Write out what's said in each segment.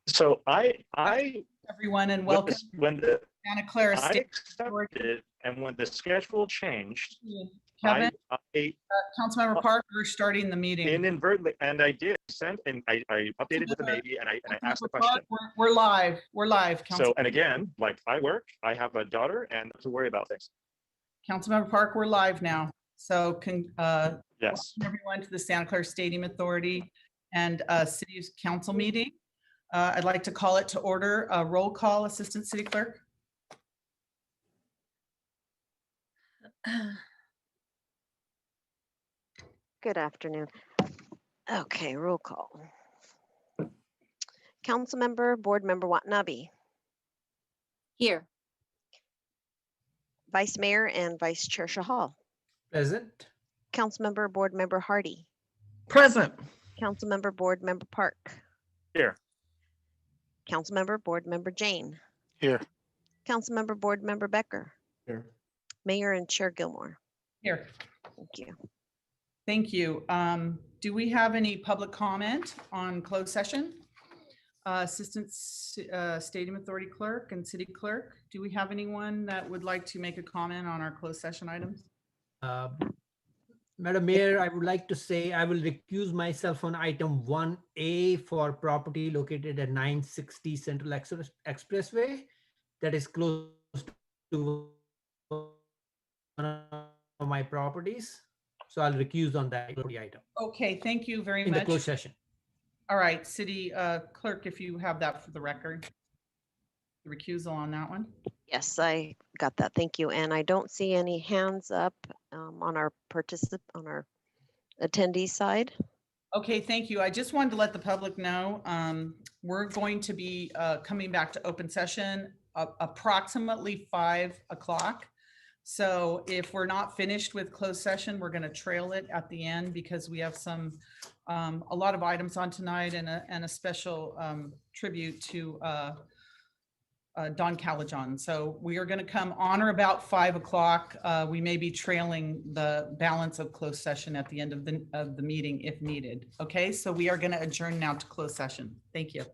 So Everyone, and welcome when the Santa Clara I State. accepted, and when the schedule changed, Kevin, I Councilmember Park, we're starting the meeting. inadvertently, and I did send, and I updated with the maybe, and I asked the question. We're live. We're live. So, and again, like I work, I have a daughter, and to worry about things. Councilmember Park, we're live now. So Yes. welcome everyone to the Santa Clara Stadium Authority and City Council meeting. I'd like to call it to order. Roll call, Assistant City Clerk. Good afternoon. Okay, roll call. Councilmember, Board Member Watanabe. Here. Vice Mayor and Vice Chair Shahal. Present. Councilmember, Board Member Hardy. Present. Councilmember, Board Member Park. Here. Councilmember, Board Member Jane. Here. Councilmember, Board Member Becker. Here. Mayor and Chair Gilmore. Here. Thank you. Thank you. Do we have any public comment on closed session? Assistant Stadium Authority Clerk and City Clerk, do we have anyone that would like to make a comment on our closed session items? Madam Mayor, I would like to say I will recuse myself on item 1A for property located at 960 Central Expressway that is close to one of my properties. So I'll recuse on that item. Okay, thank you very In much. the closed session. All right, City Clerk, if you have that for the record. The recusal on that one. Yes, I got that. Thank you. And I don't see any hands up on our attendee side. Okay, thank you. I just wanted to let the public know, we're going to be coming back to open session approximately 5 o'clock. So if we're not finished with closed session, we're going to trail it at the end because we have a lot of items on tonight and a special tribute to Don Calajon. So we are going to come on or about 5 o'clock. We may be trailing the balance of closed session at the end of the meeting if needed. Okay, so we are going to adjourn now to closed session. Thank you.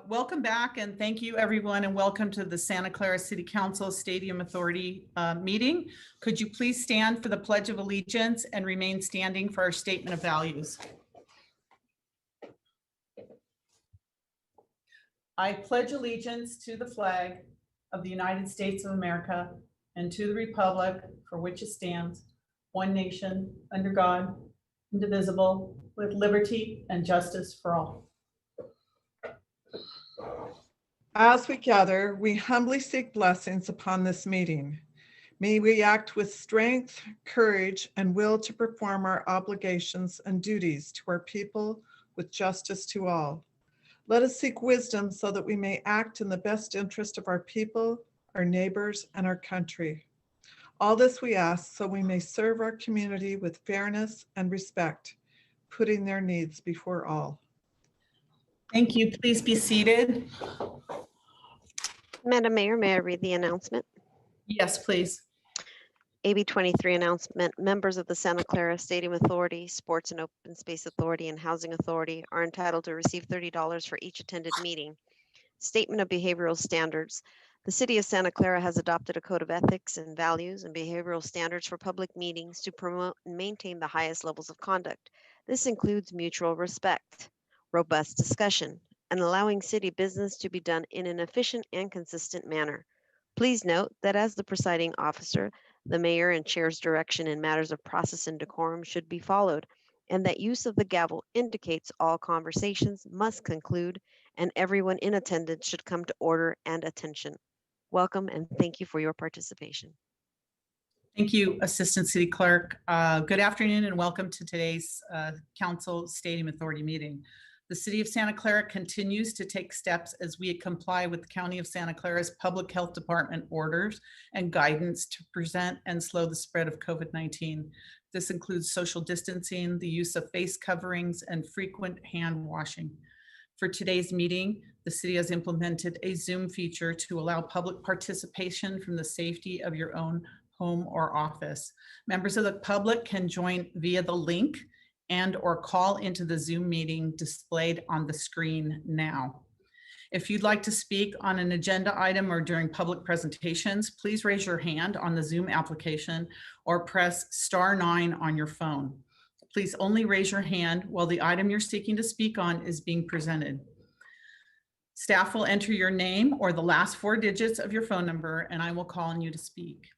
Welcome back and thank you everyone and welcome to the Santa Clara City Council Stadium Authority meeting. Could you please stand for the Pledge of Allegiance and remain standing for our statement of values? I pledge allegiance to the flag of the United States of America and to the republic for which it stands, one nation, under God, indivisible, with liberty and justice for all. As we gather, we humbly seek blessings upon this meeting. May we act with strength, courage, and will to perform our obligations and duties to our people with justice to all. Let us seek wisdom so that we may act in the best interest of our people, our neighbors, and our country. All this we ask so we may serve our community with fairness and respect, putting their needs before all. Thank you. Please be seated. Madam Mayor, may I read the announcement? Yes, please. AB 23 announcement, members of the Santa Clara Stadium Authority, Sports and Open Space Authority, and Housing Authority are entitled to receive $30 for each attended meeting. Statement of behavioral standards. The City of Santa Clara has adopted a code of ethics and values and behavioral standards for public meetings to promote and maintain the highest levels of conduct. This includes mutual respect, robust discussion, and allowing city business to be done in an efficient and consistent manner. Please note that as the presiding officer, the mayor and chair's direction in matters of process and decorum should be followed, and that use of the gavel indicates all conversations must conclude and everyone in attendance should come to order and attention. Welcome and thank you for your participation. Thank you, Assistant City Clerk. Good afternoon and welcome to today's Council Stadium Authority meeting. The City of Santa Clara continues to take steps as we comply with the County of Santa Clara's Public Health Department orders and guidance to prevent and slow the spread of COVID-19. This includes social distancing, the use of face coverings, and frequent hand washing. For today's meeting, the city has implemented a Zoom feature to allow public participation from the safety of your own home or office. Members of the public can join via the link and or call into the Zoom meeting displayed on the screen now. If you'd like to speak on an agenda item or during public presentations, please raise your hand on the Zoom application or press *9 on your phone. Please only raise your hand while the item you're seeking to speak on is being presented. Staff will enter your name or the last 4 digits of your phone number, and I will call on you to speak.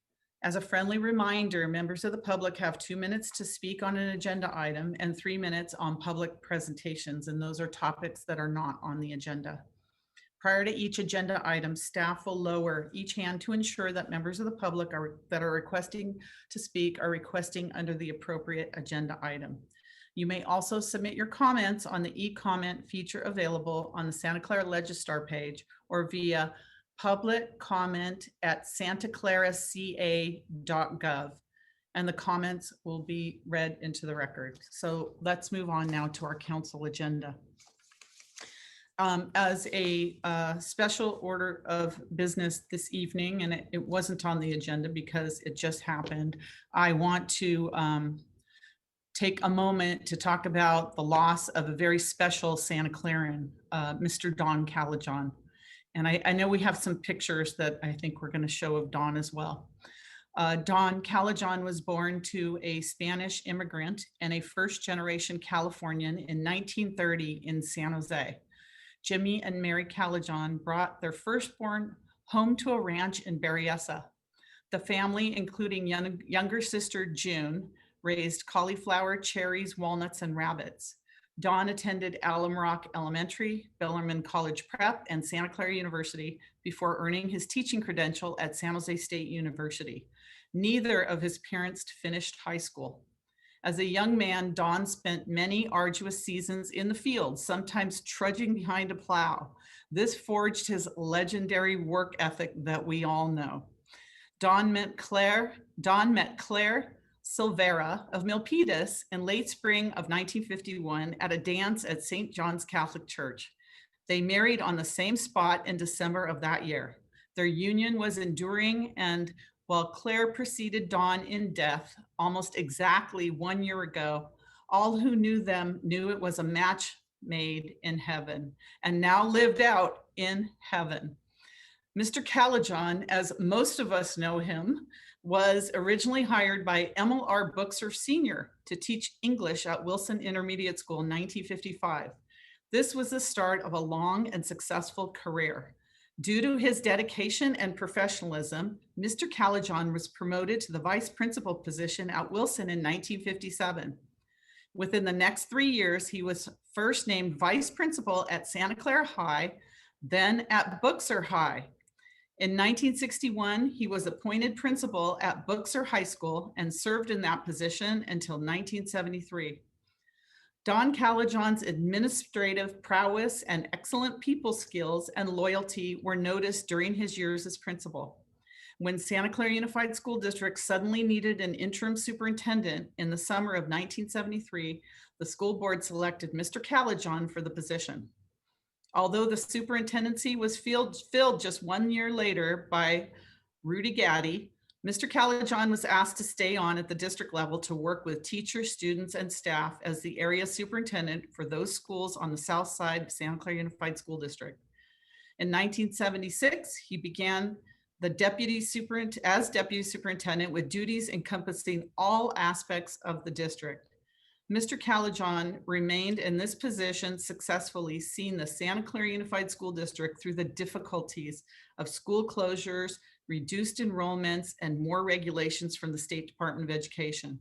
As a friendly reminder, members of the public have 2 minutes to speak on an agenda item and 3 minutes on public presentations, and those are topics that are not on the agenda. Prior to each agenda item, staff will lower each hand to ensure that members of the public that are requesting to speak are requesting under the appropriate agenda item. You may also submit your comments on the e-comment feature available on the Santa Clara Legistar page or via public comment at santaclaraca.gov, and the comments will be read into the record. So let's move on now to our council agenda. As a special order of business this evening, and it wasn't on the agenda because it just happened, I want to take a moment to talk about the loss of a very special Santa Claran, Mr. Don Calajon. And I know we have some pictures that I think we're going to show of Don as well. Don Calajon was born to a Spanish immigrant and a first-generation Californian in 1930 in San Jose. Jimmy and Mary Calajon brought their firstborn home to a ranch in Berryessa. The family, including younger sister June, raised cauliflower, cherries, walnuts, and rabbits. Don attended Alum Rock Elementary, Bellarmine College Prep, and Santa Clara University before earning his teaching credential at San Jose State University. Neither of his parents finished high school. As a young man, Don spent many arduous seasons in the field, sometimes trudging behind a plow. This forged his legendary work ethic that we all know. Don met Claire Silvera of Milpitas in late spring of 1951 at a dance at St. John's Catholic Church. They married on the same spot in December of that year. Their union was enduring, and while Claire preceded Don in death almost exactly 1 year ago, all who knew them knew it was a match made in heaven and now lived out in heaven. Mr. Calijon, as most of us know him, was originally hired by Emil R. Buxer Sr. to teach English at Wilson Intermediate School in 1955. This was the start of a long and successful career. Due to his dedication and professionalism, Mr. Calijon was promoted to the vice principal position at Wilson in 1957. Within the next 3 years, he was first named vice principal at Santa Clara High, then at Buxer High. In 1961, he was appointed principal at Buxer High School and served in that position until 1973. Don Calijon's administrative prowess and excellent people skills and loyalty were noticed during his years as principal. When Santa Clara Unified School District suddenly needed an interim superintendent in the summer of 1973, the school board selected Mr. Calijon for the position. Although the superintendency was filled just 1 year later by Rudy Gaddy, Mr. Calijon was asked to stay on at the district level to work with teachers, students, and staff as the area superintendent for those schools on the south side of Santa Clara Unified School District. In 1976, he began the deputy superintendent with duties encompassing all aspects of the district. Mr. Calijon remained in this position successfully, seeing the Santa Clara Unified School District through the difficulties of school closures, reduced enrollments, and more regulations from the State Department of Education.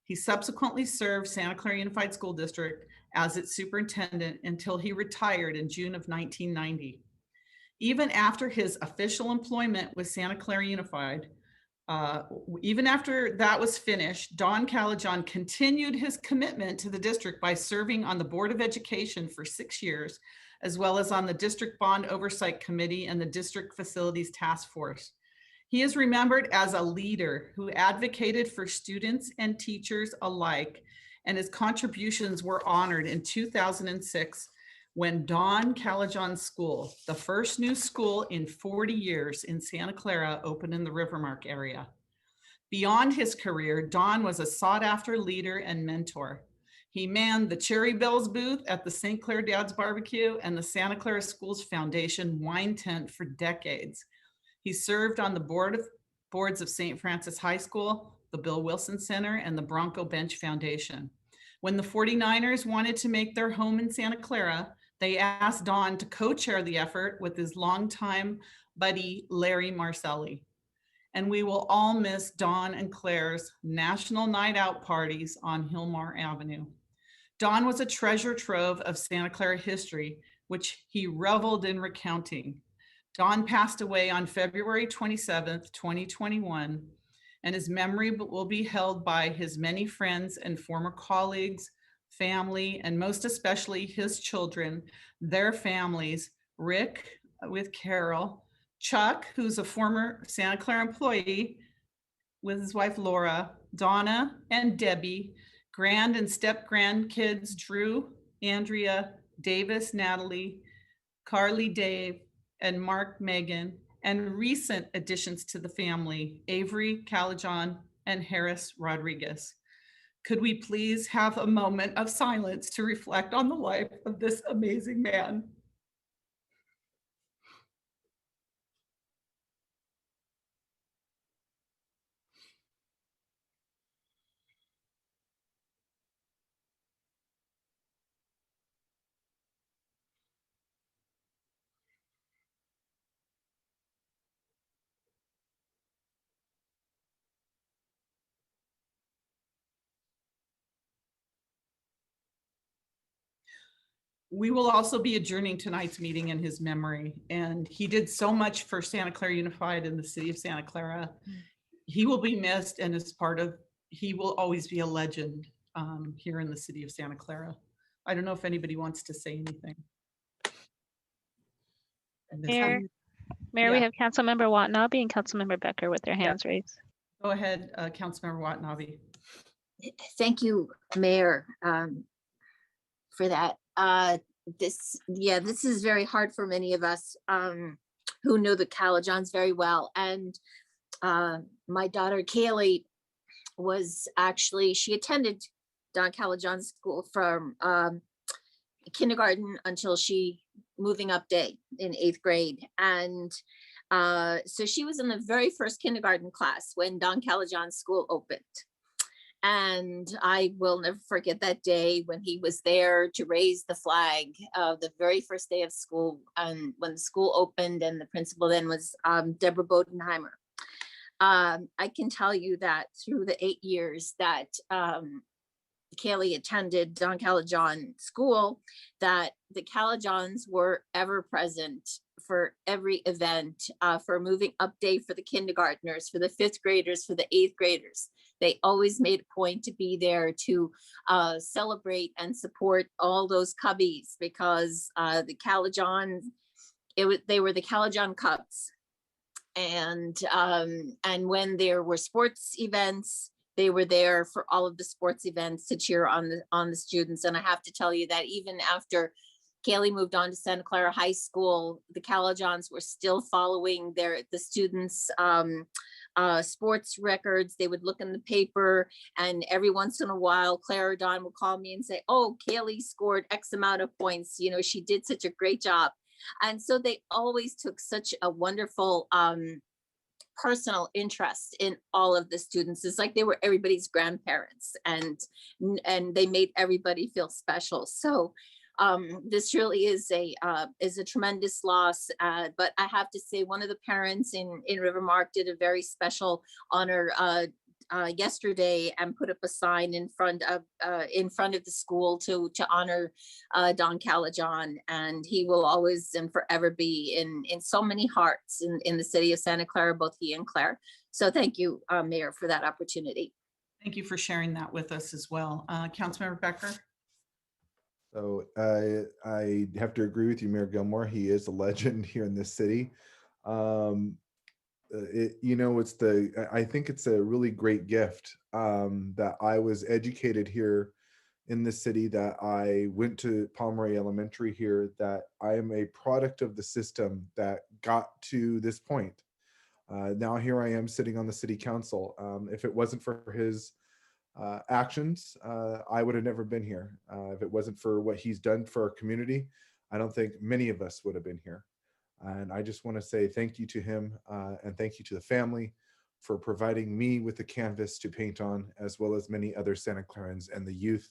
He subsequently served Santa Clara Unified School District as its superintendent until he retired in June of 1990. Even after his official employment with Santa Clara Unified, even after that was finished, Don Calijon continued his commitment to the district by serving on the Board of Education for 6 years, as well as on the District Bond Oversight Committee and the District Facilities Task Force. He is remembered as a leader who advocated for students and teachers alike, and his contributions were honored in 2006 when Don Calijon School, the first new school in 40 years in Santa Clara, opened in the Rivermark area. Beyond his career, Don was a sought-after leader and mentor. He manned the Cherry Bells booth at the St. Clair Dad's Barbecue and the Santa Clara Schools Foundation wine tent for decades. He served on the boards of St. Francis High School, the Bill Wilson Center, and the Bronco Bench Foundation. When the 49ers wanted to make their home in Santa Clara, they asked Don to co-chair the effort with his longtime buddy, Larry Marcelli. And we will all miss Don and Claire's national night out parties on Hillmar Avenue. Don was a treasure trove of Santa Clara history, which he reveled in recounting. Don passed away on February 27th, 2021, and his memory will be held by his many friends and former colleagues, family, and most especially his children, their families, Rick with Carol, Chuck, who's a former Santa Clara employee with his wife Laura, Donna and Debbie, grand and step grandkids, Drew, Andrea, Davis, Natalie, Carly, Dave, and Mark, Megan, and recent additions to the family, Avery, Calijon, and Harris Rodriguez. Could we please have a moment of silence to reflect on the life of this amazing man? We will also be adjourning tonight's meeting in his memory, and he did so much for Santa Clara Unified and the city of Santa Clara. He will be missed, and as part of, he will always be a legend here in the city of Santa Clara. I don't know if anybody wants to say anything. And this- Mayor, Mayor, we Yeah. have Councilmember Watanabe and Councilmember Becker with their hands raised. Go ahead, Councilmember Watanabe. Thank you, Mayor, for that. This is very hard for many of us who know the Calijons very well. And my daughter Kaylee she attended Don Calijon School from kindergarten until she moving up day in 8th grade. And so she was in the very first kindergarten class when Don Calajohn's school opened. And I will never forget that day when he was there to raise the flag the very first day of school, and when the school opened, and the principal then was Deborah Bodenheimer. I can tell you that through the 8 years that Kaylee attended Don Calajohn School, that the Calajohns were ever present for every event, for moving up day for the kindergartners, for the 5th graders, for the 8th graders. They always made a point to be there to celebrate and support all those cubbies, because the Calajohn, they were the Calajohn Cubs. And when there were sports events, they were there for all of the sports events to cheer on the students. And I have to tell you that even after Kaylee moved on to Santa Clara High School, the Calajohns were still following the students' sports records. They would look in the paper, and every once in a while, Claire or Don would call me and say, "Oh, Kaylee scored X amount of points. You know, she did such a great job." And so they always took such a wonderful personal interest in all of the students. It's like they were everybody's grandparents, and they made everybody feel special. So this really is a tremendous loss. But I have to say, one of the parents in Rivermark did a very special honor yesterday and put up a sign in front of the school to honor Don Calajohn, and he will always and forever be in so many hearts in the city of Santa Clara, both he and Claire. So thank you, Mayor, for that opportunity. Thank you for sharing that with us as well. Councilmember Becker? So I have to agree with you, Mayor Gilmore. He is a legend here in this city. I think it's a really great gift that I was educated here in the city, that I went to Pomeroy Elementary here, that I am a product of the system that got to this point. Now here I am sitting on the city council. If it wasn't for his actions, I would have never been here. If it wasn't for what he's done for our community, I don't think many of us would have been here. And I just want to say thank you to him, and thank you to the family for providing me with the canvas to paint on, as well as many other Santa Clarans and the youth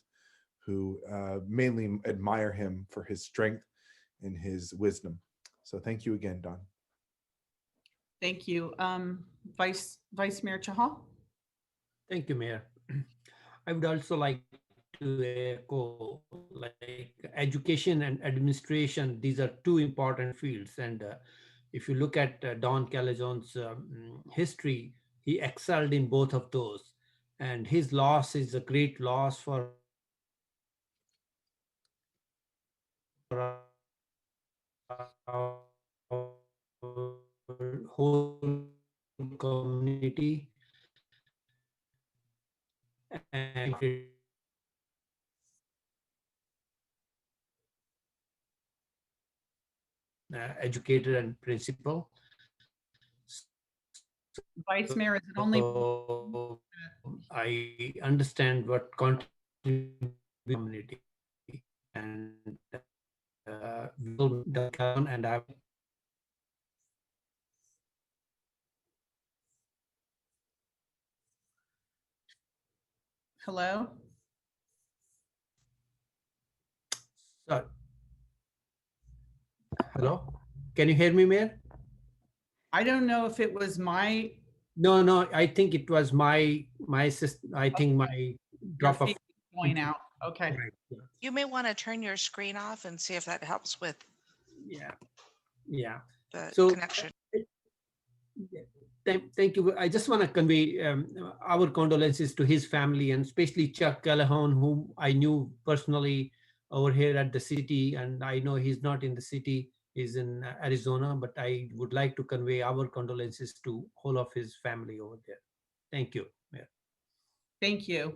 who mainly admire him for his strength and his wisdom. So thank you again, Don. Thank you. Vice Mayor Chahal? Thank you, Mayor. I would also like to echo, like, education and administration, these are two important fields. And if you look at Don Calajohn's history, he excelled in both of those. And his loss is a great loss for our whole community. And educator and principal. Vice Mayor, is it only? So I understand what community and will down, and I. Hello? Sorry. Hello, can you hear me, Mayor? I don't know if it was my. No, I think it was my system. I think my drop off. Going out, okay. Right, yeah. You may want to turn your screen off and see if that helps with Yeah. the So, connection. Thank you. I just want to convey our condolences to his family, and especially Chuck Callahan, whom I knew personally over here at the city. And I know he's not in the city, he's in Arizona, but I would like to convey our condolences to all of his family over there. Thank you, Mayor. Thank you.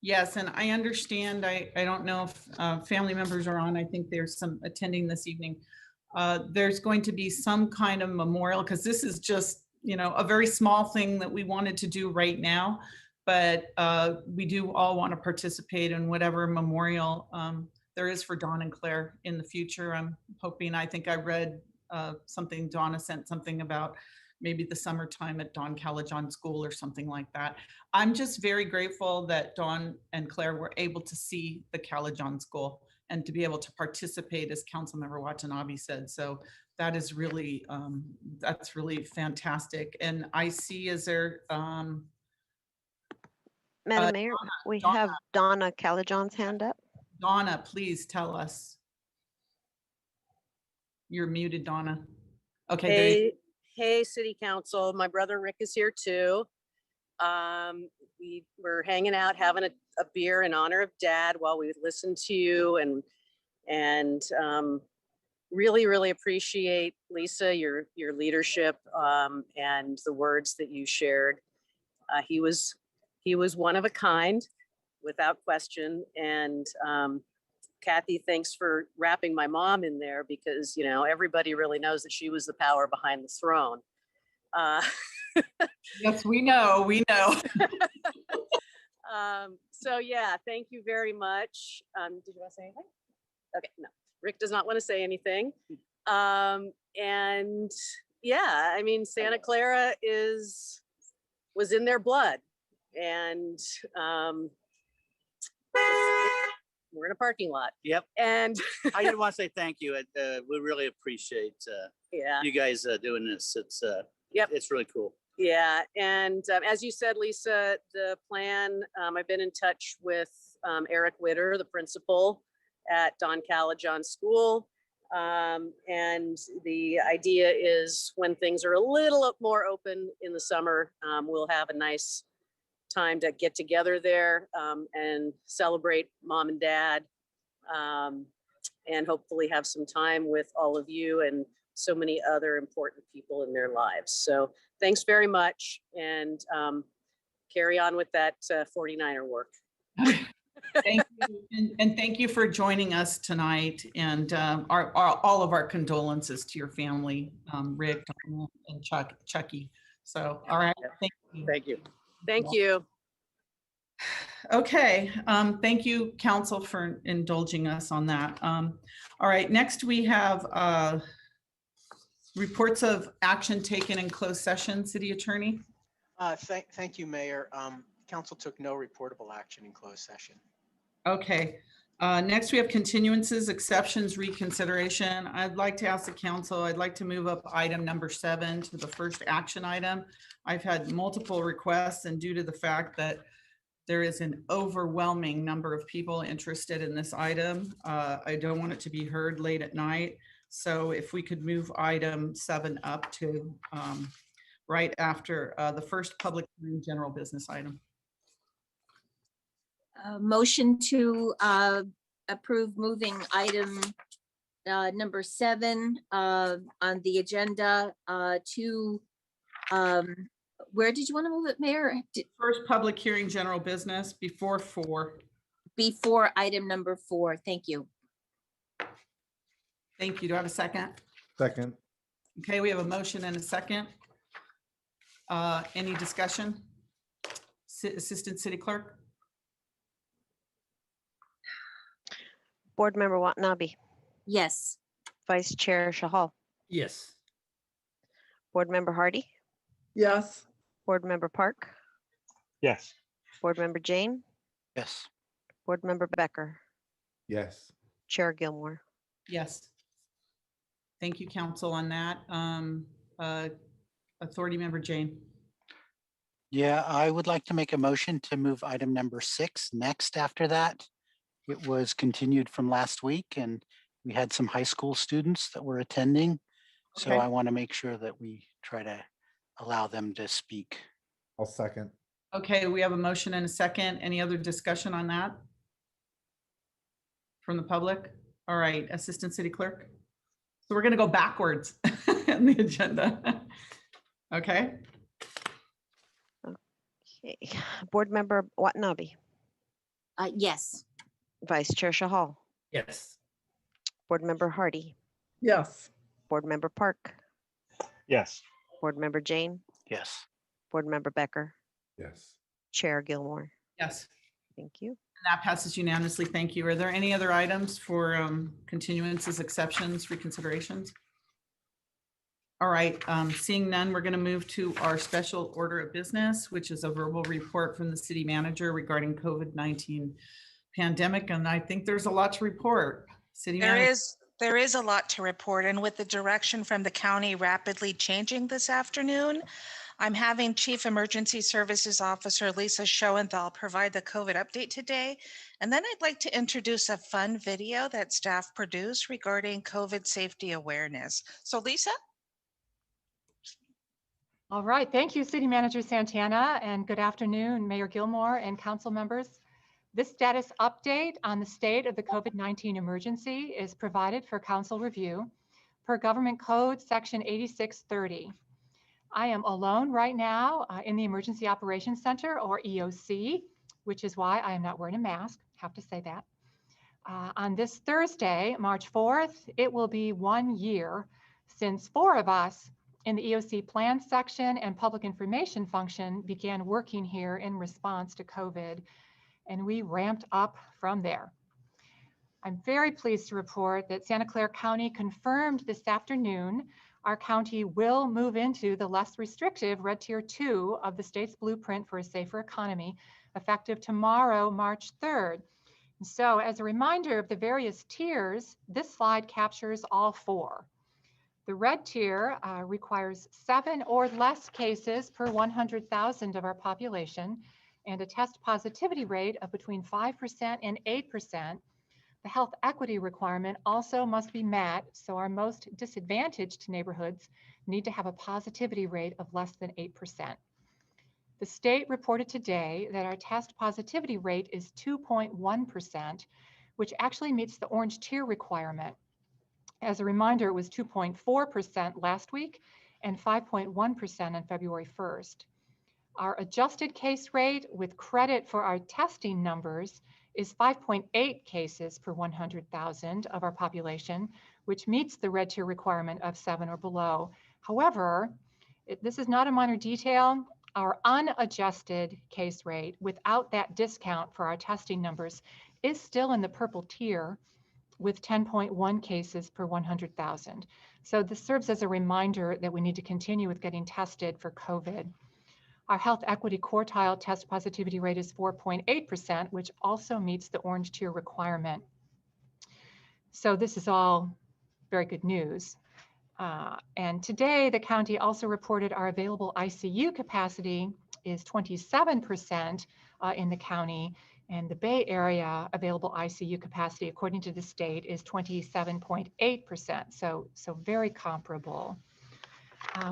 Yes, and I understand, I don't know if family members are on. I think there's some attending this evening. There's going to be some kind of memorial, because this is just, a very small thing that we wanted to do right now, but we do all want to participate in whatever memorial there is for Dawn and Claire in the future. I'm hoping, I think I read something, Donna sent something about maybe the summertime at Dawn Calajon School or something like that. I'm just very grateful that Dawn and Claire were able to see the Calajon School and to be able to participate, as Councilmember Watanabe said. So that is really, that's really fantastic. And I see, is there, Madam Mayor, we Donna. have Donna Calajon's hand up. Donna, please tell us. You're muted, Donna. Okay, there you Hey, City Council. My brother Rick is here too. We were hanging out, having a beer in honor of Dad while we listened to you, and really, really appreciate, Lisa, your leadership and the words that you shared. He was one of a kind, without question. And Kathy, thanks for wrapping my mom in there, because, you know, everybody really knows that she was the power behind the throne. Yes, we know. So yeah, thank you very much. Did you want to say anything? Okay, no, Rick does not want to say anything. And yeah, I mean, Santa Clara was in their blood, and we're in a parking lot. Yep. And I did want to say thank you. We really appreciate yeah, you guys doing this. It's Yep. It's really cool. yeah. And as you said, Lisa, the plan, I've been in touch with Eric Witter, the principal at Dawn Calajon School. And the idea is, when things are a little more open in the summer, we'll have a nice time to get together there and celebrate Mom and Dad, and hopefully have some time with all of you and so many other important people in their lives. So thanks very much, and carry on with that 49er work. Thank you. And thank you for joining us tonight, and all of our condolences to your family, Rick, Donna, and Chucky. So, all right. Thank you. Thank you. Thank you. Okay, thank you, council, for indulging us on that. All right, next we have reports of action taken in closed session. City Attorney. Thank you, Mayor. Council took no reportable action in closed session. Okay, next we have continuances, exceptions, reconsideration. I'd like to ask the council, I'd like to move up item number 7 to the first action item. I've had multiple requests, and due to the fact that there is an overwhelming number of people interested in this item, I don't want it to be heard late at night. So if we could move item 7 up to right after the first public hearing general business item. Motion to approve moving item number 7 on the agenda to, where did you want to move it, Mayor? First public hearing general business before 4. Before item number 4. Thank you. Thank you. Do I have a second? Second. Okay, we have a motion and a second. Any discussion? Assistant City Clerk? Board Member Watanabe, Yes. Vice Chair Shahal, Yes. Board Member Hardy, Yes. Board Member Park, Yes. Board Member Jane, Yes. Board Member Becker, Yes. Chair Gilmore. Yes. Thank you, council, on that. Authority Member Jane. Yeah, I would like to make a motion to move item number 6 next after that. It was continued from last week, and we had some high school students that were attending. So Okay. I want to make sure that we try to allow them to speak. I'll second. Okay, we have a motion and a second. Any other discussion on that? From the public? All right, Assistant City Clerk. So we're going to go backwards in the agenda. Okay, Okay. Board Member Watanabe, Yes. Vice Chair Shahal, Yes. Board Member Hardy, Yes. Board Member Park, Yes. Board Member Jane, Yes. Board Member Becker, Yes. Chair Gilmore. yes. Thank you. That passes unanimously. Thank you. Are there any other items for continuances, exceptions, reconsiderations? All right, seeing none, we're going to move to our special order of business, which is a verbal report from the city manager regarding COVID-19 pandemic. And I think there's a lot to report. City manager. There is a lot to report, and with the direction from the county rapidly changing this afternoon, I'm having Chief Emergency Services Officer Lisa Schoenthal provide the COVID update today. And then I'd like to introduce a fun video that staff produced regarding COVID safety awareness. So Lisa? All right, thank you, City Manager Santana, and good afternoon, Mayor Gilmore and council members. This status update on the state of the COVID-19 emergency is provided for council review per Government Code Section 8630. I am alone right now in the Emergency Operations Center, or EOC, which is why I am not wearing a mask, have to say that. On this Thursday, March 4th, it will be 1 year since 4 of us in the EOC plan section and public information function began working here in response to COVID, and we ramped up from there. I'm very pleased to report that Santa Clara County confirmed this afternoon our county will move into the less restrictive Red Tier 2 of the state's blueprint for a safer economy, effective tomorrow, March 3rd. And so as a reminder of the various tiers, this slide captures all 4. The red tier requires 7 or less cases per 100,000 of our population and a test positivity rate of between 5% and 8%. The health equity requirement also must be met, so our most disadvantaged neighborhoods need to have a positivity rate of less than 8%. The state reported today that our test positivity rate is 2.1%, which actually meets the orange tier requirement. As a reminder, it was 2.4% last week and 5.1% on February 1st. Our adjusted case rate with credit for our testing numbers is 5.8 cases per 100,000 of our population, which meets the red tier requirement of 7 or below. However, this is not a minor detail. Our unadjusted case rate without that discount for our testing numbers is still in the purple tier with 10.1 cases per 100,000. So this serves as a reminder that we need to continue with getting tested for COVID. Our health equity quartile test positivity rate is 4.8%, which also meets the orange tier requirement. So this is all very good news. And today, the county also reported our available ICU capacity is 27% in the county, and the Bay Area available ICU capacity, according to the state, is 27.8%. So very comparable.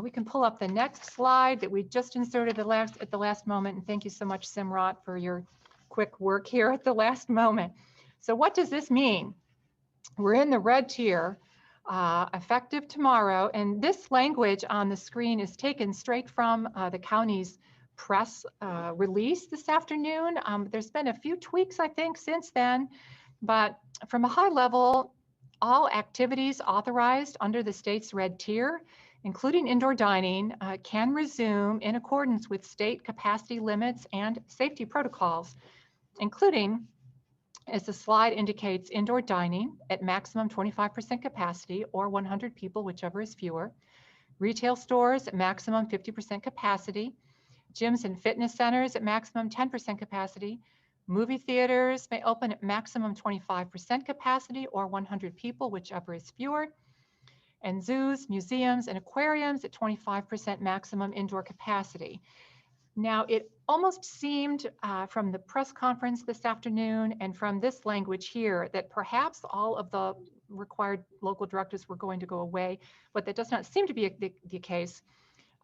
We can pull up the next slide that we just inserted at the last moment. And thank you so much, Simrat, for your quick work here at the last moment. So what does this mean? We're in the red tier, effective tomorrow. And this language on the screen is taken straight from the county's press release this afternoon. There's been a few tweaks, I think, since then. But from a high level, all activities authorized under the state's red tier, including indoor dining, can resume in accordance with state capacity limits and safety protocols, including, as the slide indicates, indoor dining at maximum 25% capacity or 100 people, whichever is fewer, retail stores at maximum 50% capacity, gyms and fitness centers at maximum 10% capacity, movie theaters may open at maximum 25% capacity or 100 people, whichever is fewer, and zoos, museums, and aquariums at 25% maximum indoor capacity. Now, it almost seemed from the press conference this afternoon and from this language here that perhaps all of the required local directives were going to go away, but that does not seem to be the case.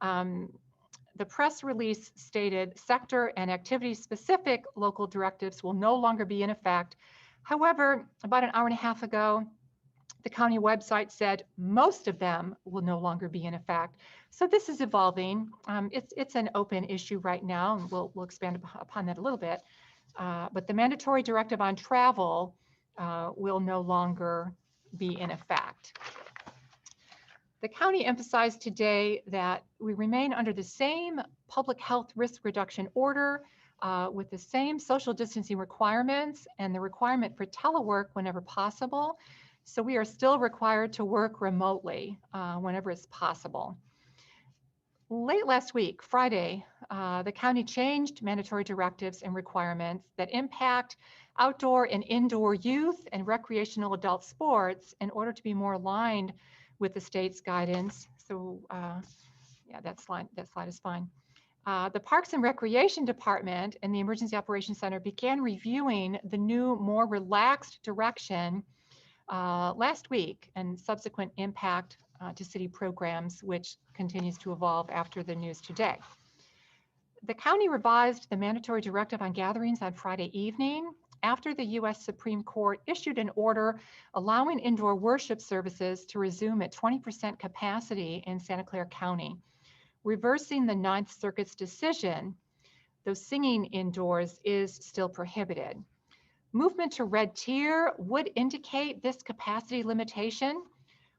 The press release stated sector and activity-specific local directives will no longer be in effect. However, about an hour and a half ago, the county website said most of them will no longer be in effect. So this is evolving. It's an open issue right now, and we'll expand upon that a little bit. But the mandatory directive on travel will no longer be in effect. The county emphasized today that we remain under the same public health risk reduction order with the same social distancing requirements and the requirement for telework whenever possible. So we are still required to work remotely whenever it's possible. Late last week, Friday, the county changed mandatory directives and requirements that impact outdoor and indoor youth and recreational adult sports in order to be more aligned with the state's guidance. So yeah, that slide is fine. The Parks and Recreation Department and the Emergency Operations Center began reviewing the new, more relaxed direction last week and subsequent impact to city programs, which continues to evolve after the news today. The county revised the mandatory directive on gatherings on Friday evening after the U.S. Supreme Court issued an order allowing indoor worship services to resume at 20% capacity in Santa Clara County, reversing the Ninth Circuit's decision, though singing indoors is still prohibited. Movement to red tier would indicate this capacity limitation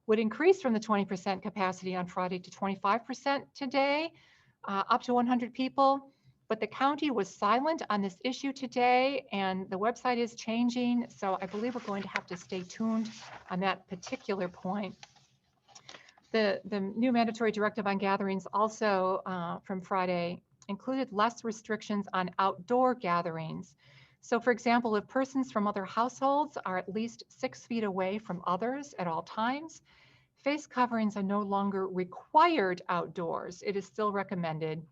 would increase from the 20% capacity on Friday to 25% today, up to 100 people. But the county was silent on this issue today, and the website is changing. So I believe we're going to have to stay tuned on that particular point. The new mandatory directive on gatherings also from Friday included less restrictions on outdoor gatherings. So for example, if persons from other households are at least 6 feet away from others at all times, face coverings are no longer required outdoors. It is still recommended,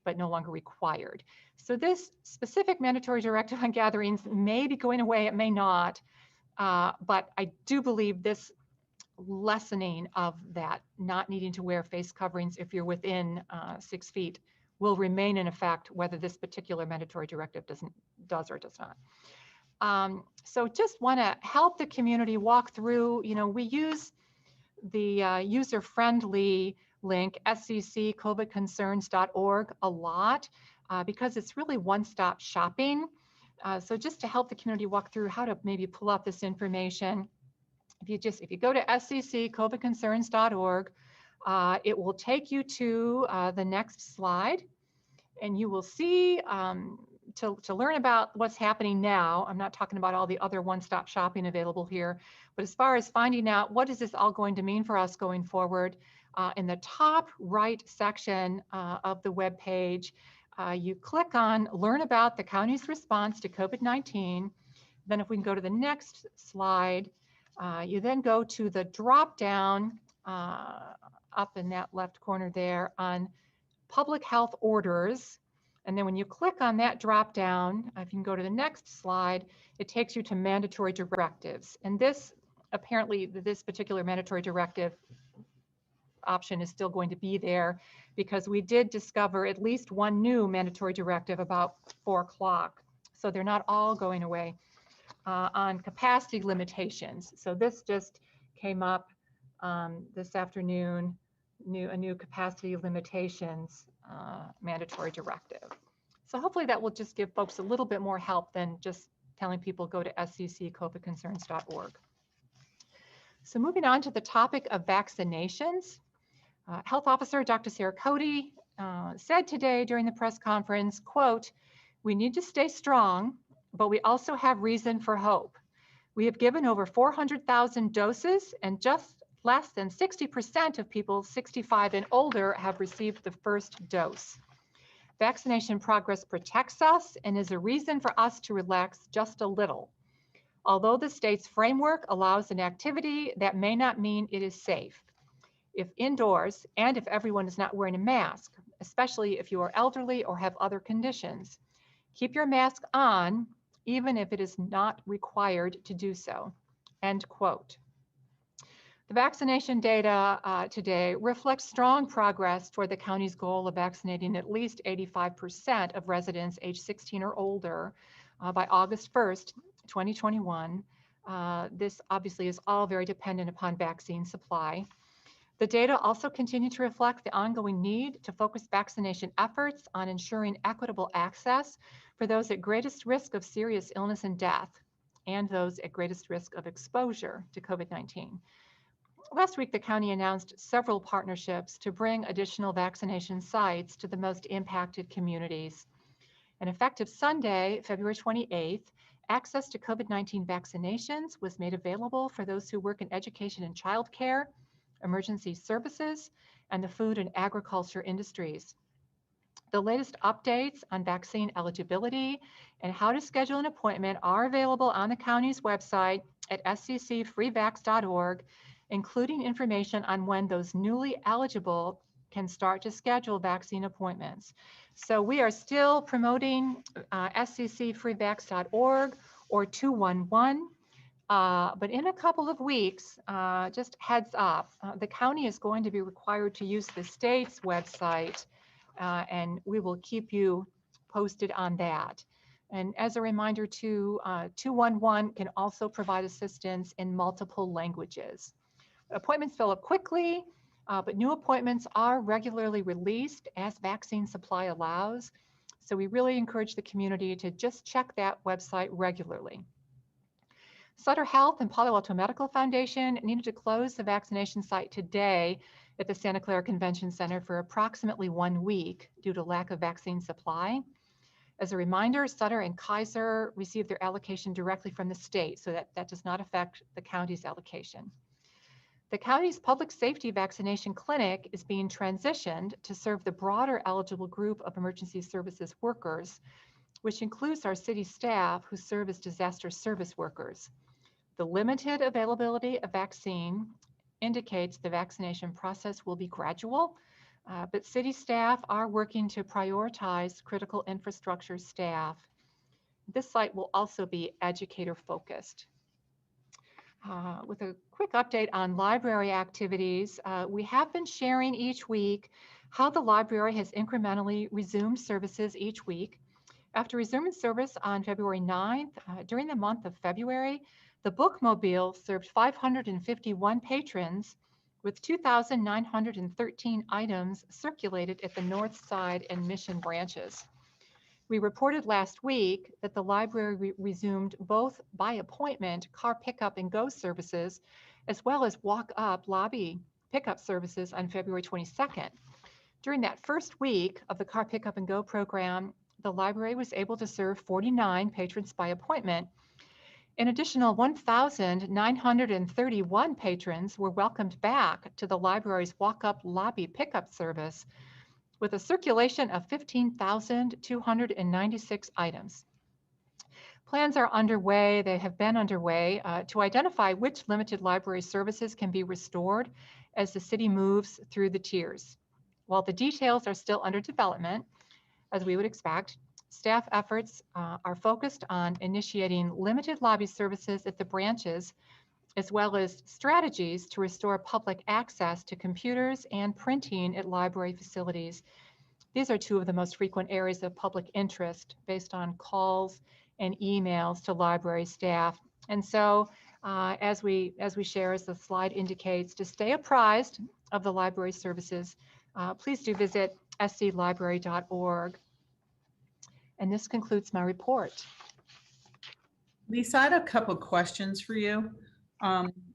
but no longer required. So this specific mandatory directive on gatherings may be going away, it may not, but I do believe this lessening of that, not needing to wear face coverings if you're within 6 feet, will remain in effect whether this particular mandatory directive does or does not. So just want to help the community walk through, we use the user-friendly link, scc-covidconcerns.org, a lot because it's really one-stop shopping. So just to help the community walk through how to maybe pull up this information, if you go to scc-covidconcerns.org, it will take you to the next slide, and you will see to learn about what's happening now. I'm not talking about all the other one-stop shopping available here, but as far as finding out what is this all going to mean for us going forward, in the top right section of the web page, you click on Learn About the County's Response to COVID-19. Then if we can go to the next slide, you then go to the drop down up in that left corner there on Public Health Orders. And then when you click on that drop down, if you can go to the next slide, it takes you to mandatory directives. And this, apparently, this particular mandatory directive option is still going to be there because we did discover at least one new mandatory directive about 4 o'clock. So they're not all going away. On capacity limitations. So this just came up this afternoon, a new capacity limitations mandatory directive. So hopefully that will just give folks a little bit more help than just telling people go to scc-covidconcerns.org. So moving on to the topic of vaccinations, Health Officer Dr. Sarah Cody said today during the press conference, quote, "We need to stay strong, but we also have reason for hope. We have given over 400,000 doses, and just less than 60% of people 65 and older have received the first dose. Vaccination progress protects us and is a reason for us to relax just a little. Although the state's framework allows an activity, that may not mean it is safe. If indoors and if everyone is not wearing a mask, especially if you are elderly or have other conditions, keep your mask on even if it is not required to do so," end quote. The vaccination data today reflects strong progress toward the county's goal of vaccinating at least 85% of residents aged 16 or older by August 1st, 2021. This obviously is all very dependent upon vaccine supply. The data also continue to reflect the ongoing need to focus vaccination efforts on ensuring equitable access for those at greatest risk of serious illness and death, and those at greatest risk of exposure to COVID-19. Last week, the county announced several partnerships to bring additional vaccination sites to the most impacted communities. And effective Sunday, February 28th, access to COVID-19 vaccinations was made available for those who work in education and childcare, emergency services, and the food and agriculture industries. The latest updates on vaccine eligibility and how to schedule an appointment are available on the county's website at sccfreevax.org, including information on when those newly eligible can start to schedule vaccine appointments. So we are still promoting sccfreevax.org or 211. But in a couple of weeks, just heads up, the county is going to be required to use the state's website, and we will keep you posted on that. And as a reminder too, 211 can also provide assistance in multiple languages. Appointments fill up quickly, but new appointments are regularly released as vaccine supply allows. So we really encourage the community to just check that website regularly. Sutter Health and Palo Alto Medical Foundation needed to close the vaccination site today at the Santa Clara Convention Center for approximately 1 week due to lack of vaccine supply. As a reminder, Sutter and Kaiser received their allocation directly from the state, so that does not affect the county's allocation. The county's public safety vaccination clinic is being transitioned to serve the broader eligible group of emergency services workers, which includes our city staff who serve as disaster service workers. The limited availability of vaccine indicates the vaccination process will be gradual, but city staff are working to prioritize critical infrastructure staff. This site will also be educator focused. With a quick update on library activities, we have been sharing each week how the library has incrementally resumed services each week. After resuming service on February 9th, during the month of February, the Bookmobile served 551 patrons with 2,913 items circulated at the North Side and Mission branches. We reported last week that the library resumed both by appointment car pickup and go services, as well as walk-up lobby pickup services on February 22nd. During that first week of the car pickup and go program, the library was able to serve 49 patrons by appointment. An additional 1,931 patrons were welcomed back to the library's walk-up lobby pickup service with a circulation of 15,296 items. Plans are underway, they have been underway, to identify which limited library services can be restored as the city moves through the tiers. While the details are still under development, as we would expect, staff efforts are focused on initiating limited lobby services at the branches, as well as strategies to restore public access to computers and printing at library facilities. These are two of the most frequent areas of public interest based on calls and emails to library staff. And so as we share, as the slide indicates, to stay apprised of the library services, please do visit sclibrary.org. And this concludes my report. Lisa, I had a couple questions for you.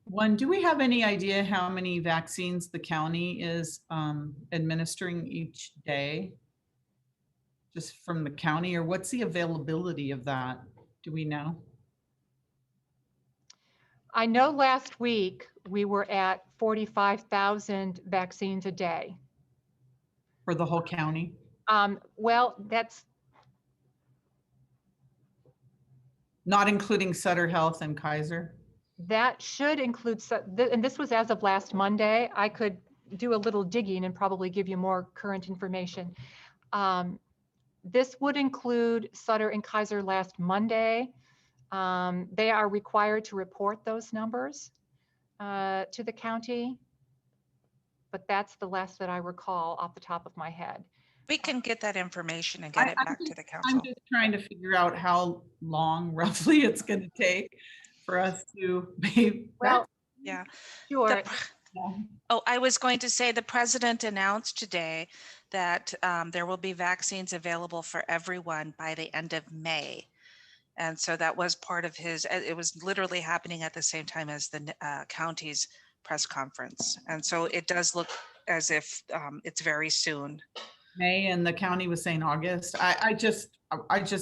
One, do we have any idea how many vaccines the county is administering each day? Just from the county, or what's the availability of that? Do we know? I know last week we were at 45,000 vaccines a day. For the whole county? Well, that's not including Sutter Health and Kaiser? That should include, and this was as of last Monday. I could do a little digging and probably give you more current information. This would include Sutter and Kaiser last Monday. They are required to report those numbers to the county, but that's the last that I recall off the top of my head. We can get that information and get it back to the council. I'm just trying to figure out how long roughly it's going to take for us to be. Well, yeah. Sure. Oh, I was going to say the president announced today that there will be vaccines available for everyone by the end of May. And so that was part of his, it was literally happening at the same time as the county's press conference. And so it does look as if it's very soon. May and the county was saying August. I just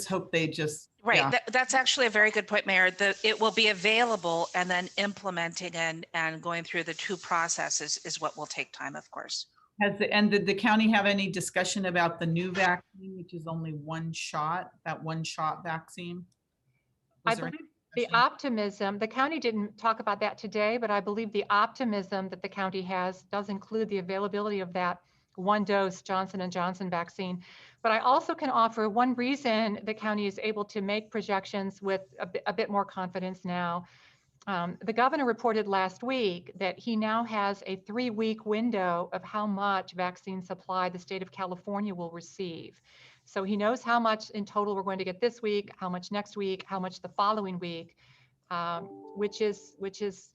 hope they just. Right, yeah. that's actually a very good point, Mayor. It will be available, and then implementing and going through the two processes is what will take time, of course. Did the county have any discussion about the new vaccine, which is only one shot, that one shot vaccine? I believe the optimism, the county didn't talk about that today, but I believe the optimism that the county has does include the availability of that one dose Johnson & Johnson vaccine. But I also can offer one reason the county is able to make projections with a bit more confidence now. The governor reported last week that he now has a 3-week window of how much vaccine supply the state of California will receive. So he knows how much in total we're going to get this week, how much next week, how much the following week, which is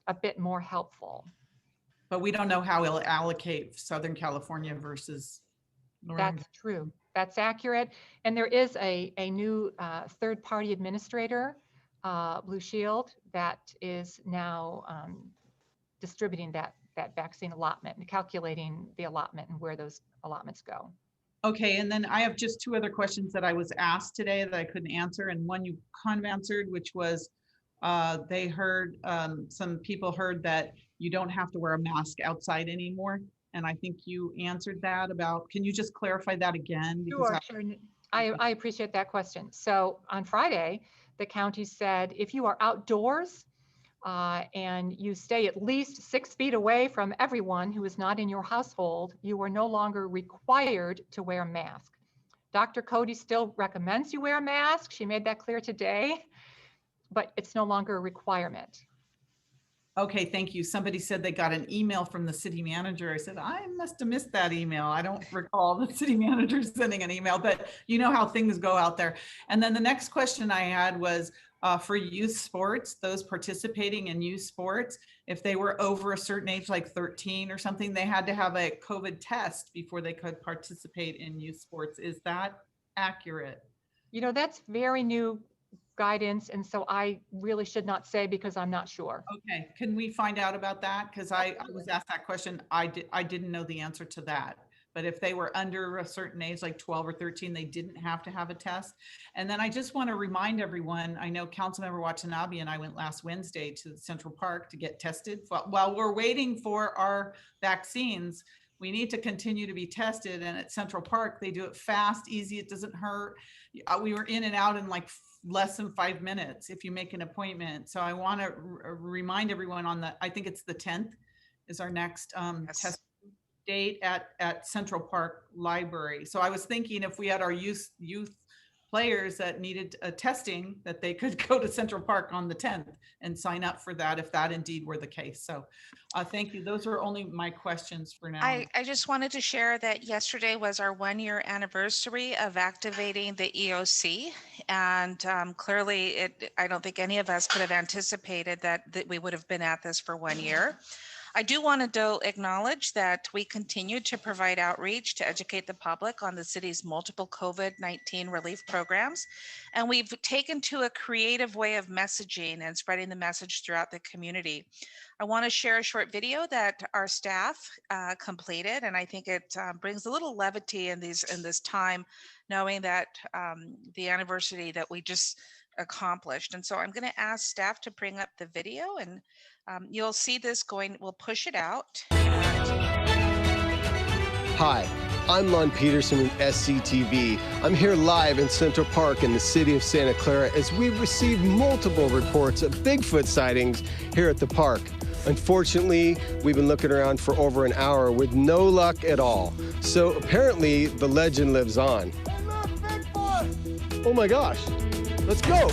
a bit more helpful. But we don't know how he'll allocate Southern California versus Northern. That's true. That's accurate. And there is a new third-party administrator, Blue Shield, that is now distributing that vaccine allotment and calculating the allotment and where those allotments go. Okay, and then I have just 2 other questions that I was asked today that I couldn't answer, and one you kind of answered, which was they heard, some people heard that you don't have to wear a mask outside anymore. And I think you answered that about, can you just clarify that again? Because Sure. I appreciate that question. So on Friday, the county said, if you are outdoors and you stay at least 6 feet away from everyone who is not in your household, you are no longer required to wear a mask. Dr. Cody still recommends you wear a mask. She made that clear today, but it's no longer a requirement. Okay, thank you. Somebody said they got an email from the city manager. I said, I must have missed that email. I don't recall the city manager sending an email, but you know how things go out there. And then the next question I had was for youth sports, those participating in youth sports, if they were over a certain age, like 13 or something, they had to have a COVID test before they could participate in youth sports. Is that accurate? You know, that's very new guidance, and so I really should not say because I'm not sure. Okay, can we find out about that? Because I was asked that question. I didn't know the answer to that. But if they were under a certain age, like 12 or 13, they didn't have to have a test. And then I just want to remind everyone, I know Councilmember Watanabe and I went last Wednesday to Central Park to get tested. While we're waiting for our vaccines, we need to continue to be tested. And at Central Park, they do it fast, easy, it doesn't hurt. We were in and out in like less than 5 minutes if you make an appointment. So I want to remind everyone on I think it's the 10th is our next test date at Central Park Library. So I was thinking if we had our youth players that needed testing, that they could go to Central Park on the 10th and sign up for that if that indeed were the case. So thank you. Those are only my questions for now. I just wanted to share that yesterday was our 1-year anniversary of activating the EOC. And clearly, I don't think any of us could have anticipated that we would have been at this for 1 year. I do want to acknowledge that we continue to provide outreach to educate the public on the city's multiple COVID-19 relief programs. And we've taken to a creative way of messaging and spreading the message throughout the community. I want to share a short video that our staff completed, and I think it brings a little levity in this time, knowing that the anniversary that we just accomplished. And so I'm going to ask staff to bring up the video, and you'll see this going, we'll push it out. Hi, I'm Lon Peterson with SCTV. I'm here live in Central Park in the city of Santa Clara as we've received multiple reports of Bigfoot sightings here at the park. Unfortunately, we've been looking around for over an hour with no luck at all. So apparently the legend lives on. Hey, look, Bigfoot! Oh my gosh, let's go.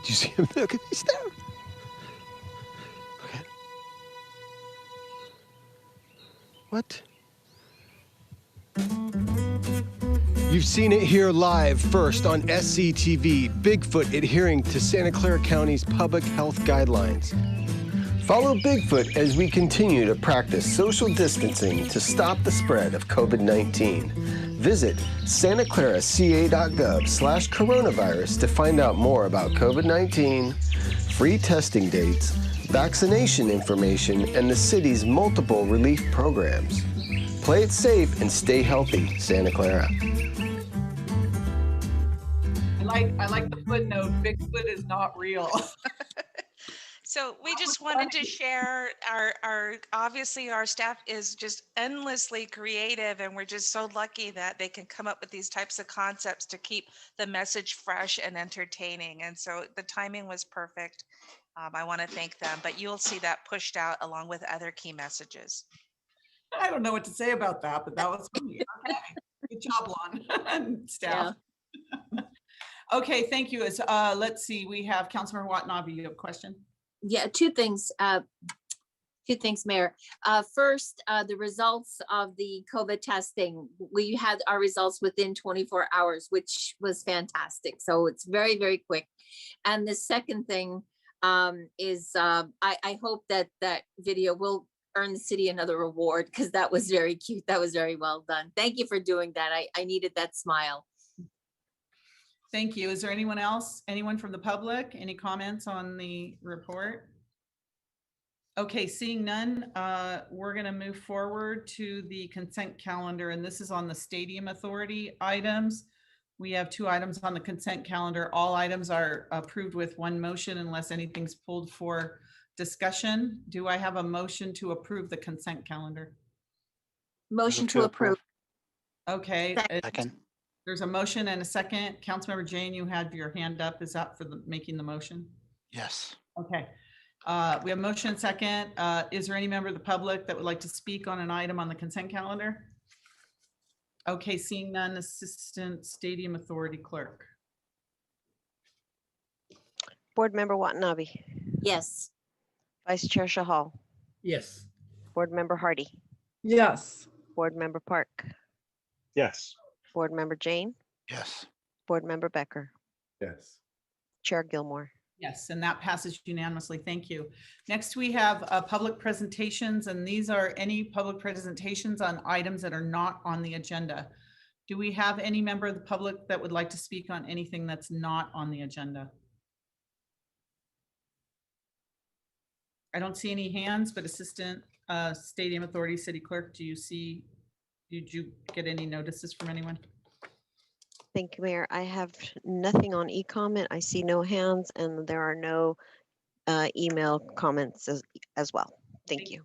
You see him? Look at he's there. Okay. What? You've seen it here live first on SCTV, Bigfoot adhering to Santa Clara County's public health guidelines. Follow Bigfoot as we continue to practice social distancing to stop the spread of COVID-19. Visit santaclaraca.gov/coronavirus to find out more about COVID-19, free testing dates, vaccination information, and the city's multiple relief programs. Play it safe and stay healthy, Santa Clara. I like the footnote, Bigfoot is not real. So we just wanted to share obviously our staff is just endlessly creative, and we're just so lucky that they can come up with these types of concepts to keep the message fresh and entertaining. And so the timing was perfect. I want to thank them, but you'll see that pushed out along with other key messages. I don't know what to say about that, but that was funny. Okay. Good job, Lon and staff. Yeah. Okay, thank you. Let's see, we have Councilmember Watanabe, you have a question? Yeah, two things, Mayor. First, the results of the COVID testing. We had our results within 24 hours, which was fantastic. So it's very, very quick. And the second thing is I hope that video will earn the city another award, because that was very cute. That was very well done. Thank you for doing that. I needed that smile. Thank you. Is there anyone else? Anyone from the public? Any comments on the report? Okay, seeing none, we're going to move forward to the consent calendar, and this is on the Stadium Authority items. We have 2 items on the consent calendar. All items are approved with one motion unless anything's pulled for discussion. Do I have a motion to approve the consent calendar? Motion to approve. Okay. Second. There's a motion and a second. Councilmember Jane, you had your hand up. Is that for making the motion? Yes. Okay. We have motion and second. Is there any member of the public that would like to speak on an item on the consent calendar? Okay, seeing none, Assistant Stadium Authority Clerk. Board Member Watanabe. Yes. Vice Chair Shahal. Yes. Board Member Hardy. Yes. Board Member Park. Yes. Board Member Jane. Yes. Board Member Becker. Yes. Chair Gilmore. Yes, and that passes unanimously. Thank you. Next, we have public presentations, and these are any public presentations on items that are not on the agenda. Do we have any member of the public that would like to speak on anything that's not on the agenda? I don't see any hands, but Assistant Stadium Authority City Clerk, did you get any notices from anyone? Thank you, Mayor. I have nothing on e-comment. I see no hands, and there are no email comments as well. Thank you.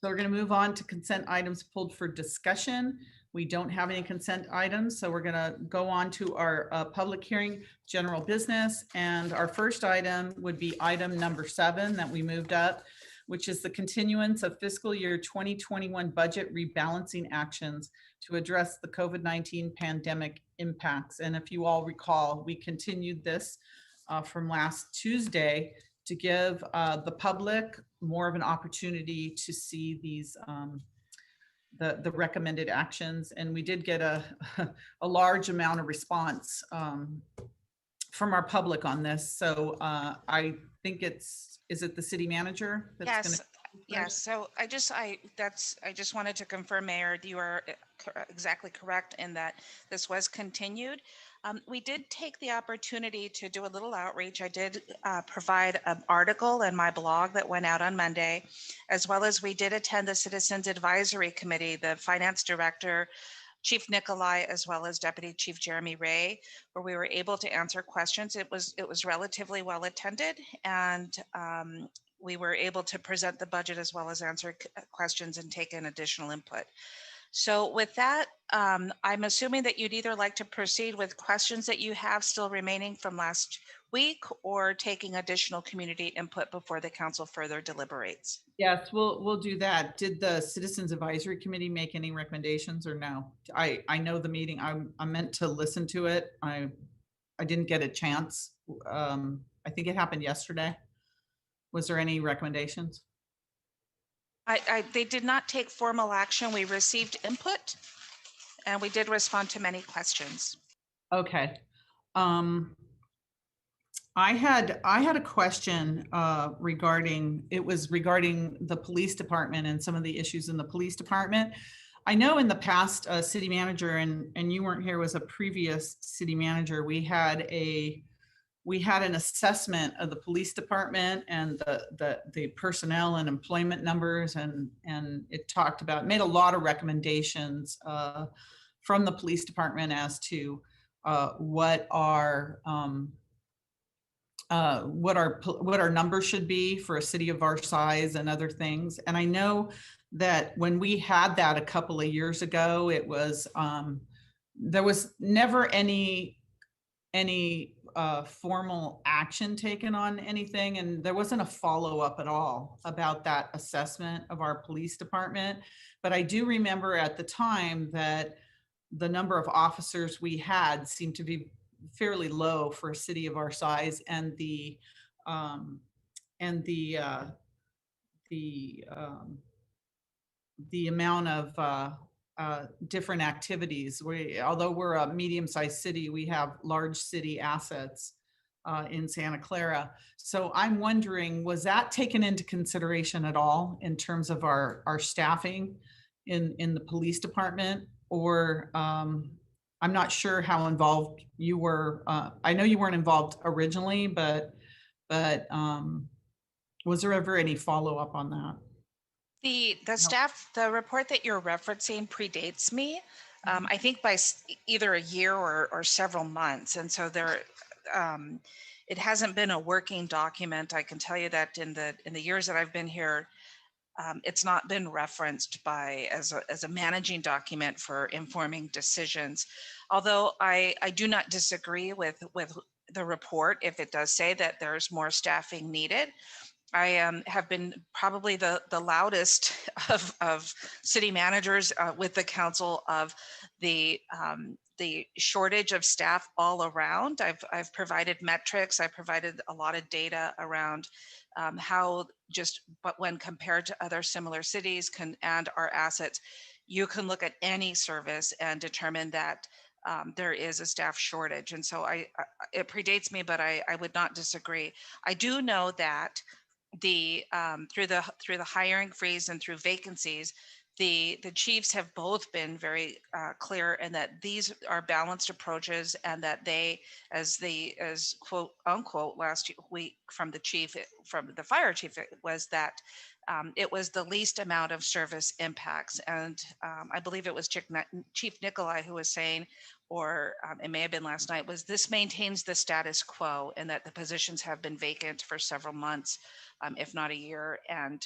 So we're going to move on to consent items pulled for discussion. We don't have any consent items, so we're going to go on to our public hearing, general business. And our first item would be item number 7 that we moved up, which is the continuance of fiscal year 2021 budget rebalancing actions to address the COVID-19 pandemic impacts. And if you all recall, we continued this from last Tuesday to give the public more of an opportunity to see these the recommended actions. And we did get a large amount of response from our public on this. So I think is it the city manager? Yes. Yes. So I just wanted to confirm, Mayor, you are exactly correct in that this was continued. We did take the opportunity to do a little outreach. I did provide an article in my blog that went out on Monday, as well as we did attend the Citizens Advisory Committee, the Finance Director, Chief Nikolai, as well as Deputy Chief Jeremy Ray, where we were able to answer questions. It was relatively well attended, and we were able to present the budget as well as answer questions and take in additional input. So with that, I'm assuming that you'd either like to proceed with questions that you have still remaining from last week, or taking additional community input before the council further deliberates. Yes, we'll do that. Did the Citizens Advisory Committee make any recommendations or no? I know the meeting, I meant to listen to it. I didn't get a chance. I think it happened yesterday. Was there any recommendations? They did not take formal action. We received input and we did respond to many questions. Okay. I had a question regarding the police department and some of the issues in the police department. I know in the past, city manager, and you weren't here, was a previous city manager. We had an assessment of the police department and the personnel and employment numbers, and it made a lot of recommendations from the police department as to what our numbers should be for a city of our size and other things. And I know that when we had that a couple of years ago, it was there was never any formal action taken on anything, and there wasn't a follow-up at all about that assessment of our police department. But I do remember at the time that the number of officers we had seemed to be fairly low for a city of our size, and the amount of different activities. Although we're a medium-sized city, we have large city assets in Santa Clara. So I'm wondering, was that taken into consideration at all in terms of our staffing in the police department? Or I'm not sure how involved you were. I know you weren't involved originally, but was there ever any follow-up on that? The the report that you're referencing predates me, I think by either a year or several months. And so it hasn't been a working document. I can tell you that in the years that I've been here, it's not been referenced as a managing document for informing decisions. Although I do not disagree with the report if it does say that there's more staffing needed. I have been probably the loudest of city managers with the council of the shortage of staff all around. I've provided metrics. I provided a lot of data around how but when compared to other similar cities and our assets, you can look at any service and determine that there is a staff shortage. And so it predates me, but I would not disagree. I do know that through the hiring freeze and through vacancies, the chiefs have both been very clear, and that these are balanced approaches, and that they, as quote unquote last week from the fire chief, it was that it was the least amount of service impacts. And I believe it was Chief Nikolai who was saying, or it may have been last night, was this maintains the status quo, and that the positions have been vacant for several months, if not a year. And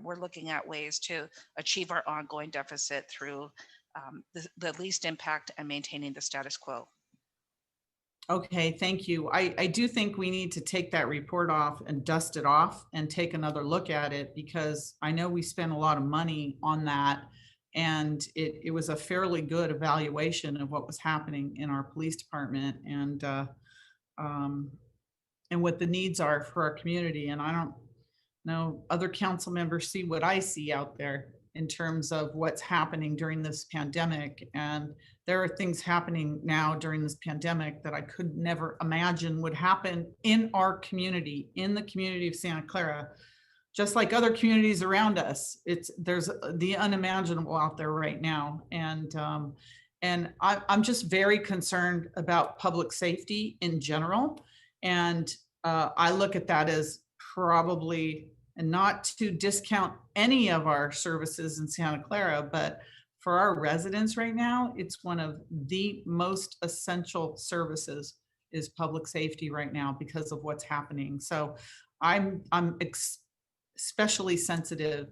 we're looking at ways to achieve our ongoing deficit through the least impact and maintaining the status quo. Okay, thank you. I do think we need to take that report off and dust it off and take another look at it, because I know we spent a lot of money on that, and it was a fairly good evaluation of what was happening in our police department and what the needs are for our community. And I don't know, other council members see what I see out there in terms of what's happening during this pandemic. And there are things happening now during this pandemic that I could never imagine would happen in our community, in the community of Santa Clara, just like other communities around us. There's the unimaginable out there right now. And I'm just very concerned about public safety in general. And I look at that as probably, and not to discount any of our services in Santa Clara, but for our residents right now, it's one of the most essential services is public safety right now because of what's happening. So I'm especially sensitive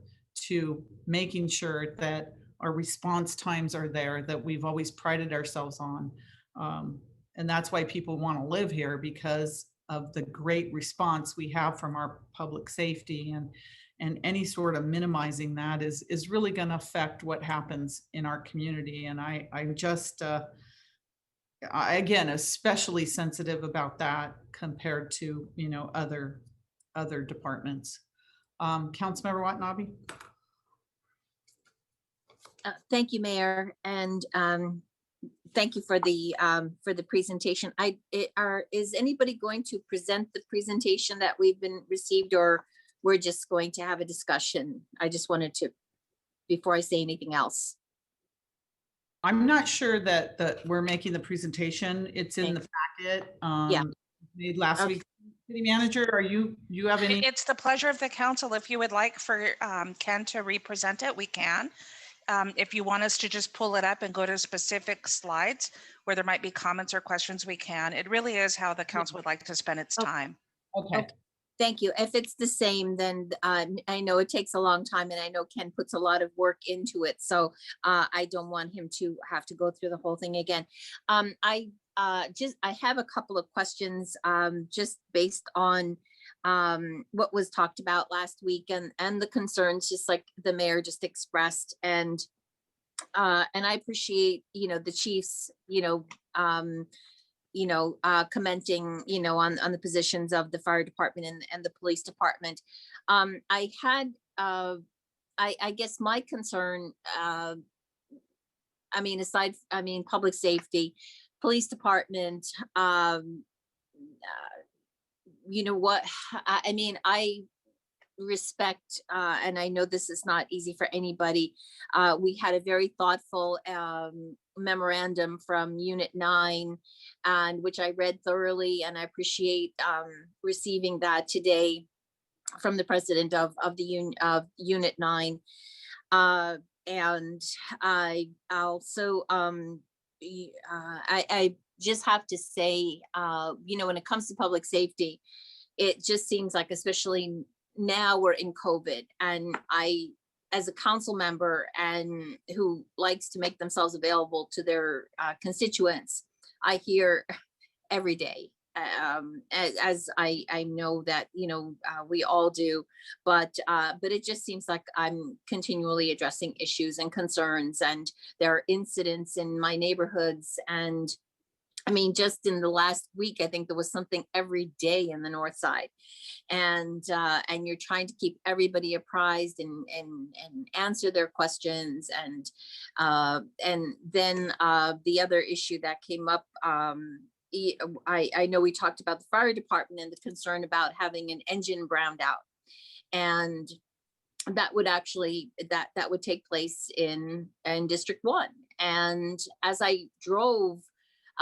to making sure that our response times are there, that we've always prided ourselves on. And that's why people want to live here, because of the great response we have from our public safety, and any sort of minimizing that is really going to affect what happens in our community. And I'm just, again, especially sensitive about that compared to, other departments. Councilmember Watanabe. Thank you, Mayor. And thank you for the presentation. Is anybody going to present the presentation that we've been received, or we're just going to have a discussion? I just wanted to, before I say anything else. I'm not sure that we're making the presentation. It's in the packet. Made last week. City Manager, you have any? It's the pleasure of the council. If you would like for Ken to represent it, we can. If you want us to just pull it up and go to specific slides where there might be comments or questions, we can. It really is how the council would like to spend its time. Okay. Thank you. If it's the same, then I know it takes a long time, and I know Ken puts a lot of work into it. So I don't want him to have to go through the whole thing again. I have a couple of questions just based on what was talked about last week and the concerns, just like the mayor just expressed. And I appreciate, the chief's, commenting, on the positions of the fire department and the police department. I had, I guess my concern, public safety, police department, I respect, and I know this is not easy for anybody. We had a very thoughtful memorandum from Unit 9, and which I read thoroughly, and I appreciate receiving that today from the president of Unit 9. And I also, I just have to say, when it comes to public safety, it just seems like, especially now we're in COVID, and I, as a council member and who likes to make themselves available to their constituents, I hear every day, as I know that, we all do, but it just seems like I'm continually addressing issues and concerns, and there are incidents in my neighborhoods. And just in the last week, I think there was something every day in the north side, and you're trying to keep everybody apprised and answer their questions. And then the other issue that came up, I know we talked about the fire department and the concern about having an engine browned out, and that would actually, that would take place in District 1. And as I drove,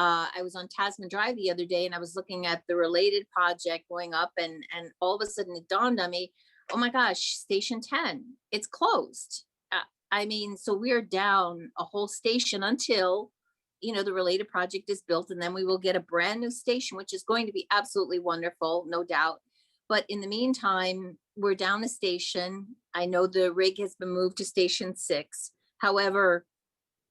I was on Tasman Drive the other day, and I was looking at the related project going up, and all of a sudden it dawned on me, oh my gosh, Station 10, it's closed. So we're down a whole station until, the related project is built, and then we will get a brand new station, which is going to be absolutely wonderful, no doubt. But in the meantime, we're down a station. I know the rig has been moved to Station 6. However,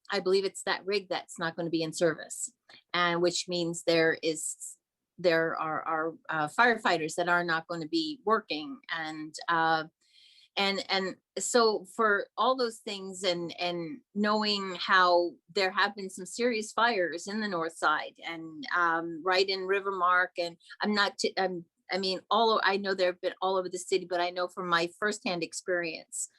I believe it's that rig that's not going to be in service, and which means there are firefighters that are not going to be working, and so for all those things, and knowing how there have been some serious fires in the north side, and right in Rivermark, and I know there have been all over the city, but I know from my firsthand experience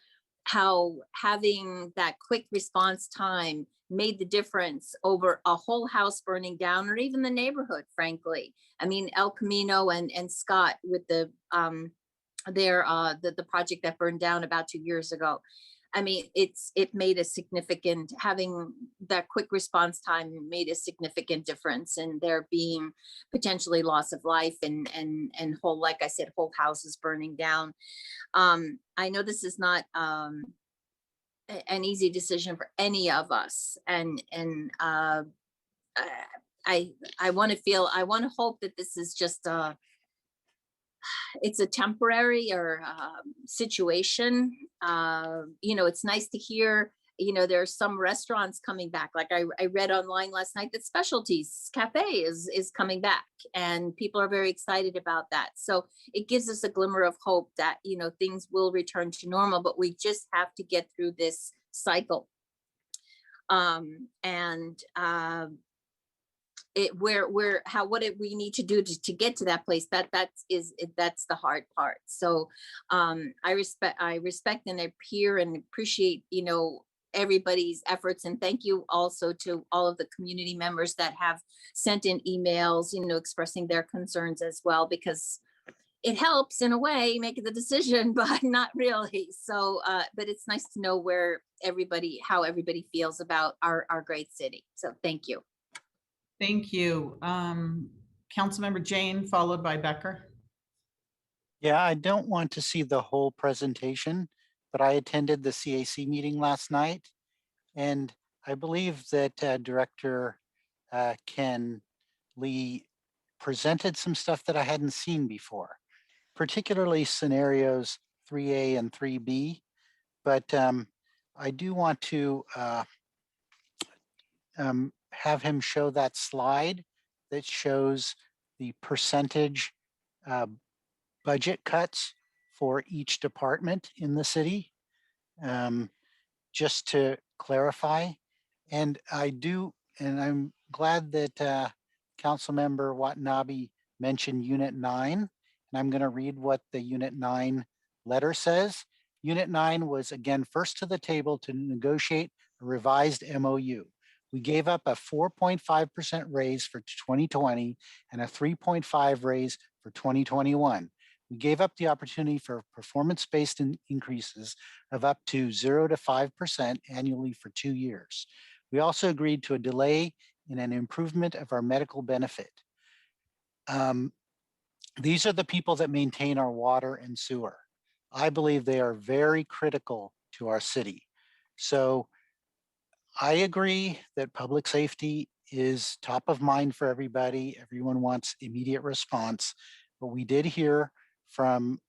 how having that quick response time made the difference over a whole house burning down, or even the neighborhood, frankly. El Camino and Scott with the project that burned down about 2 years ago. It made a significant, having that quick response time made a significant difference in there being potentially loss of life and whole, like I said, whole houses burning down. I know this is not an easy decision for any of us, and I want to hope that this is just it's a temporary or situation. It's nice to hear, there are some restaurants coming back. Like I read online last night that Specialties Cafe is coming back, and people are very excited about that. So it gives us a glimmer of hope that, things will return to normal, but we just have to get through this cycle. What we need to do to get to that place, that's the hard part. So I respect and I hear and appreciate everybody's efforts. And thank you also to all of the community members that have sent in emails, expressing their concerns as well, because it helps in a way make the decision, but not really. So, but it's nice to know how everybody feels about our great city. So thank you. Thank you. Councilmember Jane, followed by Becker. Yeah, I don't want to see the whole presentation, but I attended the CAC meeting last night. And I believe that Director Ken Lee presented some stuff that I hadn't seen before, particularly scenarios 3A and 3B. But I do want to have him show that slide that shows the percentage budget cuts for each department in the city, just to clarify. And I'm glad that Councilmember Watanabe mentioned Unit 9. And I'm going to read what the Unit 9 letter says. Unit 9 was again first to the table to negotiate a revised MOU. We gave up a 4.5% raise for 2020 and a 3.5% raise for 2021. We gave up the opportunity for performance-based increases of up to 0 to 5% annually for 2 years. We also agreed to a delay in an improvement of our medical benefit. These are the people that maintain our water and sewer. I believe they are very critical to our city. So I agree that public safety is top of mind for everybody. Everyone wants immediate response, but we did hear from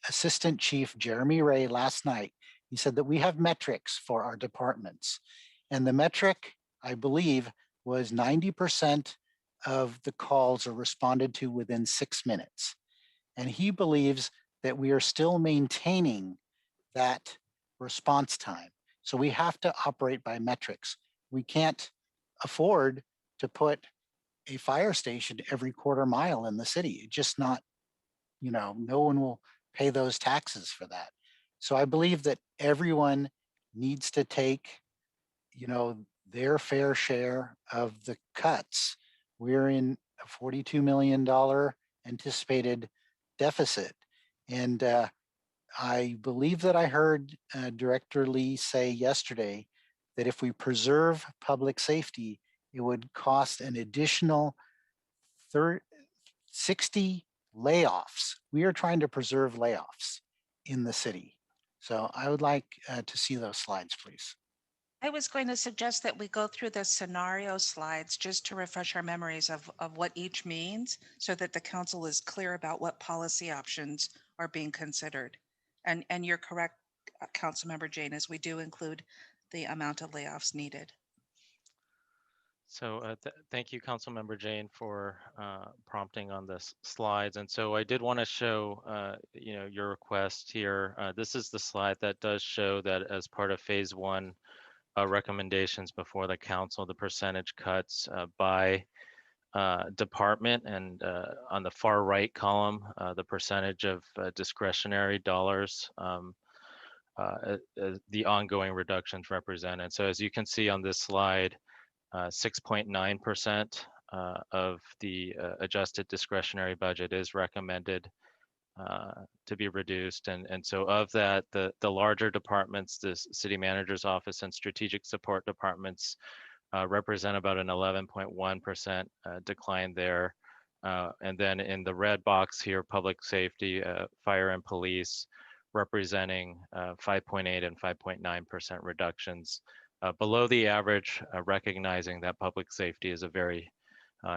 Assistant Chief Jeremy Ray last night. He said that we have metrics for our departments. And the metric, I believe, was 90% of the calls are responded to within 6 minutes. And he believes that we are still maintaining that response time. So we have to operate by metrics. We can't afford to put a fire station every quarter mile in the city. It's just not, no one will pay those taxes for that. So I believe that everyone needs to take, their fair share of the cuts. We're in a $42 million anticipated deficit. And I believe that I heard Director Lee say yesterday that if we preserve public safety, it would cost an additional 60 layoffs. We are trying to preserve layoffs in the city. So I would like to see those slides, please. I was going to suggest that we go through the scenario slides just to refresh our memories of what each means so that the council is clear about what policy options are being considered. And you're correct, Councilmember Jane, as we do include the amount of layoffs needed. So thank you, Councilmember Jane, for prompting on the slides. And so I did want to show, your request here. This is the slide that does show that as part of phase 1 recommendations before the council, the percentage cuts by department, and on the far right column, the percentage of discretionary dollars the ongoing reductions represented. So as you can see on this slide, 6.9% of the adjusted discretionary budget is recommended to be reduced. And so of that, the larger departments, the city manager's office and strategic support departments represent about an 11.1% decline there. And then in the red box here, public safety, fire and police representing 5.8 and 5.9% reductions below the average, recognizing that public safety is a very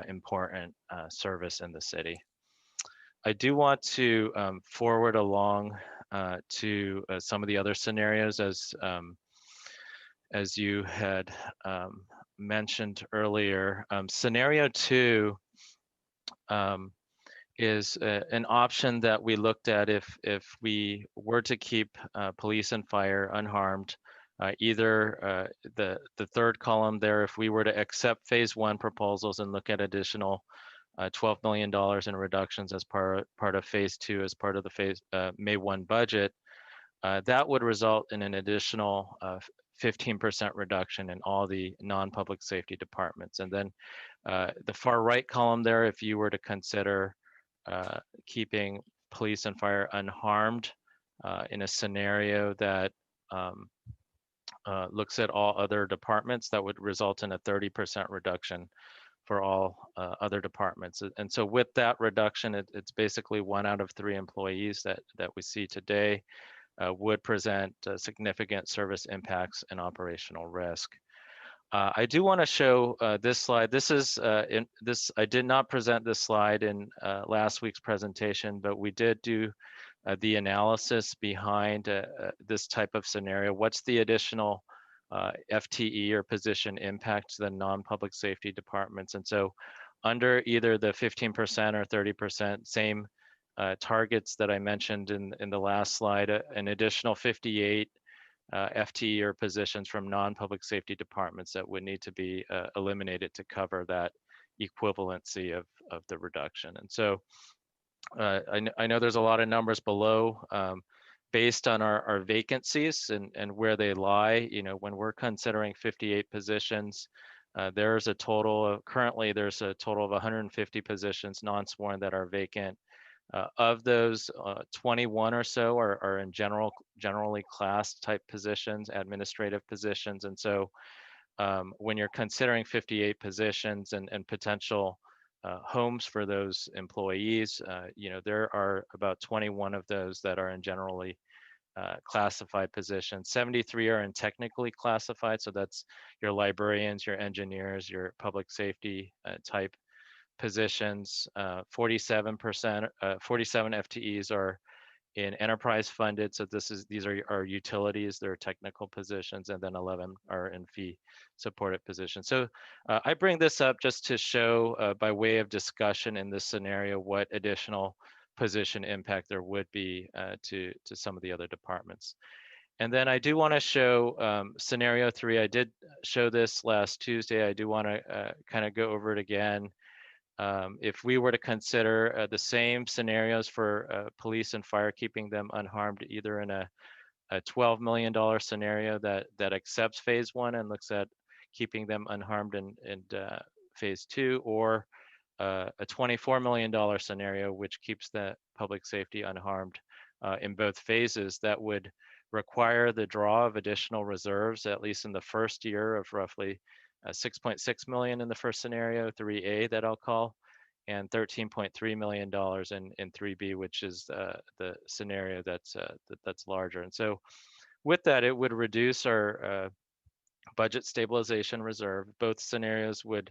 important service in the city. I do want to forward along to some of the other scenarios as you had mentioned earlier. Scenario 2 is an option that we looked at if we were to keep police and fire unharmed. Either the third column there, if we were to accept phase 1 proposals and look at additional $12 million in reductions as part of phase 2 as part of the May 1 budget, that would result in an additional 15% reduction in all the non-public safety departments. And then the far right column there, if you were to consider keeping police and fire unharmed in a scenario that looks at all other departments, that would result in a 30% reduction for all other departments. And so with that reduction, it's basically 1 out of 3 employees that we see today would present significant service impacts and operational risk. I do want to show this slide. This is I did not present this slide in last week's presentation, but we did do the analysis behind this type of scenario. What's the additional FTE or position impact to the non-public safety departments? And so under either the 15% or 30%, same targets that I mentioned in the last slide, an additional 58 FTE or positions from non-public safety departments that would need to be eliminated to cover that equivalency of the reduction. And so I know there's a lot of numbers below. Based on our vacancies and where they lie, when we're considering 58 positions, there's a total of, currently there's a total of 150 positions non-sworn that are vacant. Of those, 21 or so are in generally class type positions, administrative positions. And so when you're considering 58 positions and potential homes for those employees, there are about 21 of those that are in generally classified positions. 73 are in technically classified, so that's your librarians, your engineers, your public safety type positions. 47 FTEs are in enterprise funded, so these are our utilities, they're technical positions, and then 11 are in fee supported positions. So I bring this up just to show by way of discussion in this scenario what additional position impact there would be to some of the other departments. And then I do want to show scenario 3. I did show this last Tuesday. I do want to kind of go over it again. If we were to consider the same scenarios for police and fire, keeping them unharmed, either in a $12 million scenario that accepts phase 1 and looks at keeping them unharmed in phase 2, or a $24 million scenario which keeps the public safety unharmed in both phases, that would require the draw of additional reserves, at least in the first year, of roughly 6.6 million in the first scenario, 3A that I'll call, and $13.3 million in 3B, which is the scenario that's larger. And so with that, it would reduce our budget stabilization reserve. Both scenarios would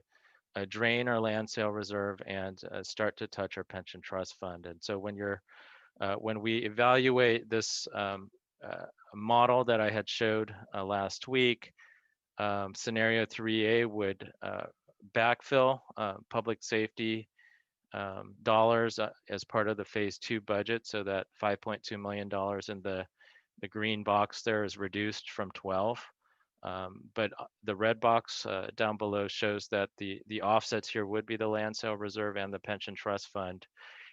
drain our land sale reserve and start to touch our pension trust fund. And so when we evaluate this model that I had showed last week, scenario 3A would backfill public safety dollars as part of the phase 2 budget, so that $5.2 million in the green box there is reduced from 12. But the red box down below shows that the offsets here would be the land sale reserve and the pension trust fund,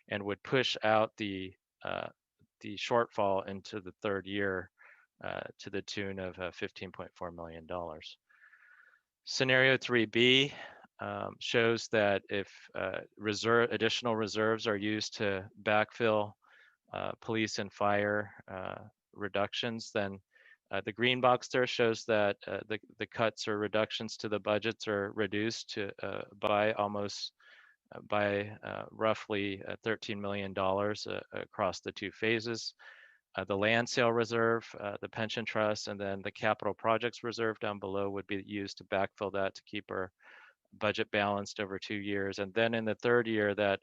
and would push out the shortfall into the third year to the tune of $15.4 million. Scenario 3B shows that if additional reserves are used to backfill police and fire reductions, then the green box there shows that the cuts or reductions to the budgets are reduced by roughly $13 million across the 2 phases. The land sale reserve, the pension trust, and then the capital projects reserve down below would be used to backfill that to keep our budget balanced over 2 years. And then in the third year, that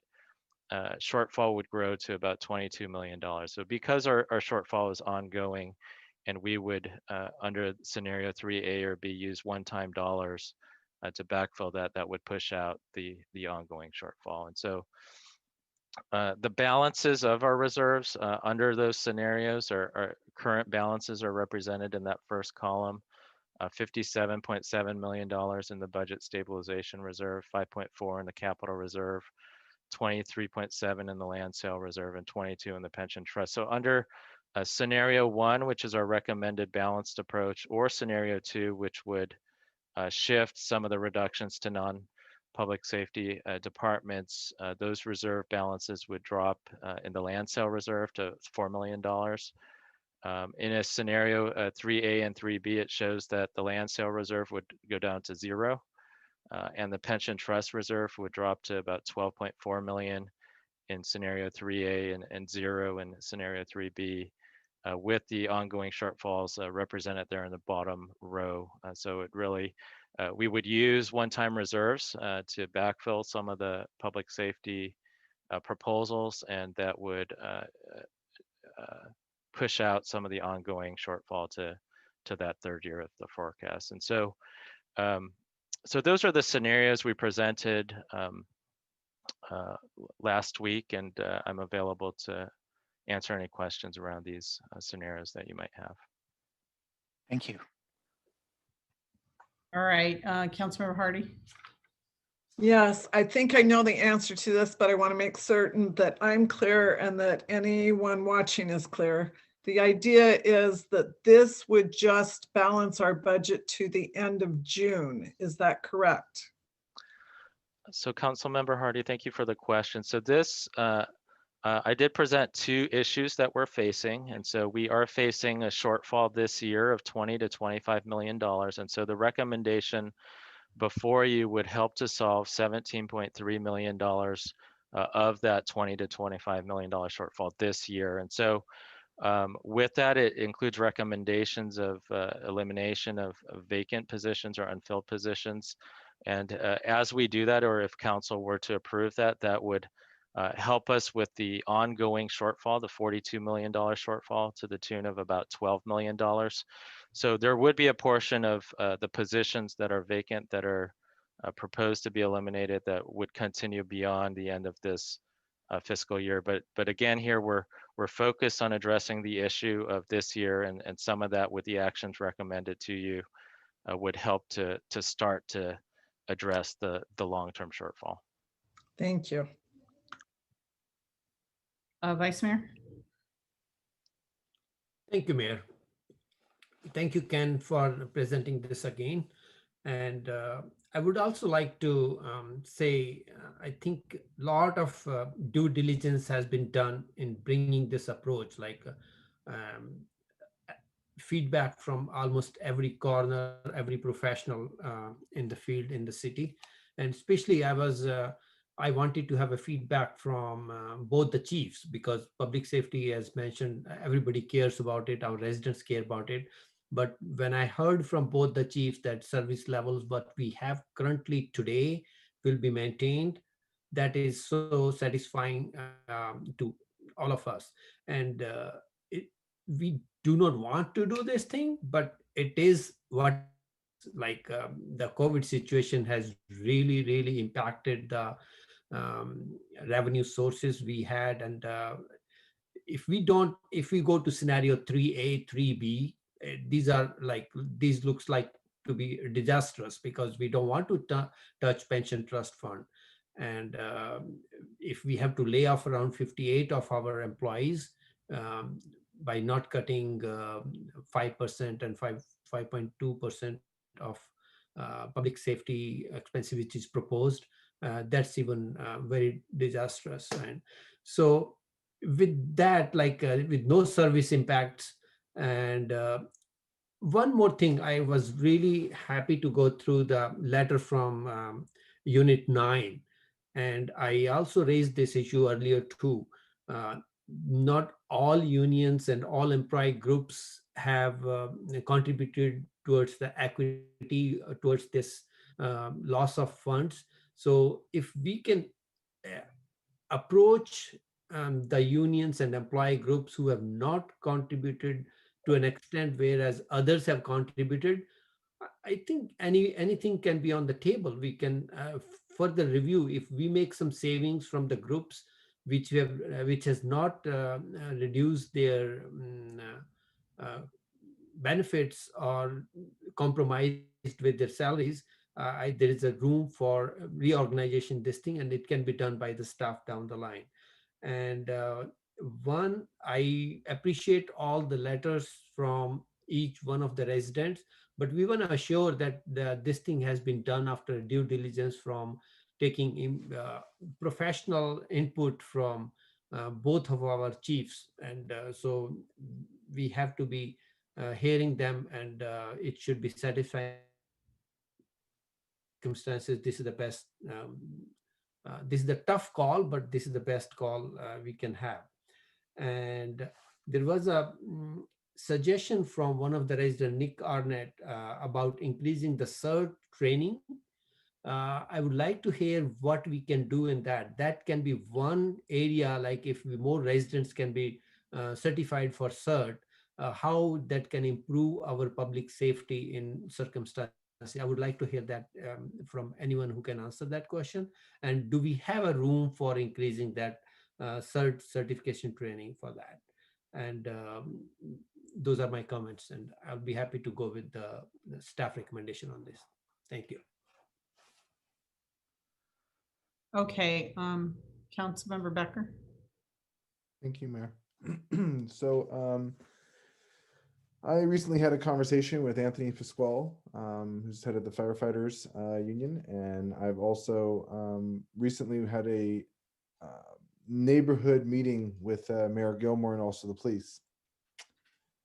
shortfall would grow to about $22 million. So because our shortfall is ongoing, and we would, under scenario 3A or B, use one-time dollars to backfill that would push out the ongoing shortfall. And so the balances of our reserves under those scenarios, our current balances are represented in that first column. $57.7 million in the budget stabilization reserve, 5.4 in the capital reserve, 23.7 in the land sale reserve, and 22 in the pension trust. So under Scenario 1, which is our recommended balanced approach, or Scenario 2, which would shift some of the reductions to non-public safety departments. Those reserve balances would drop in the land sale reserve to $4 million. In a scenario 3A and 3B, it shows that the land sale reserve would go down to 0, and the pension trust reserve would drop to about 12.4 million in scenario 3A and 0 in scenario 3B, with the ongoing shortfalls represented there in the bottom row. So it really, we would use one-time reserves to backfill some of the public safety proposals, and that would push out some of the ongoing shortfall to that third year of the forecast. And so, so those are the scenarios we presented last week, and I'm available to answer any questions around these scenarios that you might have. Thank you. All right, Councilmember Hardy. Yes, I think I know the answer to this, but I want to make certain that I'm clear and that anyone watching is clear. The idea is that this would just balance our budget to the end of June. Is that correct? So Councilmember Hardy, thank you for the question. So this, I did present 2 issues that we're facing. And so we are facing a shortfall this year of $20 to $25 million. And so the recommendation before you would help to solve $17.3 million of that $20 to $25 million shortfall this year. And so with that, it includes recommendations of elimination of vacant positions or unfilled positions. And as we do that, or if council were to approve that, that would help us with the ongoing shortfall, the $42 million shortfall, to the tune of about $12 million. So there would be a portion of the positions that are vacant that are proposed to be eliminated that would continue beyond the end of this fiscal year. But again, here we're focused on addressing the issue of this year, and some of that with the actions recommended to you would help to start to address the long-term shortfall. Thank you. Vice Mayor. Thank you, Mayor. Thank you, Ken, for presenting this again. And I would also like to say, I think a lot of due diligence has been done in bringing this approach, like feedback from almost every corner, every professional in the field, in the city. And especially I wanted to have a feedback from both the chiefs, because public safety, as mentioned, everybody cares about it, our residents care about it. But when I heard from both the chiefs that service levels what we have currently today will be maintained, that is so satisfying to all of us. And we do not want to do this thing, but it is what, like the COVID situation has really, really impacted the revenue sources we had. And if we go to scenario 3A, 3B, these looks like to be disastrous, because we don't want to touch pension trust fund. And if we have to lay off around 58 of our employees by not cutting 5% and 5.2% of public safety expenses, which is proposed, that's even very disastrous. And so with that, with no service impacts. And one more thing, I was really happy to go through the letter from Unit 9. And I also raised this issue earlier too. Not all unions and all employee groups have contributed towards the equity, towards this loss of funds. So if we can approach the unions and employee groups who have not contributed to an extent, whereas others have contributed, I think anything can be on the table. We can further review if we make some savings from the groups which has not reduced their benefits or compromised with their salaries. There is a room for reorganization this thing, and it can be done by the staff down the line. And one, I appreciate all the letters from each one of the residents, but we want to assure that this thing has been done after due diligence from taking professional input from both of our chiefs. And so we have to be hearing them, and it should be satisfying circumstances. This is the best, this is the tough call, but this is the best call we can have. And there was a suggestion from one of the residents, Nick Arnett, about increasing the CERT training. I would like to hear what we can do in that. That can be one area, like if more residents can be certified for CERT, how that can improve our public safety in circumstances. I would like to hear that from anyone who can answer that question. And do we have a room for increasing that CERT certification training for that? And those are my comments, and I'll be happy to go with the staff recommendation on this. Thank you. Okay, Councilmember Becker. Thank you, Mayor. So I recently had a conversation with Anthony Pasquale, who's head of the firefighters union, and I've also recently had a neighborhood meeting with Mayor Gilmore and also the police.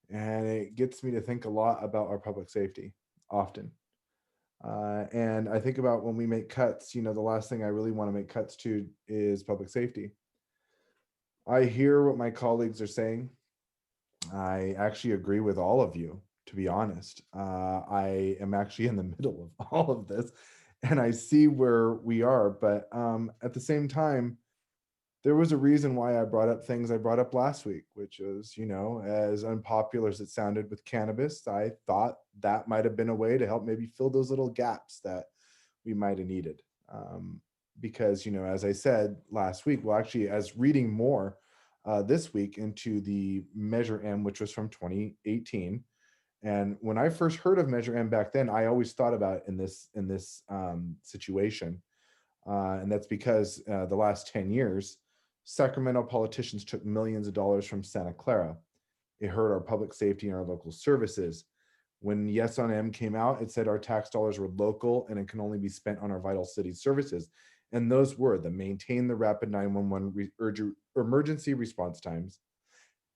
And it gets me to think a lot about our public safety often. And I think about when we make cuts, you know, the last thing I really want to make cuts to is public safety. I hear what my colleagues are saying. I actually agree with all of you, to be honest. I am actually in the middle of all of this, and I see where we are. But at the same time, there was a reason why I brought up things I brought up last week, which is, you know, as unpopular as it sounded with cannabis, I thought that might have been a way to help maybe fill those little gaps that we might have needed. Because, you know, as I said last week, well, actually, as reading more this week into the Measure M, which was from 2018. And when I first heard of Measure M back then, I always thought about it in this situation. And that's because the last 10 years, Sacramento politicians took millions of dollars from Santa Clara. It hurt our public safety and our local services. When Yes on M came out, it said our tax dollars were local and it can only be spent on our vital city services. And those were the maintain the rapid 911 emergency response times.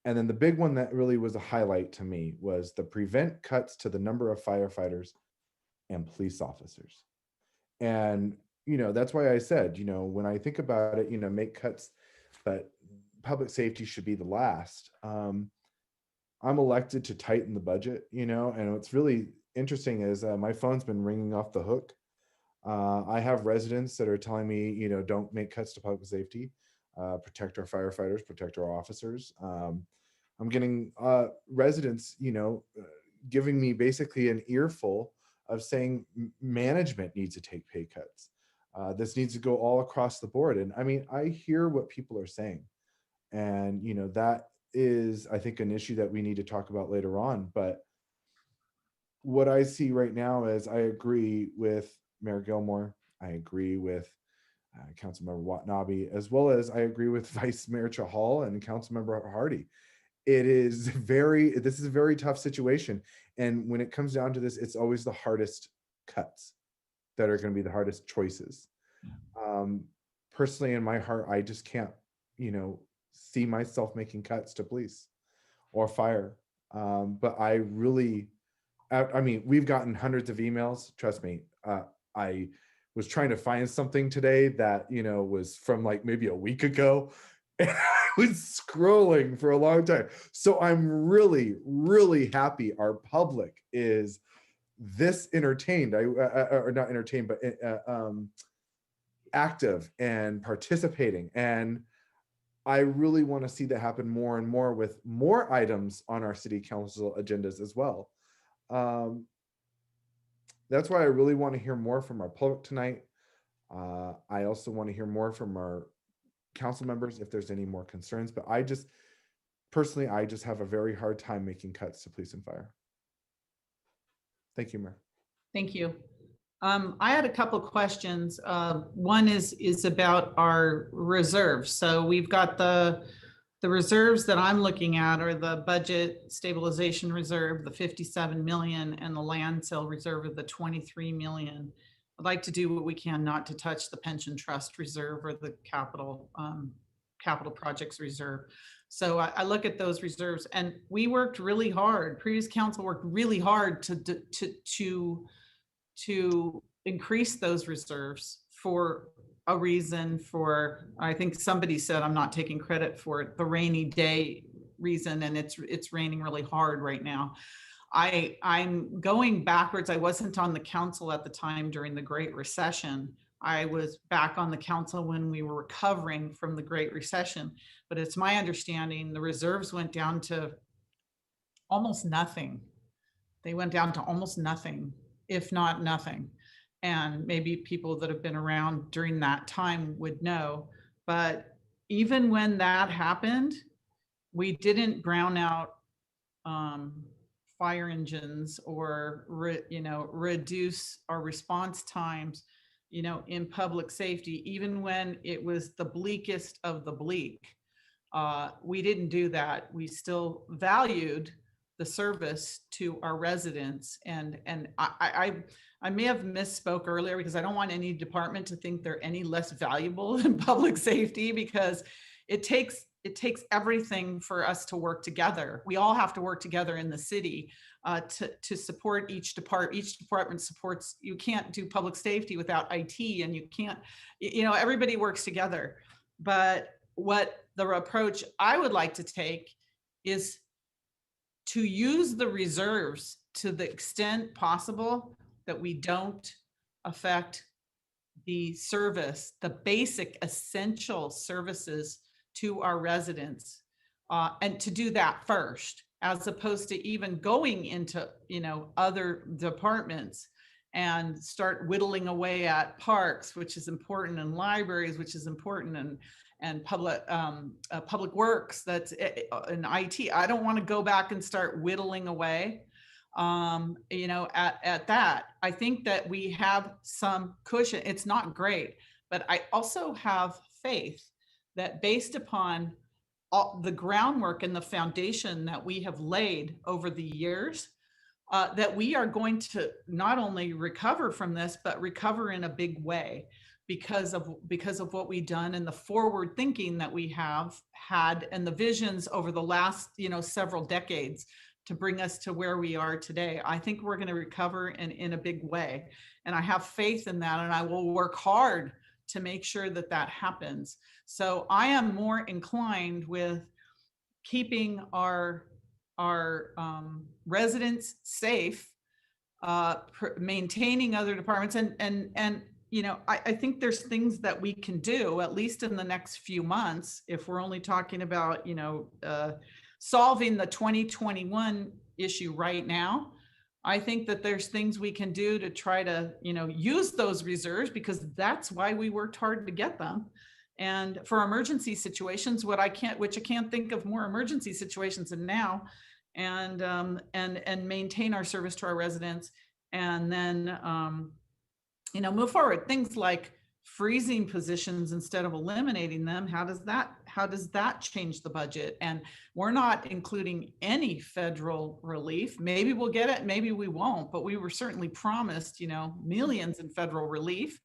And then the big one that really was a highlight to me was the prevent cuts to the number of firefighters and police officers. And, you know, that's why I said, you know, when I think about it, you know, make cuts, but public safety should be the last. I'm elected to tighten the budget, you know, and what's really interesting is my phone's been ringing off the hook. I have residents that are telling me, you know, don't make cuts to public safety, protect our firefighters, protect our officers. I'm getting residents, you know, giving me basically an earful of saying management needs to take pay cuts. This needs to go all across the board. And I mean, I hear what people are saying. And, you know, that is, I think, an issue that we need to talk about later on. But what I see right now is I agree with Mayor Gilmore. I agree with Councilmember Watanabe, as well as I agree with Vice Mayor Chahal and Councilmember Hardy. This is a very tough situation. And when it comes down to this, it's always the hardest cuts that are going to be the hardest choices. Personally, in my heart, I just can't, you know, see myself making cuts to police or fire. But I really, I mean, we've gotten hundreds of emails. Trust me. I was trying to find something today that, you know, was from like maybe a week ago. And I was scrolling for a long time. So I'm really, really happy our public is this entertained, or not entertained, but active and participating. And I really want to see that happen more and more with more items on our city council agendas as well. That's why I really want to hear more from our public tonight. I also want to hear more from our council members if there's any more concerns, but I just have a very hard time making cuts to police and fire. Thank you, Mayor. Thank you. I had a couple of questions. One is about our reserves. So we've got the the reserves that I'm looking at are the budget stabilization reserve, the 57 million, and the land sale reserve of the 23 million. I'd like to do what we can not to touch the pension trust reserve or the capital projects reserve. So I look at those reserves, and we worked really hard. Previous council worked really hard to increase those reserves for a reason. For, I think somebody said, I'm not taking credit for it, the rainy day reason, and it's raining really hard right now. I'm going backwards. I wasn't on the council at the time during the Great Recession. I was back on the council when we were recovering from the Great Recession, but it's my understanding the reserves went down to almost nothing. They went down to almost nothing, if not nothing. And maybe people that have been around during that time would know. But even when that happened, we didn't brown out fire engines or reduce our response times, in public safety, even when it was the bleakest of the bleak. We didn't do that. We still valued the service to our residents. And I may have misspoke earlier, because I don't want any department to think they're any less valuable in public safety, because it takes everything for us to work together. We all have to work together in the city to support each department. Each department supports. You can't do public safety without IT, and you can't, everybody works together. But what the approach I would like to take is to use the reserves to the extent possible that we don't affect the service, the basic essential services to our residents, and to do that first, as opposed to even going into, other departments and start whittling away at parks, which is important, and libraries, which is important, and public works, that's in IT. I don't want to go back and start whittling away, at that. I think that we have some cushion. It's not great, but I also have faith that based upon all the groundwork and the foundation that we have laid over the years, that we are going to not only recover from this, but recover in a big way because of what we've done and the forward thinking that we have had and the visions over the last, several decades to bring us to where we are today. I think we're going to recover in a big way. And I have faith in that, and I will work hard to make sure that that happens. So I am more inclined with keeping our residents safe, maintaining other departments, and I think there's things that we can do, at least in the next few months, if we're only talking about solving the 2021 issue right now. I think that there's things we can do to try to, use those reserves, because that's why we worked hard to get them. And for emergency situations, which I can't think of more emergency situations than now, and maintain our service to our residents, and then, move forward. Things like freezing positions instead of eliminating them. How does that change the budget? And we're not including any federal relief. Maybe we'll get it, maybe we won't, but we were certainly promised, millions in federal relief.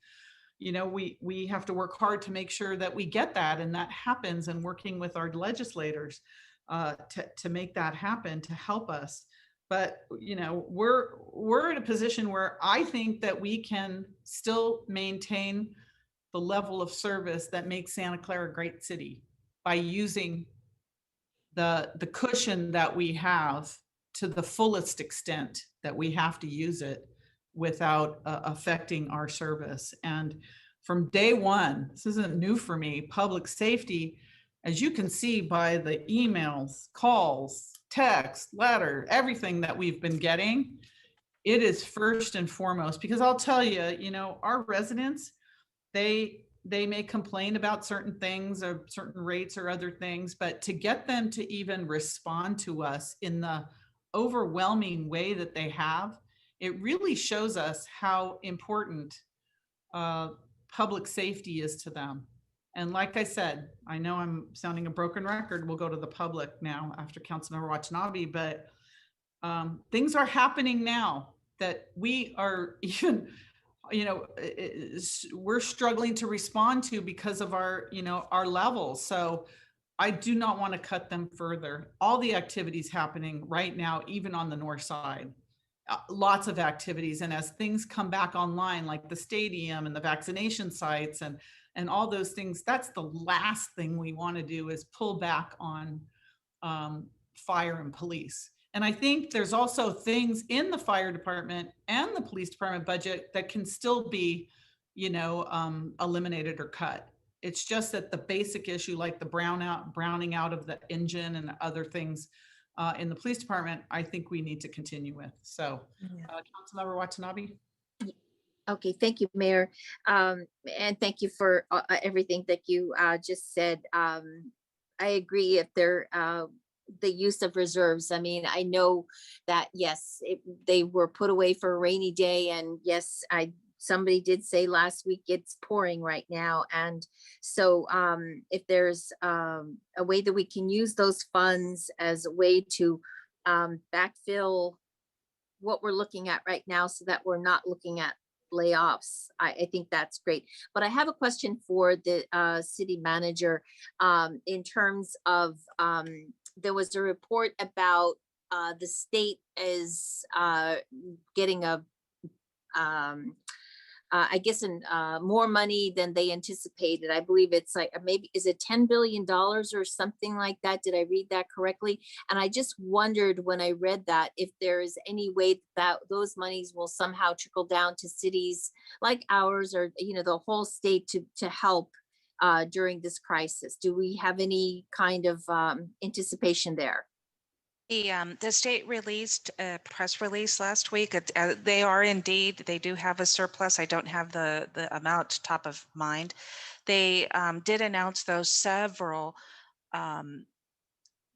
We have to work hard to make sure that we get that, and that happens, and working with our legislators to make that happen, to help us. But, we're in a position where I think that we can still maintain the level of service that makes Santa Clara a great city by using the cushion that we have to the fullest extent that we have to use it without affecting our service. And from day one, this isn't new for me, public safety, as you can see by the emails, calls, text, letter, everything that we've been getting, it is first and foremost, because I'll tell you, our residents, they may complain about certain things or certain rates or other things, but to get them to even respond to us in the overwhelming way that they have, it really shows us how important public safety is to them. And like I said, I know I'm sounding a broken record. We'll go to the public now after Councilmember Watanabe, but things are happening now that we are even, we're struggling to respond to because of our, our levels. So I do not want to cut them further. All the activities happening right now, even on the north side, lots of activities. And as things come back online, like the stadium and the vaccination sites and all those things, that's the last thing we want to do is pull back on fire and police. And I think there's also things in the fire department and the police department budget that can still be, eliminated or cut. It's just that the basic issue, like the browning out of the engine and other things in the police department, I think we need to continue with. So, Councilmember Watanabe. Okay, thank you, Mayor. And thank you for everything that you just said. I agree if they're the use of reserves. I mean, I know that, yes, they were put away for a rainy day. And yes, somebody did say last week it's pouring right now. And so if there's a way that we can use those funds as a way to backfill what we're looking at right now so that we're not looking at layoffs, I think that's great. But I have a question for the city manager in terms of there was a report about the state is getting I guess more money than they anticipated. I believe it's like maybe, is it $10 billion or something like that? Did I read that correctly? And I just wondered when I read that if there is any way that those monies will somehow trickle down to cities like ours or the whole state to help during this crisis. Do we have any kind of anticipation there? The state released a press release last week. They do have a surplus. I don't have the amount top of mind. They did announce those several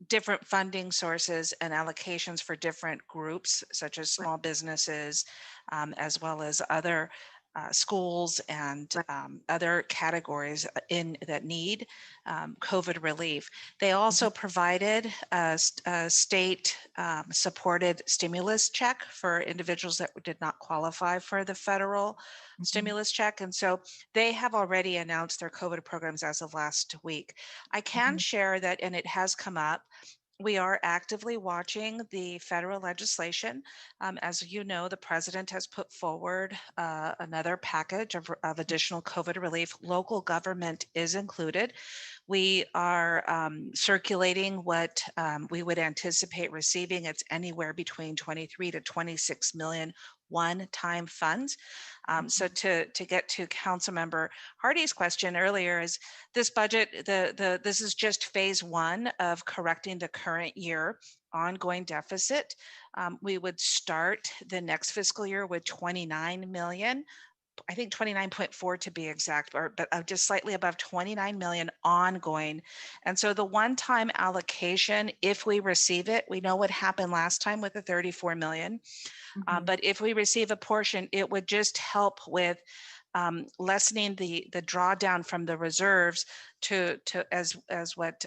different funding sources and allocations for different groups, such as small businesses, as well as other schools and other categories that need COVID relief. They also provided a state supported stimulus check for individuals that did not qualify for the federal stimulus check. And so they have already announced their COVID programs as of last week. I can share that, and it has come up, we are actively watching the federal legislation. As you know, the president has put forward another package of additional COVID relief. Local government is included. We are circulating what we would anticipate receiving. It's anywhere between 23 to 26 million one-time funds. So to get to Councilmember Hardy's question earlier, is this budget, this is just phase one of correcting the current year ongoing deficit. We would start the next fiscal year with 29 million. I think 29.4 to be exact, but just slightly above 29 million ongoing. And so the one-time allocation, if we receive it, we know what happened last time with the 34 million. But if we receive a portion, it would just help with lessening the drawdown from the reserves as what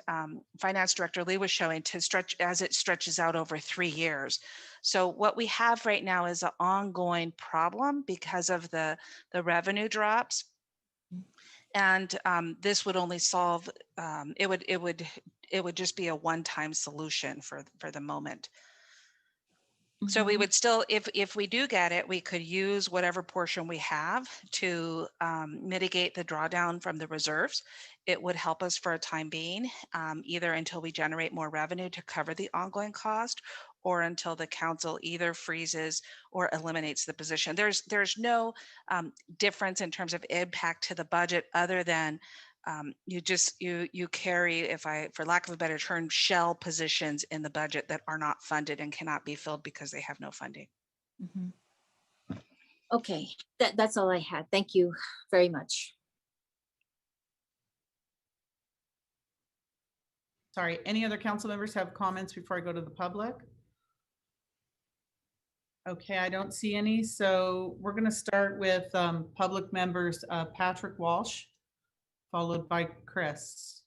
Finance Director Lee was showing, to stretch as it stretches out over 3 years. So what we have right now is an ongoing problem because of the revenue drops. And this would only solve, it would just be a one-time solution for the moment. So we would still, if we do get it, we could use whatever portion we have to mitigate the drawdown from the reserves. It would help us for a time being, either until we generate more revenue to cover the ongoing cost, or until the council either freezes or eliminates the position. There's no difference in terms of impact to the budget, other than you carry, for lack of a better term, shell positions in the budget that are not funded and cannot be filled because they have no funding. Okay, that's all I had. Thank you very much. Sorry, any other council members have comments before I go to the public? Okay, I don't see any. So we're going to start with public members. Patrick Walsh, followed by Chris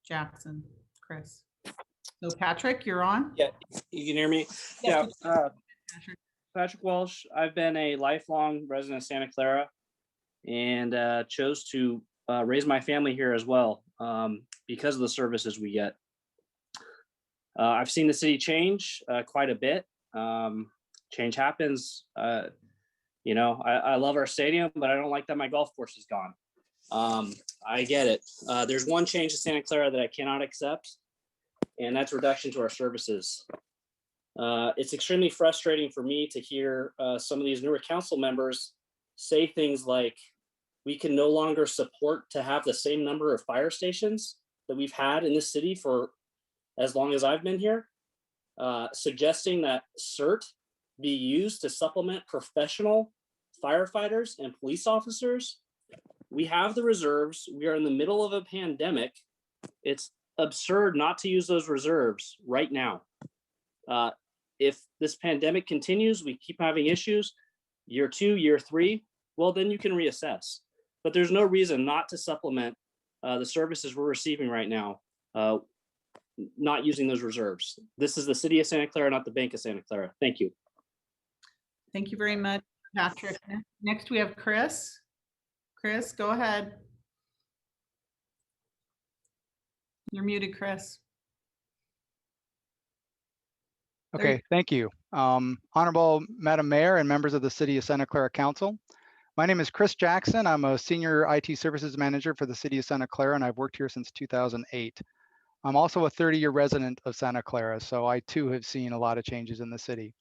Jackson. Chris. So Patrick, you're on? Yeah, you can hear me? Yes, Yeah. Patrick Walsh, I've been a lifelong resident of Santa Clara and chose to raise my family here as well because of the services we get. I've seen the city change quite a bit. Change happens. You know, I love our stadium, but I don't like that my golf course is gone. I get it. There's one change to Santa Clara that I cannot accept, and that's reduction to our services. It's extremely frustrating for me to hear some of these newer council members say things like, we can no longer support to have the same number of fire stations that we've had in this city for as long as I've been here, suggesting that CERT be used to supplement professional firefighters and police officers. We have the reserves. We are in the middle of a pandemic. It's absurd not to use those reserves right now. If this pandemic continues, we keep having issues, year 2, year 3, well, then you can reassess. But there's no reason not to supplement the services we're receiving right now, not using those reserves. This is the city of Santa Clara, not the Bank of Santa Clara. Thank you. Thank you very much, Patrick. Next, we have Chris. Chris, go ahead. You're muted, Chris. Okay, thank you. Honorable Madam Mayor and members of the City of Santa Clara Council. My name is Chris Jackson. I'm a Senior IT Services Manager for the City of Santa Clara, and I've worked here since 2008. I'm also a 30-year resident of Santa Clara, so I too have seen a lot of changes in the city.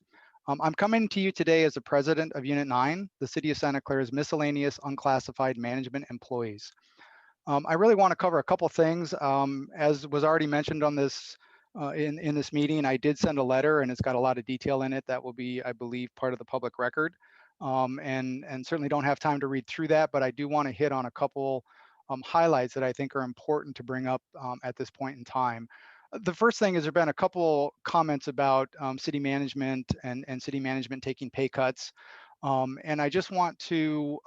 I'm coming to you today as the president of Unit 9, the City of Santa Clara's miscellaneous unclassified management employees. I really want to cover a couple things. As was already mentioned on this in this meeting, I did send a letter, and it's got a lot of detail in it that will be, I believe, part of the public record. And certainly don't have time to read through that, but I do want to hit on a couple highlights that I think are important to bring up at this point in time. The first thing is there have been a couple comments about city management and city management taking pay cuts. And I just want to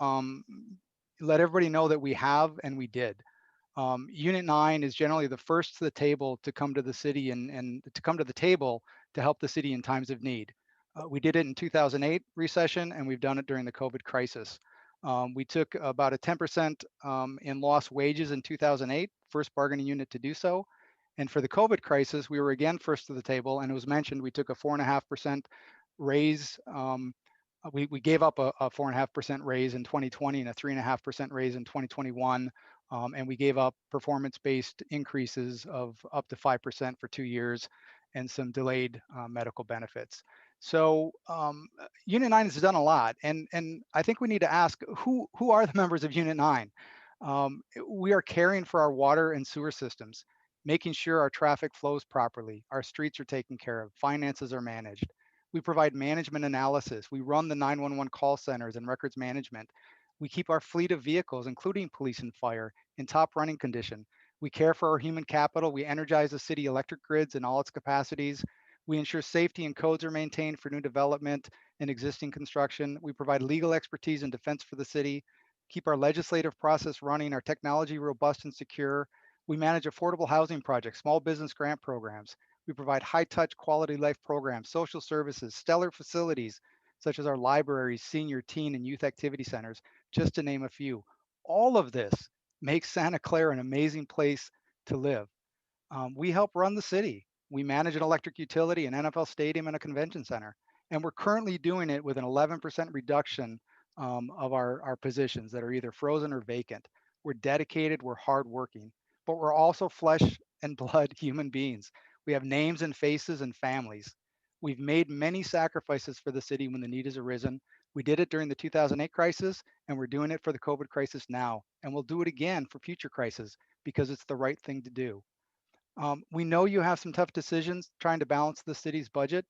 let everybody know that we have and we did. Unit 9 is generally the first to the table to come to the city and to come to the table to help the city in times of need. We did it in 2008 recession, and we've done it during the COVID crisis. We took about a 10% in lost wages in 2008, first bargaining unit to do so. And for the COVID crisis, we were again first to the table, and it was mentioned we took a 4.5% raise. We gave up a 4.5% raise in 2020 and a 3.5% raise in 2021. And we gave up performance-based increases of up to 5% for 2 years and some delayed medical benefits. So Unit 9 has done a lot, and I think we need to ask who are the members of Unit 9? We are caring for our water and sewer systems, making sure our traffic flows properly, our streets are taken care of, finances are managed. We provide management analysis. We run the 911 call centers and records management. We keep our fleet of vehicles, including police and fire, in top running condition. We care for our human capital. We energize the city electric grids in all its capacities. We ensure safety and codes are maintained for new development and existing construction. We provide legal expertise and defense for the city, keep our legislative process running, our technology robust and secure. We manage affordable housing projects, small business grant programs. We provide high-touch quality life programs, social services, stellar facilities, such as our libraries, senior, teen, and youth activity centers, just to name a few. All of this makes Santa Clara an amazing place to live. We help run the city. We manage an electric utility, an NFL stadium, and a convention center. And we're currently doing it with an 11% reduction of our positions that are either frozen or vacant. We're dedicated, we're hardworking, but we're also flesh and blood human beings. We have names and faces and families. We've made many sacrifices for the city when the need has arisen. We did it during the 2008 crisis, and we're doing it for the COVID crisis now. And we'll do it again for future crises because it's the right thing to do. We know you have some tough decisions trying to balance the city's budget,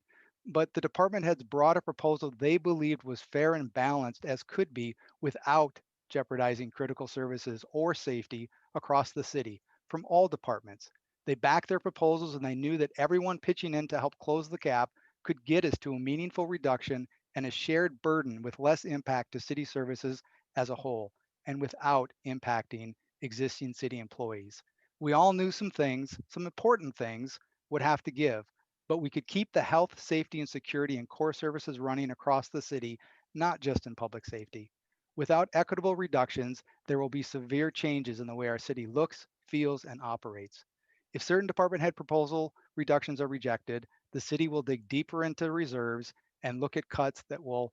but the department heads brought a proposal they believed was fair and balanced as could be without jeopardizing critical services or safety across the city from all departments. They backed their proposals and they knew that everyone pitching in to help close the gap could get us to a meaningful reduction and a shared burden with less impact to city services as a whole. and without impacting existing city employees. We all knew some things, some important things would have to give, but we could keep the health, safety, and security and core services running across the city, not just in public safety. Without equitable reductions, there will be severe changes in the way our city looks, feels, and operates. If certain department head proposal reductions are rejected, the city will dig deeper into reserves and look at cuts that will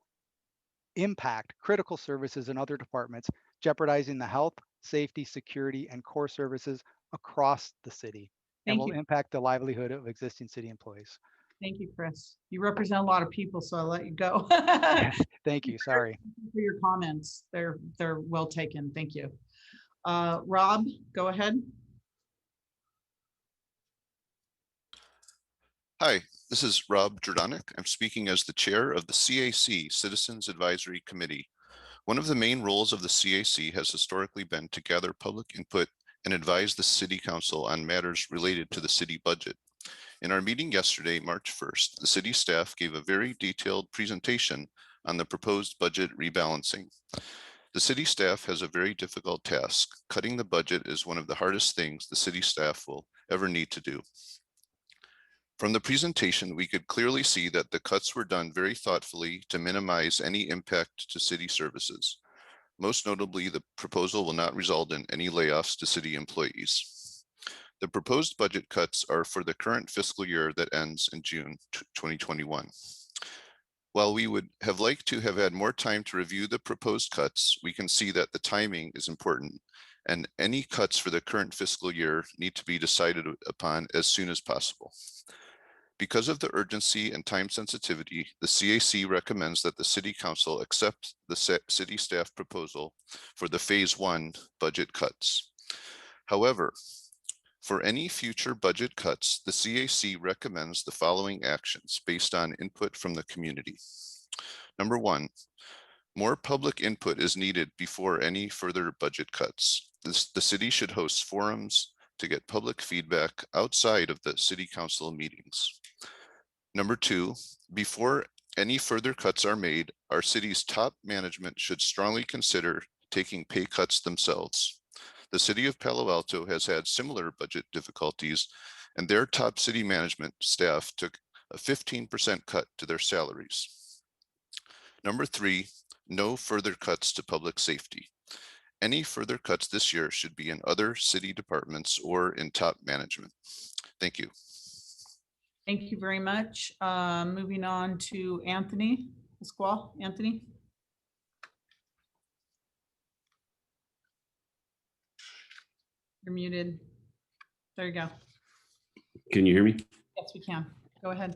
impact critical services in other departments, jeopardizing the health, safety, security, and core services across the city, and Thank will you. impact the livelihood of existing city employees. Thank you, Chris. You represent a lot of people, so I'll let you go. Thank you. Sorry. For your comments. They're well taken. Thank you. Rob, go ahead. Hi, this is Rob Jordanek. I'm speaking as the chair of the CAC Citizens Advisory Committee. One of the main roles of the CAC has historically been to gather public input and advise the City Council on matters related to the city budget. In our meeting yesterday, March 1st, the city staff gave a very detailed presentation on the proposed budget rebalancing. The city staff has a very difficult task. Cutting the budget is one of the hardest things the city staff will ever need to do. From the presentation, we could clearly see that the cuts were done very thoughtfully to minimize any impact to city services. Most notably, the proposal will not result in any layoffs to city employees. The proposed budget cuts are for the current fiscal year that ends in June 2021. While we would have liked to have had more time to review the proposed cuts, we can see that the timing is important, and any cuts for the current fiscal year need to be decided upon as soon as possible. Because of the urgency and time sensitivity, the CAC recommends that the City Council accept the city staff proposal for the Phase 1 budget cuts. However, for any future budget cuts, the CAC recommends the following actions based on input from the community. Number 1, more public input is needed before any further budget cuts. The city should host forums to get public feedback outside of the City Council meetings. Number 2, before any further cuts are made, our city's top management should strongly consider taking pay cuts themselves. The city of Palo Alto has had similar budget difficulties, and their top city management staff took a 15% cut to their salaries. Number 3, no further cuts to public safety. Any further cuts this year should be in other city departments or in top management. Thank you. Thank you very much. Moving on to Anthony Pasquale. Anthony. You're muted. There you go. Can you hear me? Yes, we can. Go ahead.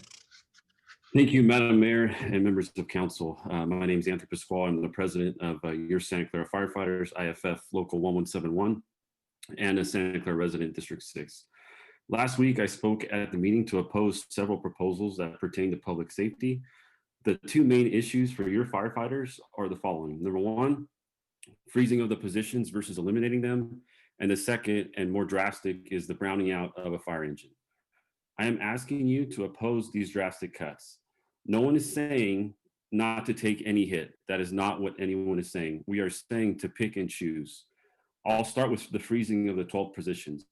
Thank you, Madam Mayor and members of council. My name is Anthony Pasquale. I'm the president of your Santa Clara Firefighters, IFF Local 1171, and a Santa Clara resident, District 6. Last week, I spoke at the meeting to oppose several proposals that pertain to public safety. The two main issues for your firefighters are the following. Number 1, freezing of the positions versus eliminating them. And the second and more drastic is the browning out of a fire engine. I am asking you to oppose these drastic cuts. No one is saying not to take any hit. That is not what anyone is saying. We are saying to pick and choose. I'll start with the freezing of the 12 positions.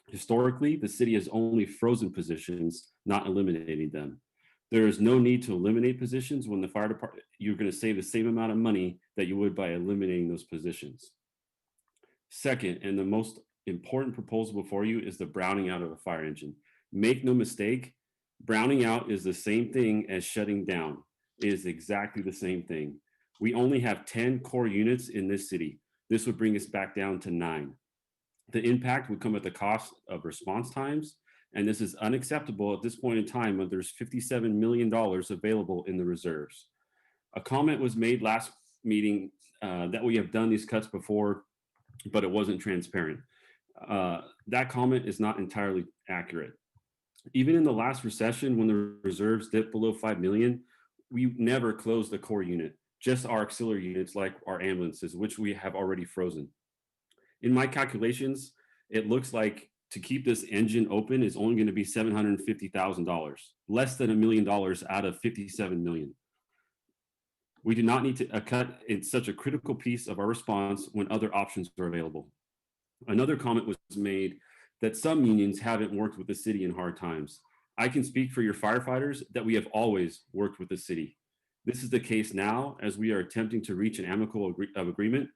Historically, the city has only frozen positions, not eliminating them. There is no need to eliminate positions when the fire department, you're going to save the same amount of money that you would by eliminating those positions. Second, and the most important proposal before you is the browning out of a fire engine. Make no mistake, browning out is the same thing as shutting down. It is exactly the same thing. We only have 10 core units in this city. This would bring us back down to 9. The impact would come at the cost of response times, and this is unacceptable at this point in time when there's $57 million available in the reserves. A comment was made last meeting that we have done these cuts before, but it wasn't transparent. That comment is not entirely accurate. Even in the last recession, when the reserves dipped below 5 million, we never closed the core unit, just our auxiliary units like our ambulances, which we have already frozen. In my calculations, it looks like to keep this engine open is only going to be $750,000, less than $1 million out of 57 million. We do not need to cut in such a critical piece of our response when other options are available. Another comment was made that some unions haven't worked with the city in hard times. I can speak for your firefighters that we have always worked with the city. This is the case now as we are attempting to reach an amicable agreement,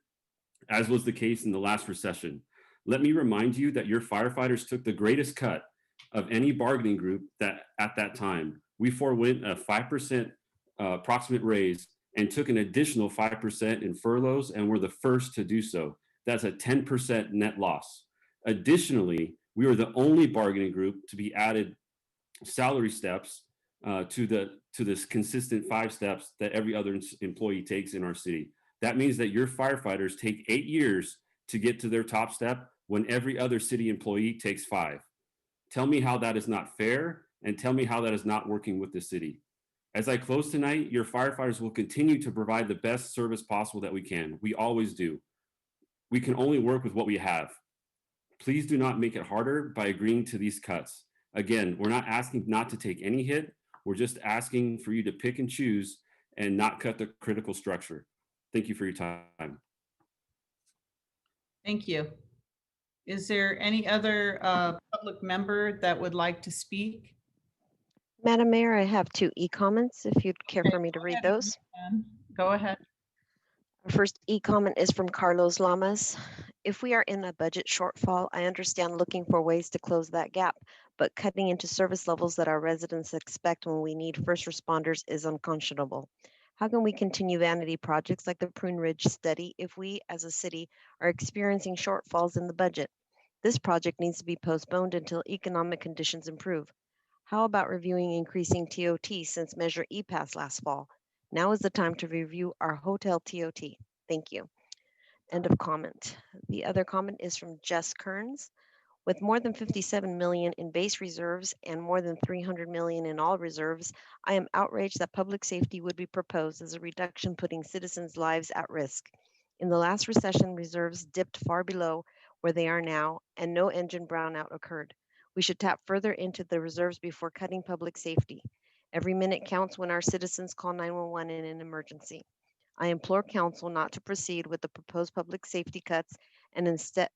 as was the case in the last recession. Let me remind you that your firefighters took the greatest cut of any bargaining group that at that time. We forewent a 5% approximate raise and took an additional 5% in furloughs and were the first to do so. That's a 10% net loss. Additionally, we were the only bargaining group to be added salary steps to this consistent 5 steps that every other employee takes in our city. That means that your firefighters take 8 years to get to their top step when every other city employee takes 5. Tell me how that is not fair, and tell me how that is not working with the city. As I close tonight, your firefighters will continue to provide the best service possible that we can. We always do. We can only work with what we have. Please do not make it harder by agreeing to these cuts. Again, we're not asking not to take any hit. We're just asking for you to pick and choose and not cut the critical structure. Thank you for your time. Thank you. Is there any other public member that would like to speak? Madam Mayor, I have 2 e-comments if you'd care for me to read those. Go ahead. Our first e-comment is from Carlos Lamas. If we are in a budget shortfall, I understand looking for ways to close that gap, but cutting into service levels that our residents expect when we need first responders is unconscionable. How can we continue vanity projects like the Prune Ridge study if we, as a city, are experiencing shortfalls in the budget? This project needs to be postponed until economic conditions improve. How about reviewing increasing TOT since Measure E passed last fall? Now is the time to review our hotel TOT. Thank you. End of comment. The other comment is from Jess Kearns. With more than 57 million in base reserves and more than 300 million in all reserves, I am outraged that public safety would be proposed as a reduction putting citizens' lives at risk. In the last recession, reserves dipped far below where they are now, and no engine brownout occurred. We should tap further into the reserves before cutting public safety. Every minute counts when our citizens call 911 in an emergency. I implore council not to proceed with the proposed public safety cuts and instead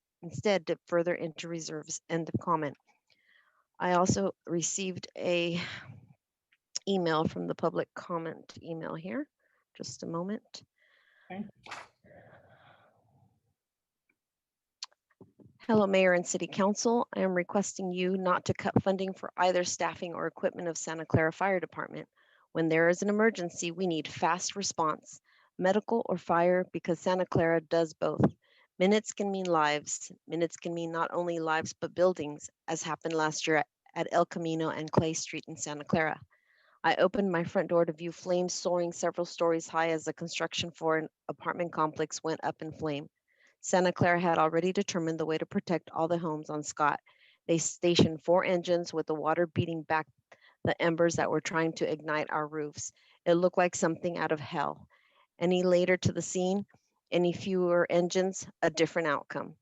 dip further into reserves. End of comment. I also received a email from the public comment email here. Just a moment. Okay. Hello, Mayor and City Council. I am requesting you not to cut funding for either staffing or equipment of Santa Clara Fire Department. When there is an emergency, we need fast response, medical or fire, because Santa Clara does both. Minutes can mean lives. Minutes can mean not only lives, but buildings, as happened last year at El Camino and Clay Street in Santa Clara. I opened my front door to view flames soaring several stories high as the construction for an apartment complex went up in flame. Santa Clara had already determined the way to protect all the homes on Scott. They stationed 4 engines with the water beating back the embers that were trying to ignite our roofs. It looked like something out of hell. Any later to the scene, any fewer engines, a different outcome.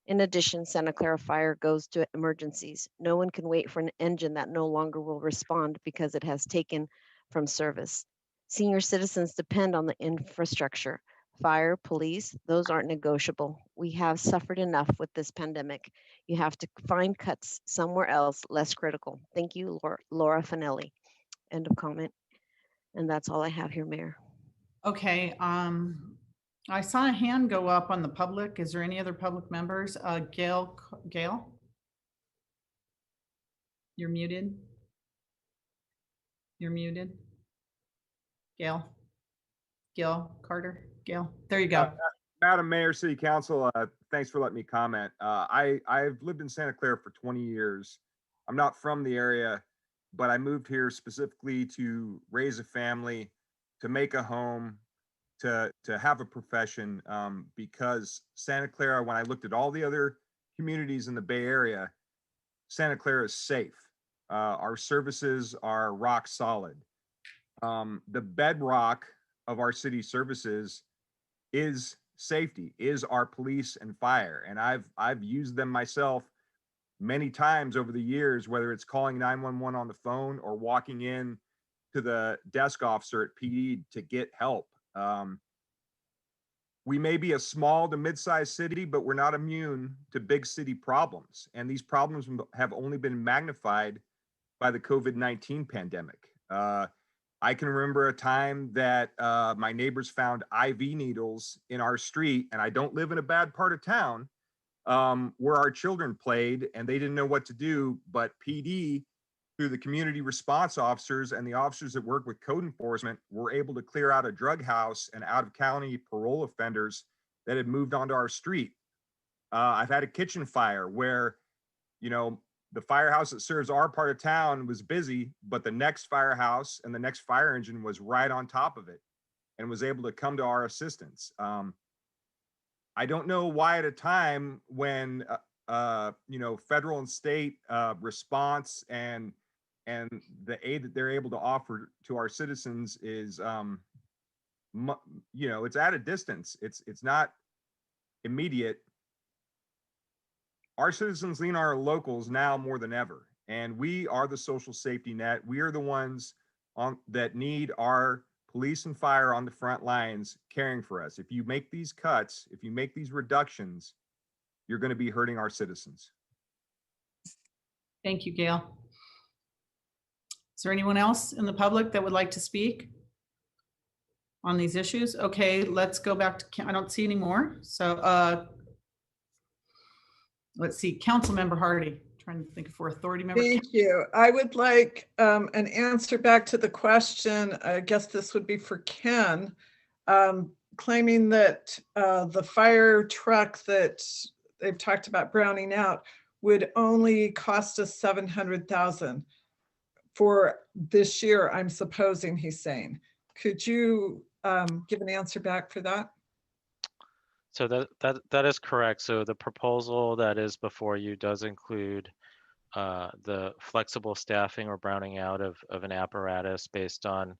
In addition, Santa Clara Fire goes to emergencies. No one can wait for an engine that no longer will respond because it has taken from service. Senior citizens depend on the infrastructure. Fire, police, those aren't negotiable. We have suffered enough with this pandemic. You have to find cuts somewhere else less critical. Thank you, Laura Finelli. End of comment. And that's all I have here, Mayor. Okay, I saw a hand go up on the public. Is there any other public members? Gail? You're muted. You're muted. Gail Carter? Gail, there you go. Madam Mayor, City Council, thanks for letting me comment. I've lived in Santa Clara for 20 years. I'm not from the area, but I moved here specifically to raise a family, to make a home, to have a profession, because Santa Clara, when I looked at all the other communities in the Bay Area, Santa Clara is safe. Our services are rock solid. The bedrock of our city services is safety, is our police and fire. And I've used them myself many times over the years, whether it's calling 911 on the phone or walking in to the desk officer at PD to get help. We may be a small to mid-sized city, but we're not immune to big city problems. And these problems have only been magnified by the COVID-19 pandemic. I can remember a time that my neighbors found IV needles in our street, and I don't live in a bad part of town, where our children played, and they didn't know what to do, but PD, through the community response officers and the officers that work with code enforcement, were able to clear out a drug house and out of county parole offenders that had moved onto our street. I've had a kitchen fire where, the firehouse that serves our part of town was busy, but the next firehouse and the next fire engine was right on top of it and was able to come to our assistance. I don't know why at a time when, federal and state response and the aid that they're able to offer to our citizens is, it's at a distance. It's not immediate. Our citizens lean on our locals now more than ever, and we are the social safety net. We are the ones that need our police and fire on the front lines caring for us. If you make these cuts, if you make these reductions, you're going to be hurting our citizens. Thank you, Gail. Is there anyone else in the public that would like to speak on these issues? Okay, let's go back to, I don't see any more. So let's see, Councilmember Hardy, trying to think if we're authority member. Thank you. I would like an answer back to the question. I guess this would be for Ken, claiming that the fire truck that they've talked about browning out would only cost us $700,000 for this year, I'm supposing he's saying. Could you give an answer back for that? So that is correct. So the proposal that is before you does include the flexible staffing or browning out of an apparatus based on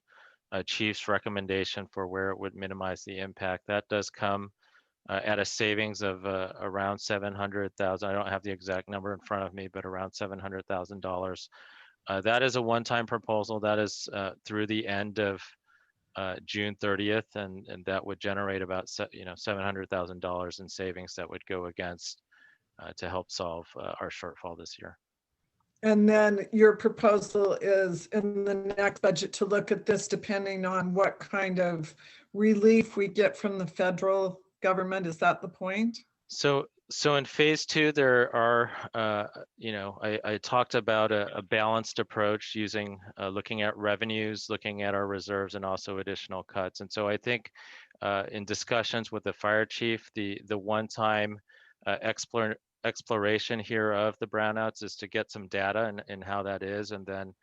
chief's recommendation for where it would minimize the impact. That does come at a savings of around $700,000. I don't have the exact number in front of me, but around $700,000. That is a one-time proposal. That is through the end of June 30th, and that would generate about $700,000 in savings that would go against to help solve our shortfall this year. And then your proposal is in the next budget to look at this depending on what kind of relief we get from the federal government. Is that the point? So in phase 2, there are, I talked about a balanced approach using, looking at revenues, looking at our reserves, and also additional cuts. And so I think in discussions with the fire chief, the one-time exploration here of the brownouts is to get some data and how that is, and then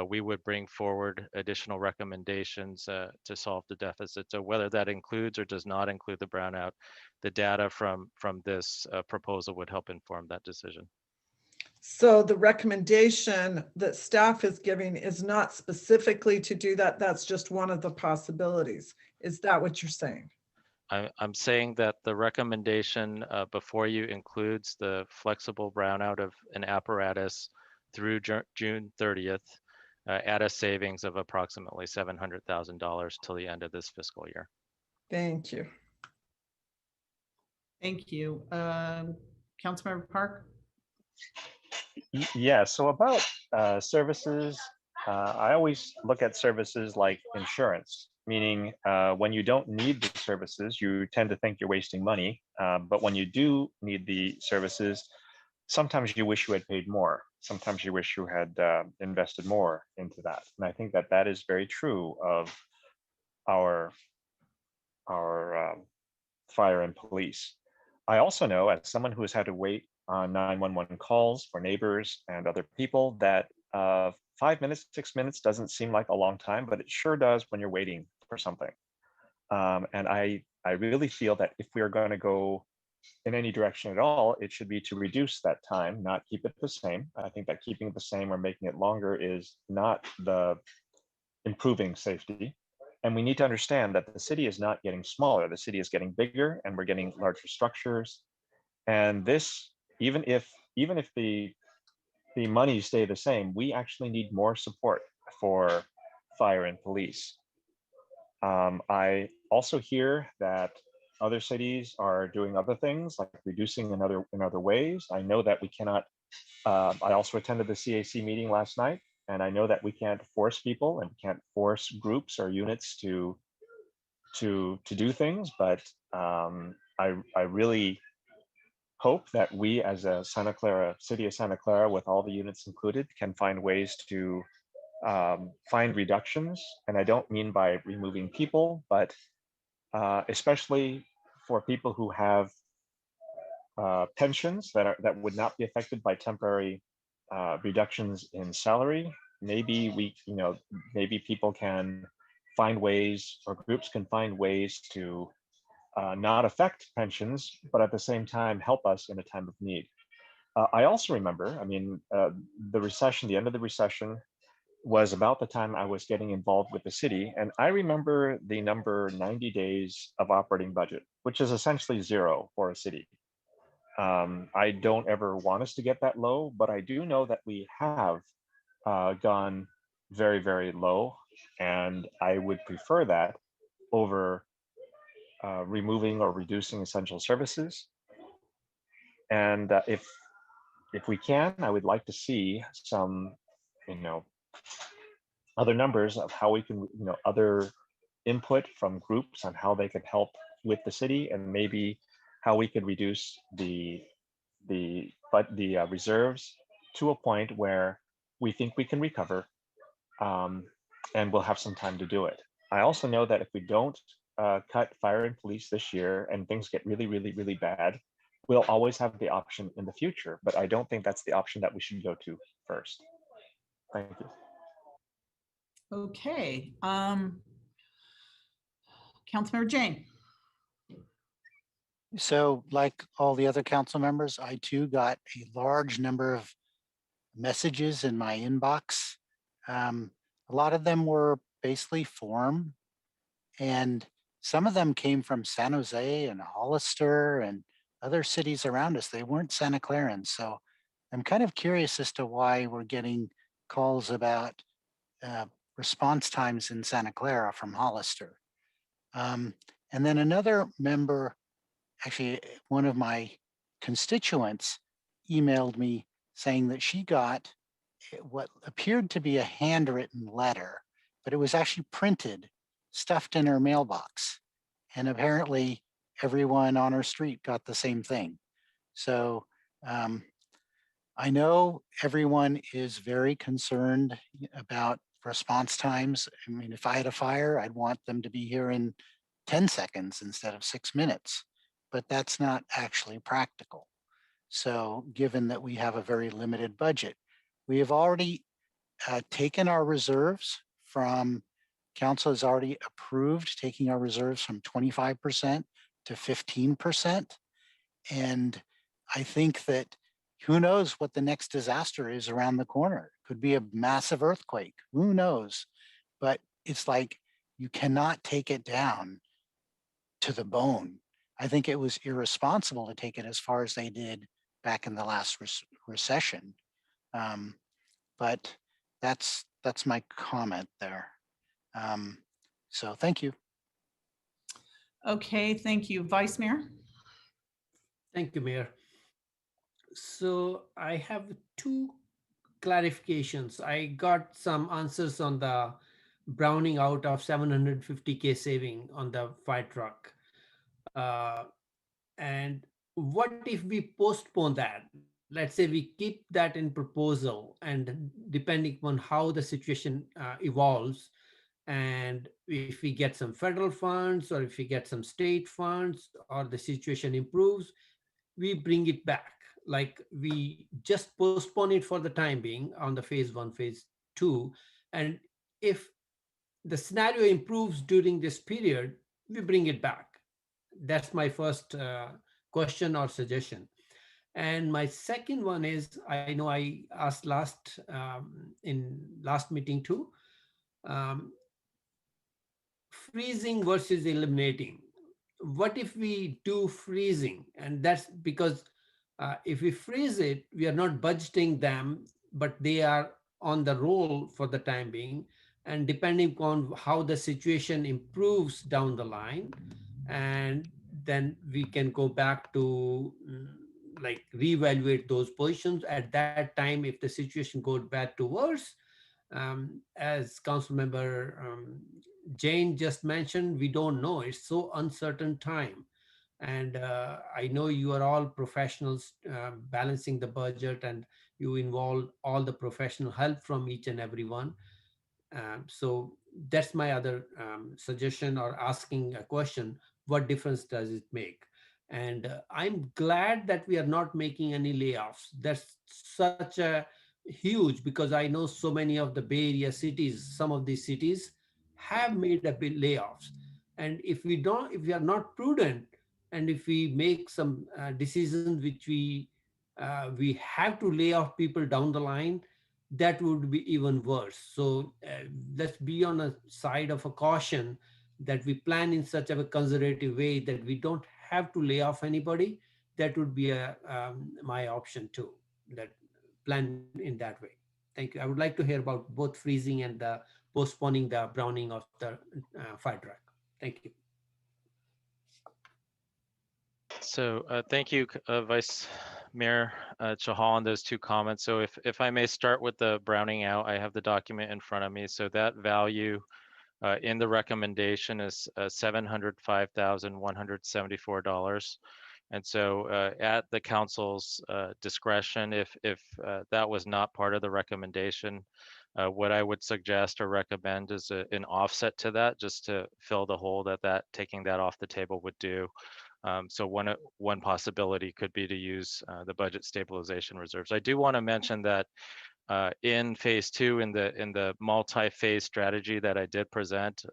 we would bring forward additional recommendations to solve the deficit. So whether that includes or does not include the brownout, the data from this proposal would help inform that decision. So the recommendation that staff is giving is not specifically to do that. That's just one of the possibilities. Is that what you're saying? I'm saying that the recommendation before you includes the flexible brownout of an apparatus through June 30th at a savings of approximately $700,000 till the end of this fiscal year. Thank you. Thank you. Councilmember Park? Yeah, so about services, I always look at services like insurance, meaning when you don't need the services, you tend to think you're wasting money. But when you do need the services, sometimes you wish you had paid more. Sometimes you wish you had invested more into that. And I think that that is very true of our fire and police. I also know, as someone who has had to wait on 911 calls for neighbors and other people, that 5 minutes, 6 minutes doesn't seem like a long time, but it sure does when you're waiting for something. And I really feel that if we are going to go in any direction at all, it should be to reduce that time, not keep it the same. I think that keeping it the same or making it longer is not the improving safety. And we need to understand that the city is not getting smaller. The city is getting bigger, and we're getting larger structures. And this, even if the money stay the same, we actually need more support for fire and police. I also hear that other cities are doing other things, like reducing in other ways. I know that we cannot. I also attended the CAC meeting last night, and I know that we can't force people and can't force groups or units to do things. But I really hope that we, as a Santa Clara, city of Santa Clara, with all the units included, can find ways to find reductions. And I don't mean by removing people, but especially for people who have pensions that would not be affected by temporary reductions in salary. Maybe maybe people can find ways, or groups can find ways to not affect pensions, but at the same time help us in a time of need. I also remember, I mean, the recession, the end of the recession was about the time I was getting involved with the city. And I remember the number 90 days of operating budget, which is essentially zero for a city. I don't ever want us to get that low, but I do know that we have gone very, very low. And I would prefer that over removing or reducing essential services. And if we can, I would like to see some, other numbers of how we can, other input from groups on how they could help with the city, and maybe how we could reduce the reserves to a point where we think we can recover, and we'll have some time to do it. I also know that if we don't cut fire and police this year and things get really, really, really bad, we'll always have the option in the future. But I don't think that's the option that we should go to first. Thank you. Okay. Councilmember Jane. So like all the other council members, I too got a large number of messages in my inbox. A lot of them were basically form, and some of them came from San Jose and Hollister and other cities around us. They weren't Santa Clarans. So I'm kind of curious as to why we're getting calls about response times in Santa Clara from Hollister. And then another member, actually one of my constituents, emailed me saying that she got what appeared to be a handwritten letter, but it was actually printed, stuffed in her mailbox. And apparently everyone on her street got the same thing. So I know everyone is very concerned about response times. I mean, if I had a fire, I'd want them to be here in 10 seconds instead of 6 minutes, but that's not actually practical. So given that we have a very limited budget, we have already taken our reserves from, council has already approved taking our reserves from 25% to 15%. And I think that who knows what the next disaster is around the corner. Could be a massive earthquake, who knows? But it's like, you cannot take it down to the bone. I think it was irresponsible to take it as far as they did back in the last recession. But that's my comment there. So thank you. Okay, thank you. Vice Mayor? Thank you, Mayor. So I have two clarifications. I got some answers on the browning out of 750K saving on the fire truck. And what if we postpone that? Let's say we keep that in proposal, and depending on how the situation evolves, and if we get some federal funds, or if we get some state funds, or the situation improves, we bring it back. Like we just postpone it for the time being on the phase 1, phase 2. And if the scenario improves during this period, we bring it back. That's my first question or suggestion. And my second one is, I know I asked in last meeting too, freezing versus eliminating. What if we do freezing? And that's because if we freeze it, we are not budgeting them, but they are on the roll for the time being. And depending on how the situation improves down the line, and then we can go back to like reevaluate those positions at that time. If the situation goes bad to worse, as council member Jane just mentioned, we don't know. It's so uncertain time. And I know you are all professionals balancing the budget, and you involve all the professional help from each and every one. So that's my other suggestion or asking a question: what difference does it make? And I'm glad that we are not making any layoffs. That's such a huge, because I know so many of the Bay Area cities, some of these cities have made a big layoffs. And if we are not prudent, and if we make some decisions which we have to lay off people down the line, that would be even worse. So let's be on a side of a caution, that we plan in such a conservative way that we don't have to lay off anybody. That would be my option too, that plan in that way. Thank you. I would like to hear about both freezing and the postponing the browning of the fire truck. Thank you. So thank you, Vice Mayor Chahal, on those two comments. So if I may start with the browning out, I have the document in front of me. So that value in the recommendation is $705,174. And so at the council's discretion, if that was not part of the recommendation, what I would suggest or recommend is an offset to that, just to fill the hole that taking that off the table would do. So one possibility could be to use the budget stabilization reserves. I do want to mention that in phase two, in the multi-phase strategy that I did present,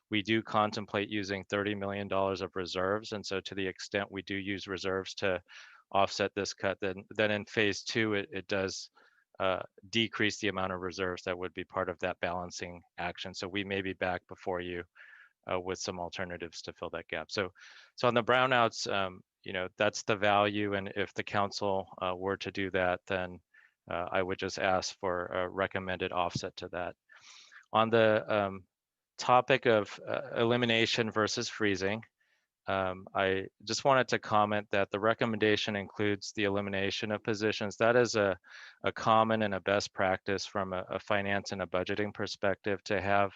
we do contemplate using $30 million of reserves. And so to the extent we do use reserves to offset this cut, then in phase two, it does decrease the amount of reserves that would be part of that balancing action. So we may be back before you with some alternatives to fill that gap. So on the brownouts, that's the value. And if the council were to do that, then I would just ask for a recommended offset to that. On the topic of elimination versus freezing, I just wanted to comment that the recommendation includes the elimination of positions. That is a common and a best practice from a finance and a budgeting perspective, to have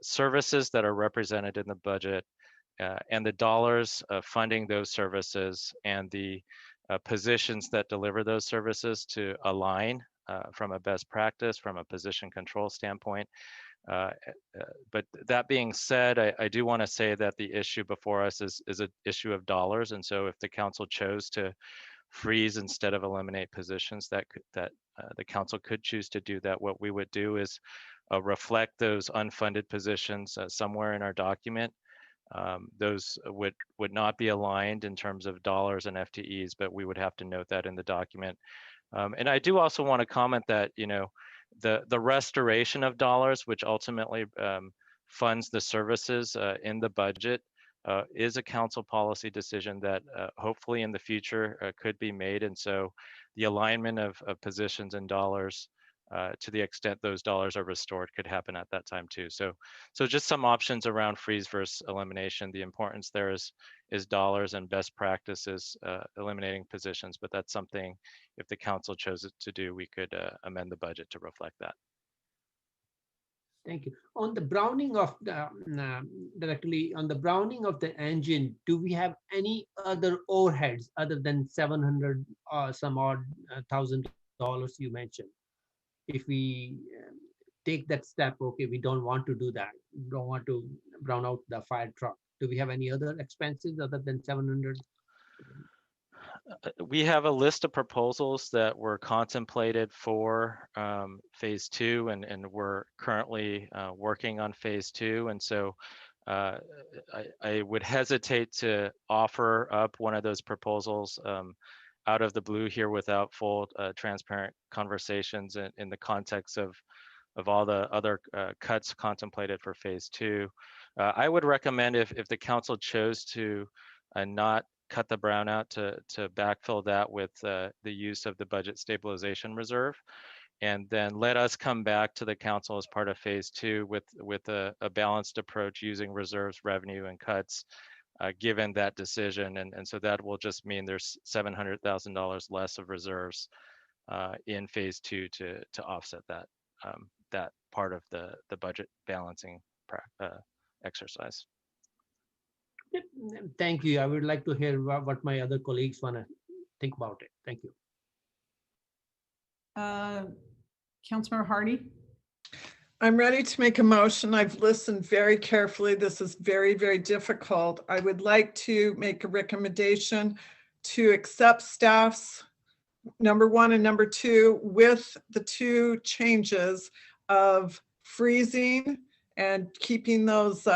services that are represented in the budget and the dollars funding those services and the positions that deliver those services to align from a best practice, from a position control standpoint. But that being said, I do want to say that the issue before us is an issue of dollars. And so if the council chose to freeze instead of eliminate positions, that the council could choose to do that. What we would do is reflect those unfunded positions somewhere in our document. Those would not be aligned in terms of dollars and FTEs, but we would have to note that in the document. And I do also want to comment that, the restoration of dollars, which ultimately funds the services in the budget, is a council policy decision that hopefully in the future could be made. And so the alignment of positions and dollars, to the extent those dollars are restored, could happen at that time too. So just some options around freeze versus elimination. The importance there is dollars, and best practices eliminating positions, but that's something, if the council chose it to do, we could amend the budget to reflect that. Thank you. On the browning of the directly on the browning of the engine, do we have any other overheads other than $700 some odd $1,000 you mentioned? If we take that step, okay, we don't want to do that, don't want to brown out the fire truck, do we have any other expenses other than 700? We have a list of proposals that were contemplated for phase two, and we're currently working on phase two. And so I would hesitate to offer up one of those proposals out of the blue here without full transparent conversations in the context of all the other cuts contemplated for phase two. I would recommend, if the council chose to not cut the brownout, to backfill that with the use of the budget stabilization reserve. And then let us come back to the council as part of phase two with a balanced approach using reserves, revenue, and cuts, given that decision. And so that will just mean there's $700,000 less of reserves in phase two to offset that that part of the budget balancing exercise. Thank you. I would like to hear what my other colleagues want to think about it. Thank you. Councilmember Hardy. I'm ready to make a motion. I've listened very carefully. This is very, very difficult. I would like to make a recommendation to accept staff's number 1 and number 2 with the 2 changes of freezing and keeping those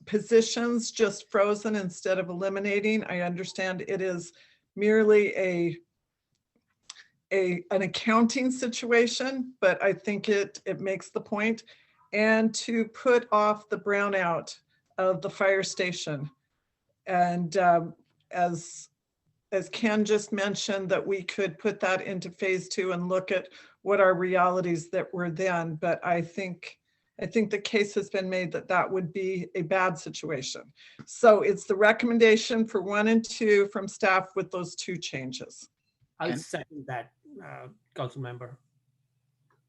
positions just frozen instead of eliminating. I understand it is merely an accounting situation, but I think it makes the point. And to put off the brownout of the fire station. And as Ken just mentioned, that we could put that into phase 2 and look at what our realities that were then. But I think the case has been made that that would be a bad situation. So it's the recommendation for 1 and 2 from staff with those 2 changes. I'll second that, council member.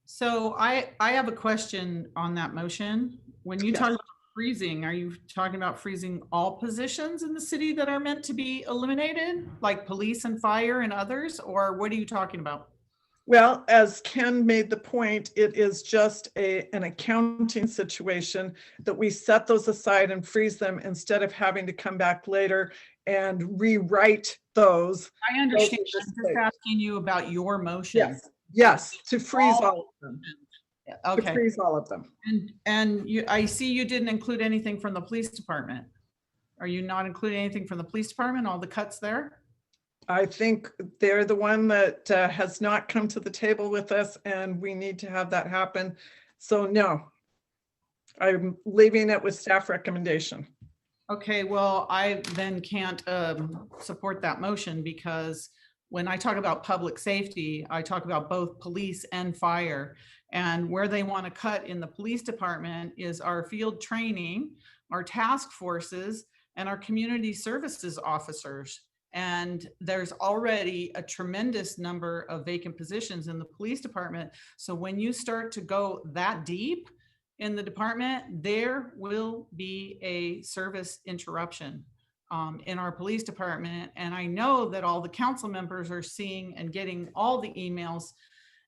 So I have a question on that motion. When you talk about freezing, are you talking about freezing all positions in the city that are meant to be eliminated, like police and fire and others, or what are you talking about? Well, as Ken made the point, it is just an accounting situation that we set those aside and freeze them instead of having to come back later and rewrite those. I understand. I'm just asking you about your motion. Yes, yes, to freeze all of them. Okay. To freeze all of them. And I see you didn't include anything from the police department. Are you not including anything from the police department, all the cuts there? I think they're the one that has not come to the table with us, and we need to have that happen. So no, I'm leaving it with staff recommendation. Okay, well, I then can't support that motion because when I talk about public safety, I talk about both police and fire. And where they want to cut in the police department is our field training, our task forces, and our community services officers. And there's already a tremendous number of vacant positions in the police department. So when you start to go that deep in the department, there will be a service interruption in our police department. And I know that all the council members are seeing and getting all the emails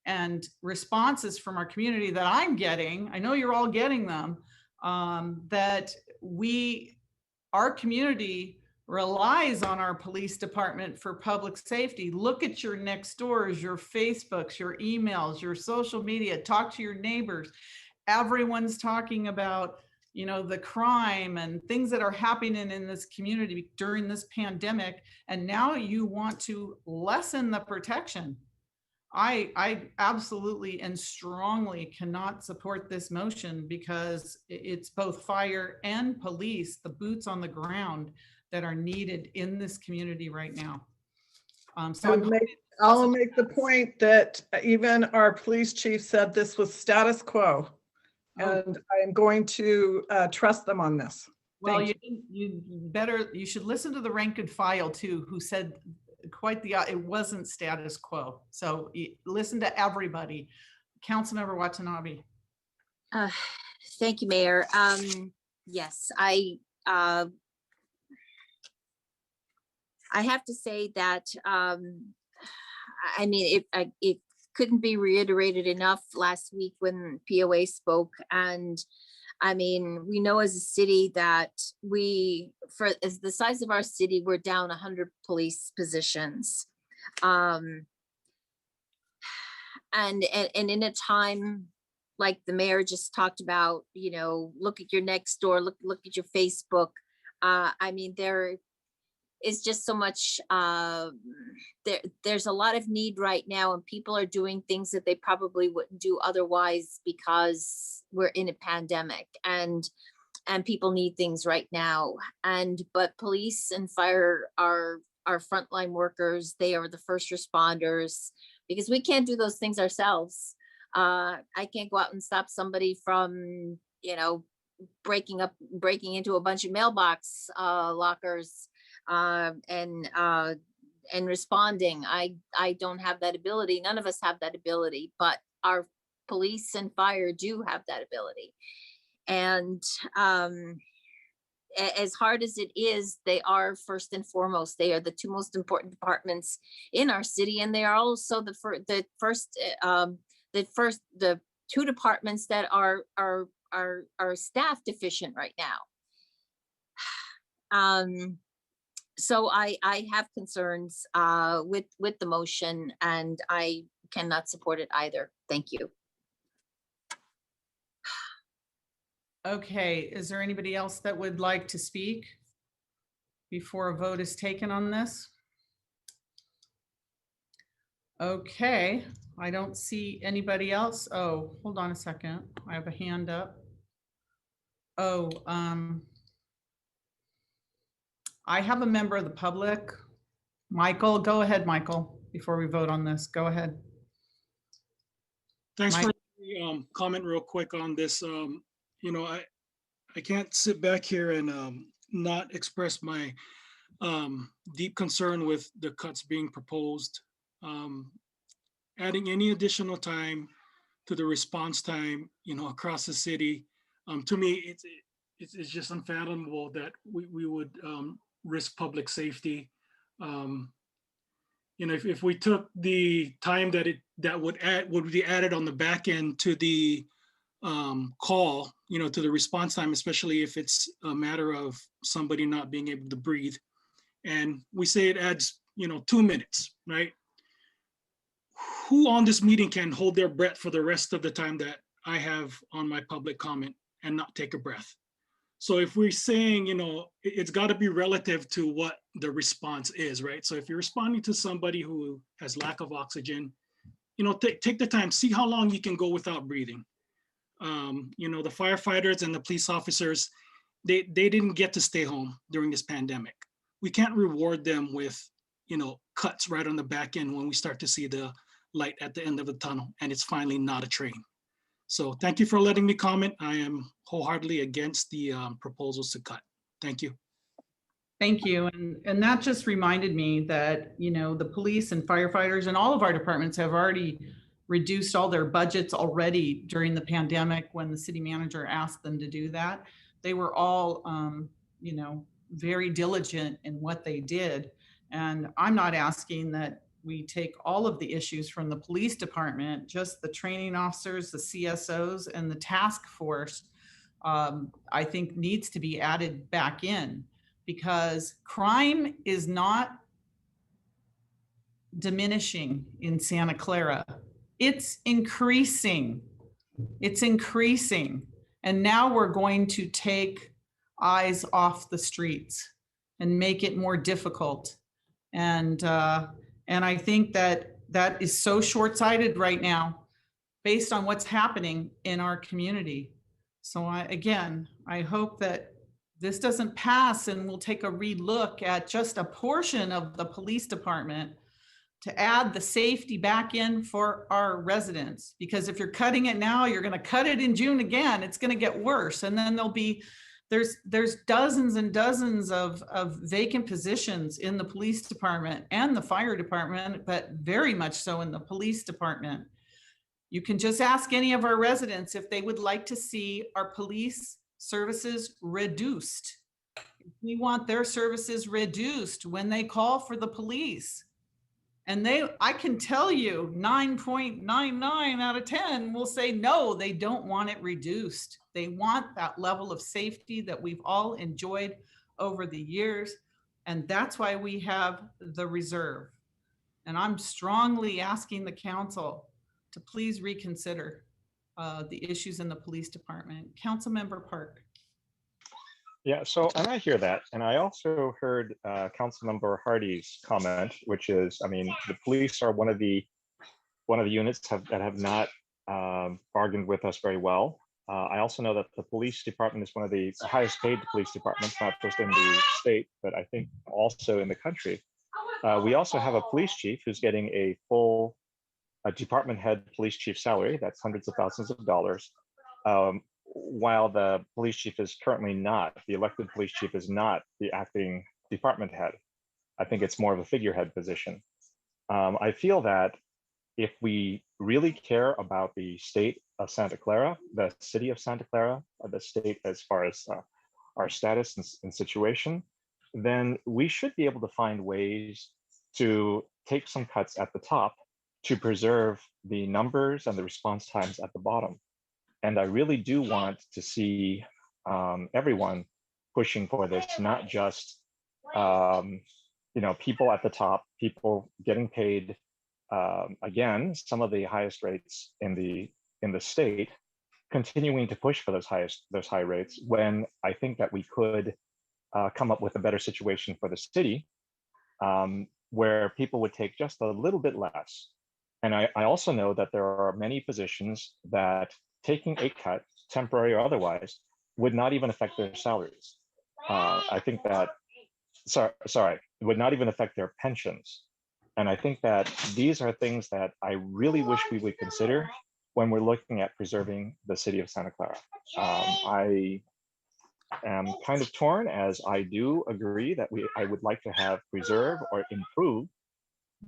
and responses from our community that I'm getting. I know you're all getting them, that our community relies on our police department for public safety. Look at your next doors, your Facebooks, your emails, your social media, talk to your neighbors. Everyone's talking about, you know, the crime and things that are happening in this community during this pandemic. And now you want to lessen the protection. I absolutely and strongly cannot support this motion because it's both fire and police, the boots on the ground that are needed in this community right now. I'll make the point that even our police chief said this was status quo. And I am going to trust them on this. Well, you should listen to the rank and file too, who said it wasn't status quo. So listen to everybody. Councilmember Watanabe. Thank you, Mayor. Yes, I have to say that, I mean, it couldn't be reiterated enough last week when POA spoke. And I mean, we know as a city that as the size of our city, we're down 100 police positions. And in a time like the mayor just talked about, you know, look at your next door, look at your Facebook. I mean, there is just so much, there's a lot of need right now, and people are doing things that they probably wouldn't do otherwise because we're in a pandemic and people need things right now. But police and fire are frontline workers. They are the first responders. because we can't do those things ourselves. I can't go out and stop somebody from, breaking into a bunch of mailbox lockers and responding. I don't have that ability. None of us have that ability, but our police and fire do have that ability. And as hard as it is, they are first and foremost. They are the two most important departments in our city, and they are also the two departments that are staff deficient right now. So I have concerns with the motion, and I cannot support it either. Thank you. Okay, is there anybody else that would like to speak before a vote is taken on this? Okay, I don't see anybody else. Oh, hold on a second. I have a hand up. Oh, I have a member of the public. Michael, go ahead, Michael, before we vote on this. Go ahead. Thanks for the comment real quick on this. I can't sit back here and not express my deep concern with the cuts being proposed. Adding any additional time to the response time, across the city, to me, it's just unfathomable that we would risk public safety. If we took the time that would be added on the back end to the call, to the response time, especially if it's a matter of somebody not being able to breathe, and we say it adds 2 minutes, right? Who on this meeting can hold their breath for the rest of the time that I have on my public comment and not take a breath? So if we're saying, it's got to be relative to what the response is, right? So if you're responding to somebody who has lack of oxygen, take the time, see how long you can go without breathing. The firefighters and the police officers, they didn't get to stay home during this pandemic. We can't reward them with, cuts right on the back end when we start to see the light at the end of the tunnel and it's finally not a train. So thank you for letting me comment. I am wholeheartedly against the proposals to cut. Thank you. Thank you. And that just reminded me that, the police and firefighters and all of our departments have already reduced all their budgets already during the pandemic when the city manager asked them to do that. They were all, very diligent in what they did. And I'm not asking that we take all of the issues from the police department, just the training officers, the CSOs, and the task force, I think needs to be added back in, because crime is not diminishing in Santa Clara. It's increasing. It's increasing. And now we're going to take eyes off the streets and make it more difficult. And I think that is so short-sighted right now based on what's happening in our community. So I hope that this doesn't pass and we'll take a relook at just a portion of the police department to add the safety back in for our residents. Because if you're cutting it now, you're going to cut it in June again. It's going to get worse. And then there's dozens and dozens of vacant positions in the police department and the fire department, but very much so in the police department. You can just ask any of our residents if they would like to see our police services reduced. We want their services reduced when they call for the police. And I can tell you 9.99 out of 10 will say, no, they don't want it reduced. They want that level of safety that we've all enjoyed over the years. And that's why we have the reserve. And I'm strongly asking the council to please reconsider the issues in the police department. Councilmember Park. Yeah, so and I hear that. And I also heard Councilmember Hardy's comment, which is, the police are one of the units that have not bargained with us very well. I also know that the police department is one of the highest paid police departments, not just in the state, but I think also in the country. We also have a police chief who's getting a full a department head police chief salary, that's hundreds of thousands of dollars, while the police chief is currently not, the elected police chief is not the acting department head. I think it's more of a figurehead position. I feel that if we really care about the state of Santa Clara, the city of Santa Clara, the state as far as our status and situation, then we should be able to find ways to take some cuts at the top to preserve the numbers and the response times at the bottom. And I really do want to see everyone pushing for this, not just people at the top, people getting paid again, some of the highest rates in the state, continuing to push for those high rates, when I think that we could come up with a better situation for the city, where people would take just a little bit less. And I also know that there are many positions that taking a cut, temporary or otherwise, would not even affect their salaries. I think that, would not even affect their pensions. And I think that these are things that I really wish we would consider when we're looking at preserving the city of Santa Clara. I am kind of torn, as I do agree that I would like to have preserve or improve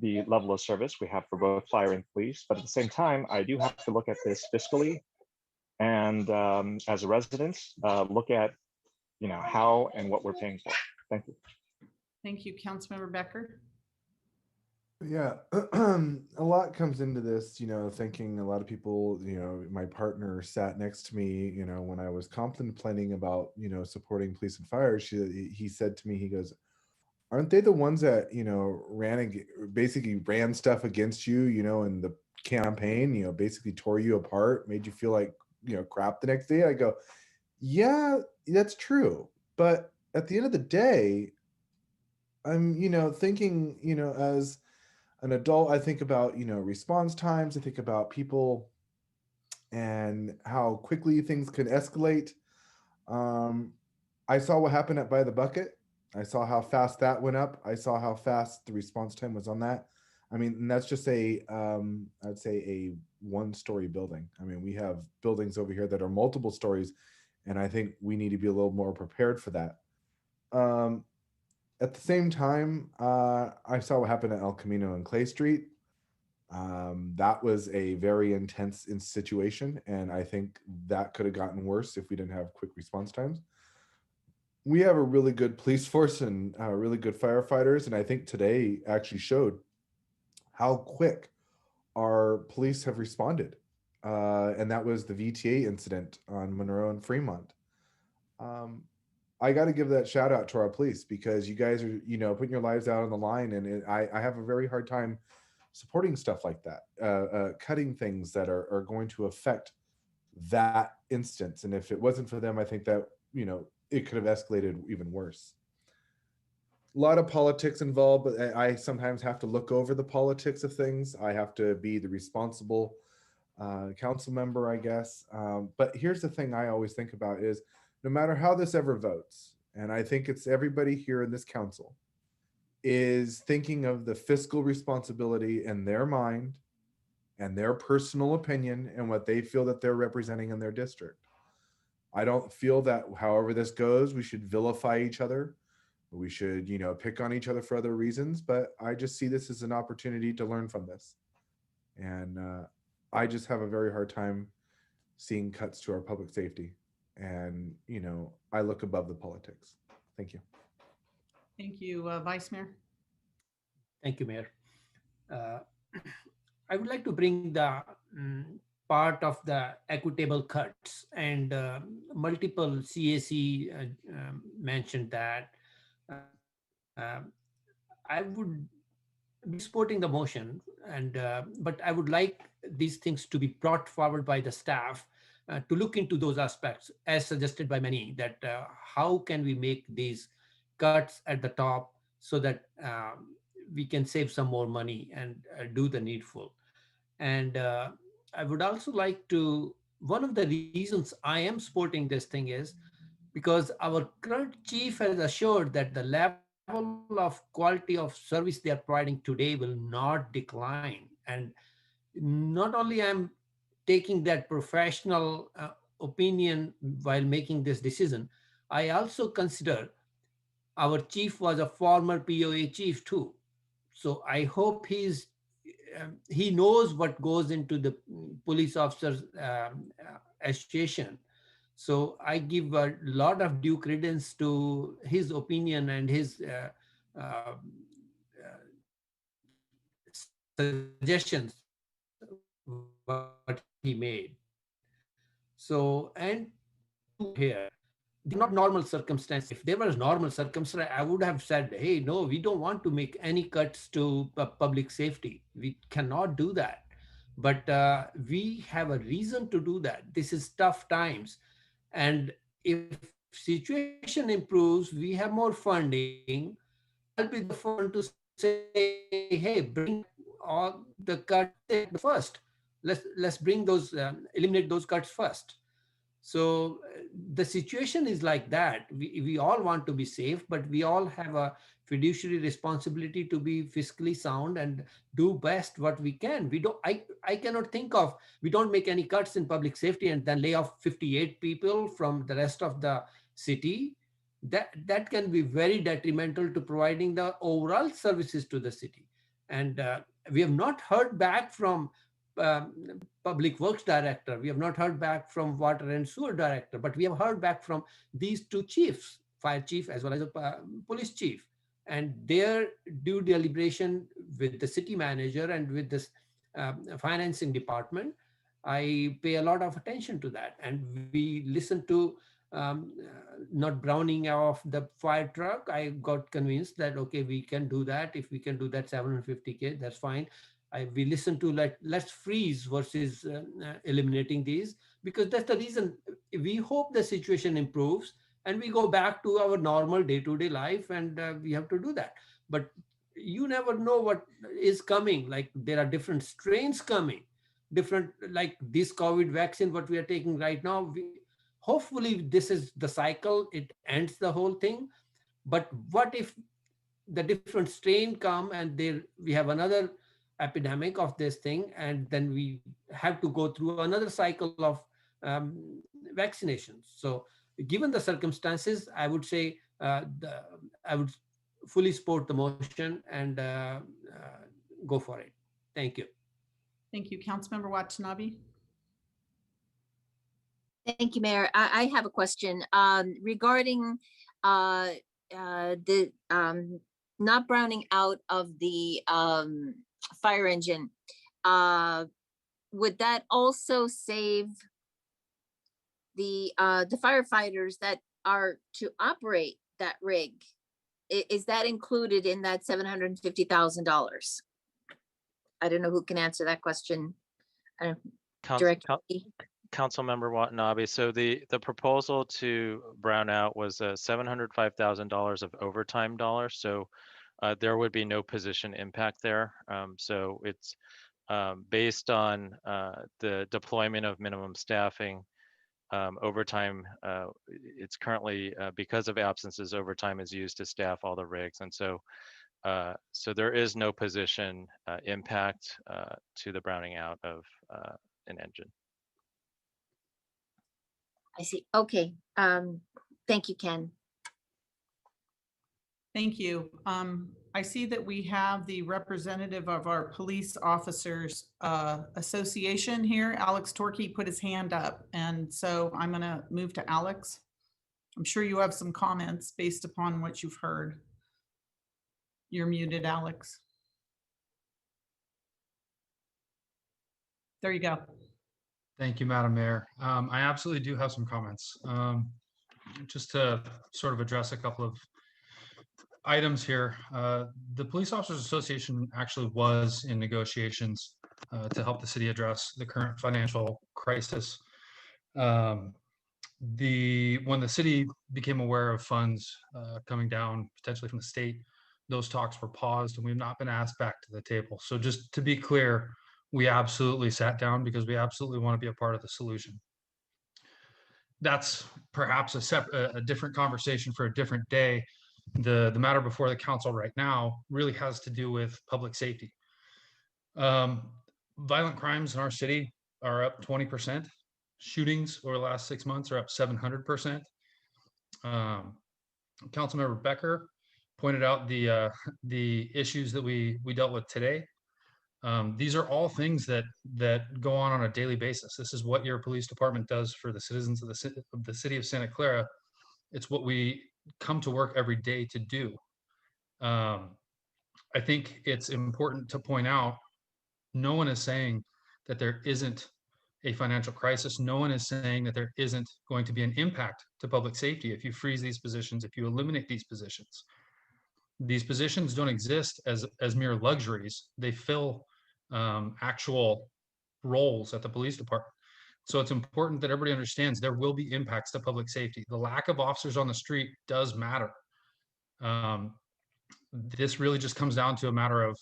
the level of service we have for both fire and police. But at the same time, I do have to look at this fiscally, and as a resident, look at how and what we're paying for. Thank you. Thank you, Councilmember Becker. Yeah, a lot comes into this, thinking a lot of people, my partner sat next to me, when I was contemplating about, supporting police and fire. He said to me, he goes, aren't they the ones that, basically ran stuff against you, in the campaign, basically tore you apart, made you feel like, crap the next day? I go, yeah, that's true. But at the end of the day, I'm, thinking, as an adult, I think about, response times. I think about people and how quickly things can escalate. I saw what happened at By the Bucket. I saw how fast that went up. I saw how fast the response time was on that. I mean, and that's just I'd say a one-story building. I mean, we have buildings over here that are multiple stories, and I think we need to be a little more prepared for that. At the same time, I saw what happened at El Camino and Clay Street. That was a very intense situation, and I think that could have gotten worse if we didn't have quick response times. We have a really good police force and really good firefighters, and I think today actually showed how quick our police have responded. And that was the VTA incident on Monroe and Fremont. I got to give that shout out to our police, because you guys are, putting your lives out on the line. And I have a very hard time supporting stuff like that, cutting things that are going to affect that instance. And if it wasn't for them, I think that, it could have escalated even worse. A lot of politics involved, but I sometimes have to look over the politics of things. I have to be the responsible council member, I guess. But here's the thing I always think about is, no matter how this ever votes, and I think it's everybody here in this council, is thinking of the fiscal responsibility in their mind and their personal opinion and what they feel that they're representing in their district. I don't feel that however this goes, we should vilify each other. We should, pick on each other for other reasons, but I just see this as an opportunity to learn from this. And I just have a very hard time seeing cuts to our public safety. And, I look above the politics. Thank you. Thank you, Vice Mayor. Thank you, Mayor. I would like to bring the part of the equitable cuts, and multiple CAC mentioned that. I would be supporting the motion, and but I would like these things to be brought forward by the staff to look into those aspects, as suggested by many, that how can we make these cuts at the top so that we can save some more money and do the needful. And I would also like to, one of the reasons I am supporting this thing is because our current chief has assured that the level of quality of service they are providing today will not decline. And not only I'm taking that professional opinion while making this decision, I also consider our chief was a former POA chief too. So I hope he knows what goes into the police officers association. So I give a lot of due credence to his opinion and his suggestions what he made. So, and here, not normal circumstances. If there was normal circumstance, I would have said, hey, no, we don't want to make any cuts to public safety. We cannot do that. But we have a reason to do that. This is tough times. And if situation improves, we have more funding. I'll be the fund to say, hey, bring all the cuts first. Let's bring those, eliminate those cuts first. So the situation is like that. We all want to be safe, but we all have a fiduciary responsibility to be fiscally sound and do best what we can. I cannot think of, we don't make any cuts in public safety and then lay off 58 people from the rest of the city. That can be very detrimental to providing the overall services to the city. And we have not heard back from Public Works Director. We have not heard back from Water and Sewer Director, but we have heard back from these two chiefs, fire chief as well as a police chief, and their due deliberation with the city manager and with this financing department. I pay a lot of attention to that, and we listen to not browning off the fire truck. I got convinced that, okay, we can do that. If we can do that 750K, that's fine. We listen to let's freeze versus eliminating these, because that's the reason. We hope the situation improves and we go back to our normal day-to-day life, and we have to do that. But you never know what is coming. Like there are different strains coming, different, like this COVID vaccine, what we are taking right now. Hopefully this is the cycle, it ends the whole thing. But what if the different strain come and we have another epidemic of this thing, and then we have to go through another cycle of vaccinations. So given the circumstances, I would say I would fully support the motion and go for it. Thank you. Thank you. Councilmember Watanabe. Thank you, Mayor. I have a question regarding the not browning out of the fire engine. Would that also save the firefighters that are to operate that rig? Is that included in that $750,000? I don't know who can answer that question. Councilmember Watanabe. So the proposal to brown out was $705,000 of overtime dollars. So there would be no position impact there. So it's based on the deployment of minimum staffing. Overtime, it's currently, because of absences, overtime is used to staff all the rigs. And so there is no position impact to the browning out of an engine. I see. Okay. Thank you, Ken. Thank you. I see that we have the representative of our Police Officers Association here. Alex Torkey put his hand up, and so I'm going to move to Alex. I'm sure you have some comments based upon what you've heard. You're muted, Alex. There you go. Thank you, Madam Mayor. I absolutely do have some comments. Just to sort of address a couple of items here. The Police Officers Association actually was in negotiations to help the city address the current financial crisis. When the city became aware of funds coming down potentially from the state, those talks were paused and we've not been asked back to the table. So just to be clear, we absolutely sat down because we absolutely want to be a part of the solution. That's perhaps a different conversation for a different day. The matter before the council right now really has to do with public safety. Violent crimes in our city are up 20%. Shootings over the last 6 months are up 700%. Councilmember Becker pointed out the issues that we dealt with today. These are all things that go on a daily basis. This is what your police department does for the citizens of the city of Santa Clara. It's what we come to work every day to do. I think it's important to point out, no one is saying that there isn't a financial crisis. No one is saying that there isn't going to be an impact to public safety if you freeze these positions, if you eliminate these positions. These positions don't exist as mere luxuries. They fill actual roles at the police department. So it's important that everybody understands there will be impacts to public safety. The lack of officers on the street does matter. This really just comes down to a matter of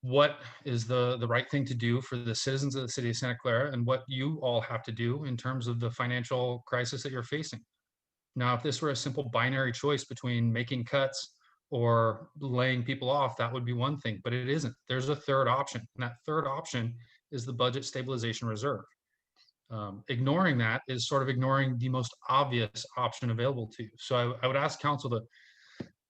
what is the right thing to do for the citizens of the city of Santa Clara, and what you all have to do in terms of the financial crisis that you're facing. Now, if this were a simple binary choice between making cuts or laying people off, that would be one thing, but it isn't. There's a third option, and that third option is the budget stabilization reserve. Ignoring that is sort of ignoring the most obvious option available to you. So I would ask council to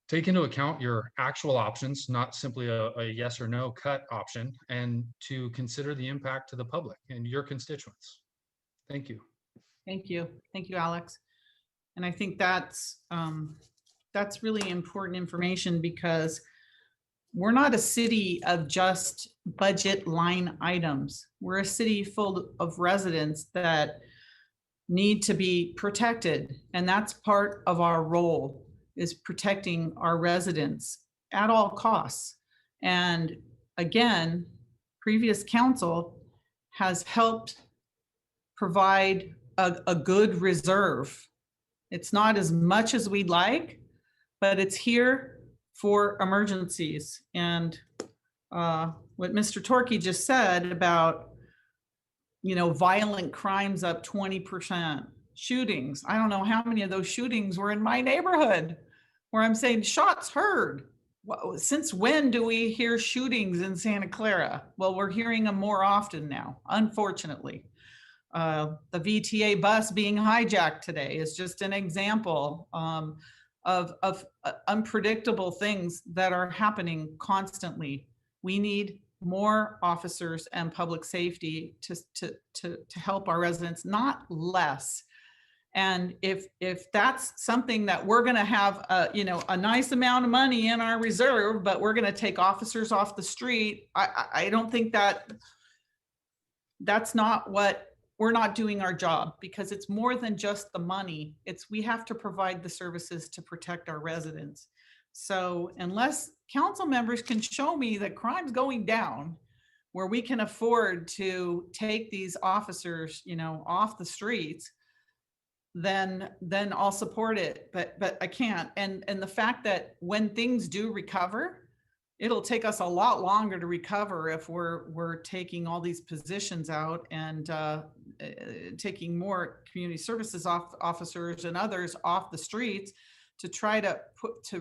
take into account your actual options, not simply a yes or no cut option, and to consider the impact to the public and your constituents. Thank you. Thank you. Thank you, Alex. And I think that's really important information, because we're not a city of just budget line items. We're a city full of residents that need to be protected. And that's part of our role, is protecting our residents at all costs. And again, previous council has helped provide a good reserve. It's not as much as we'd like, but it's here for emergencies. And what Mr. Torkey just said about, violent crimes up 20%, shootings. I don't know how many of those shootings were in my neighborhood, where I'm saying shots heard. Since when do we hear shootings in Santa Clara? Well, we're hearing them more often now, unfortunately. The VTA bus being hijacked today is just an example of unpredictable things that are happening constantly. We need more officers and public safety to help our residents, not less. And if that's something that we're going to have, a nice amount of money in our reserve, but we're going to take officers off the street, I don't think that's not what. We're not doing our job, because it's more than just the money. We have to provide the services to protect our residents. So unless council members can show me that crime's going down, where we can afford to take these officers, off the streets, then I'll support it. But I can't. And the fact that when things do recover, it'll take us a lot longer to recover if we're taking all these positions out and taking more community services officers and others off the streets to try to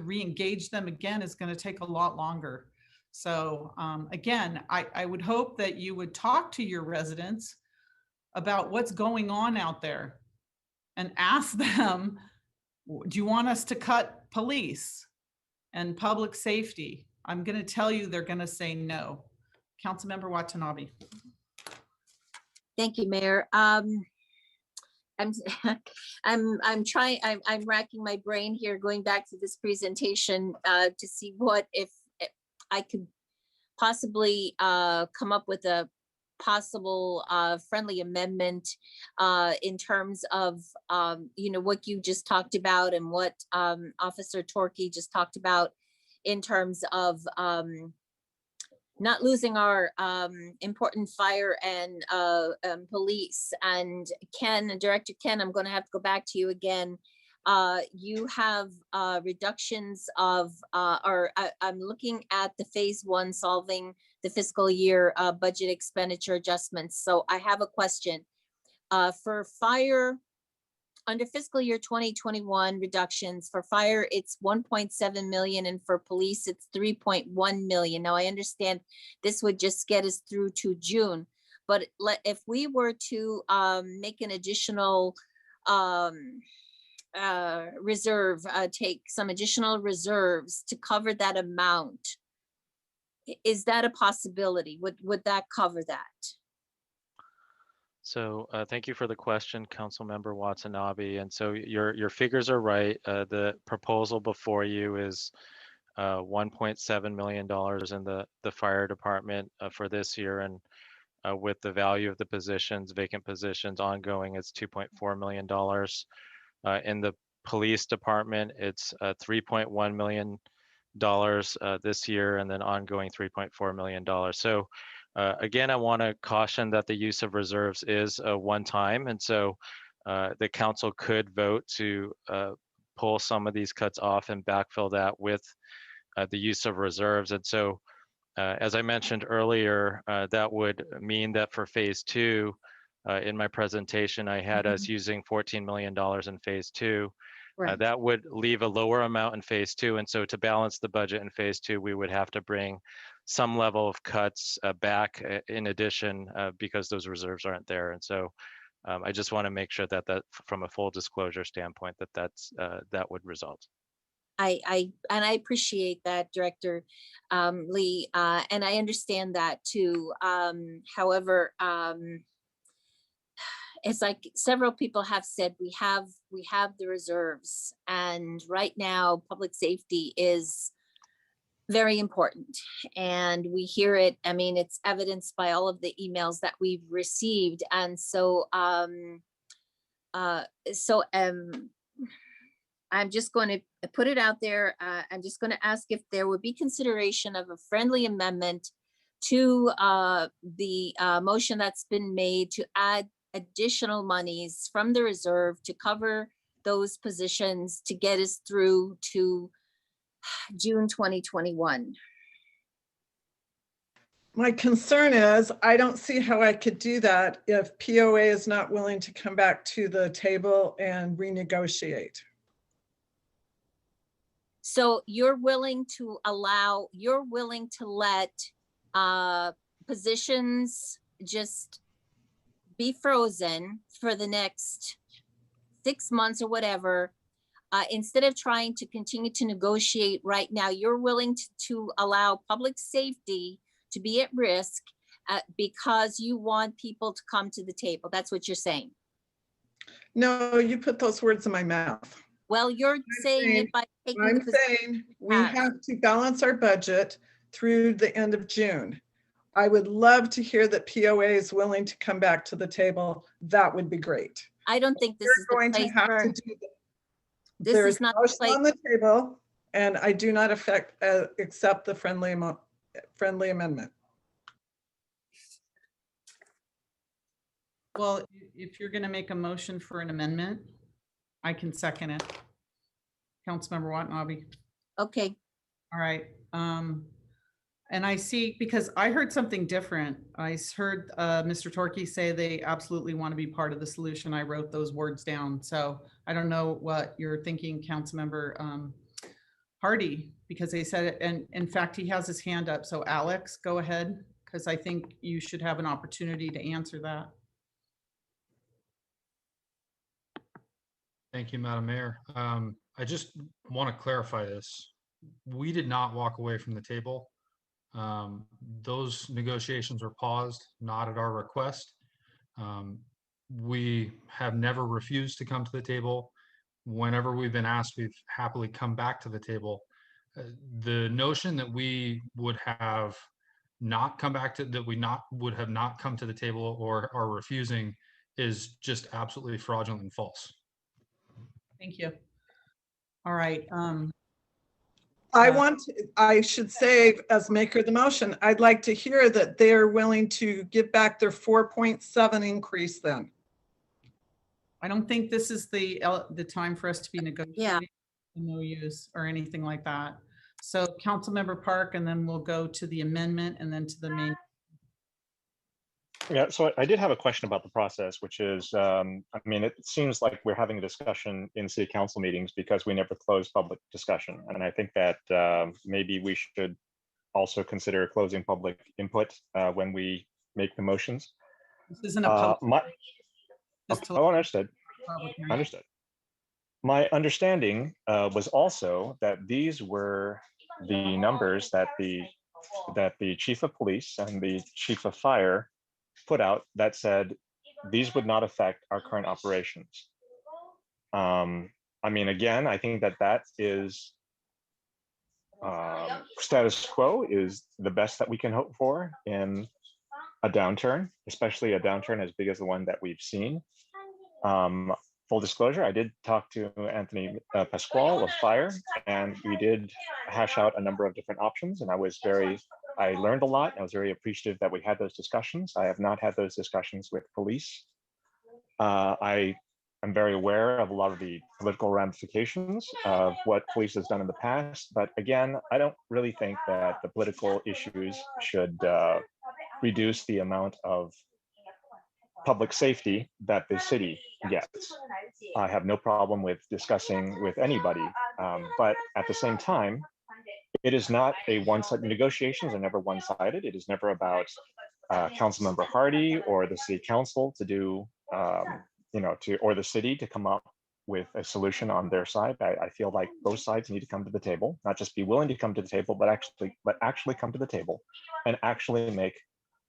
re-engage them again is going to take a lot longer. So again, I would hope that you would talk to your residents about what's going on out there and ask them, do you want us to cut police and public safety? I'm going to tell you they're going to say no. Councilmember Watanabe. Thank you, Mayor. I'm racking my brain here, going back to this presentation to see what if I could possibly come up with a possible friendly amendment in terms of what you just talked about and what Officer Torkey just talked about, in terms of not losing our important fire and police. And Director Ken, I'm going to have to go back to you again. You have reductions of, I'm looking at the phase 1 solving the fiscal year budget expenditure adjustments. So I have a question for fire under fiscal year 2021 reductions, for fire, it's 1.7 million, and for police, it's 3.1 million. Now, I understand this would just get us through to June, but if we were to make an additional reserve, take some additional reserves to cover that amount, is that a possibility? Would that cover that? So thank you for the question, Councilmember Watanabe. And so your figures are right. The proposal before you is $1.7 million in the fire department for this year. And with the value of the positions, vacant positions ongoing, it's $2.4 million. In the police department, it's $3.1 million this year, and then ongoing $3.4 million. So again, I want to caution that the use of reserves is a one-time, and so the council could vote to pull some of these cuts off and backfill that with the use of reserves. And so, as I mentioned earlier, that would mean that for phase two, in my presentation, I had us using $14 million in phase two. Right. That would leave a lower amount in phase two. And so to balance the budget in phase two, we would have to bring some level of cuts back in addition because those reserves aren't there. And so I just want to make sure that from a full disclosure standpoint, that would result. I appreciate that, Director Lee, and I understand that too. However, it's like several people have said, we have the reserves, and right now public safety is very important, and we hear it. I mean, it's evidenced by all of the emails that we've received, and so I'm just going to put it out there. I'm just going to ask if there would be consideration of a friendly amendment to the motion that's been made to add additional monies from the reserve to cover those positions to get us through to June 2021. My concern is I don't see how I could do that if POA is not willing to come back to the table and renegotiate. So you're willing to let positions just be frozen for the next 6 months or whatever, instead of trying to continue to negotiate right now. You're willing to allow public safety to be at risk because you want people to come to the table. That's what you're saying. No, you put those words in my mouth. Well, you're saying it by taking I'm the saying we have to balance our budget through the end of June. I would love to hear that POA is willing to come back to the table. That would be great. I don't think this is going the to place have for, to do that. this There is is not a the motion place. on the table, and I do not accept the friendly amendment. Well, if you're going to make a motion for an amendment, I can second it. Councilmember Watanabe. Okay. All right. And I see, because I heard something different. I heard Mr. Torkey say they absolutely want to be part of the solution. I wrote those words down. So I don't know what you're thinking, Councilmember Hardy, because they said it. And in fact, he has his hand up. So Alex, go ahead, because I think you should have an opportunity to answer that. Thank you, Madam Mayor. I just want to clarify this. We did not walk away from the table. Those negotiations were paused, not at our request. We have never refused to come to the table. Whenever we've been asked, we've happily come back to the table. The notion that we would have not come back to, that we would have not come to the table or are refusing is just absolutely fraudulent and false. Thank you. All right. I should say, as maker of the motion, I'd like to hear that they're willing to give back their 4.7 increase then. I don't think this is the time for us to be negotiating MOUs or anything like that. So Councilmember Park, and then we'll go to the amendment and then to the main. Yeah, so I did have a question about the process, which is, I mean, it seems like we're having a discussion in city council meetings because we never close public discussion. And I think that maybe we should also consider closing public input when we make the motions. This isn't a public. Oh, understood. Public hearing. Understood. My understanding was also that these were the numbers that the chief of police and the chief of fire put out that said these would not affect our current operations. I mean, again, I think that is status quo is the best that we can hope for in a downturn, especially a downturn as big as the one that we've seen. Full disclosure, I did talk to Anthony Pasquale of Fire, and we did hash out a number of different options, and I learned a lot. I was very appreciative that we had those discussions. I have not had those discussions with police. I am very aware of a lot of the political ramifications of what police has done in the past, but again, I don't really think that the political issues should reduce the amount of public safety that the city gets. I have no problem with discussing with anybody, but at the same time, it is not a one-sided. Negotiations are never one-sided. It is never about Councilmember Hardy or the city council to do, or the city to come up with a solution on their side. I feel like both sides need to come to the table, not just be willing to come to the table, but actually come to the table and actually make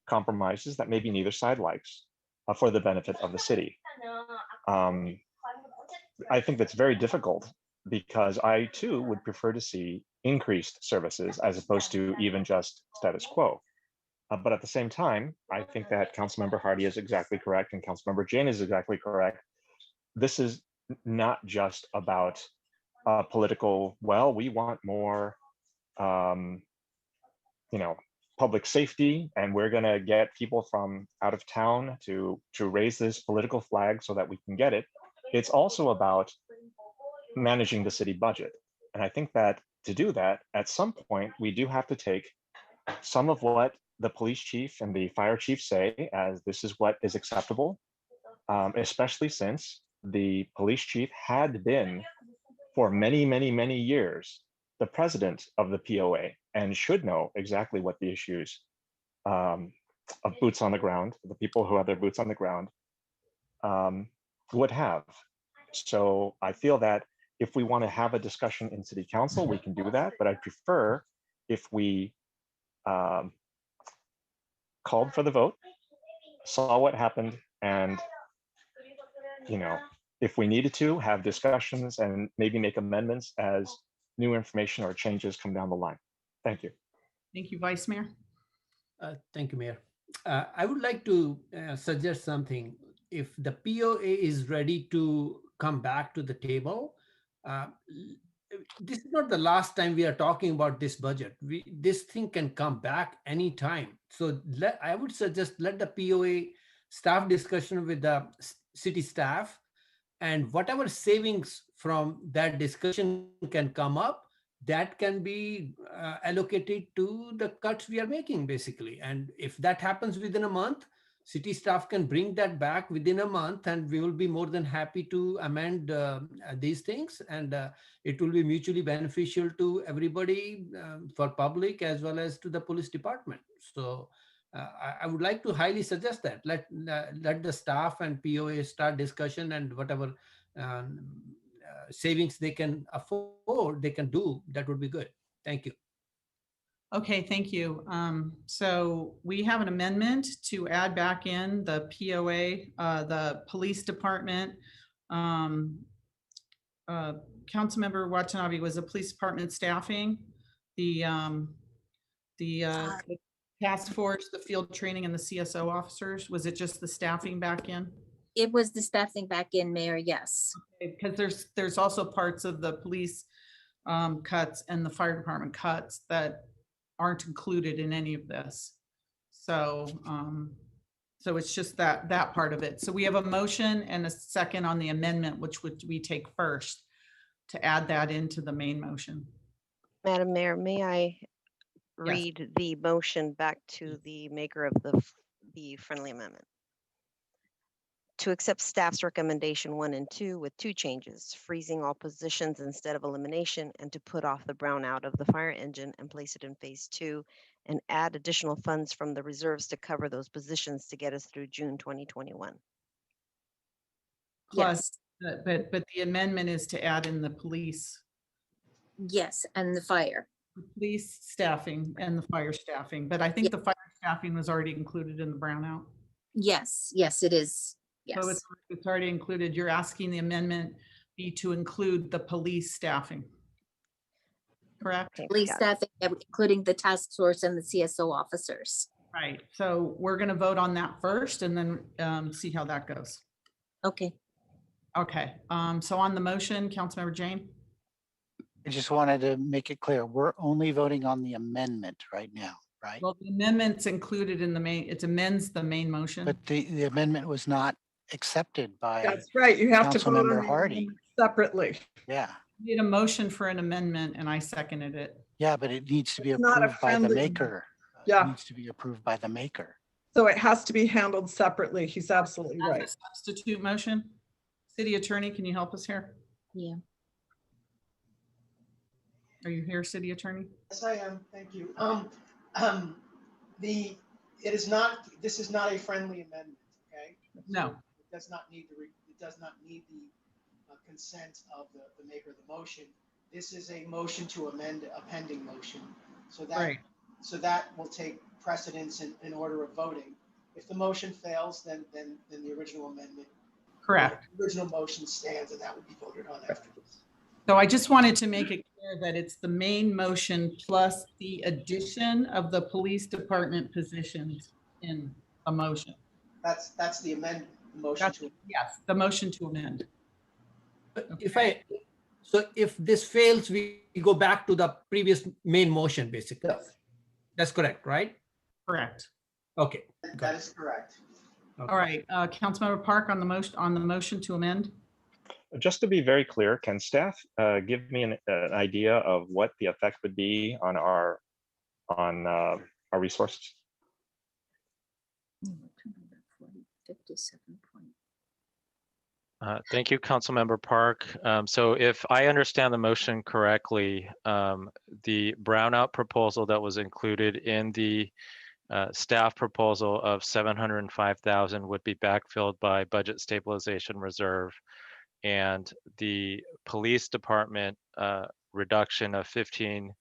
compromises that maybe neither side likes for the benefit of the city. I think that's very difficult because I too would prefer to see increased services as opposed to even just status quo. But at the same time, I think that Councilmember Hardy is exactly correct and Councilmember Jane is exactly correct. This is not just about political, well, we want more, public safety, and we're going to get people from out of town to raise this political flag so that we can get it. It's also about managing the city budget. And I think that to do that, at some point, we do have to take some of what the police chief and the fire chief say as this is what is acceptable, especially since the police chief had been for many, many, many years the president of the POA and should know exactly what the issues of boots on the ground, the people who have their boots on the ground, would have. So I feel that if we want to have a discussion in city council, we can do that, but I prefer if we called for the vote, saw what happened, and if we needed to have discussions and maybe make amendments as new information or changes come down the line. Thank you. Thank you, Vice Mayor. Thank you, Mayor. I would like to suggest something. If the POA is ready to come back to the table, this is not the last time we are talking about this budget. This thing can come back anytime. So I would suggest let the POA staff discussion with the city staff, and whatever savings from that discussion can come up, that can be allocated to the cuts we are making, basically. And if that happens within a month, city staff can bring that back within a month, and we will be more than happy to amend these things. And it will be mutually beneficial to everybody, for public as well as to the police department. So I would like to highly suggest that let the staff and POA start discussion, and whatever savings they can afford, they can do. That would be good. Thank you. Okay, thank you. So we have an amendment to add back in the POA, the police department. Councilmember Watanabe, was the police department staffing, the task force, the field training, and the CSO officers? Was it just the staffing back in? It was the staffing back in, Mayor, yes. Because there's also parts of the police cuts and the fire department cuts that aren't included in any of this. So so it's just that part of it. So we have a motion and a second on the amendment, which would we take first to add that into the main motion. Madam Mayor, may I read the motion back to the maker of the friendly amendment. To accept staff's recommendation 1 and 2 with 2 changes, freezing all positions instead of elimination, and to put off the brownout of the fire engine and place it in phase 2 and add additional funds from the reserves to cover those positions to get us through June 2021. Plus, but the amendment is to add in the police. Yes, and the fire. Police staffing and the fire staffing, but I think the fire staffing was already included in the brownout. Yes, yes, it is. Yes. So it's already included. You're asking the amendment be to include the police staffing. Correct? Police staffing, including the task force and the CSO officers. Right. So we're going to vote on that first and then see how that goes. Okay. Okay. So on the motion, Councilmember Jane? I just wanted to make it clear, we're only voting on the amendment right now, right? Well, the amendment's included in the main, it amends the main motion. But the amendment was not accepted by. That's right. You have to vote on Councilmember the Hardy. amendment separately. Yeah, You need a motion for an amendment and I seconded it. yeah, but it needs to be It's not a approved by the friendly- maker. Yeah. It needs to be approved by the maker. So it has to be handled separately. He's absolutely As a right. substitute motion. City Attorney, can you help us here? Yeah. Are you here, City Attorney? Yes, I am. Thank you. This is not a friendly amendment, okay? No. It does not need the consent of the maker of the motion. This is a motion to amend a pending motion. So that will take precedence in order of voting. If the motion fails, then the original amendment. Correct. The original motion stands and that will be voted on afterwards. So I just wanted to make it clear that it's the main motion plus the addition of the police department positions in a motion. That's the amendment, the motion to. Yes, the motion to amend. If this fails, we go back to the previous main motion, basically. That's correct, right? Correct. Okay. That is correct. All right, Councilmember Park on the motion to amend. Just to be very clear, can staff give me an idea of what the effect would be on our resources? 57 point. Thank you, Councilmember Park. So if I understand the motion correctly, the brownout proposal that was included in the staff proposal of 705,000 would be backfilled by budget stabilization reserve, and the police department reduction of 15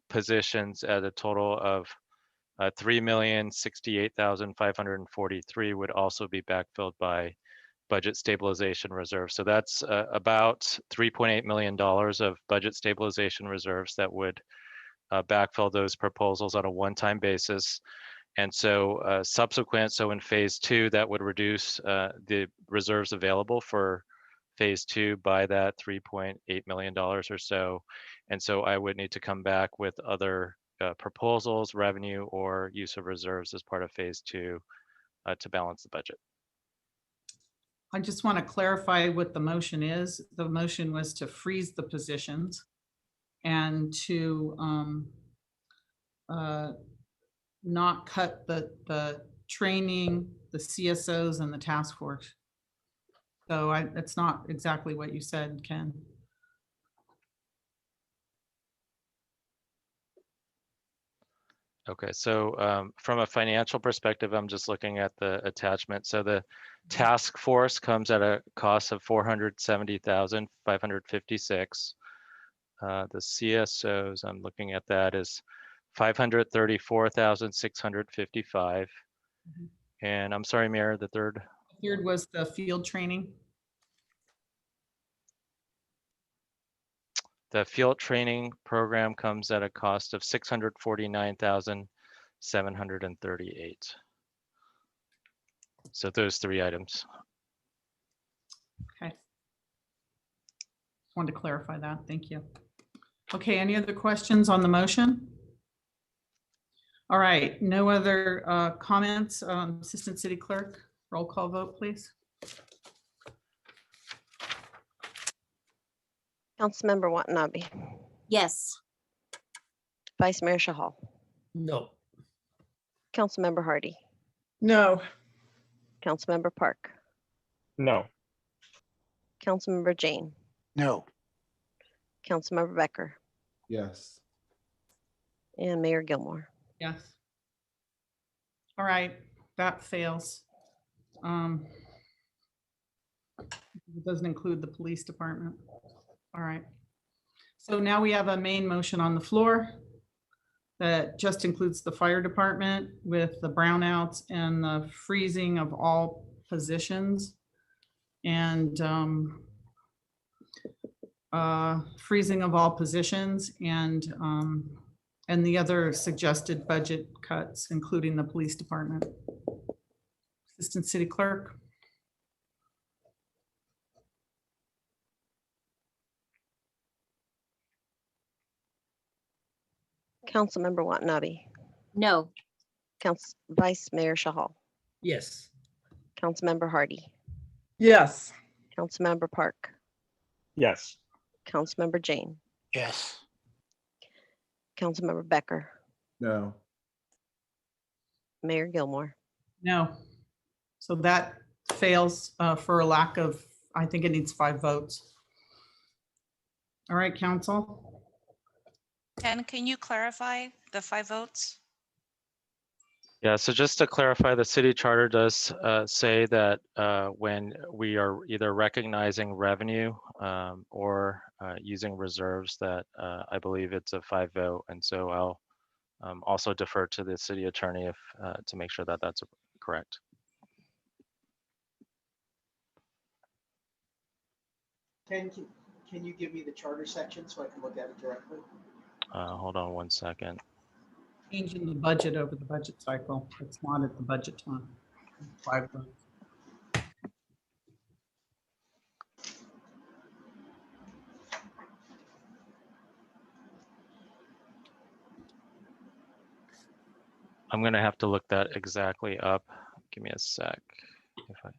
positions at a total of 3,068,543 would also be backfilled by budget stabilization reserve. So that's about $3.8 million of budget stabilization reserves that would backfill those proposals on a one-time basis. And so subsequent, so in phase 2, that would reduce the reserves available for phase 2 by that $3.8 million or so. And so I would need to come back with other proposals, revenue, or use of reserves as part of phase 2 to balance the budget. I just want to clarify what the motion is. The motion was to freeze the positions and to not cut the training, the CSOs and the task force. So it's not exactly what you said, Ken. Okay, so from a financial perspective, I'm just looking at the attachment. So the task force comes at a cost of 470,556. The CSOs, I'm looking at that, is 534,655. And I'm sorry, Mayor, the third. The third was the field training. The field training program comes at a cost of 649,738. So those 3 items. Okay. Wanted to clarify that. Thank you. Okay, any other questions on the motion? All right, no other comments. Assistant City Clerk, roll call vote, please. Councilmember Watanabe. Yes. Vice Mayor Shahal. No. Councilmember Hardy. No. Councilmember Park, No. Councilmember Jane, No. Councilmember Becker, Yes. and Mayor Gilmore. Yes. All right, that fails. It doesn't include the police department. All right. So now we have a main motion on the floor that just includes the fire department with the brownouts and the freezing of all positions. And freezing of all positions and the other suggested budget cuts, including the police department. Assistant City Clerk. Councilmember Watanabe, No. Vice Mayor Shahal, Yes. Councilmember Hardy, Yes. Councilmember Park, Yes. Councilmember Jane, Yes. Councilmember Becker, No. Mayor Gilmore. No. So that fails for a lack of, I think it needs 5 votes. All right, council. Ken, can you clarify the 5 votes? Yeah, so just to clarify, the city charter does say that when we are either recognizing revenue or using reserves, that I believe it's a 5 vote. And so I'll also defer to the city attorney if to make sure that that's correct. Can you give me the charter section so I can look at it directly? Hold on one second. Changing the budget over the budget cycle. It's not at the budget time. 5 votes. I'm gonna have to look that exactly up. Give me a sec. If I...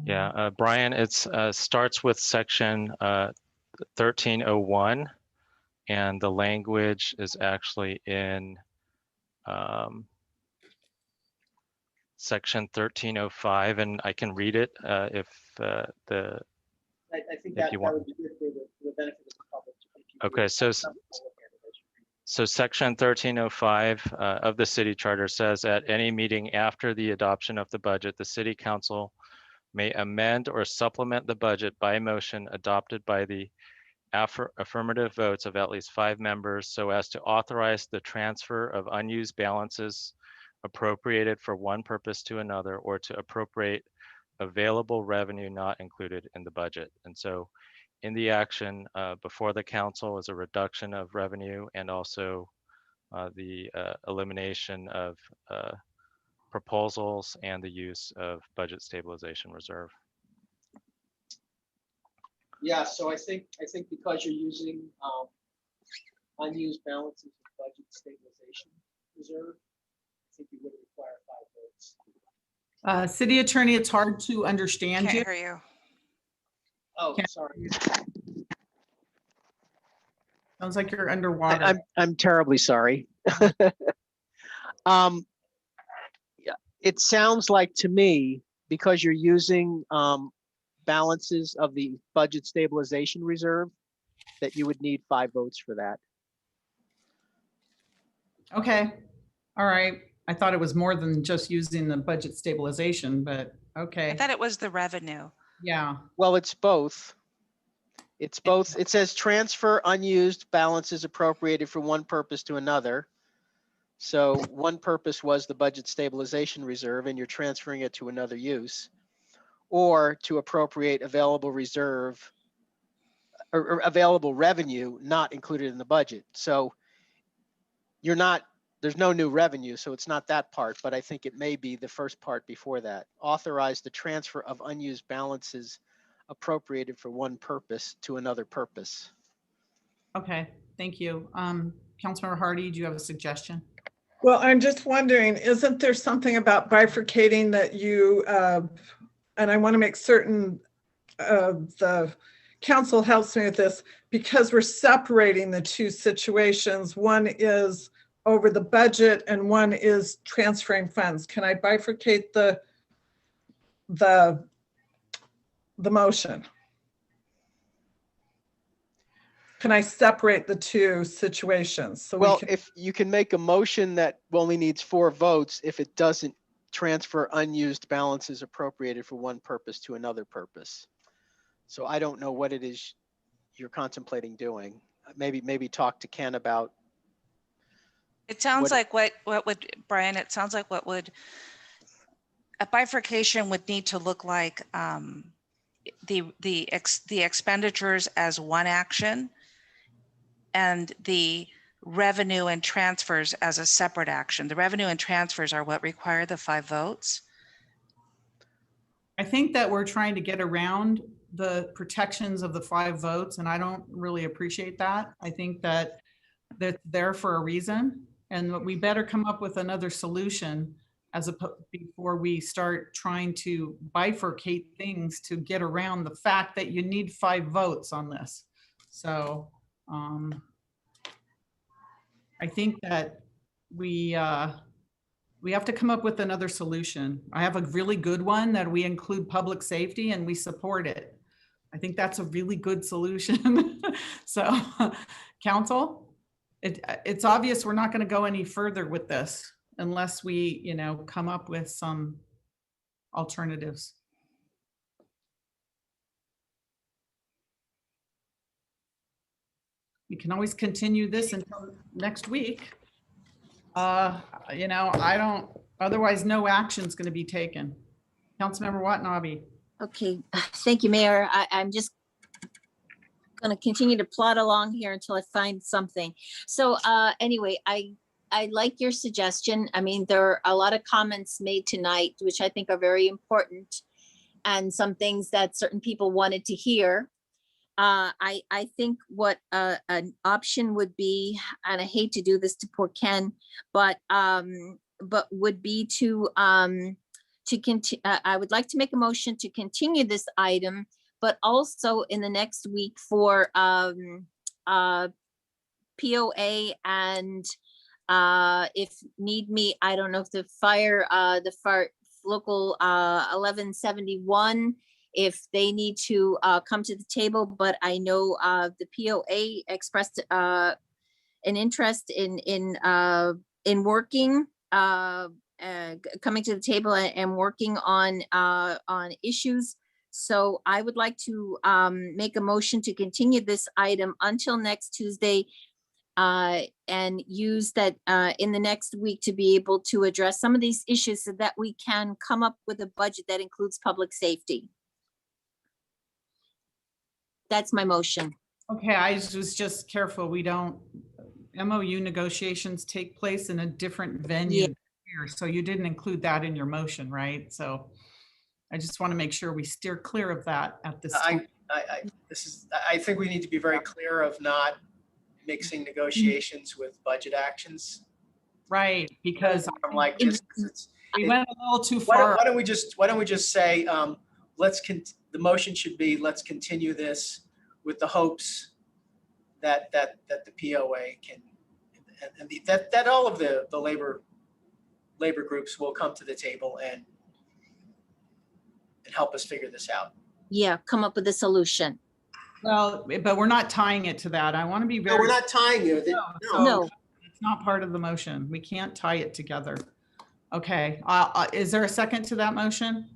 Yeah, Brian, it's starts with section 1301, and the language is actually in section 1305, and I can read it if I think that would be good for the benefit of the public. Okay, so section 1305 of the city charter says, at any meeting after the adoption of the budget, the city council may amend or supplement the budget by motion adopted by the affirmative votes of at least 5 members so as to authorize the transfer of unused balances appropriated for one purpose to another, or to appropriate available revenue not included in the budget. And so in the action before the council is a reduction of revenue and also the elimination of proposals and the use of budget stabilization reserve. Yeah, so I think because you're using unused balances of budget stabilization reserve, I think you would require 5 votes. City attorney, it's hard to understand you. Can't hear you. Oh, sorry. Sounds like you're underwater. I'm terribly sorry. It sounds like to me, because you're using balances of the budget stabilization reserve, that you would need 5 votes for that. Okay, all right. I thought it was more than just using the budget stabilization, but okay. I thought it was the revenue. Yeah. Well, it's both. It's both. It says transfer unused balances appropriated for one purpose to another. So one purpose was the budget stabilization reserve, and you're transferring it to another use, or to appropriate available reserve or available revenue not included in the budget. So you're not, there's no new revenue, so it's not that part, but I think it may be the first part before that. Authorize the transfer of unused balances appropriated for one purpose to another purpose. Okay, thank you. Councilmember Hardy, do you have a suggestion? Well, I'm just wondering, isn't there something about bifurcating that you, and I want to make certain the council helps me with this, because we're separating the two situations. One is over the budget and one is transferring funds. Can I bifurcate the motion? Can I separate the two situations? So Well, we can, if you can make a motion that only needs 4 votes, if it doesn't transfer unused balances appropriated for one purpose to another purpose. So I don't know what it is you're contemplating doing. Maybe talk to Ken about. It sounds What- like what would, Brian, it sounds like what would, a bifurcation would need to look like the expenditures as one action and the revenue and transfers as a separate action. The revenue and transfers are what require the 5 votes. I think that we're trying to get around the protections of the 5 votes, and I don't really appreciate that. I think that they're there for a reason, and we better come up with another solution before we start trying to bifurcate things to get around the fact that you need 5 votes on this. So I think that we have to come up with another solution. I have a really good one that we include public safety and we support it. I think that's a really good solution. So council, it's obvious we're not going to go any further with this unless we, come up with some alternatives. We can always continue this until next week. Otherwise no action's going to be taken. Councilmember Watanabe. Okay, thank you, Mayor. I'm just going to continue to plod along here until I find something. So anyway, I like your suggestion. I mean, there are a lot of comments made tonight, which I think are very important, and some things that certain people wanted to hear. I think what an option would be, and I hate to do this to poor Ken, but would be to continue. I would like to make a motion to continue this item, but also in the next week for POA and if need me, I don't know if the fire local 1171. If they need to come to the table, but I know the POA expressed an interest in working, coming to the table and working on issues. So I would like to make a motion to continue this item until next Tuesday and use that in the next week to be able to address some of these issues so that we can come up with a budget that includes public safety. That's my motion. Okay, I was just careful. We don't, MOU negotiations take place in a different venue here. So you didn't include that in your motion, right? So I just want to make sure we steer clear of that at this time. I think we need to be very clear of not mixing negotiations with budget actions. Right, because I'm like, we went a little too far. Why don't we just say, the motion should be, let's continue this with the hopes that the POA can, and that all of the labor groups will come to the table and help us figure this out. Yeah, come up with a solution. Well, but we're not tying it to that. I want to be very. No, we're not tying you. No. It's not part of the motion. We can't tie it together. Okay, is there a second to that motion?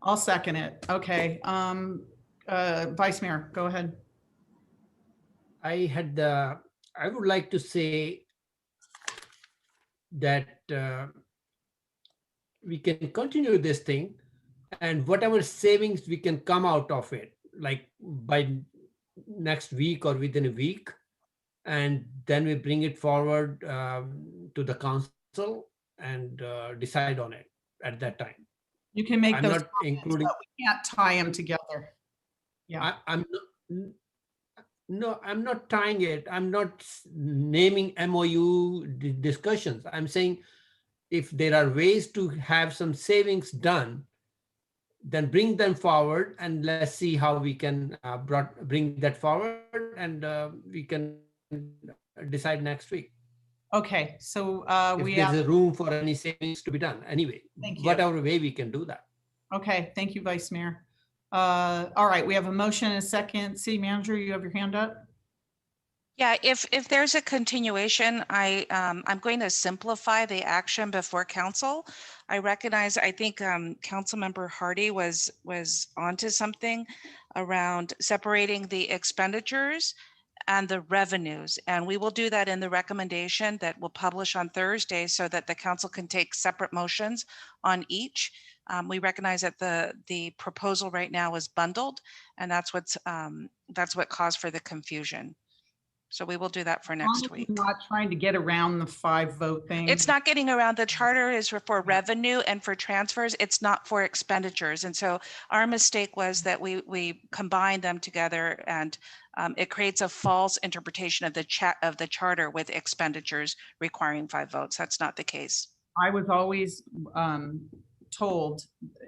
I'll second it. Okay, Vice Mayor, go ahead. I would like to say that we can continue this thing, and whatever savings we can come out of it, like by next week or within a week, and then we bring it forward to the council and decide on it at that time. You can make I'm those not comments, including. but we can't tie them together. Yeah. No, I'm not tying it. I'm not naming MOU discussions. I'm saying if there are ways to have some savings done, then bring them forward and let's see how we can bring that forward and we can decide next week. Okay, so If we there's have, a room for any savings to be done anyway, Thank you. whatever way we can do that. okay, thank you, Vice Mayor. All right, we have a motion and a second. City Manager, you have your hand up? Yeah, if there's a continuation, I'm going to simplify the action before council. I recognize, I think Councilmember Hardy was onto something around separating the expenditures and the revenues. And we will do that in the recommendation that we'll publish on Thursday so that the council can take separate motions on each. We recognize that the proposal right now is bundled, and that's what caused for the confusion. So we will do that for next week. Not trying to get around the 5-vote thing. It's not getting around. The charter is for revenue and for transfers. It's not for expenditures. And so our mistake was that we combined them together, and it creates a false interpretation of the charter with expenditures requiring 5 votes. That's not the case. I was always told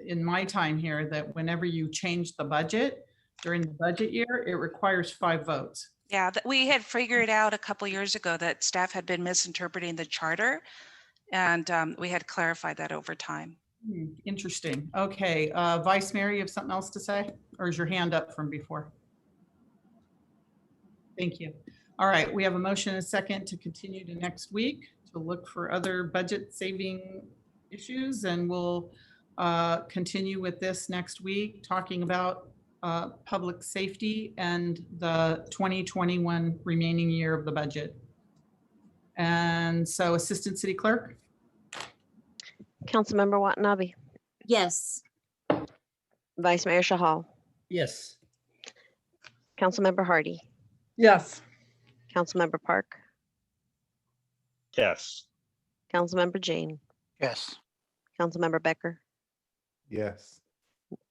in my time here that whenever you change the budget during the budget year, it requires 5 votes. Yeah, we had figured out a couple years ago that staff had been misinterpreting the charter, and we had clarified that over time. Interesting. Okay, Vice Mayor, you have something else to say? Or is your hand up from before? Thank you. All right, we have a motion and a second to continue to next week to look for other budget saving issues, and we'll continue with this next week, talking about public safety and the 2021 remaining year of the budget. And so Assistant City Clerk? Councilmember Watanabe, Yes. Vice Mayor Shahal, Yes. Councilmember Hardy, Yes. Councilmember Park, Yes. Councilmember Jane, Yes. Councilmember Becker, Yes.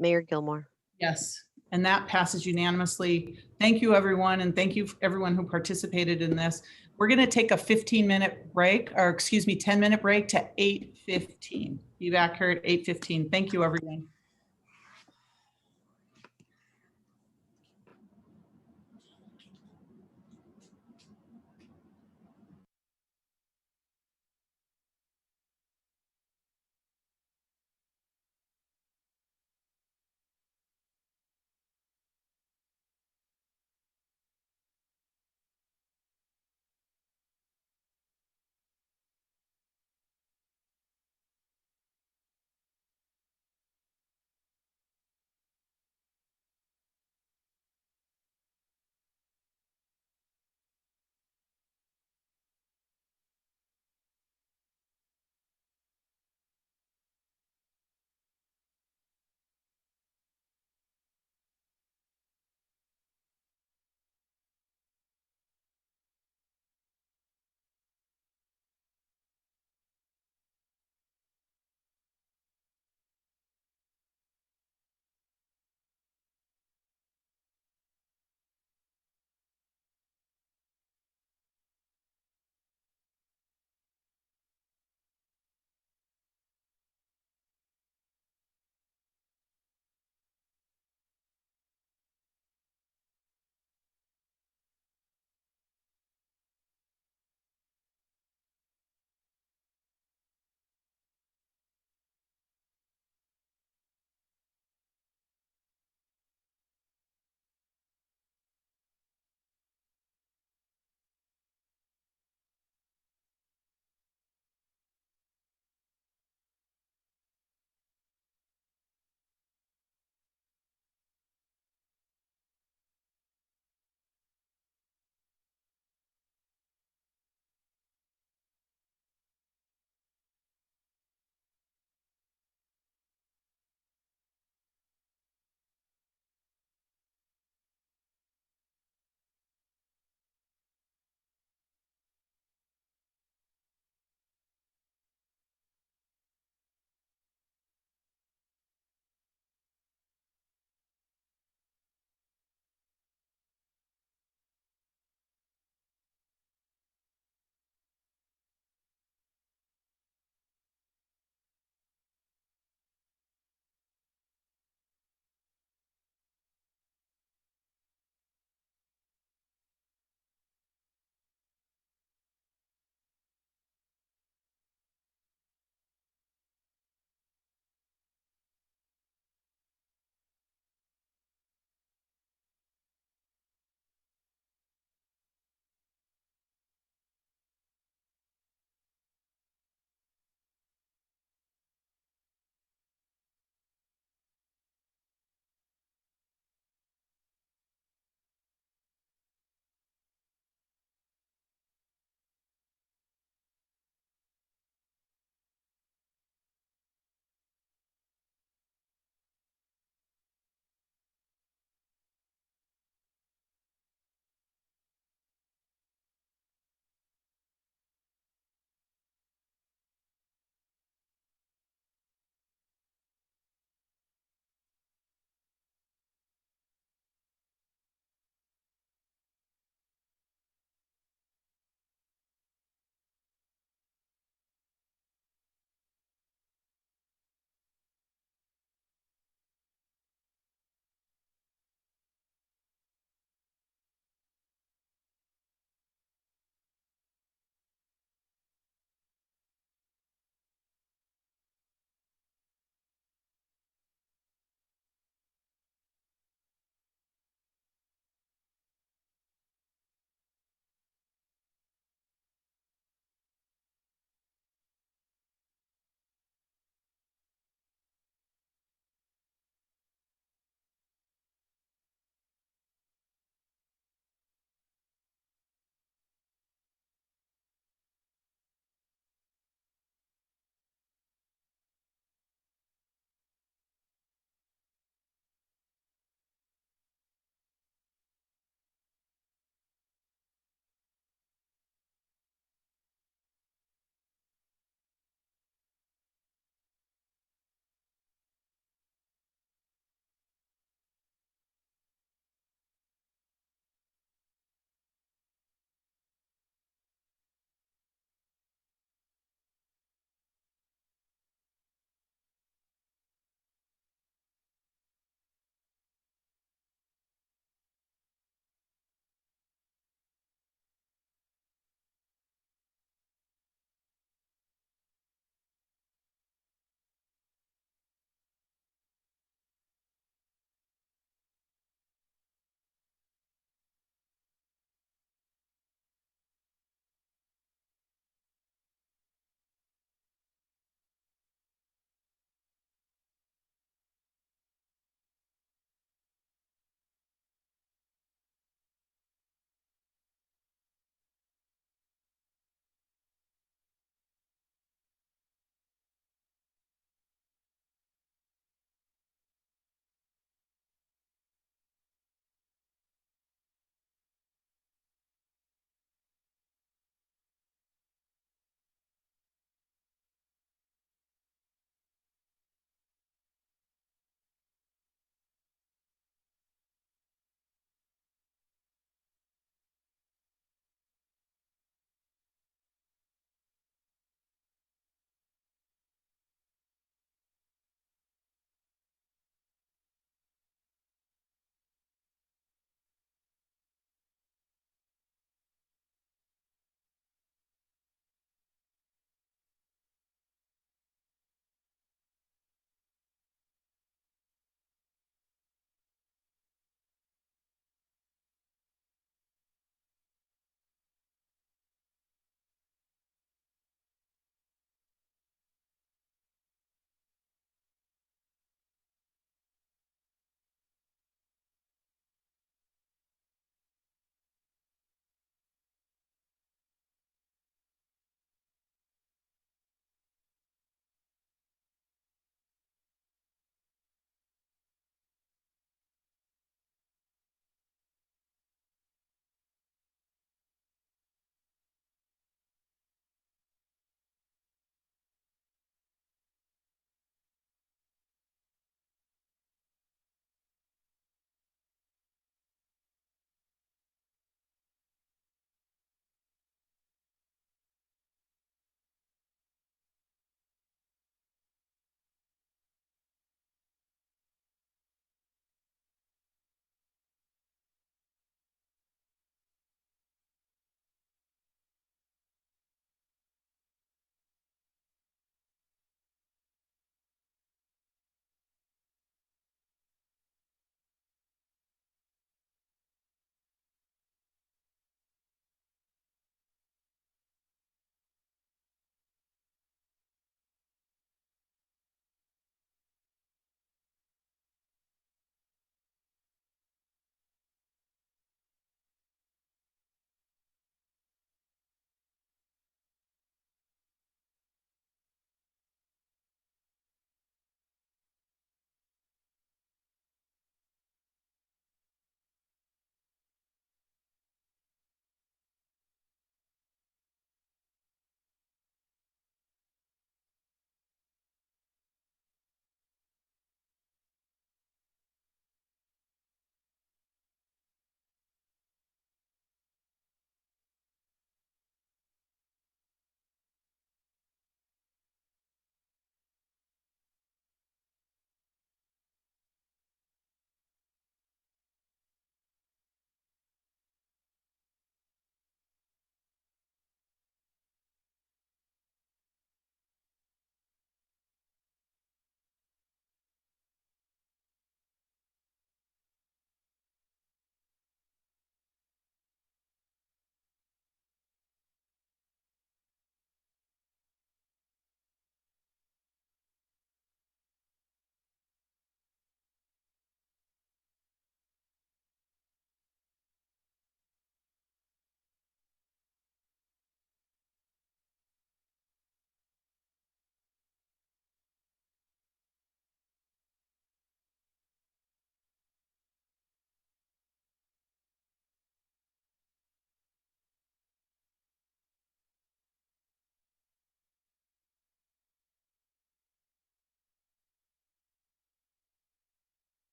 Mayor Gilmore. Yes, and that passes unanimously. Thank you, everyone, and thank you everyone who participated in this. We're going to take a 15-minute break, or excuse me, 10-minute break to 8:15. Be back here at 8:15. Thank you, everyone.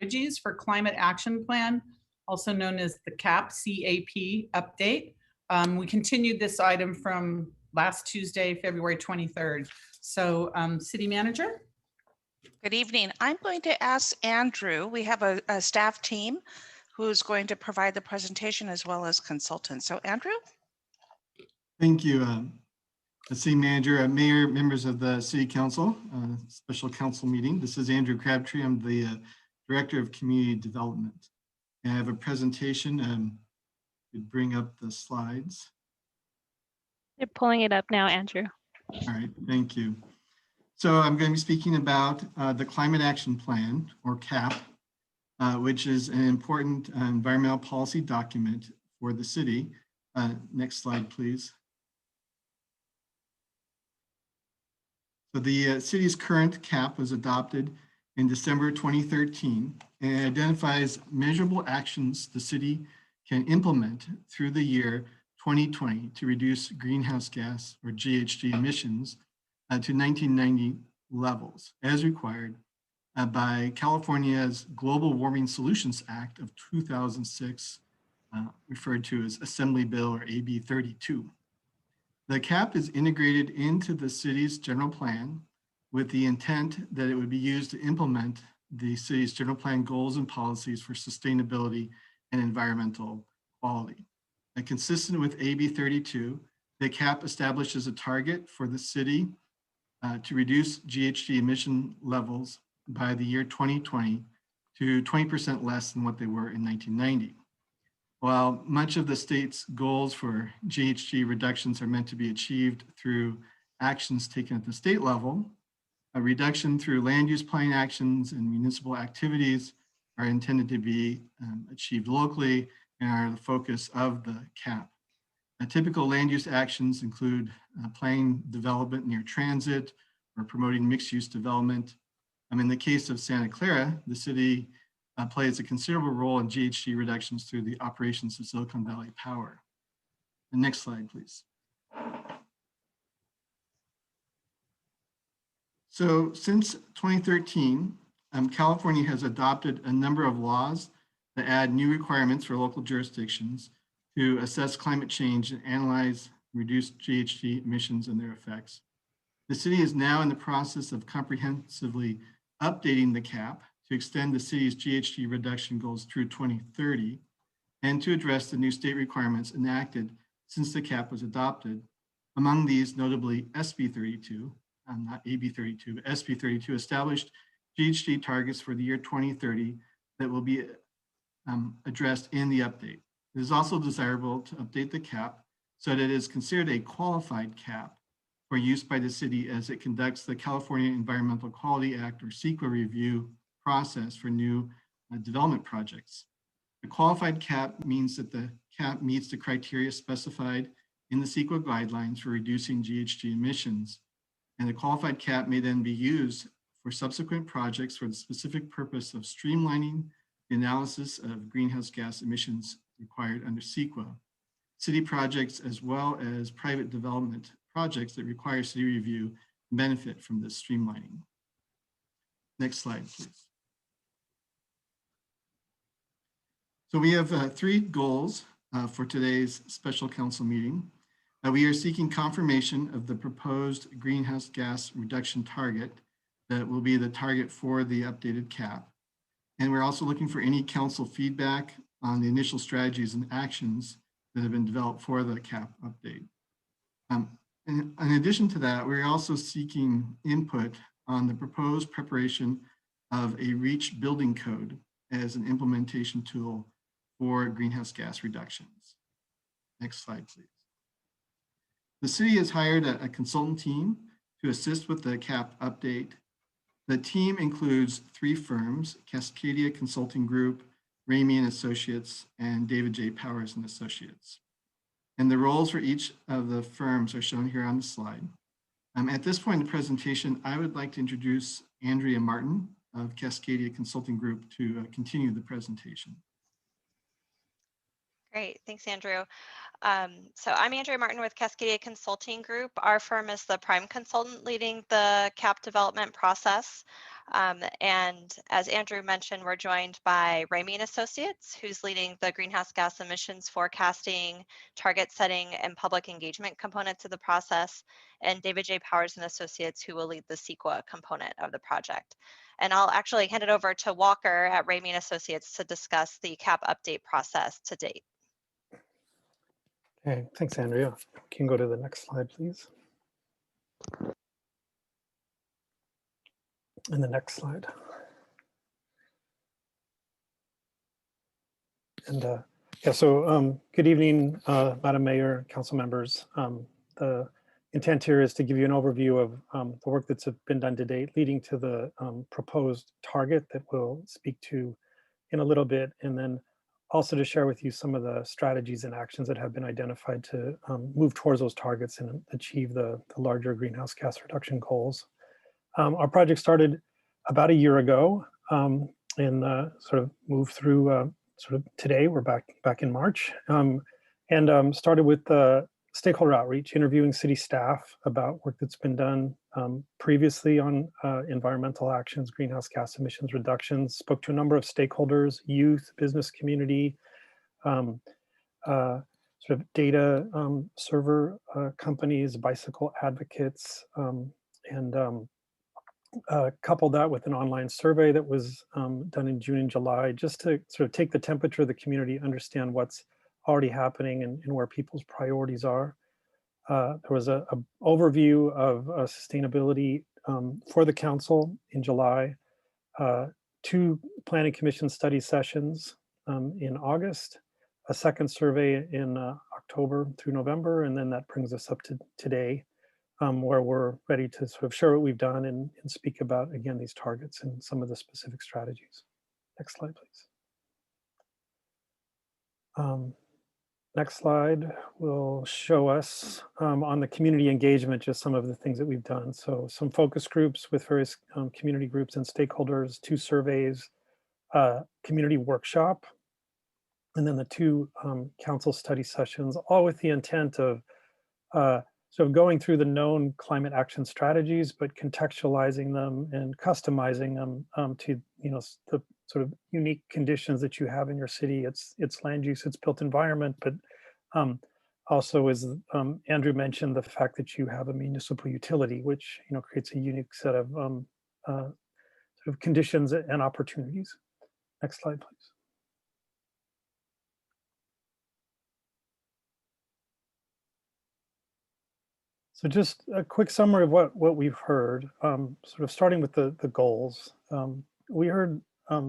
strategies for climate action plan, also known as the CAP update. We continued this item from last Tuesday, February 23rd. So city manager. Good evening. I'm going to ask Andrew, we have a staff team who's going to provide the presentation as well as consultants. So Andrew? Thank you, City Manager, Mayor, members of the City Council, special council meeting. This is Andrew Crabtree. I'm the Director of Community Development. And I have a presentation. Could bring up the slides. They're pulling it up now, Andrew. All right, thank you. So I'm going to be speaking about the Climate Action Plan, or CAP, which is an important environmental policy document for the city. Next slide, please. So the city's current CAP was adopted in December 2013 and identifies measurable actions the city can implement through the year 2020 to reduce greenhouse gas or GHG emissions to 1990 levels as required by California's Global Warming Solutions Act of 2006, referred to as Assembly Bill or AB 32. The CAP is integrated into the city's general plan with the intent that it would be used to implement the city's general plan goals and policies for sustainability and environmental quality. And consistent with AB 32, the CAP establishes a target for the city to reduce GHG emission levels by the year 2020 to 20% less than what they were in 1990. While much of the state's goals for GHG reductions are meant to be achieved through actions taken at the state level, a reduction through land use plan actions and municipal activities are intended to be achieved locally and are the focus of the CAP. Typical land use actions include planning development near transit or promoting mixed use development. In the case of Santa Clara, the city plays a considerable role in GHG reductions through the operations of Silicon Valley Power. The next slide, please. So since 2013, California has adopted a number of laws that add new requirements for local jurisdictions to assess climate change and analyze reduced GHG emissions and their effects. The city is now in the process of comprehensively updating the CAP to extend the city's GHG reduction goals through 2030 and to address the new state requirements enacted since the CAP was adopted. Among these, notably SB 32, not AB 32, but SB 32 established GHG targets for the year 2030 that will be addressed in the update. It is also desirable to update the CAP so that it is considered a qualified CAP for use by the city as it conducts the California Environmental Quality Act or CEQA review process for new development projects. The qualified CAP means that the CAP meets the criteria specified in the CEQA guidelines for reducing GHG emissions. And the qualified CAP may then be used for subsequent projects for the specific purpose of streamlining the analysis of greenhouse gas emissions required under CEQA. City projects as well as private development projects that require city review benefit from this streamlining. Next slide, please. So we have three goals for today's special council meeting. We are seeking confirmation of the proposed greenhouse gas reduction target that will be the target for the updated CAP. And we're also looking for any council feedback on the initial strategies and actions that have been developed for the CAP update. And in addition to that, we're also seeking input on the proposed preparation of a REACH building code as an implementation tool for greenhouse gas reductions. Next slide, please. The city has hired a consultant team to assist with the CAP update. The team includes three firms: Cascadia Consulting Group, Ramey and Associates, and David J. Powers and Associates. And the roles for each of the firms are shown here on the slide. At this point in the presentation, I would like to introduce Andrea Martin of Cascadia Consulting Group to continue the presentation. Great, thanks, Andrew. So I'm Andrea Martin with Cascadia Consulting Group. Our firm is the prime consultant leading the CAP development process. And as Andrew mentioned, we're joined by Ramey and Associates, who's leading the greenhouse gas emissions forecasting, target setting, and public engagement components of the process, and David J. Powers and Associates, who will lead the CEQA component of the project. And I'll actually hand it over to Walker at Ramey and Associates to discuss the CAP update process to date. Okay, thanks, Andrea. Can you go to the next slide, please? And the next slide. And yeah, so good evening, Madam Mayor, council members. The intent here is to give you an overview of the work that's been done to date, leading to the proposed target that we'll speak to in a little bit, and then also to share with you some of the strategies and actions that have been identified to move towards those targets and achieve the larger greenhouse gas reduction goals. Our project started about a year ago and sort of moved through sort of today. We're back in March, and started with stakeholder outreach, interviewing city staff about work that's been done previously on environmental actions, greenhouse gas emissions reductions, spoke to a number of stakeholders, youth, business community, sort of data server companies, bicycle advocates, and coupled that with an online survey that was done in June and July, just to sort of take the temperature of the community, understand what's already happening and where people's priorities are. There was an overview of sustainability for the council in July, 2 planning commission study sessions in August, a second survey in October through November, and then that brings us up to today, where we're ready to sort of share what we've done and speak about, again, these targets and some of the specific strategies. Next slide, please. Next slide will show us on the community engagement, just some of the things that we've done. So some focus groups with various community groups and stakeholders, 2 surveys, community workshop, and then the 2 council study sessions, all with the intent of so going through the known climate action strategies, but contextualizing them and customizing them to the sort of unique conditions that you have in your city. It's land use, it's built environment, but also, as Andrew mentioned, the fact that you have a municipal utility, which creates a unique set of sort of conditions and opportunities. Next slide, please. So just a quick summary of what we've heard, sort of starting with the goals. We heard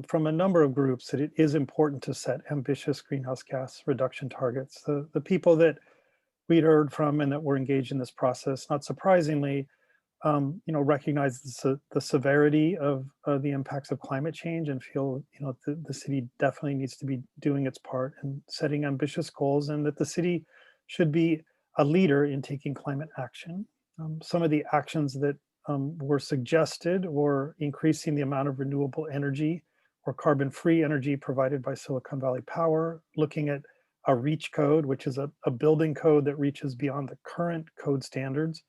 from a number of groups that it is important to set ambitious greenhouse gas reduction targets. The people that we'd heard from and that were engaged in this process, not surprisingly, recognize the severity of the impacts of climate change and feel the city definitely needs to be doing its part in setting ambitious goals, and that the city should be a leader in taking climate action. Some of the actions that were suggested were increasing the amount of renewable energy or carbon-free energy provided by Silicon Valley Power, looking at a REACH code, which is a building code that reaches beyond the current code standards,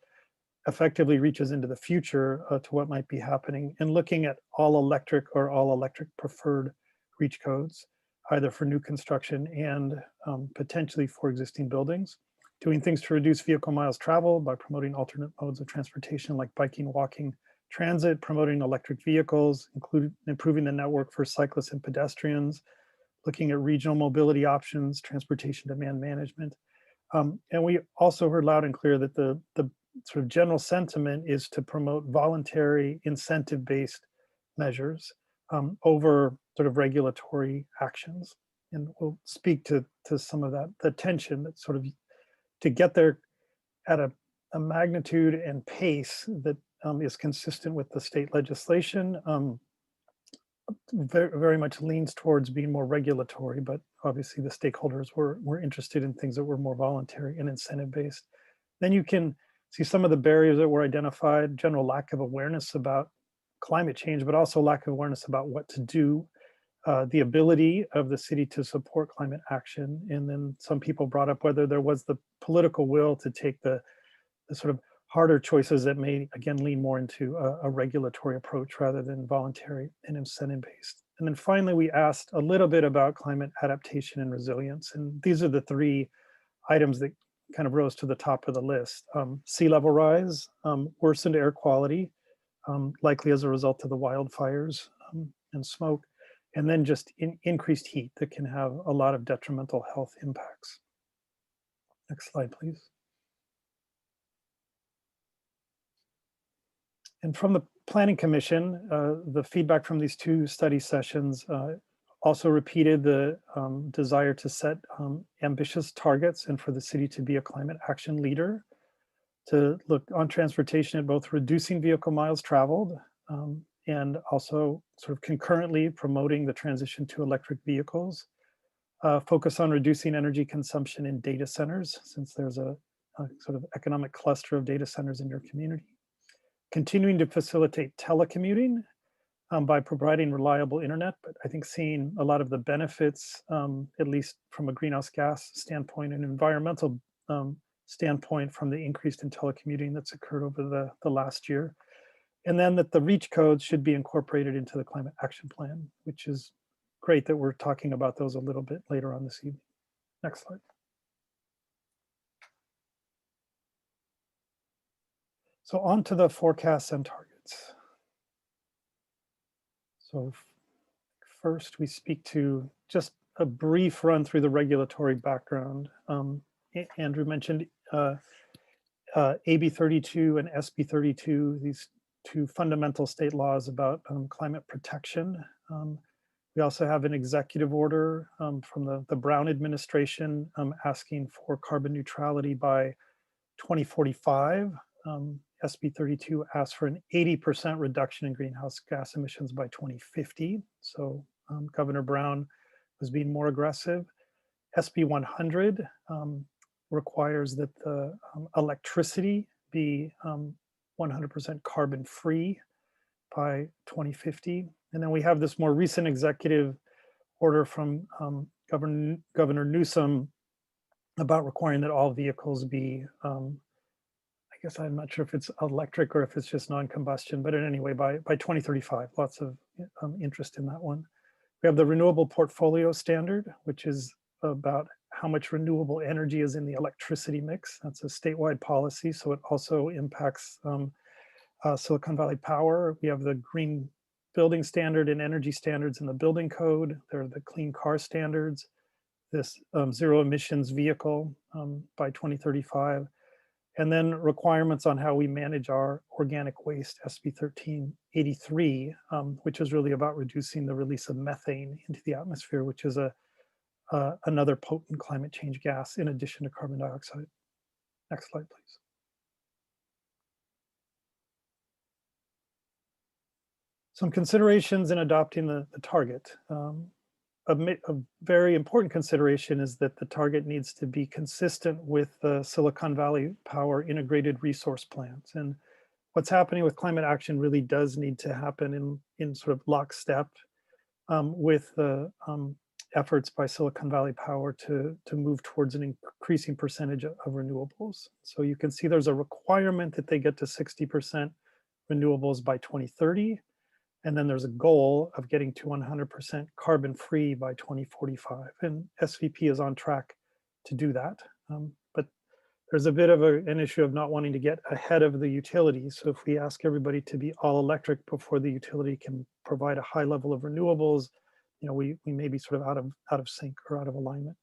effectively reaches into the future to what might be happening, and looking at all electric or all electric preferred REACH codes, either for new construction and potentially for existing buildings. Doing things to reduce vehicle miles traveled by promoting alternate modes of transportation like biking, walking, transit, promoting electric vehicles, including improving the network for cyclists and pedestrians, looking at regional mobility options, transportation demand management. And we also heard loud and clear that the sort of general sentiment is to promote voluntary incentive-based measures over sort of regulatory actions. And we'll speak to some of that, the tension that sort of to get there at a magnitude and pace that is consistent with the state legislation, very, very much leans towards being more regulatory, but obviously the stakeholders were interested in things that were more voluntary and incentive-based. Then you can see some of the barriers that were identified, general lack of awareness about climate change, but also lack of awareness about what to do, the ability of the city to support climate action. And then some people brought up whether there was the political will to take the sort of harder choices that may, again, lean more into a regulatory approach rather than voluntary and incentive-based. And then finally, we asked a little bit about climate adaptation and resilience. And these are the three items that kind of rose to the top of the list. Sea level rise, worsened air quality, likely as a result of the wildfires and smoke, and then just increased heat that can have a lot of detrimental health impacts. Next slide, please. And from the Planning Commission, the feedback from these two study sessions also repeated the desire to set ambitious targets and for the city to be a climate action leader, to look on transportation at both reducing vehicle miles traveled and also sort of concurrently promoting the transition to electric vehicles, focus on reducing energy consumption in data centers, since there's a sort of economic cluster of data centers in your community. Continuing to facilitate telecommuting by providing reliable internet, but I think seeing a lot of the benefits, at least from a greenhouse gas standpoint and environmental standpoint from the increase in telecommuting that's occurred over the last year. And then that the REACH codes should be incorporated into the climate action plan, which is great that we're talking about those a little bit later on this evening. Next slide. So on to the forecasts and targets. So first we speak to just a brief run through the regulatory background. Andrew mentioned AB 32 and SB 32, these two fundamental state laws about climate protection. We also have an executive order from the Brown administration asking for carbon neutrality by 2045. SB 32 asks for an 80% reduction in greenhouse gas emissions by 2050. So Governor Brown was being more aggressive. SB 100 requires that the electricity be 100% carbon free by 2050. And then we have this more recent executive order from Governor Newsom about requiring that all vehicles be I guess I'm not sure if it's electric or if it's just non-combustion, but in any way, by 2035, lots of interest in that one. We have the renewable portfolio standard, which is about how much renewable energy is in the electricity mix. That's a statewide policy, so it also impacts Silicon Valley Power. We have the green building standard and energy standards in the building code. There are the clean car standards, this zero emissions vehicle by 2035. And then requirements on how we manage our organic waste, SB 1383, which is really about reducing the release of methane into the atmosphere, which is another potent climate change gas in addition to carbon dioxide. Next slide, please. Some considerations in adopting the target. A very important consideration is that the target needs to be consistent with the Silicon Valley Power integrated resource plans. And what's happening with climate action really does need to happen in sort of lockstep with the efforts by Silicon Valley Power to move towards an increasing percentage of renewables. So you can see there's a requirement that they get to 60% renewables by 2030. And then there's a goal of getting to 100% carbon free by 2045. And SVP is on track to do that. But there's a bit of an issue of not wanting to get ahead of the utility. So if we ask everybody to be all electric before the utility can provide a high level of renewables, we may be sort of out of sync or out of alignment.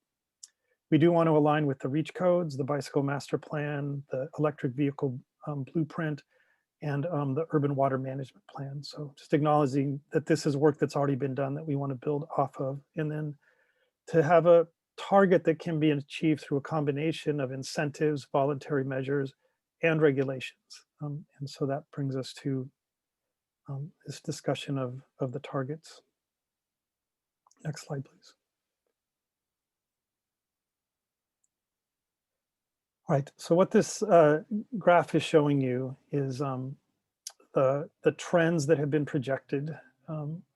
We do want to align with the REACH codes, the bicycle master plan, the electric vehicle blueprint, and the urban water management plan. So just acknowledging that this is work that's already been done that we want to build off of. And then to have a target that can be achieved through a combination of incentives, voluntary measures, and regulations. And so that brings us to this discussion of the targets. Next slide, please. All right, so what this graph is showing you is the trends that have been projected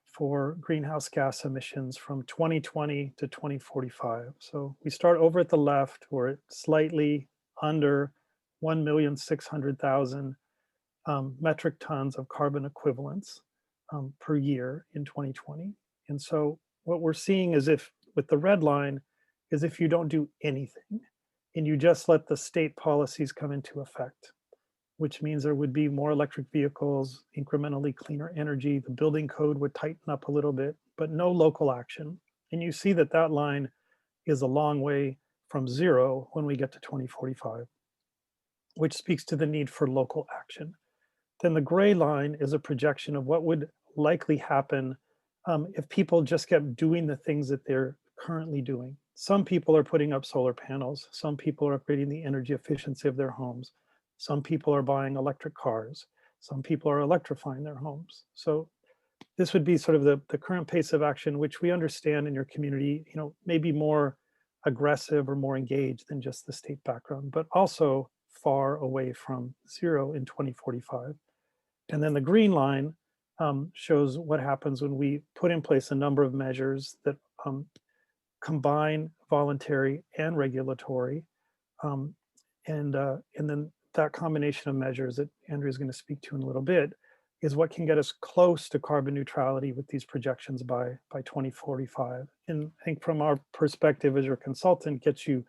for greenhouse gas emissions from 2020 to 2045. So we start over at the left, we're slightly under 1,600,000 metric tons of carbon equivalents per year in 2020. And so what we're seeing is, if with the red line, is if you don't do anything and you just let the state policies come into effect, which means there would be more electric vehicles, incrementally cleaner energy, the building code would tighten up a little bit, but no local action. And you see that that line is a long way from zero when we get to 2045, which speaks to the need for local action. Then the gray line is a projection of what would likely happen if people just kept doing the things that they're currently doing. Some people are putting up solar panels. Some people are upgrading the energy efficiency of their homes. Some people are buying electric cars. Some people are electrifying their homes. So this would be sort of the current pace of action, which we understand in your community, may be more aggressive or more engaged than just the state background, but also far away from zero in 2045. And then the green line shows what happens when we put in place a number of measures that combine voluntary and regulatory. And then that combination of measures that Andrea is going to speak to in a little bit is what can get us close to carbon neutrality with these projections by 2045. And I think from our perspective as your consultant, gets you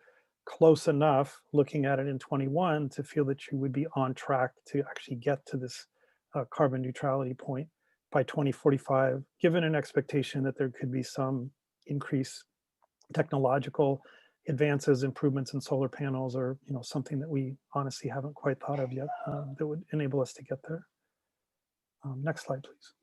close enough looking at it in 21 to feel that you would be on track to actually get to this carbon neutrality point by 2045, given an expectation that there could be some increase technological advances, improvements in solar panels, or something that we honestly haven't quite thought of yet that would enable us to get there. Next slide, please.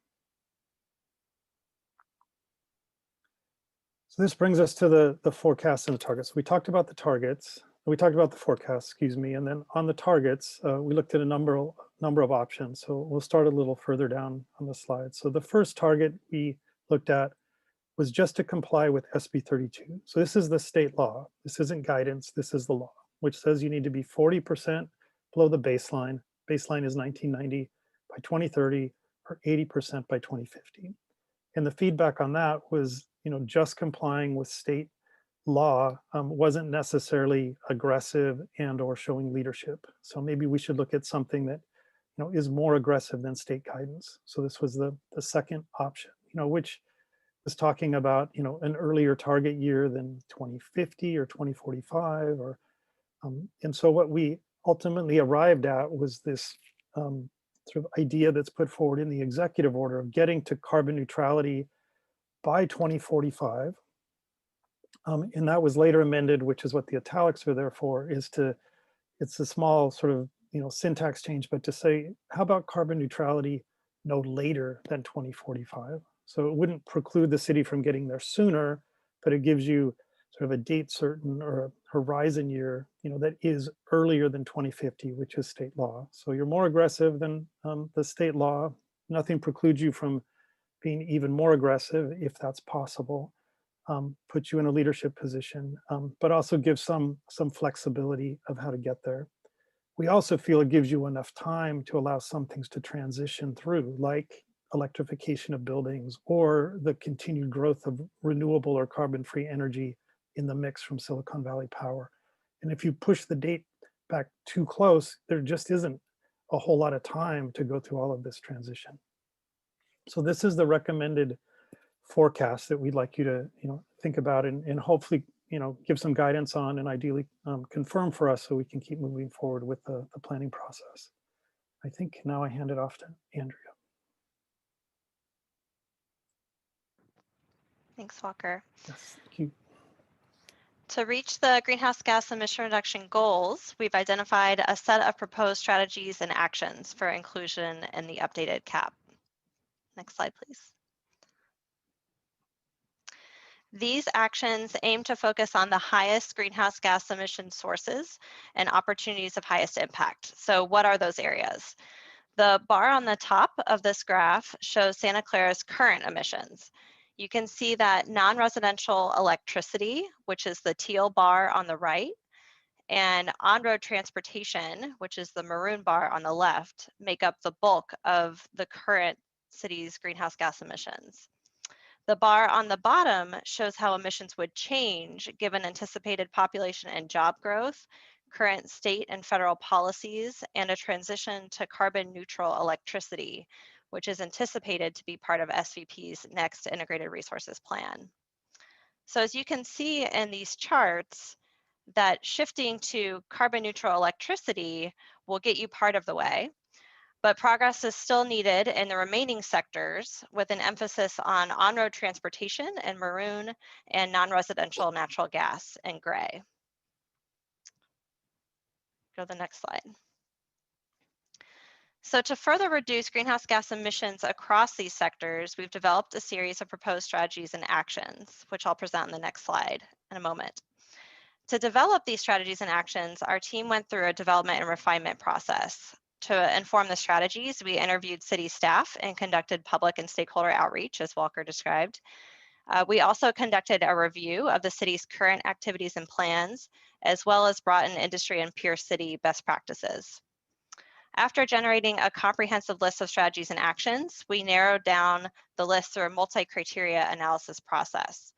So this brings us to the forecasts and the targets. We talked about the targets. We talked about the forecast, excuse me, and then on the targets, we looked at a number of options. So we'll start a little further down on the slide. So the first target we looked at was just to comply with SB 32. So this is the state law. This isn't guidance. This is the law, which says you need to be 40% below the baseline. Baseline is 1990 by 2030, or 80% by 2050. And the feedback on that was, just complying with state law wasn't necessarily aggressive and or showing leadership. So maybe we should look at something that, is more aggressive than state guidance. So this was the second option, which was talking about, an earlier target year than 2050 or 2045, or and so what we ultimately arrived at was this sort of idea that's put forward in the executive order of getting to carbon neutrality by 2045. And that was later amended, which is what the italics are there for, it's a small sort of, syntax change, but to say, how about carbon neutrality no later than 2045? So it wouldn't preclude the city from getting there sooner, but it gives you sort of a date certain or a horizon year, that is earlier than 2050, which is state law. So you're more aggressive than the state law. Nothing precludes you from being even more aggressive if that's possible. Put you in a leadership position, but also give some flexibility of how to get there. We also feel it gives you enough time to allow some things to transition through, like electrification of buildings or the continued growth of renewable or carbon-free energy in the mix from Silicon Valley Power. And if you push the date back too close, there just isn't a whole lot of time to go through all of this transition. So this is the recommended forecast that we'd like you to think about and hopefully give some guidance on, and ideally confirm for us so we can keep moving forward with the planning process. I think now I hand it off to Andrea. Thanks, Walker. Yes, thank you. To reach the greenhouse gas emission reduction goals, we've identified a set of proposed strategies and actions for inclusion in the updated CAP. Next slide, please. These actions aim to focus on the highest greenhouse gas emission sources and opportunities of highest impact. So what are those areas? The bar on the top of this graph shows Santa Clara's current emissions. You can see that non-residential electricity, which is the teal bar on the right, and on-road transportation, which is the maroon bar on the left, make up the bulk of the current city's greenhouse gas emissions. The bar on the bottom shows how emissions would change given anticipated population and job growth, current state and federal policies and a transition to carbon neutral electricity, which is anticipated to be part of SVP's next integrated resources plan. So as you can see in these charts, that shifting to carbon neutral electricity will get you part of the way, but progress is still needed in the remaining sectors with an emphasis on on-road transportation in maroon and non-residential natural gas in gray. Go to the next slide. So to further reduce greenhouse gas emissions across these sectors, we've developed a series of proposed strategies and actions, which I'll present on the next slide in a moment. To develop these strategies and actions, our team went through a development and refinement process. To inform the strategies, we interviewed city staff and conducted public and stakeholder outreach, as Walker described. We also conducted a review of the city's current activities and plans, as well as brought in industry and peer city best practices. After generating a comprehensive list of strategies and actions, we narrowed down the list through a multi-criteria analysis process.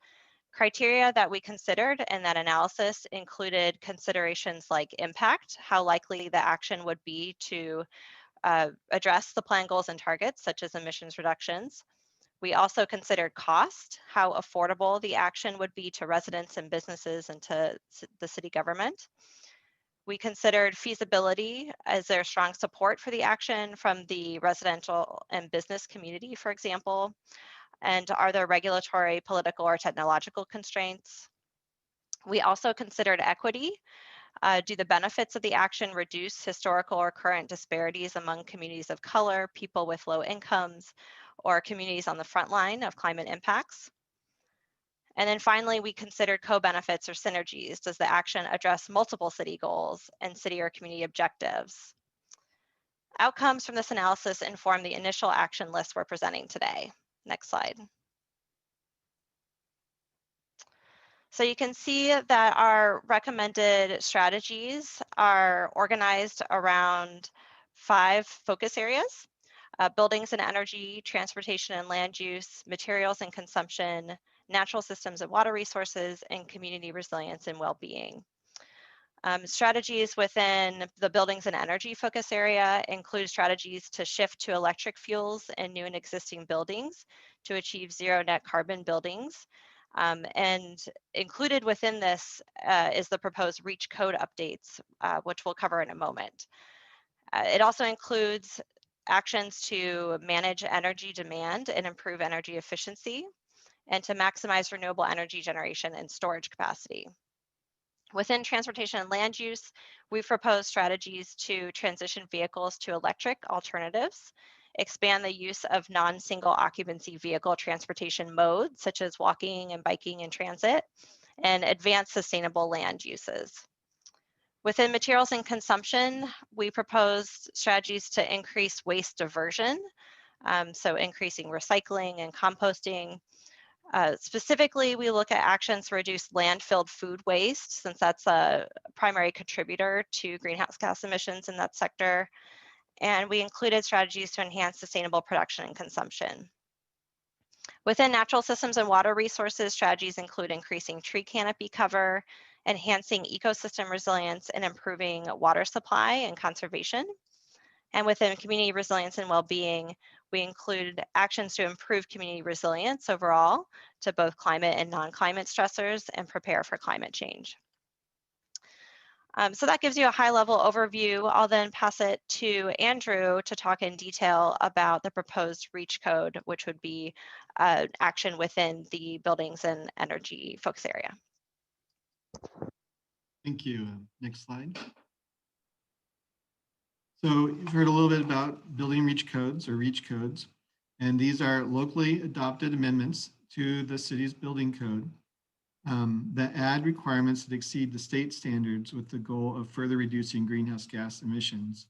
Criteria that we considered in that analysis included considerations like impact, how likely the action would be to address the plan goals and targets, such as emissions reductions. We also considered cost, how affordable the action would be to residents and businesses and to the city government. We considered feasibility. Is there strong support for the action from the residential and business community, for example? And are there regulatory, political, or technological constraints? We also considered equity. Do the benefits of the action reduce historical or current disparities among communities of color, people with low incomes, or communities on the front line of climate impacts? And then finally, we considered co-benefits or synergies. Does the action address multiple city goals and city or community objectives? Outcomes from this analysis inform the initial action list we're presenting today. Next slide. So you can see that our recommended strategies are organized around 5 focus areas: buildings and energy, transportation and land use, materials and consumption, natural systems and water resources, and community resilience and well-being. Strategies within the buildings and energy focus area include strategies to shift to electric fuels in new and existing buildings to achieve zero net carbon buildings. And included within this is the proposed REACH code updates, which we'll cover in a moment. It also includes actions to manage energy demand and improve energy efficiency, and to maximize renewable energy generation and storage capacity. Within transportation and land use, we've proposed strategies to transition vehicles to electric alternatives, expand the use of non-single occupancy vehicle transportation modes, such as walking and biking and transit, and advance sustainable land uses. Within materials and consumption, we proposed strategies to increase waste diversion, so increasing recycling and composting. Specifically, we look at actions to reduce landfilled food waste, since that's a primary contributor to greenhouse gas emissions in that sector. And we included strategies to enhance sustainable production and consumption. Within natural systems and water resources, strategies include increasing tree canopy cover, enhancing ecosystem resilience, and improving water supply and conservation. And within community resilience and well-being, we include actions to improve community resilience overall to both climate and non-climate stressors and prepare for climate change. So that gives you a high-level overview. I'll then pass it to Andrew to talk in detail about the proposed REACH code, which would be action within the buildings and energy focus area. Thank you. Next slide. So you've heard a little bit about building REACH codes or REACH codes, and these are locally adopted amendments to the city's building code that add requirements that exceed the state standards with the goal of further reducing greenhouse gas emissions.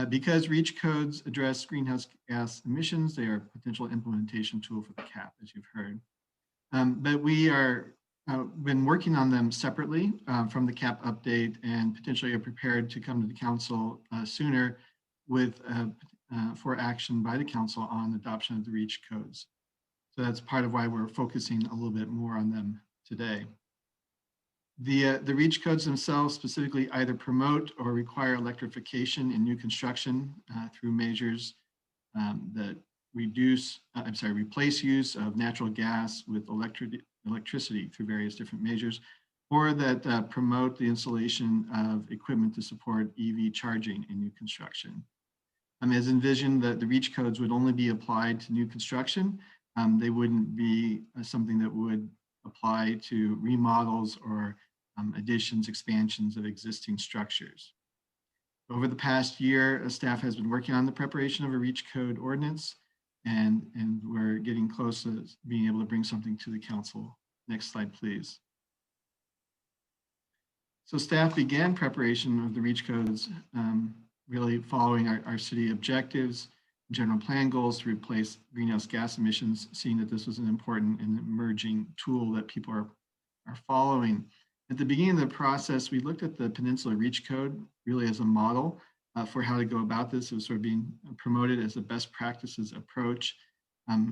Because REACH codes address greenhouse gas emissions, they are a potential implementation tool for the CAP, as you've heard. But we are been working on them separately from the CAP update, and potentially are prepared to come to the council sooner with for action by the council on adoption of the REACH codes. So that's part of why we're focusing a little bit more on them today. The REACH codes themselves specifically either promote or require electrification in new construction through measures that replace use of natural gas with electricity through various different measures, or that promote the installation of equipment to support EV charging in new construction. As envisioned, that the REACH codes would only be applied to new construction. They wouldn't be something that would apply to remodels or additions, expansions of existing structures. Over the past year, staff has been working on the preparation of a REACH code ordinance, and we're getting close to being able to bring something to the council. Next slide, please. So staff began preparation of the REACH codes really following our city objectives, general plan goals to replace greenhouse gas emissions, seeing that this was an important and emerging tool that people are following. At the beginning of the process, we looked at the Peninsula REACH code really as a model for how to go about this. It was sort of being promoted as a best practices approach.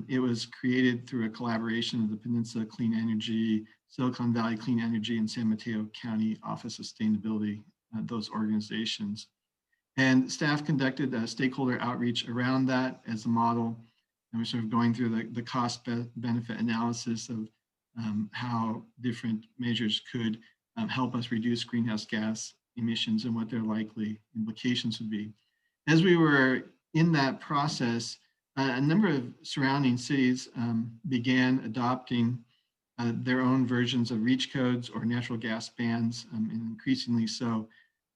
It was created through a collaboration of the Peninsula Clean Energy, Silicon Valley Clean Energy, and San Mateo County Office of Sustainability, those organizations. And staff conducted a stakeholder outreach around that as a model. And we're sort of going through the cost benefit analysis of how different measures could help us reduce greenhouse gas emissions and what their likely implications would be. As we were in that process, a number of surrounding cities began adopting their own versions of REACH codes or natural gas bans, and increasingly so.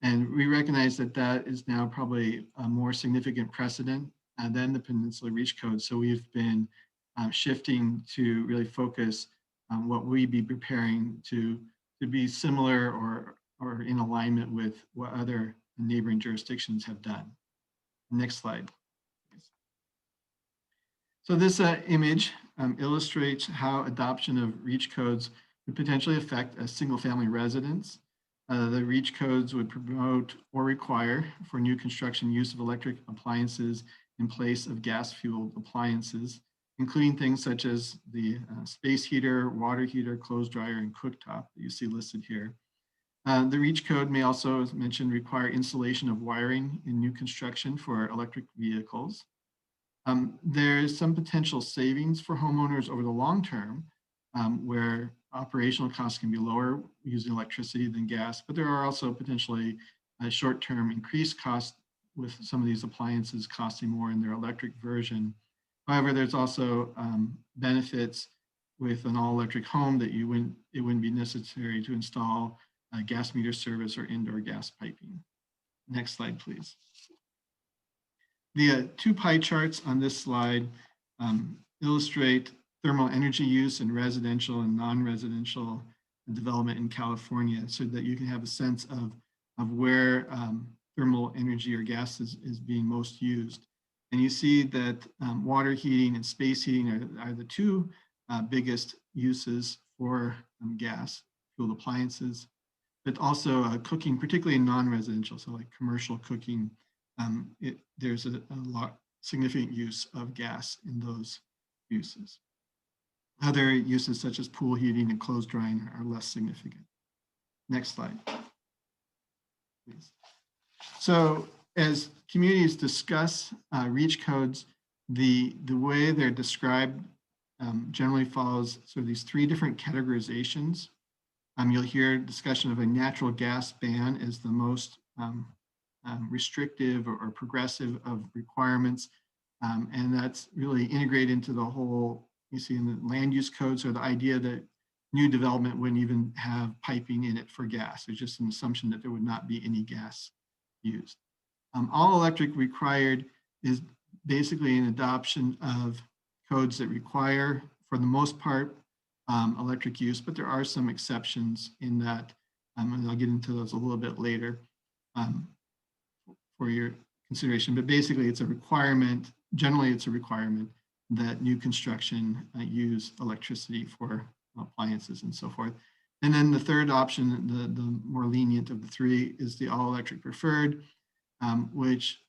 And we recognize that that is now probably a more significant precedent than the Peninsula REACH code. So we've been shifting to really focus on what we be preparing to be similar or in alignment with what other neighboring jurisdictions have done. Next slide. So this image illustrates how adoption of REACH codes would potentially affect a single-family residence. The REACH codes would promote or require for new construction use of electric appliances in place of gas-fueled appliances, including things such as the space heater, water heater, clothes dryer, and cooktop that you see listed here. The REACH code may also, as mentioned, require installation of wiring in new construction for electric vehicles. There is some potential savings for homeowners over the long term, where operational costs can be lower using electricity than gas, but there are also potentially short-term increased costs with some of these appliances costing more in their electric version. However, there's also benefits with an all-electric home that it wouldn't be necessary to install a gas meter service or indoor gas piping. Next slide, please. The two pie charts on this slide illustrate thermal energy use in residential and non-residential development in California, so that you can have a sense of where thermal energy or gas is being most used. And you see that water heating and space heating are the two biggest uses for gas-fueled appliances, but also cooking, particularly in non-residential, so like commercial cooking, there's a significant use of gas in those uses. Other uses such as pool heating and clothes drying are less significant. Next slide, please. So as communities discuss REACH codes, the way they're described generally follows sort of these three different categorizations. You'll hear discussion of a natural gas ban as the most restrictive or progressive of requirements. And that's really integrated into the whole, you see in the land use code, so the idea that new development wouldn't even have piping in it for gas. There's just an assumption that there would not be any gas used. All electric required is basically an adoption of codes that require, for the most part, electric use, but there are some exceptions in that, and I'll get into those a little bit later for your consideration. But basically, it's a requirement, generally it's a requirement that new construction use electricity for appliances and so forth. And then the third option, the more lenient of the three, is the all electric preferred, which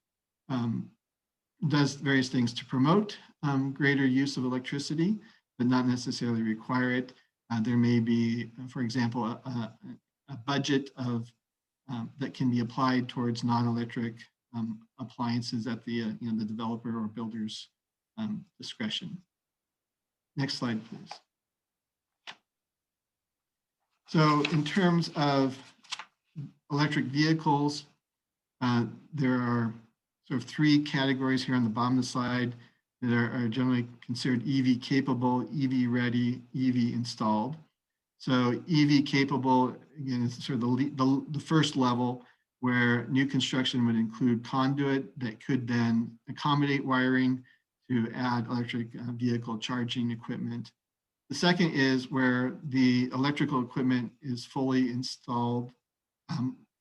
does various things to promote greater use of electricity, but not necessarily require it. There may be, for example, a budget of that can be applied towards non-electric appliances at the the developer or builder's discretion. Next slide, please. So in terms of electric vehicles, there are sort of three categories here on the bottom of the slide that are generally considered EV capable, EV ready, EV installed. So EV capable, again, is sort of the first level where new construction would include conduit that could then accommodate wiring to add electric vehicle charging equipment. The second is where the electrical equipment is fully installed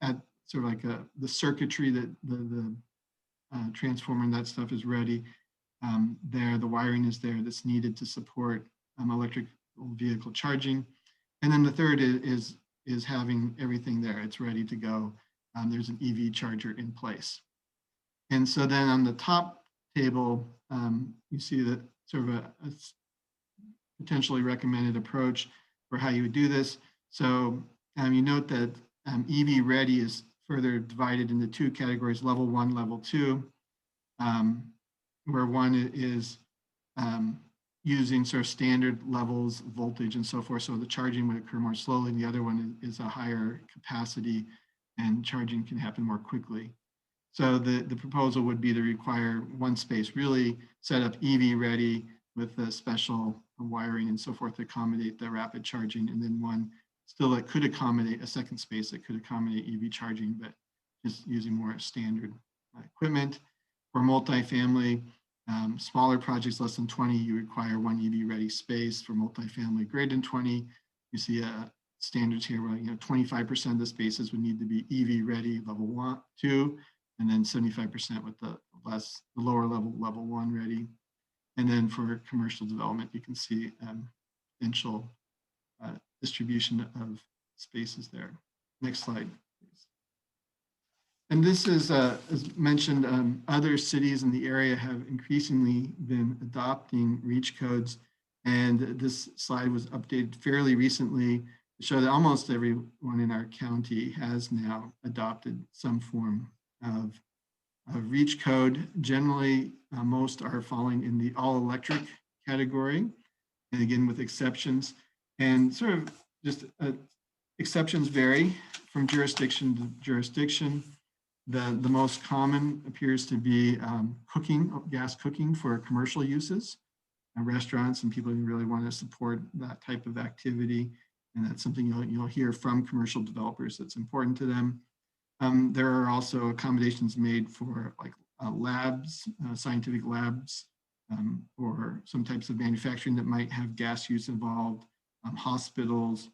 at sort of like the circuitry that the transformer and that stuff is ready. There, the wiring is there that's needed to support electric vehicle charging. And then the third is having everything there. It's ready to go. There's an EV charger in place. And so then on the top table, you see that sort of a potentially recommended approach for how you would do this. So you note that EV ready is further divided into two categories, level 1, level 2, where one is using sort of standard levels, voltage and so forth. So the charging would occur more slowly. The other one is a higher capacity and charging can happen more quickly. So the proposal would be to require one space, really set up EV ready with the special wiring and so forth to accommodate the rapid charging, and then one still that could accommodate a second space that could accommodate EV charging, but just using more standard equipment. For multifamily, smaller projects less than 20, you require one EV ready space. For multifamily greater than 20, you see standards here where 25% of the spaces would need to be EV ready level 1, 2, and then 75% with the lower level, level 1 ready. And then for commercial development, you can see potential distribution of spaces there. Next slide, please. And this is, as mentioned, other cities in the area have increasingly been adopting REACH codes. And this slide was updated fairly recently to show that almost everyone in our county has now adopted some form of REACH code. Generally, most are falling in the all electric category, and again with exceptions. And sort of just exceptions vary from jurisdiction to jurisdiction. The most common appears to be cooking, gas cooking for commercial uses, restaurants and people who really want to support that type of activity. And that's something you'll hear from commercial developers that's important to them. There are also accommodations made for like labs, scientific labs, or some types of manufacturing that might have gas use involved, hospitals,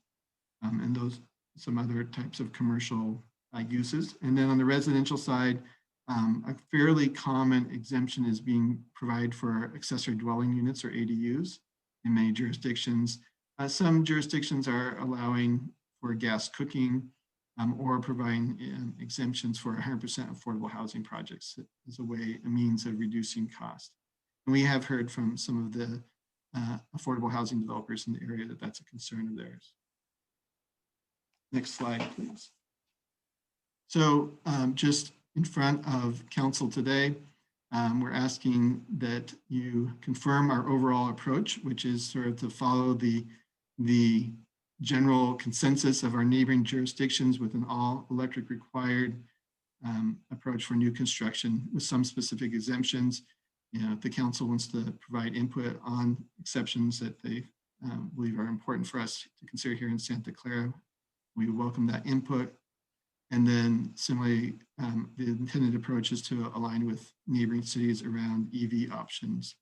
and some other types of commercial uses. And then on the residential side, a fairly common exemption is being provided for accessory dwelling units or ADUs in many jurisdictions. Some jurisdictions are allowing for gas cooking, or providing exemptions for 100% affordable housing projects as a means of reducing cost. And we have heard from some of the affordable housing developers in the area that that's a concern of theirs. Next slide, please. So just in front of council today, we're asking that you confirm our overall approach, which is sort of to follow the general consensus of our neighboring jurisdictions with an all electric required approach for new construction with some specific exemptions. If the council wants to provide input on exceptions that they believe are important for us to consider here in Santa Clara, we welcome that input. And then similarly, the intended approach is to align with neighboring cities around EV options.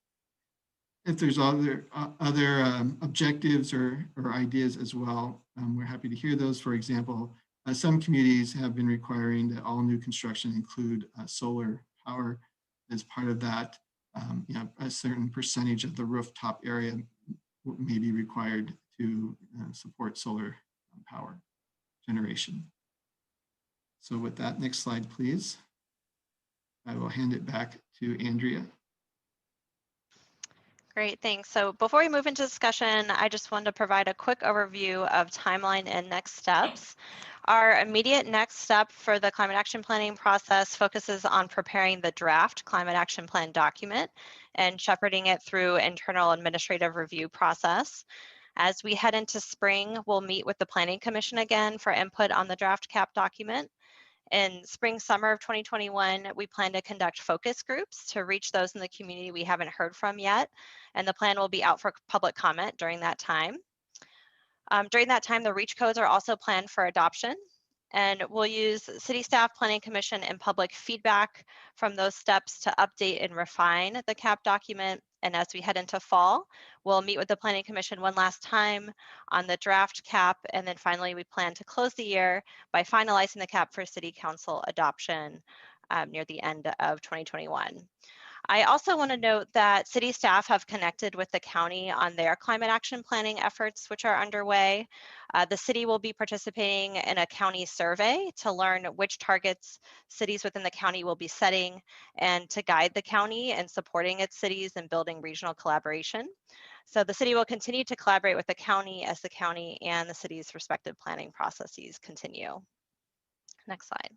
If there's other objectives or ideas as well, we're happy to hear those. For example, some communities have been requiring that all new construction include solar power as part of that. A certain percentage of the rooftop area may be required to support solar power generation. So with that, next slide, please. I will hand it back to Andrea. Great, thanks. So before we move into discussion, I just wanted to provide a quick overview of timeline and next steps. Our immediate next step for the climate action planning process focuses on preparing the draft climate action plan document and shepherding it through internal administrative review process. As we head into spring, we'll meet with the Planning Commission again for input on the draft CAP document. In spring, summer of 2021, we plan to conduct focus groups to reach those in the community we haven't heard from yet, and the plan will be out for public comment during that time. During that time, the REACH codes are also planned for adoption, and we'll use city staff, planning commission, and public feedback from those steps to update and refine the CAP document. And as we head into fall, we'll meet with the planning commission one last time on the draft CAP. And then finally, we plan to close the year by finalizing the CAP for city council adoption near the end of 2021. I also want to note that city staff have connected with the county on their climate action planning efforts, which are underway. The city will be participating in a county survey to learn which targets cities within the county will be setting and to guide the county in supporting its cities and building regional collaboration. So the city will continue to collaborate with the county as the county and the city's respective planning processes continue. Next slide.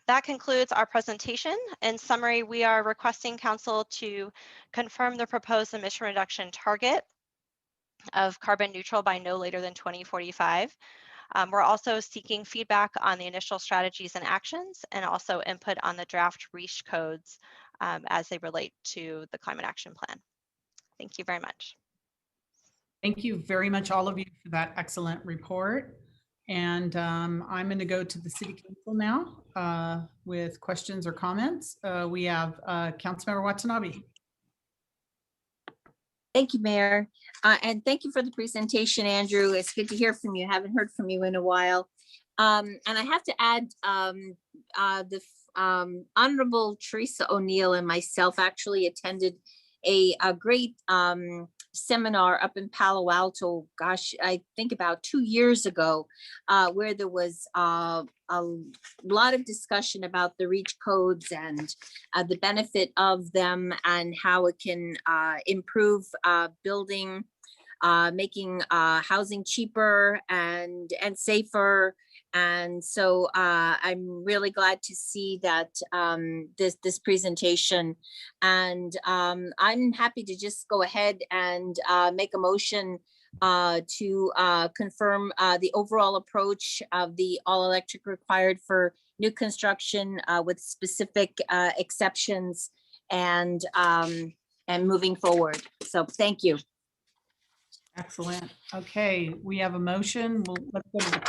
That concludes our presentation. In summary, we are requesting council to confirm the proposed emission reduction target of carbon neutral by no later than 2045. We're also seeking feedback on the initial strategies and actions and also input on the draft REACH codes as they relate to the climate action plan. Thank you very much. Thank you very much, all of you, for that excellent report. And I'm going to go to the city council now with questions or comments. We have Councilmember Watanabe. Thank you, Mayor. And thank you for the presentation, Andrew. It's good to hear from you. Haven't heard from you in a while. And I have to add the Honorable Teresa O'Neill and myself actually attended a great seminar up in Palo Alto, gosh, I think about 2 years ago, where there was a lot of discussion about the REACH codes and the benefit of them and how it can improve building, making housing cheaper and safer. And so I'm really glad to see that this presentation, and I'm happy to just go ahead and make a motion to confirm the overall approach of the all electric required for new construction with specific exceptions and moving forward. So thank you. Excellent. Okay, we have a motion. Let's go to the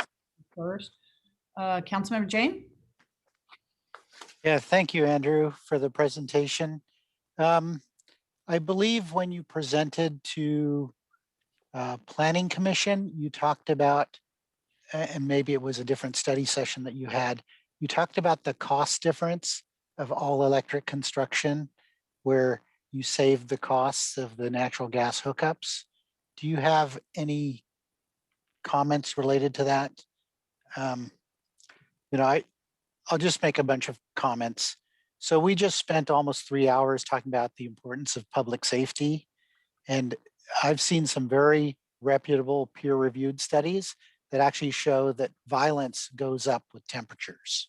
first. Councilmember Jane? Yeah, thank you, Andrew, for the presentation. I believe when you presented to Planning Commission, you talked about, and maybe it was a different study session that you had, you talked about the cost difference of all electric construction, where you saved the costs of the natural gas hookups. Do you have any comments related to that? I'll just make a bunch of comments. So we just spent almost 3 hours talking about the importance of public safety. And I've seen some very reputable peer-reviewed studies that actually show that violence goes up with temperatures.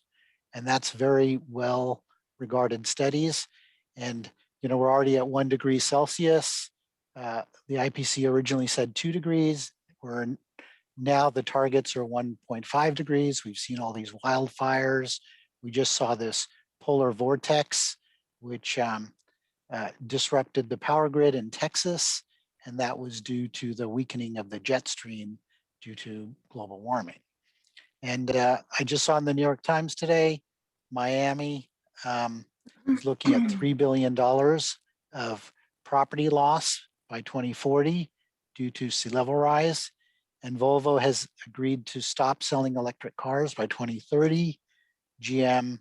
And that's very well regarded studies. And, we're already at 1 degree Celsius. The IPC originally said 2 degrees. Now the targets are 1.5 degrees. We've seen all these wildfires. We just saw this polar vortex, which disrupted the power grid in Texas. And that was due to the weakening of the jet stream due to global warming. And I just saw in the New York Times today, Miami is looking at $3 billion of property loss by 2040 due to sea level rise. And Volvo has agreed to stop selling electric cars by 2030. GM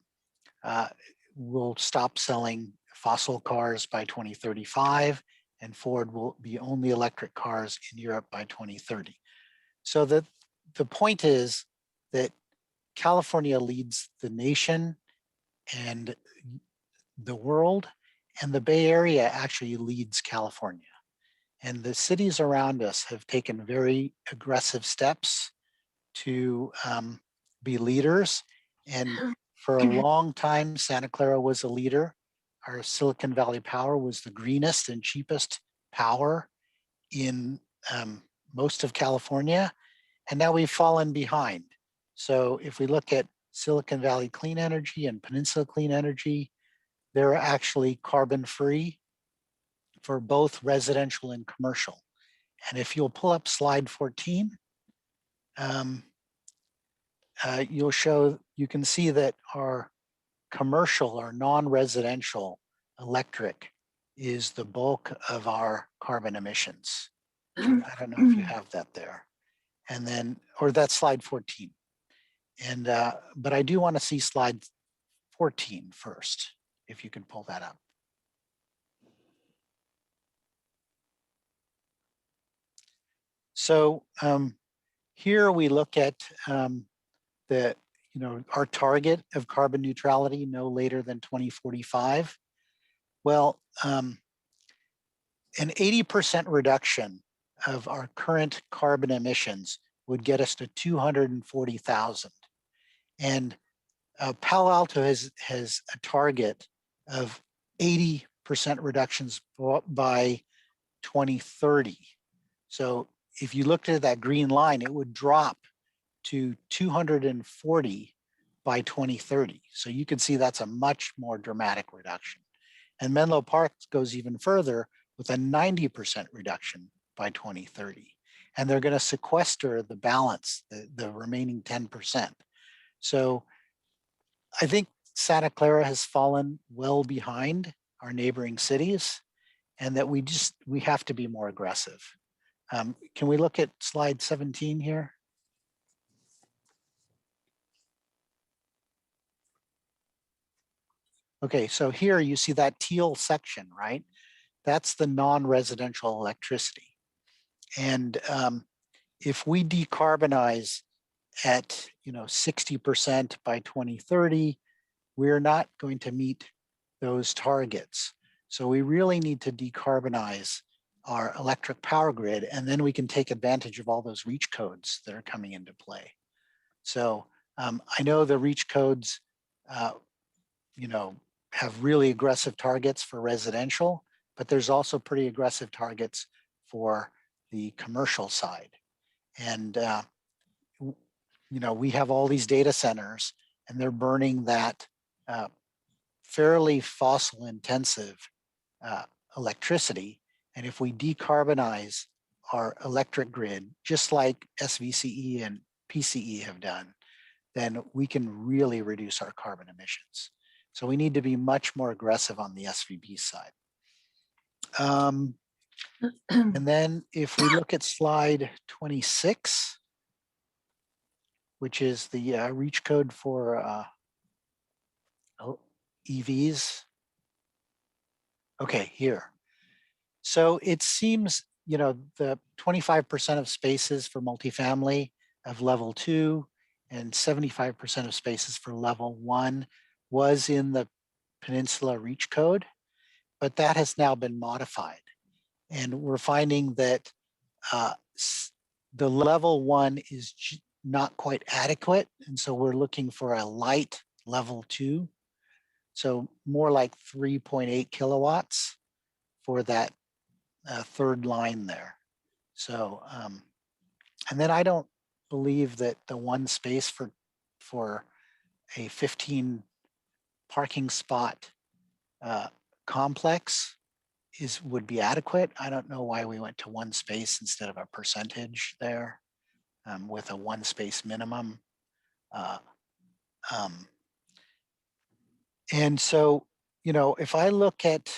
will stop selling fossil cars by 2035, and Ford will be only electric cars in Europe by 2030. So the point is that California leads the nation and the world, And the Bay Area actually leads California. And the cities around us have taken very aggressive steps to be leaders. And for a long time, Santa Clara was a leader. Our Silicon Valley Power was the greenest and cheapest power in most of California. And now we've fallen behind. So if we look at Silicon Valley Clean Energy and Peninsula Clean Energy, they're actually carbon free for both residential and commercial. And if you'll pull up slide 14, you can see that our commercial or non-residential electric is the bulk of our carbon emissions. I don't know if you have that there. And then, or that's slide 14. And, but I do want to see slide 14 first, if you could pull that up. So here we look at our target of carbon neutrality no later than 2045. Well, an 80% reduction of our current carbon emissions would get us to 240,000. And Palo Alto has a target of 80% reductions by 2030. So if you looked at that green line, it would drop to 240 by 2030. So you can see that's a much more dramatic reduction. And Menlo Park goes even further with a 90% reduction by 2030. And they're going to sequester the balance, the remaining 10%. So I think Santa Clara has fallen well behind our neighboring cities, and that we have to be more aggressive. Can we look at slide 17 here? Okay, so here you see that teal section, right? That's the non-residential electricity. And if we decarbonize at 60% by 2030, we're not going to meet those targets. So we really need to decarbonize our electric power grid, and then we can take advantage of all those REACH codes that are coming into play. So I know the REACH codes, have really aggressive targets for residential, but there's also pretty aggressive targets for the commercial side. And, we have all these data centers, and they're burning that fairly fossil intensive electricity. And if we decarbonize our electric grid, just like SVCE and PCE have done, then we can really reduce our carbon emissions. So we need to be much more aggressive on the SVB side. And then if we look at slide 26, which is the REACH code for EVs. Okay, here. So it seems, the 25% of spaces for multifamily of level 2 and 75% of spaces for level 1 was in the Peninsula REACH code, but that has now been modified. And we're finding that the level 1 is not quite adequate. And so we're looking for a light level 2. So more like 3.8 kilowatts for that third line there. So, and then I don't believe that the one space for a 15 parking spot complex would be adequate. I don't know why we went to one space instead of a percentage there with a one space minimum. And so, if I look at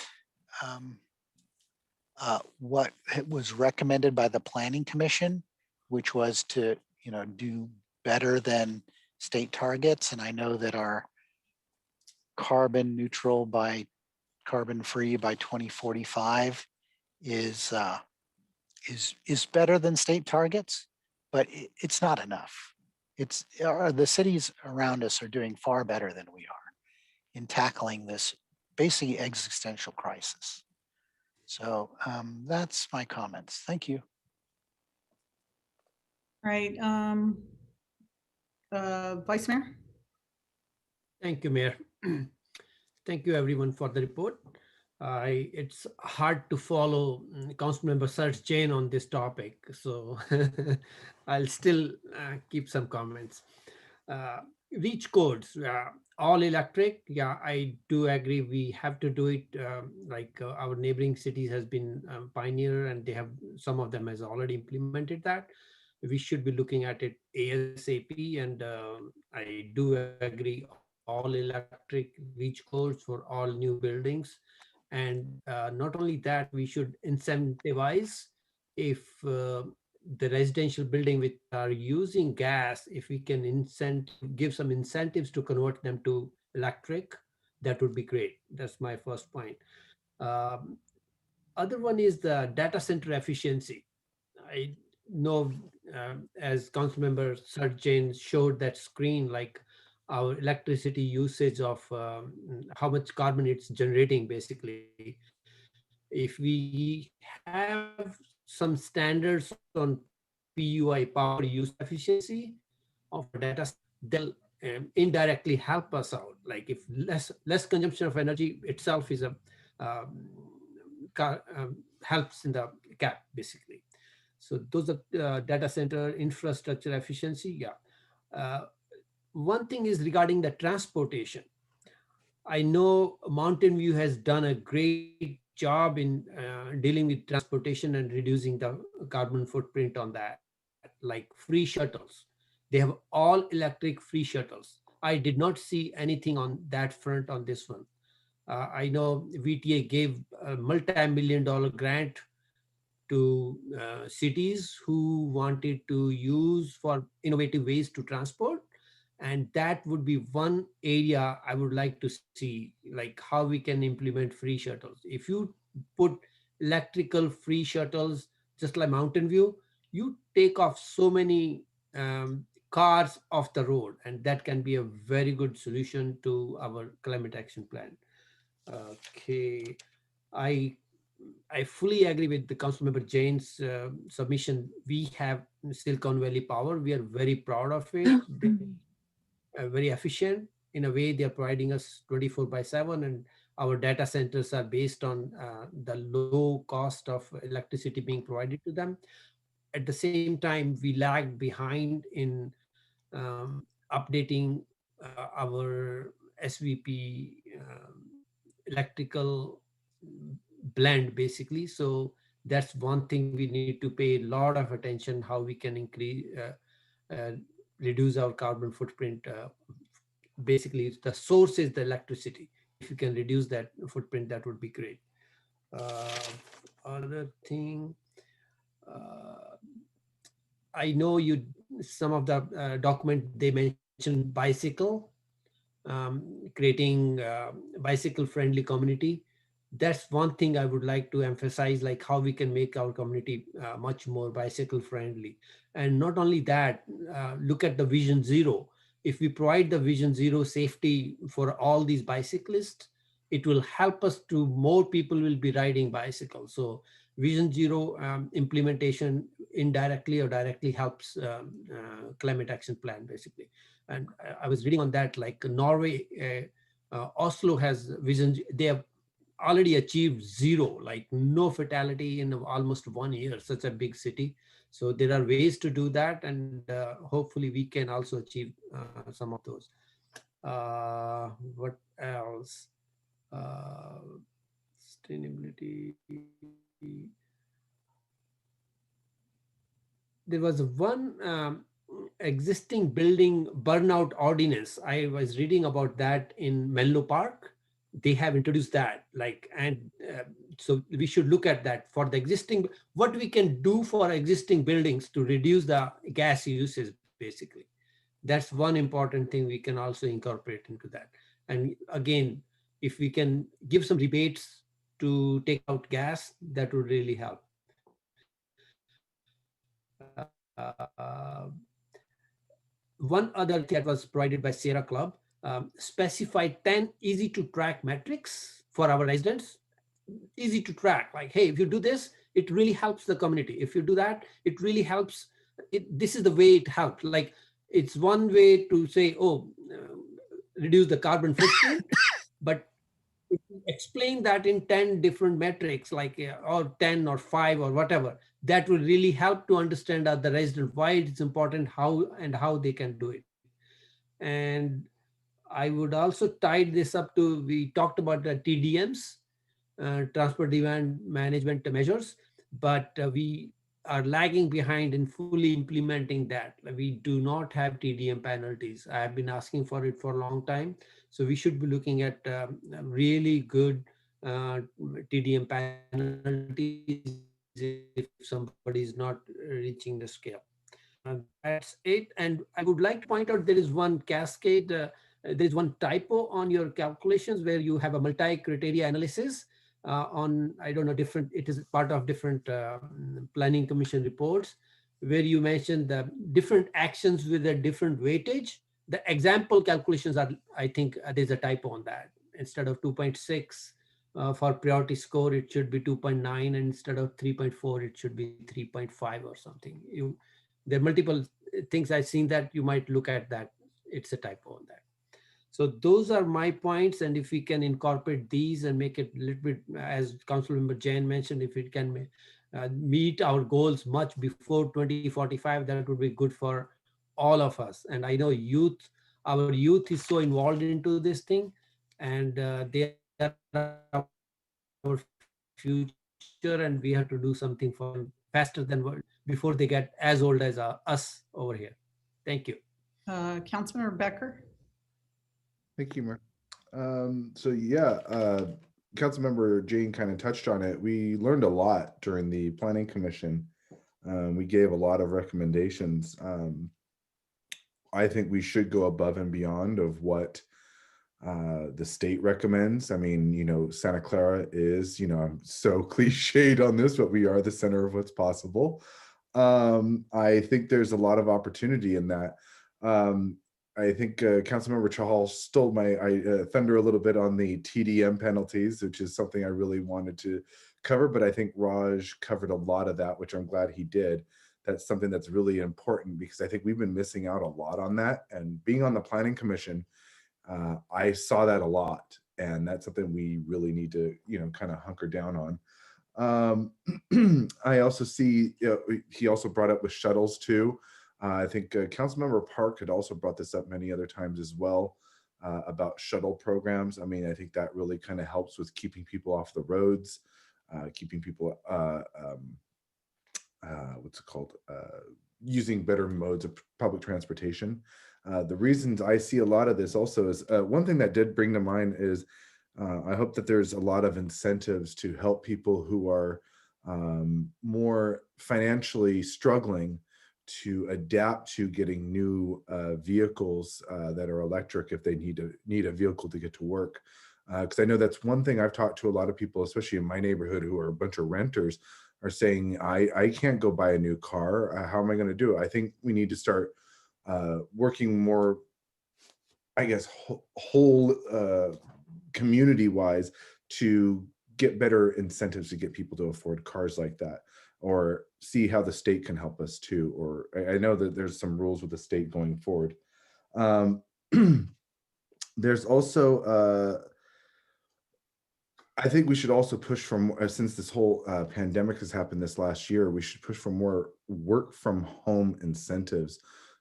what was recommended by the Planning Commission, which was to, do better than state targets. And I know that our carbon neutral by carbon free by 2045 is better than state targets, but it's not enough. The cities around us are doing far better than we are in tackling this basically existential crisis. So that's my comments. Thank you. Right. Vice Mayor? Thank you, Mayor. Thank you, everyone, for the report. It's hard to follow Councilmember Serge Jane on this topic, so I'll still keep some comments. Reach codes, all electric. Yeah, I do agree. We have to do it like our neighboring cities has been pioneer, and they have, some of them has already implemented that. We should be looking at it ASAP, and I do agree, all electric reach codes for all new buildings. And not only that, we should incentivize if the residential building which are using gas, if we can give some incentives to convert them to electric, that would be great. That's my first point. Other one is the data center efficiency. I know as Councilmember Serge Jane showed that screen, like our electricity usage of how much carbon it's generating basically. If we have some standards on PUI, power use efficiency of data, they'll indirectly help us out. Like if less consumption of energy itself is a helps in the gap basically. So those are data center infrastructure efficiency. Yeah. One thing is regarding the transportation. I know Mountain View has done a great job in dealing with transportation and reducing the carbon footprint on that, like free shuttles. They have all electric free shuttles. I did not see anything on that front on this one. I know VTA gave a multi-million-dollar grant to cities who wanted to use for innovative ways to transport. And that would be one area I would like to see, like how we can implement free shuttles. If you put electrical free shuttles, just like Mountain View, you take off so many cars off the road, and that can be a very good solution to our climate action plan. Okay, I fully agree with the Councilmember Jane's submission. We have Silicon Valley Power. We are very proud of it. Very efficient in a way. They're providing us 24/7, and our data centers are based on the low cost of electricity being provided to them. At the same time, we lag behind in updating our SVP electrical blend basically. So that's one thing we need to pay a lot of attention, how we can increase reduce our carbon footprint. Basically, the source is the electricity. If you can reduce that footprint, that would be great. Other thing, I know some of the document they mentioned bicycle, creating bicycle-friendly community. That's one thing I would like to emphasize, like how we can make our community much more bicycle friendly. And not only that, look at the Vision Zero. If we provide the Vision Zero safety for all these bicyclists, it will help us to more people will be riding bicycles. So Vision Zero implementation indirectly or directly helps climate action plan basically. And I was reading on that, like Norway, Oslo has Vision, they have already achieved zero, like no fatality in almost 1 year, such a big city. So there are ways to do that, and hopefully we can also achieve some of those. What else? Sustainability. There was one existing building burnout ordinance. I was reading about that in Menlo Park. They have introduced that, like, and so we should look at that for the existing, what we can do for existing buildings to reduce the gas usage, basically. That's one important thing we can also incorporate into that. And again, if we can give some rebates to take out gas, that would really help. One other thing that was provided by Sierra Club, specified 10 easy to track metrics for our residents, easy to track. Like, hey, if you do this, it really helps the community. If you do that, it really helps. This is the way it helps. Like, it's one way to say, oh, reduce the carbon footprint, but if you explain that in 10 different metrics, like or 10 or 5 or whatever, that will really help to understand the resident why it's important, how they can do it. And I would also tie this up to, we talked about the TDMs, transport demand management measures, but we are lagging behind in fully implementing that. We do not have TDM penalties. I have been asking for it for a long time. So we should be looking at really good TDM penalties if somebody is not reaching the scale. That's it. And I would like to point out there is one cascade, there's one typo on your calculations where you have a multi-criteria analysis on, I don't know, different, it is part of different planning commission reports, where you mentioned the different actions with a different weightage. The example calculations are, I think there's a typo on that. Instead of 2.6 for priority score, it should be 2.9, and instead of 3.4, it should be 3.5 or something. There are multiple things I've seen that you might look at that. It's a typo on that. So those are my points. And if we can incorporate these and make it a little bit, as Councilmember Jain mentioned, if it can meet our goals much before 2045, that would be good for all of us. And I know our youth is so involved into this thing, and they are our future, and we have to do something for them faster than before they get as old as us over here. Thank you. Councilmember Becker. Thank you, Mayor. So yeah, Councilmember Jane kind of touched on it. We learned a lot during the Planning Commission. We gave a lot of recommendations. I think we should go above and beyond of what the state recommends. I mean, you know, Santa Clara is, you know, I'm so cliched on this, but we are the center of what's possible. I think there's a lot of opportunity in that. I think Councilmember Chahal stole my thunder a little bit on the TDM penalties, which is something I really wanted to cover, but I think Raj covered a lot of that, which I'm glad he did. That's something that's really important, because I think we've been missing out a lot on that. And being on the Planning Commission, I saw that a lot, and that's something we really need to, you know, kind of hunker down on. I also see, you know, he also brought up with shuttles too. I think Councilmember Park had also brought this up many other times as well, about shuttle programs. I mean, I think that really kind of helps with keeping people off the roads, keeping people, what's it called? Using better modes of public transportation. The reasons I see a lot of this also is, one thing that did bring to mind is, I hope that there's a lot of incentives to help people who are more financially struggling to adapt to getting new vehicles that are electric if they need a vehicle to get to work. Because I know that's one thing I've talked to a lot of people, especially in my neighborhood, who are a bunch of renters, are saying, I can't go buy a new car. How am I going to do it? I think we need to start working more, I guess, whole community-wise to get better incentives to get people to afford cars like that, or see how the state can help us too. Or I know that there's some rules with the state going forward. There's also, I think we should also push for, since this whole pandemic has happened this last year, we should push for more work from home incentives.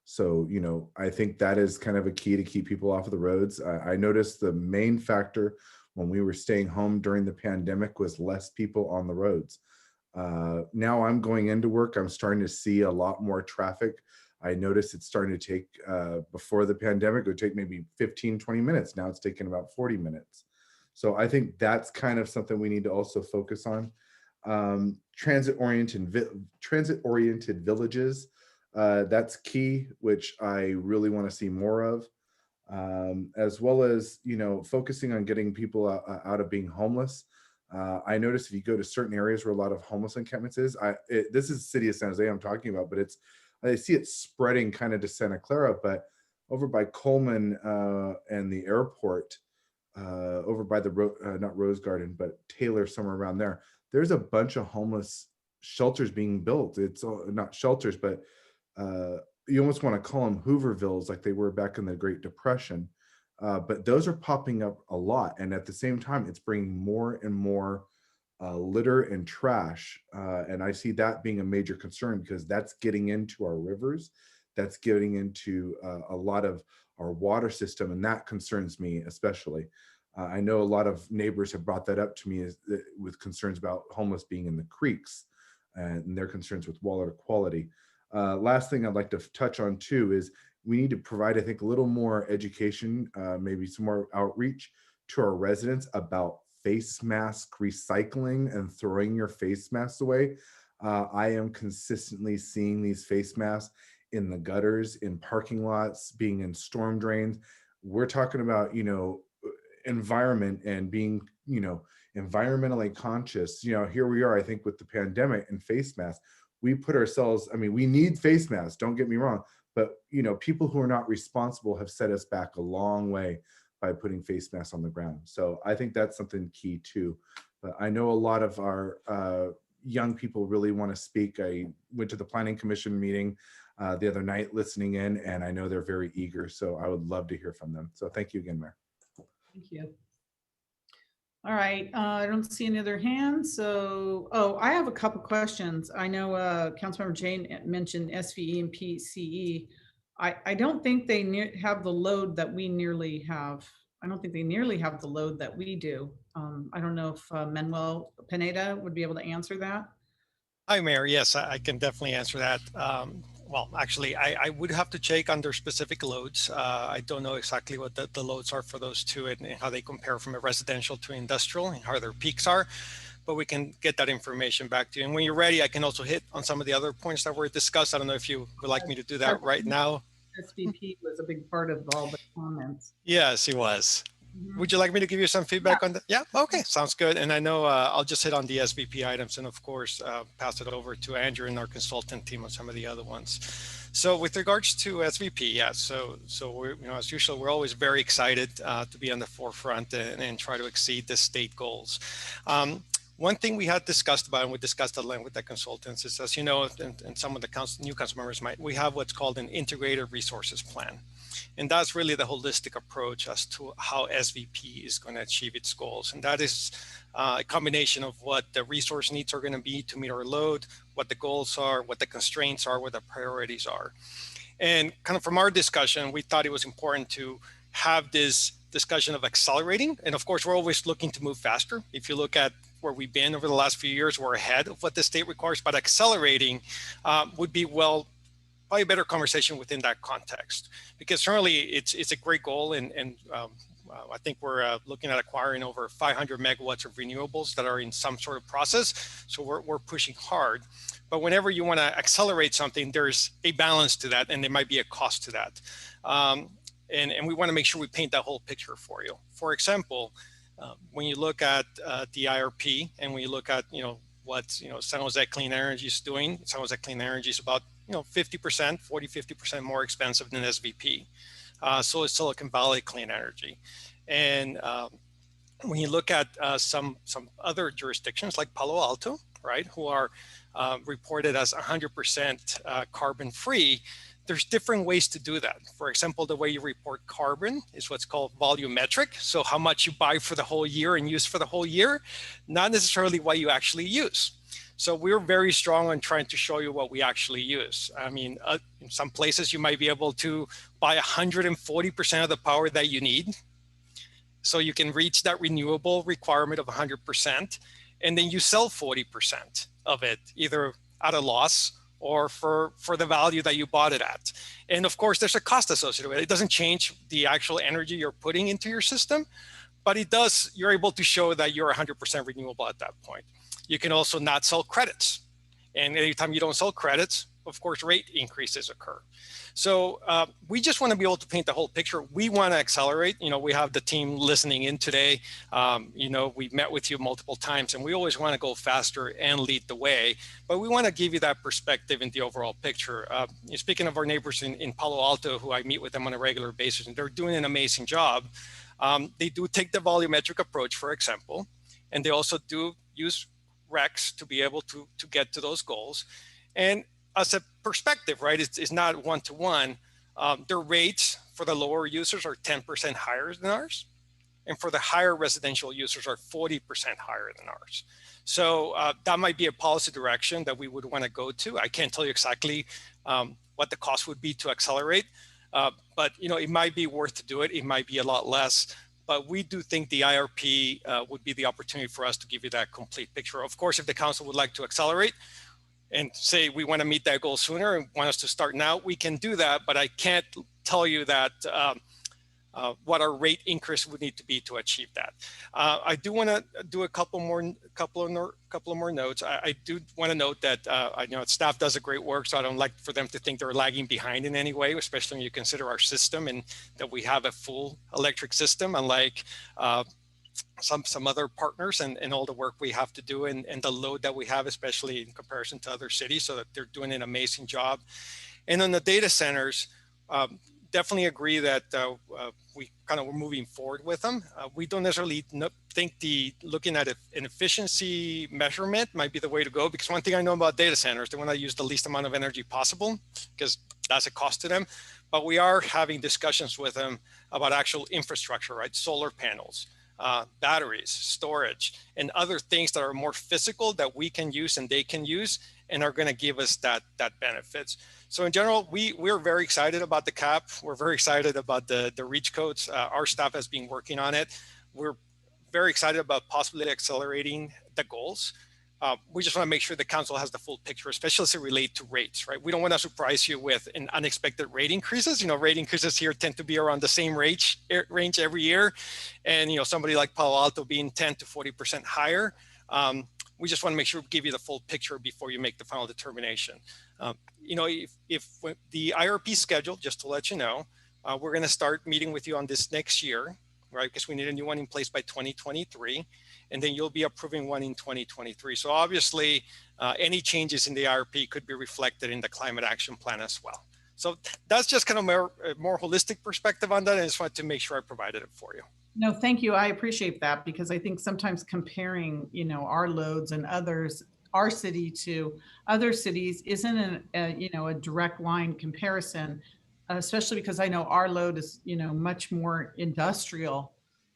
So, you know, I think that is kind of a key to keep people off of the roads. I noticed the main factor when we were staying home during the pandemic was less people on the roads. Now I'm going into work, I'm starting to see a lot more traffic. I noticed it's starting to take, before the pandemic, it would take maybe 15, 20 minutes. Now it's taking about 40 minutes. So I think that's kind of something we need to also focus on. Transit-oriented villages, that's key, which I really want to see more of. As well as, you know, focusing on getting people out of being homeless. I noticed if you go to certain areas where a lot of homeless encampments is, this is the city of San Jose I'm talking about, but I see it spreading kind of to Santa Clara, but over by Coleman and the airport, over by the not Rose Garden, but Taylor, somewhere around there. There's a bunch of homeless shelters being built. It's not shelters, but you almost want to call them Hoovervilles, like they were back in the Great Depression. But those are popping up a lot, and at the same time, it's bringing more and more litter and trash, and I see that being a major concern because that's getting into our rivers, that's getting into a lot of our water system, and that concerns me especially. I know a lot of neighbors have brought that up to me with concerns about homeless being in the creeks and their concerns with water quality. Last thing I'd like to touch on too is we need to provide, I think, a little more education, maybe some more outreach to our residents about face mask recycling and throwing your face masks away. I am consistently seeing these face masks in the gutters, in parking lots, being in storm drains. We're talking about, environment and being, environmentally conscious. Here we are, I think, with the pandemic and face masks. We put ourselves, we need face masks, don't get me wrong, but people who are not responsible have set us back a long way by putting face masks on the ground. So I think that's something key too. But I know a lot of our young people really want to speak. I went to the Planning Commission meeting the other night listening in, and I know they're very eager. So I would love to hear from them. So thank you again, Mayor. Thank you. All right, I don't see any other hands. So, I have a couple questions. I know Councilmember Jane mentioned SVE and PCE. I don't think they have the load that we nearly have. I don't think they nearly have the load that we do. I don't know if Manuel Pineda would be able to answer that. Hi, Mayor. Yes, I can definitely answer that. Well, actually, I would have to check under specific loads. I don't know exactly what the loads are for those two and how they compare from a residential to industrial and how their peaks are, but we can get that information back to you. And when you're ready, I can also hit on some of the other points that were discussed. I don't know if you would like me to do that right now. SVP was a big part of all the comments. Yes, he was. Would you like me to give you some feedback on that? Yeah, okay, sounds good. And I know I'll just hit on the SVP items and of course, pass it over to Andrew and our consultant team on some of the other ones. So with regards to SVP, yeah, so we're, as usual, we're always very excited to be on the forefront and try to exceed the state goals. One thing we had discussed about, and we discussed at length with the consultants, is, as you know, and some of the new council members might, we have what's called an integrated resources plan. And that's really the holistic approach as to how SVP is going to achieve its goals. And that is a combination of what the resource needs are going to be to meet our load, what the goals are, what the constraints are, what the priorities are. And kind of from our discussion, we thought it was important to have this discussion of accelerating. And of course, we're always looking to move faster. If you look at where we've been over the last few years, we're ahead of what the state requires, but accelerating would be, well, probably a better conversation within that context, because certainly it's a great goal. And I think we're looking at acquiring over 500 megawatts of renewables that are in some sort of process. So we're pushing hard. But whenever you want to accelerate something, there's a balance to that, and there might be a cost to that. And we want to make sure we paint that whole picture for you. For example, when you look at the IRP and when you look at, what, San Jose Clean Energy is doing, San Jose Clean Energy is about, 50% more expensive than SVP. So is Silicon Valley Clean Energy. And when you look at some other jurisdictions like Palo Alto, right, who are reported as 100% carbon free, there's different ways to do that. For example, the way you report carbon is what's called volumetric. So how much you buy for the whole year and use for the whole year, not necessarily what you actually use. So we're very strong on trying to show you what we actually use. I mean, in some places you might be able to buy 140% of the power that you need. So you can reach that renewable requirement of 100%, and then you sell 40% of it, either at a loss or for the value that you bought it at. And of course, there's a cost associated with it. It doesn't change the actual energy you're putting into your system, but it does, you're able to show that you're 100% renewable at that point. You can also not sell credits. And anytime you don't sell credits, of course, rate increases occur. So we just want to be able to paint the whole picture. We want to accelerate. We have the team listening in today. We've met with you multiple times, and we always want to go faster and lead the way. But we want to give you that perspective in the overall picture. Speaking of our neighbors in Palo Alto, who I meet with them on a regular basis, and they're doing an amazing job. They do take the volumetric approach, for example, and they also do use RECs to be able to get to those goals. And as a perspective, right, it's not one-to-one. Their rates for the lower users are 10% higher than ours. And for the higher residential users are 40% higher than ours. So that might be a policy direction that we would want to go to. I can't tell you exactly what the cost would be to accelerate, but it might be worth to do it. It might be a lot less, but we do think the IRP would be the opportunity for us to give you that complete picture. Of course, if the council would like to accelerate and say we want to meet that goal sooner and want us to start now, we can do that, but I can't tell you that what our rate increase would need to be to achieve that. I do want to do a couple more notes. I do want to note that I know staff does a great work, so I don't like for them to think they're lagging behind in any way, especially when you consider our system and that we have a full electric system, unlike some other partners and all the work we have to do and the load that we have, especially in comparison to other cities, so that they're doing an amazing job. And on the data centers, definitely agree that we kind of were moving forward with them. We don't necessarily think looking at an efficiency measurement might be the way to go, because one thing I know about data centers, they want to use the least amount of energy possible because that's a cost to them. But we are having discussions with them about actual infrastructure, right? Solar panels, batteries, storage, and other things that are more physical that we can use and they can use and are going to give us that benefits. So in general, we're very excited about the cap. We're very excited about the reach codes. Our staff has been working on it. We're very excited about possibly accelerating the goals. We just want to make sure the council has the full picture, especially as it relates to rates, right? We don't want to surprise you with an unexpected rate increases. Rate increases here tend to be around the same range every year. And, somebody like Palo Alto being 10 to 40% higher. We just want to make sure we give you the full picture before you make the final determination. If the IRP schedule, just to let you know, we're going to start meeting with you on this next year, right? Because we need a new one in place by 2023, and then you'll be approving one in 2023. So obviously, any changes in the IRP could be reflected in the climate action plan as well. So that's just kind of a more holistic perspective on that. I just wanted to make sure I provided it for you. No, thank you. I appreciate that, because I think sometimes comparing, our loads and our city to other cities isn't a direct line comparison, especially because I know our load is, much more industrial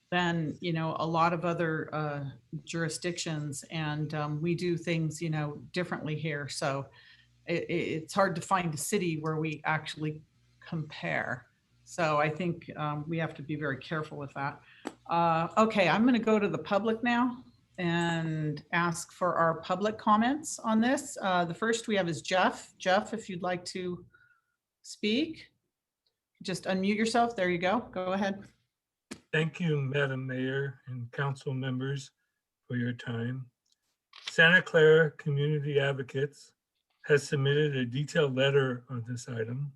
than, a lot of other jurisdictions. And we do things, differently here. So it's hard to find a city where we actually compare. So I think we have to be very careful with that. Okay, I'm going to go to the public now and ask for our public comments on this. The first we have is Jeff. Jeff, if you'd like to speak, just unmute yourself. There you go. Go ahead. Thank you, Madam Mayor and council members, for your time. Santa Clara Community Advocates has submitted a detailed letter on this item,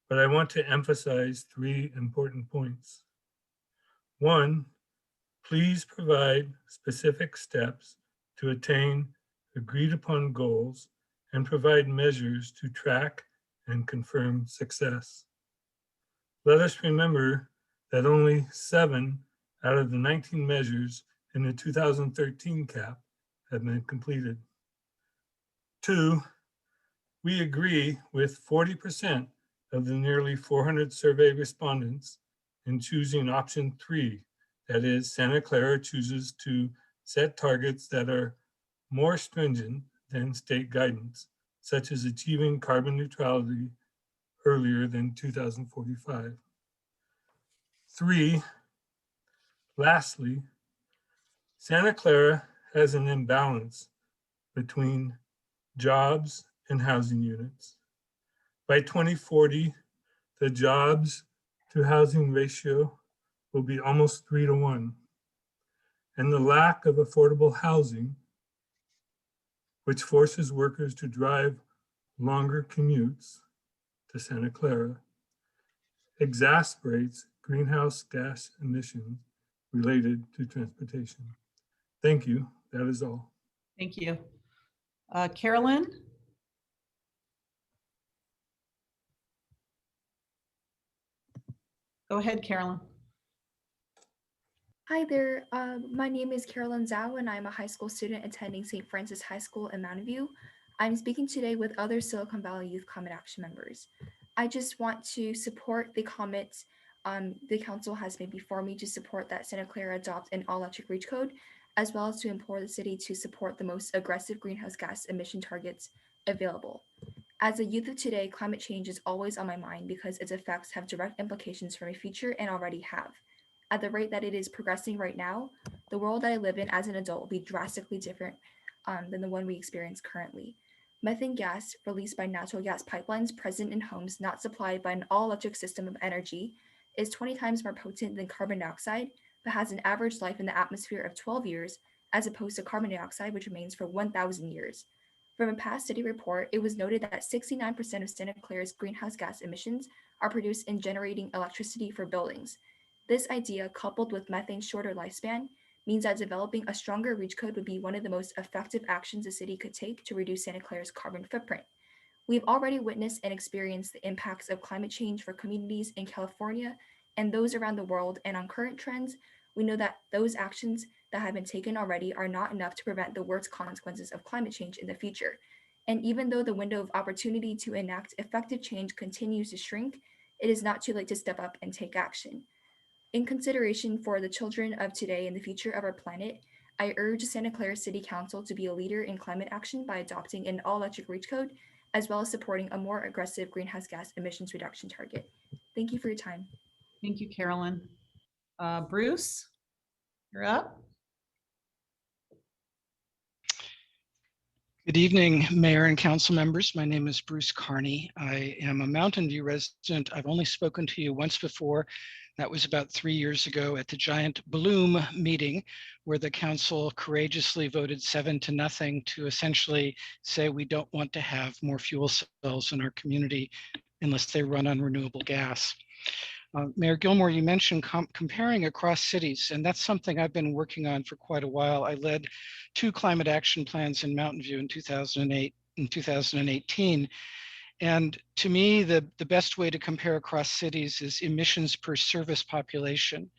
but I want to emphasize 3 important points. 1, please provide specific steps to attain agreed upon goals and provide measures to track and confirm success. Let us remember that only 7 out of the 19 measures in the 2013 cap have been completed. 2, we agree with 40% of the nearly 400 survey respondents in choosing option 3. That is, Santa Clara chooses to set targets that are more stringent than state guidance, such as achieving carbon neutrality earlier than 2045. 3, lastly, Santa Clara has an imbalance between jobs and housing units. By 2040, the jobs to housing ratio will be almost 3 to 1. And the lack of affordable housing, which forces workers to drive longer commutes to Santa Clara, exacerbates greenhouse gas emissions related to transportation. Thank you. That is all. Thank you. Carolyn? Go ahead, Carolyn. Hi there. My name is Carolyn Zhao, and I'm a high school student attending St. Francis High School in Mountain View. I'm speaking today with other Silicon Valley Youth Climate Action members. I just want to support the comment the council has made before me to support that Santa Clara adopt an all-electric reach code, as well as to implore the city to support the most aggressive greenhouse gas emission targets available. As a youth of today, climate change is always on my mind because its effects have direct implications for my future and already have. At the rate that it is progressing right now, the world that I live in as an adult will be drastically different than the one we experience currently. Methane gas released by natural gas pipelines present in homes not supplied by an all-electric system of energy is 20 times more potent than carbon dioxide, but has an average life in the atmosphere of 12 years, as opposed to carbon dioxide, which remains for 1,000 years. From a past city report, it was noted that 69% of Santa Clara's greenhouse gas emissions are produced in generating electricity for buildings. This idea, coupled with methane's shorter lifespan, means that developing a stronger reach code would be one of the most effective actions a city could take to reduce Santa Clara's carbon footprint. We've already witnessed and experienced the impacts of climate change for communities in California and those around the world, and on current trends, we know that those actions that have been taken already are not enough to prevent the worst consequences of climate change in the future. And even though the window of opportunity to enact effective change continues to shrink, it is not too late to step up and take action. In consideration for the children of today and the future of our planet, I urge Santa Clara City Council to be a leader in climate action by adopting an all-electric reach code, as well as supporting a more aggressive greenhouse gas emissions reduction target. Thank you for your time. Thank you, Carolyn. Bruce, you're up. Good evening, Mayor and Council members. My name is Bruce Carney. I am a Mountain View resident. I've only spoken to you once before. That was about 3 years ago at the Giant Bloom meeting, where the council courageously voted 7-0 to essentially say we don't want to have more fuel cells in our community unless they run on renewable gas. Mayor Gilmore, you mentioned comparing across cities, and that's something I've been working on for quite a while. I led 2 climate action plans in Mountain View in 2008 and 2018. And to me, the best way to compare across cities is emissions per service population.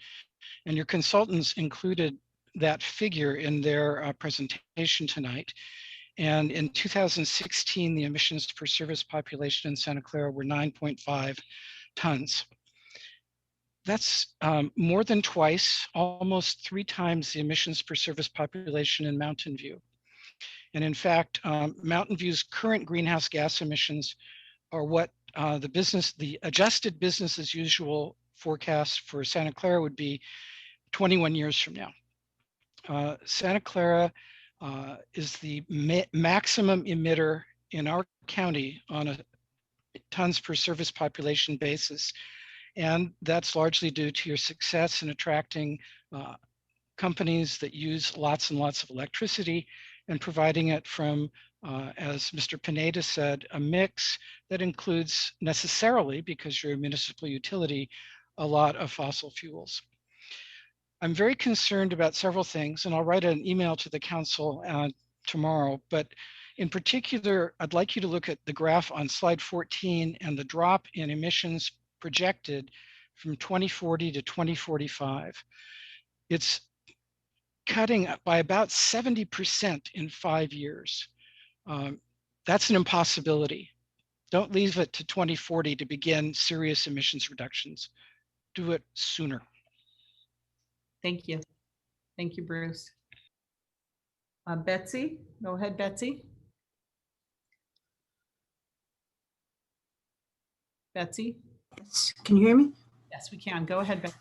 And your consultants included that figure in their presentation tonight. And in 2016, the emissions per service population in Santa Clara were 9.5 tons. That's more than twice, almost 3 times the emissions per service population in Mountain View. And in fact, Mountain View's current greenhouse gas emissions are what the adjusted business as usual forecast for Santa Clara would be 21 years from now. Santa Clara is the maximum emitter in our county on a tons per service population basis. And that's largely due to your success in attracting companies that use lots and lots of electricity and providing it from, as Mr. Pineda said, a mix that includes necessarily, because you're a municipal utility, a lot of fossil fuels. I'm very concerned about several things, and I'll write an email to the council tomorrow, but in particular, I'd like you to look at the graph on slide 14 and the drop in emissions projected from 2040 to 2045. It's cutting by about 70% in 5 years. That's an impossibility. Don't leave it to 2040 to begin serious emissions reductions. Do it sooner. Thank you. Thank you, Bruce. Betsy, go ahead, Betsy. Betsy? Yes. Can you hear me? Yes, we can. Go ahead, Betsy.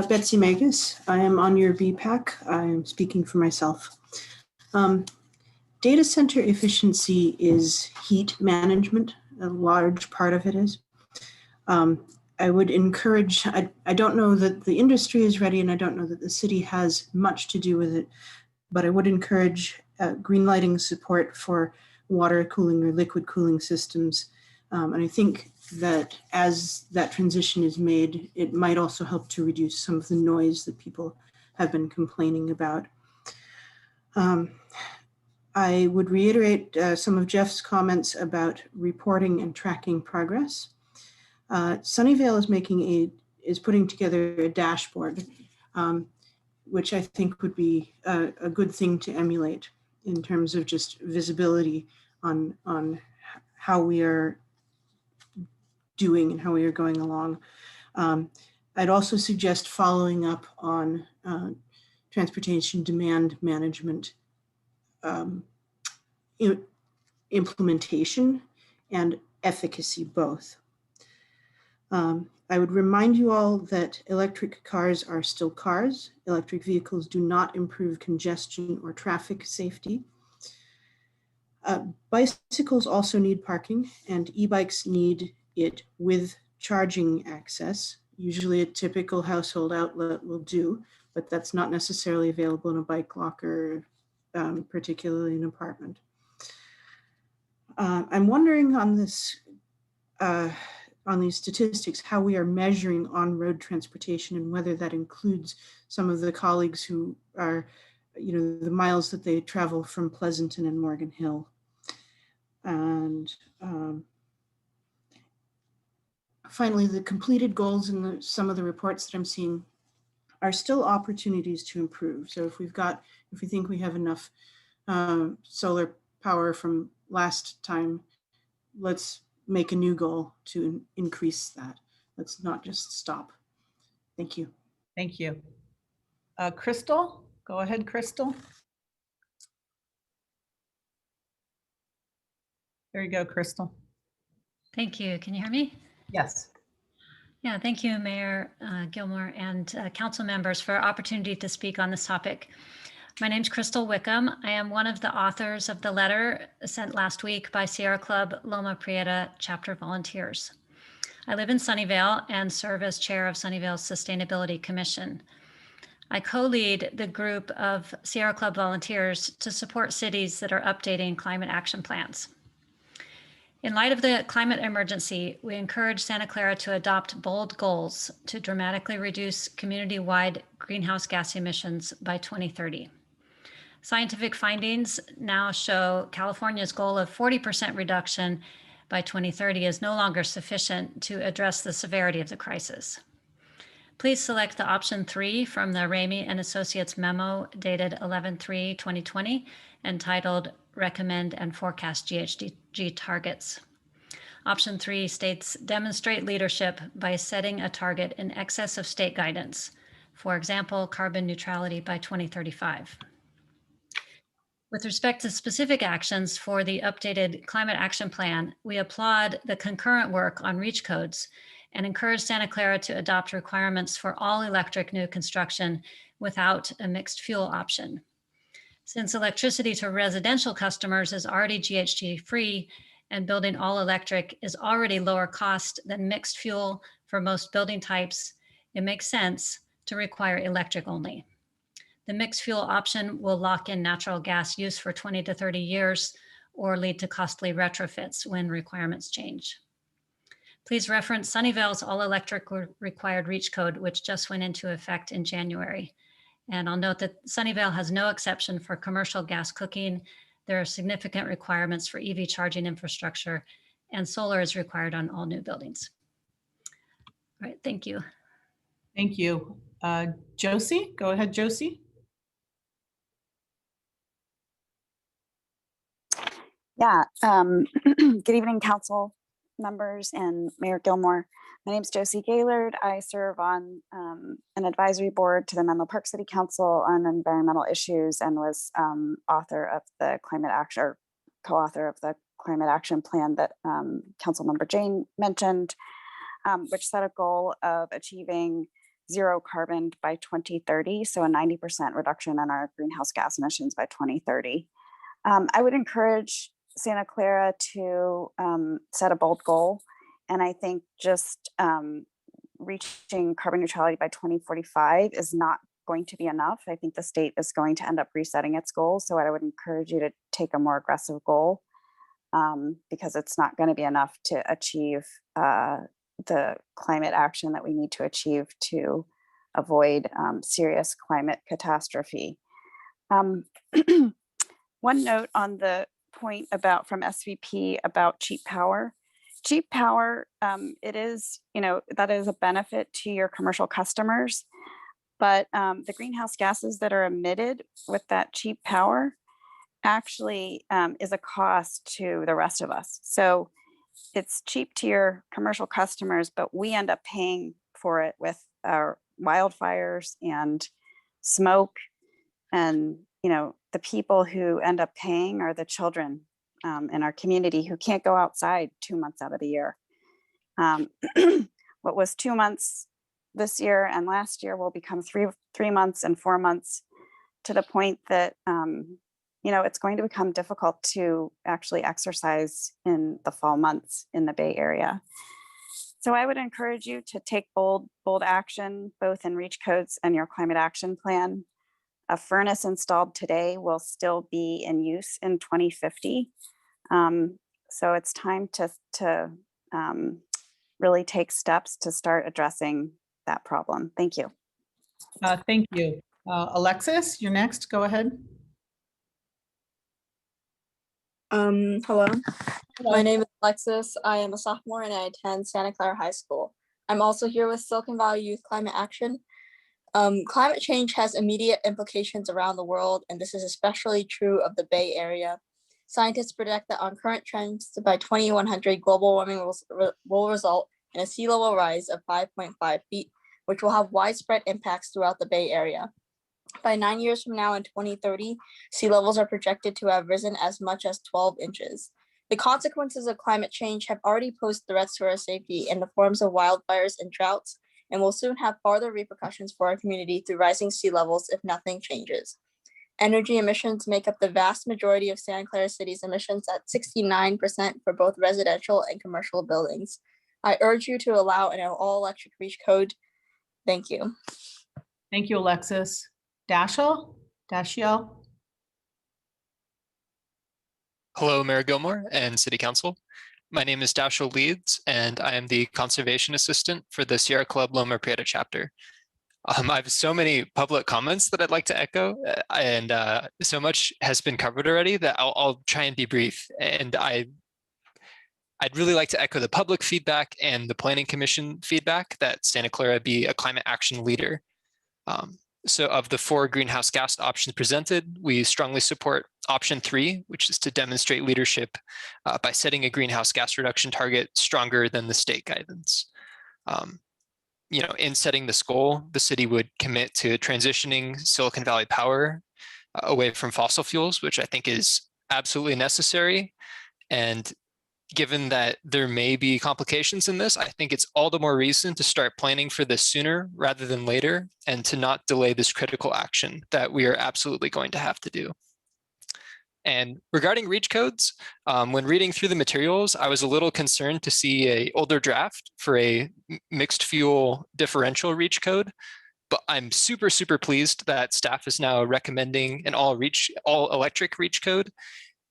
Betsy Magus. I am on your BPAC. I am speaking for myself. Data center efficiency is heat management. A large part of it is. I would encourage, I don't know that the industry is ready, and I don't know that the city has much to do with it, but I would encourage green lighting support for water cooling or liquid cooling systems. And I think that as that transition is made, it might also help to reduce some of the noise that people have been complaining about. I would reiterate some of Jeff's comments about reporting and tracking progress. Sunnyvale is putting together a dashboard. which I think would be a good thing to emulate in terms of just visibility on how we are doing and how we are going along. I'd also suggest following up on transportation demand management implementation and efficacy both. I would remind you all that electric cars are still cars. Electric vehicles do not improve congestion or traffic safety. Bicycles also need parking, and e-bikes need it with charging access. Usually a typical household outlet will do, but that's not necessarily available in a bike locker, particularly in an apartment. I'm wondering on this, on these statistics, how we are measuring on-road transportation and whether that includes some of the colleagues who are, you know, the miles that they travel from Pleasanton and Morgan Hill. And finally, the completed goals in some of the reports that I'm seeing are still opportunities to improve. So if we think we have enough solar power from last time, let's make a new goal to increase that. Let's not just stop. Thank you. Thank you. Crystal, go ahead, Crystal. There you go, Crystal. Thank you. Can you hear me? Yes. Yeah, thank you, Mayor Gilmore and council members for opportunity to speak on this topic. My name's Crystal Wickham. I am one of the authors of the letter sent last week by Sierra Club Loma Prieta chapter volunteers. I live in Sunnyvale and serve as chair of Sunnyvale's Sustainability Commission. I co-lead the group of Sierra Club volunteers to support cities that are updating climate action plans. In light of the climate emergency, we encourage Santa Clara to adopt bold goals to dramatically reduce community-wide greenhouse gas emissions by 2030. Scientific findings now show California's goal of 40% reduction by 2030 is no longer sufficient to address the severity of the crisis. Please select the option 3 from the Ramey and Associates memo dated 11/3/2020 entitled Recommend and Forecast GHG Targets. Option 3 states demonstrate leadership by setting a target in excess of state guidance. For example, carbon neutrality by 2035. With respect to specific actions for the updated Climate Action Plan, we applaud the concurrent work on REACH codes and encourage Santa Clara to adopt requirements for all electric new construction without a mixed fuel option. Since electricity to residential customers is already GHG free and building all electric is already lower cost than mixed fuel for most building types, it makes sense to require electric only. The mixed fuel option will lock in natural gas use for 20 to 30 years or lead to costly retrofits when requirements change. Please reference Sunnyvale's all-electric required REACH code, which just went into effect in January. And I'll note that Sunnyvale has no exception for commercial gas cooking. There are significant requirements for EV charging infrastructure, and solar is required on all new buildings. All right, thank you. Thank you. Josie, go ahead, Josie. Yeah, good evening, council members and Mayor Gilmore. My name is Josie Gaylord. I serve on an advisory board to the Menlo Park City Council on environmental issues and was author of the climate action, or co-author of the climate action plan that Councilmember Jane mentioned, which set a goal of achieving zero carbon by 2030, so a 90% reduction in our greenhouse gas emissions by 2030. I would encourage Santa Clara to set a bold goal. And I think just reaching carbon neutrality by 2045 is not going to be enough. I think the state is going to end up resetting its goals. So I would encourage you to take a more aggressive goal because it's not going to be enough to achieve the climate action that we need to achieve to avoid serious climate catastrophe. One note on the point about from SVP about cheap power. Cheap power, it is, you know, that is a benefit to your commercial customers. But the greenhouse gases that are emitted with that cheap power actually is a cost to the rest of us. So it's cheap to your commercial customers, but we end up paying for it with our wildfires and smoke. And, the people who end up paying are the children in our community who can't go outside 2 months out of the year. What was 2 months this year and last year will become three months and 4 months, to the point that, it's going to become difficult to actually exercise in the fall months in the Bay Area. So I would encourage you to take bold action, both in REACH codes and your climate action plan. A furnace installed today will still be in use in 2050. So it's time to really take steps to start addressing that problem. Thank you. Thank you. Alexis, you're next. Go ahead. Hello. My name is Alexis. I am a sophomore and I attend Santa Clara High School. I'm also here with Silicon Valley Youth Climate Action. Climate change has immediate implications around the world, and this is especially true of the Bay Area. Scientists predict that on current trends, by 2100, global warming will result in a sea level rise of 5.5 feet, which will have widespread impacts throughout the Bay Area. By 9 years from now, in 2030, sea levels are projected to have risen as much as 12 inches. The consequences of climate change have already posed threats to our safety in the forms of wildfires and droughts, and will soon have farther repercussions for our community through rising sea levels if nothing changes. Energy emissions make up the vast majority of Santa Clara City's emissions at 69% for both residential and commercial buildings. I urge you to allow an all-electric REACH code. Thank you. Thank you, Alexis. Dashiell? Hello, Mayor Gilmore and City Council. My name is Dashiell Leeds, and I am the Conservation Assistant for the Sierra Club Loma Prieta chapter. I have so many public comments that I'd like to echo, and so much has been covered already that I'll try and be brief. And I'd really like to echo the public feedback and the Planning Commission feedback that Santa Clara be a climate action leader. So of the 4 greenhouse gas options presented, we strongly support option 3, which is to demonstrate leadership by setting a greenhouse gas reduction target stronger than the state guidance. In setting this goal, the city would commit to transitioning Silicon Valley Power away from fossil fuels, which I think is absolutely necessary. And given that there may be complications in this, I think it's all the more reason to start planning for this sooner rather than later, and to not delay this critical action that we are absolutely going to have to do. And regarding REACH codes, when reading through the materials, I was a little concerned to see an older draft for a mixed fuel differential REACH code, but I'm super, super pleased that staff is now recommending an all electric REACH code.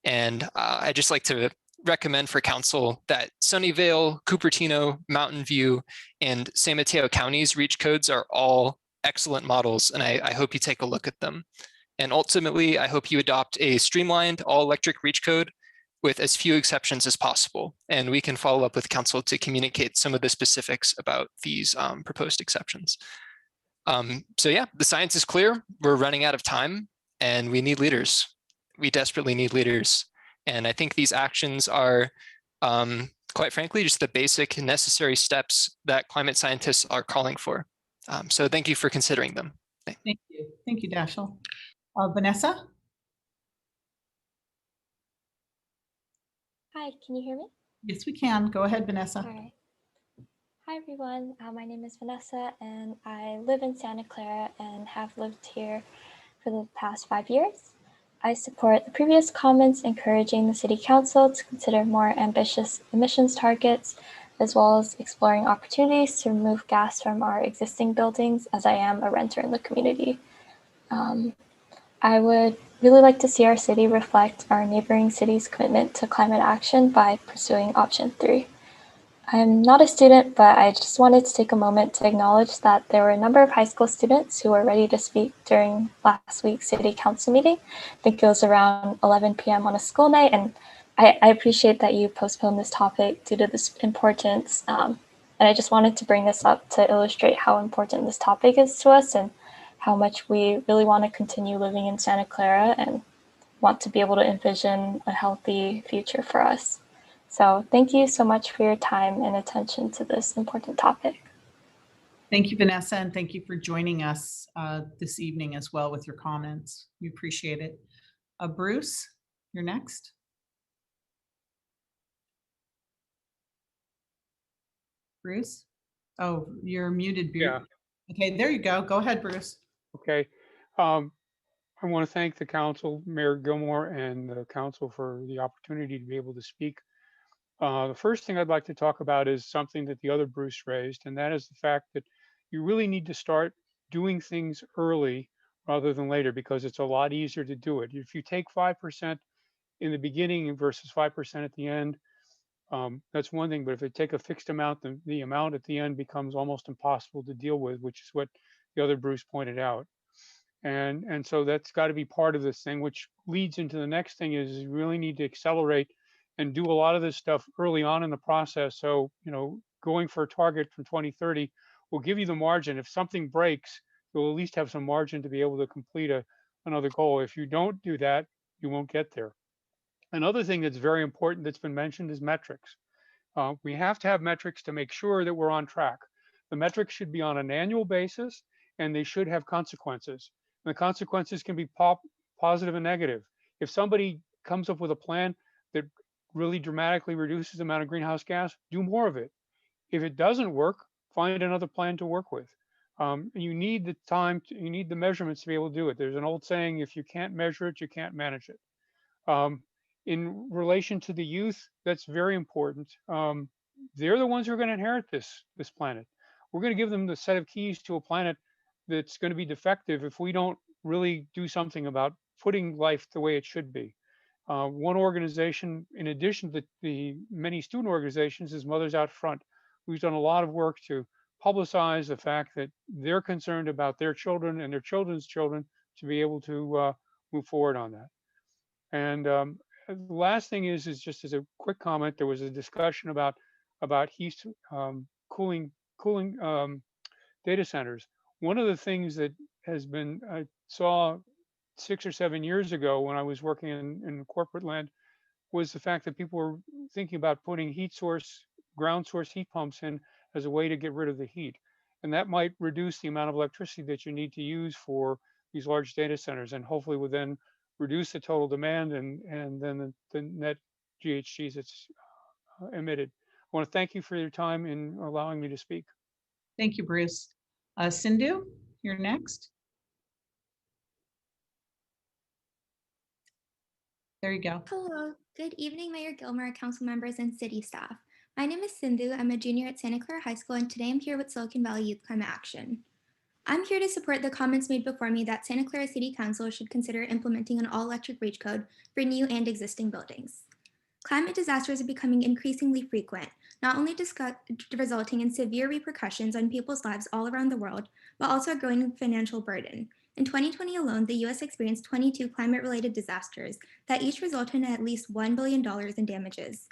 And I'd just like to recommend for council that Sunnyvale, Cupertino, Mountain View, and San Mateo counties REACH codes are all excellent models, and I hope you take a look at them. And ultimately, I hope you adopt a streamlined all-electric REACH code with as few exceptions as possible. And we can follow up with council to communicate some of the specifics about these proposed exceptions. So yeah, the science is clear. We're running out of time, and we need leaders. We desperately need leaders. And I think these actions are, quite frankly, just the basic necessary steps that climate scientists are calling for. So thank you for considering them. Thank you. Thank you, Dashiell. Vanessa? Hi, can you hear me? Yes, we can. Go ahead, Vanessa. All right. Hi, everyone. My name is Vanessa, and I live in Santa Clara and have lived here for the past 5 years. I support the previous comments encouraging the City Council to consider more ambitious emissions targets, as well as exploring opportunities to remove gas from our existing buildings, as I am a renter in the community. I would really like to see our city reflect our neighboring cities' commitment to climate action by pursuing option 3. I'm not a student, but I just wanted to take a moment to acknowledge that there were a number of high school students who were ready to speak during last week's City Council meeting. I think it was around 11 p.m. on a school night, and I appreciate that you postponed this topic due to this importance. And I just wanted to bring this up to illustrate how important this topic is to us, and how much we really want to continue living in Santa Clara and want to be able to envision a healthy future for us. So thank you so much for your time and attention to this important topic. Thank you, Vanessa, and thank you for joining us this evening as well with your comments. We appreciate it. Bruce, you're next. Bruce? Oh, you're muted. Yeah. Okay, there you go. Go ahead, Bruce. Okay. I want to thank the council, Mayor Gilmore, and the council for the opportunity to be able to speak. The first thing I'd like to talk about is something that the other Bruce raised, and that is the fact that you really need to start doing things early rather than later, because it's a lot easier to do it. If you take 5% in the beginning versus 5% at the end, that's one thing. But if you take a fixed amount, the amount at the end becomes almost impossible to deal with, which is what the other Bruce pointed out. And so that's got to be part of this thing, which leads into the next thing is you really need to accelerate and do a lot of this stuff early on in the process. So, you know, going for a target from 2030 will give you the margin. If something breaks, you'll at least have some margin to be able to complete another goal. If you don't do that, you won't get there. Another thing that's very important that's been mentioned is metrics. We have to have metrics to make sure that we're on track. The metrics should be on an annual basis, and they should have consequences. And the consequences can be positive and negative. If somebody comes up with a plan that really dramatically reduces the amount of greenhouse gas, do more of it. If it doesn't work, find another plan to work with. You need the time, you need the measurements to be able to do it. There's an old saying, if you can't measure it, you can't manage it. In relation to the youth, that's very important. They're the ones who are going to inherit this planet. We're going to give them the set of keys to a planet that's going to be defective if we don't really do something about putting life the way it should be. One organization, in addition to the many student organizations, is Mothers Out Front, who's done a lot of work to publicize the fact that they're concerned about their children and their children's children to be able to move forward on that. And the last thing is just as a quick comment, there was a discussion about heat cooling data centers. One of the things that has been, I saw 6 or 7 years ago when I was working in corporate land, was the fact that people were thinking about putting ground source heat pumps in as a way to get rid of the heat. And that might reduce the amount of electricity that you need to use for these large data centers, and hopefully would then reduce the total demand and then the net GHGs that's emitted. I want to thank you for your time in allowing me to speak. Thank you, Bruce. Sindhu, you're next. There you go. Hello, good evening, Mayor Gilmore, council members, and city staff. My name is Sindhu. I'm a junior at Santa Clara High School, and today I'm here with Silicon Valley Youth Climate Action. I'm here to support the comments made before me that Santa Clara City Council should consider implementing an all-electric reach code for new and existing buildings. Climate disasters are becoming increasingly frequent, not only resulting in severe repercussions on people's lives all around the world, but also a growing financial burden. In 2020 alone, the US experienced 22 climate-related disasters that each resulted in at least $1 billion in damages.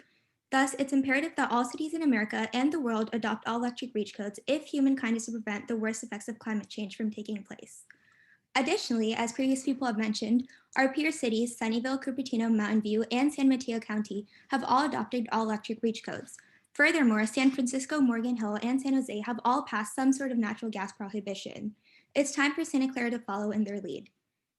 Thus, it's imperative that all cities in America and the world adopt all-electric reach codes if humankind is to prevent the worst effects of climate change from taking place. Additionally, as previous people have mentioned, our peer cities, Sunnyvale, Cupertino, Mountain View, and San Mateo County have all adopted all-electric reach codes. Furthermore, San Francisco, Morgan Hill, and San Jose have all passed some sort of natural gas prohibition. It's time for Santa Clara to follow in their lead.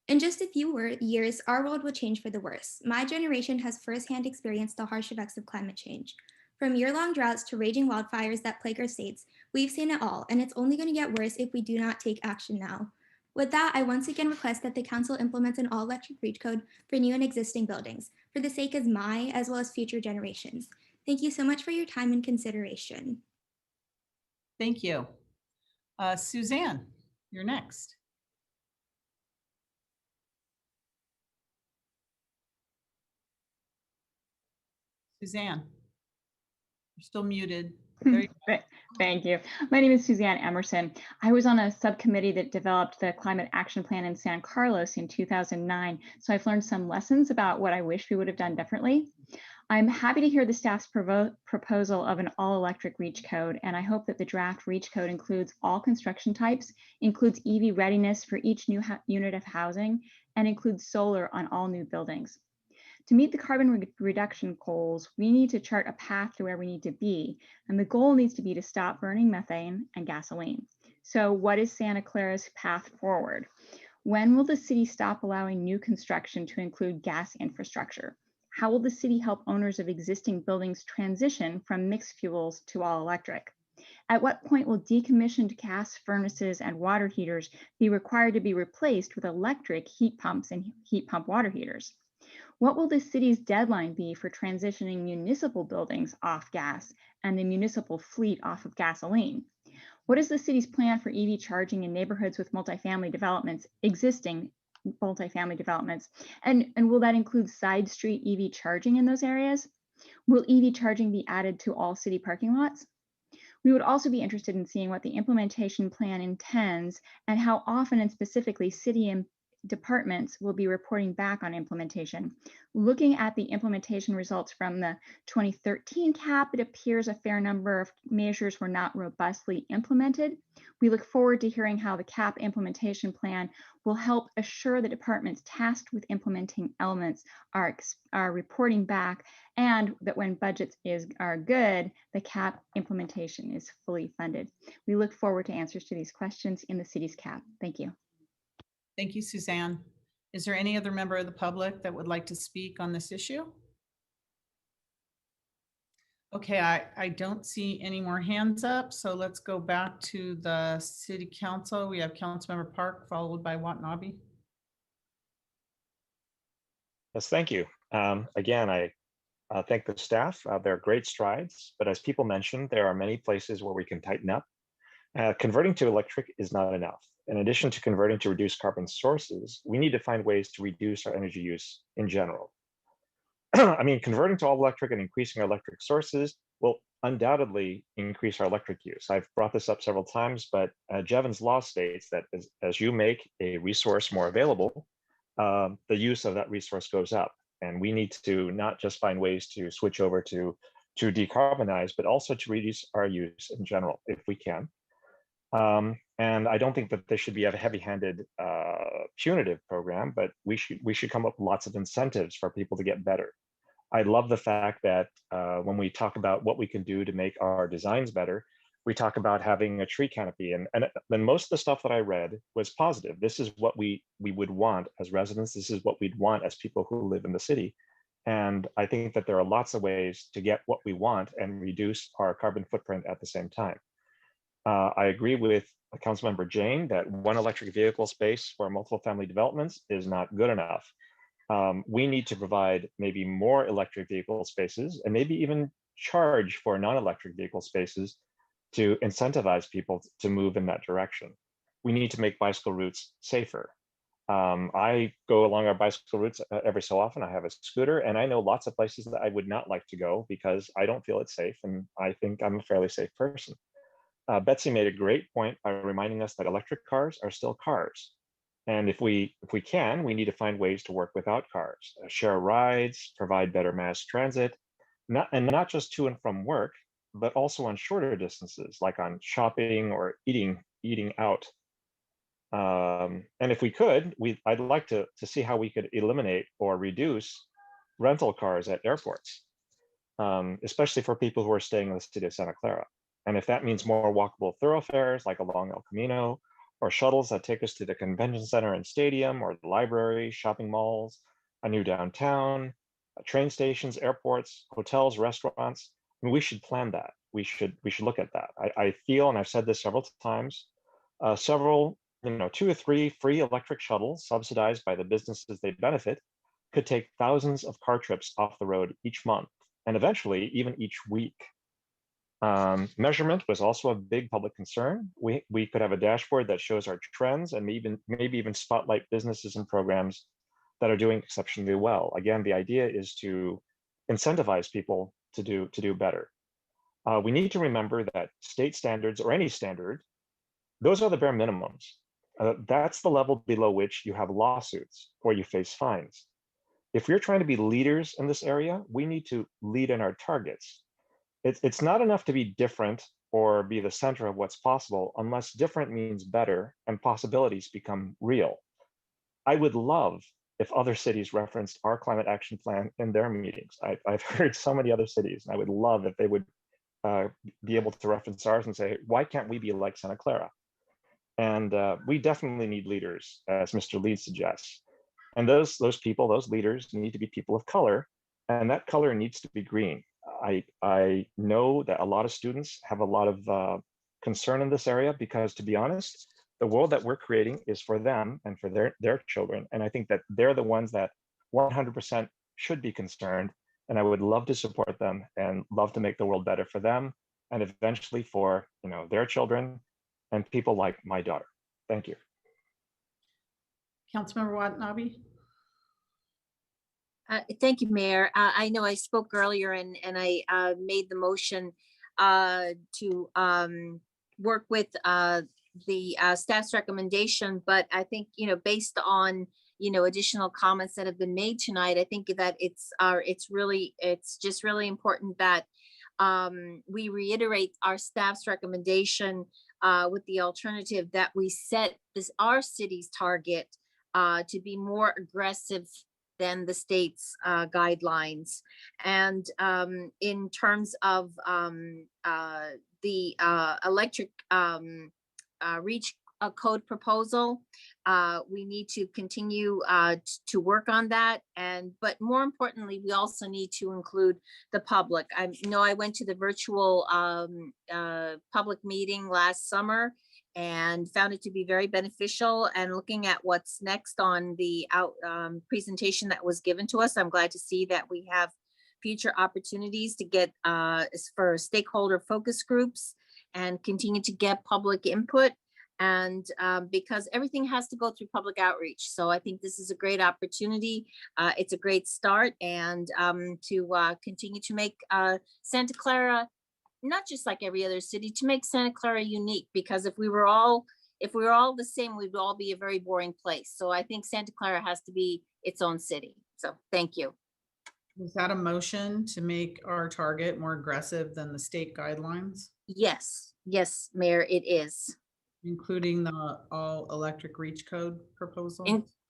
In just a few years, our world will change for the worse. My generation has firsthand experienced the harsh effects of climate change. From year-long droughts to raging wildfires that plague our states, we've seen it all, and it's only going to get worse if we do not take action now. With that, I once again request that the council implements an all-electric reach code for new and existing buildings, for the sake of my as well as future generations. Thank you so much for your time and consideration. Thank you. Suzanne, you're next. Suzanne, you're still muted. There you go. Thank you. My name is Suzanne Emerson. I was on a subcommittee that developed the Climate Action Plan in San Carlos in 2009. So I've learned some lessons about what I wish we would have done differently. I'm happy to hear the staff's proposal of an all-electric REACH code, and I hope that the draft REACH code includes all construction types, includes EV readiness for each new unit of housing, and includes solar on all new buildings. To meet the carbon reduction goals, we need to chart a path to where we need to be, and the goal needs to be to stop burning methane and gasoline. So what is Santa Clara's path forward? When will the city stop allowing new construction to include gas infrastructure? How will the city help owners of existing buildings transition from mixed fuels to all electric? At what point will decommissioned gas furnaces and water heaters be required to be replaced with electric heat pumps and heat pump water heaters? What will the city's deadline be for transitioning municipal buildings off gas and the municipal fleet off of gasoline? What is the city's plan for EV charging in neighborhoods with multifamily developments, existing multifamily developments? And will that include side street EV charging in those areas? Will EV charging be added to all city parking lots? We would also be interested in seeing what the implementation plan intends and how often and specifically city and departments will be reporting back on implementation. Looking at the implementation results from the 2013 CAP, it appears a fair number of measures were not robustly implemented. We look forward to hearing how the CAP implementation plan will help assure the departments tasked with implementing elements are reporting back, and that when budgets are good, the CAP implementation is fully funded. We look forward to answers to these questions in the city's CAP. Thank you. Thank you, Suzanne. Is there any other member of the public that would like to speak on this issue? Okay, I don't see any more hands up, so let's go back to the city council. We have Councilmember Park followed by Watanabe. Yes, thank you. Again, I thank the staff. They're great strides, but as people mentioned, there are many places where we can tighten up. Converting to electric is not enough. In addition to converting to reduce carbon sources, we need to find ways to reduce our energy use in general. I mean, converting to all electric and increasing our electric sources will undoubtedly increase our electric use. I've brought this up several times, but Jevons law states that as you make a resource more available, the use of that resource goes up. And we need to not just find ways to switch over to decarbonize, but also to reduce our use in general, if we can. And I don't think that this should be a heavy-handed punitive program, but we should come up with lots of incentives for people to get better. I love the fact that when we talk about what we can do to make our designs better, we talk about having a tree canopy, and then most of the stuff that I read was positive. This is what we would want as residents. This is what we'd want as people who live in the city. And I think that there are lots of ways to get what we want and reduce our carbon footprint at the same time. I agree with Councilmember Jane that one electric vehicle space for multiple family developments is not good enough. We need to provide maybe more electric vehicle spaces and maybe even charge for non-electric vehicle spaces to incentivize people to move in that direction. We need to make bicycle routes safer. I go along our bicycle routes every so often. I have a scooter, and I know lots of places that I would not like to go because I don't feel it's safe, and I think I'm a fairly safe person. Betsy made a great point by reminding us that electric cars are still cars. And if we can, we need to find ways to work without cars, share rides, provide better mass transit, not just to and from work, but also on shorter distances, like on shopping or eating out. And if we could, I'd like to see how we could eliminate or reduce rental cars at airports, especially for people who are staying in the city of Santa Clara. And if that means more walkable thoroughfares like along El Camino, or shuttles that take us to the convention center and stadium, or the library, shopping malls, a new downtown, train stations, airports, hotels, restaurants, I mean, we should plan that. We should look at that. I feel, and I've said this several times, several, 2 or 3 free electric shuttles subsidized by the businesses they benefit could take thousands of car trips off the road each month, and eventually even each week. Measurement was also a big public concern. We could have a dashboard that shows our trends and maybe even spotlight businesses and programs that are doing exceptionally well. Again, the idea is to incentivize people to do better. We need to remember that state standards, or any standard, those are the bare minimums. That's the level below which you have lawsuits or you face fines. if we're trying to be leaders in this area, we need to lead in our targets. It's not enough to be different or be the center of what's possible unless different means better and possibilities become real. I would love if other cities referenced our climate action plan in their meetings. I've heard so many other cities, and I would love if they would be able to reference ours and say, why can't we be like Santa Clara? And we definitely need leaders, as Mr. Leeds suggests. And those people, those leaders need to be people of color, and that color needs to be green. I know that a lot of students have a lot of concern in this area because, to be honest, the world that we're creating is for them and for their children. And I think that they're the ones that 100% should be concerned. And I would love to support them and love to make the world better for them and eventually for their children and people like my daughter. Thank you. Councilmember Watanabe. Thank you, Mayor. I know I spoke earlier and I made the motion to work with the staff's recommendation, but I think, based on, additional comments that have been made tonight, I think that it's just really important that we reiterate our staff's recommendation with the alternative that we set our city's target to be more aggressive than the state's guidelines. And in terms of the electric reach code proposal, we need to continue to work on that. But more importantly, we also need to include the public. I know I went to the virtual public meeting last summer and found it to be very beneficial. And looking at what's next on the presentation that was given to us, I'm glad to see that we have future opportunities to get for stakeholder focus groups and continue to get public input. And because everything has to go through public outreach. So I think this is a great opportunity. It's a great start, and to continue to make Santa Clara, not just like every other city, to make Santa Clara unique, because if we were all the same, we'd all be a very boring place. So I think Santa Clara has to be its own city. So thank you. Is that a motion to make our target more aggressive than the state guidelines? Yes, Mayor, it is. Including the all electric reach code proposal?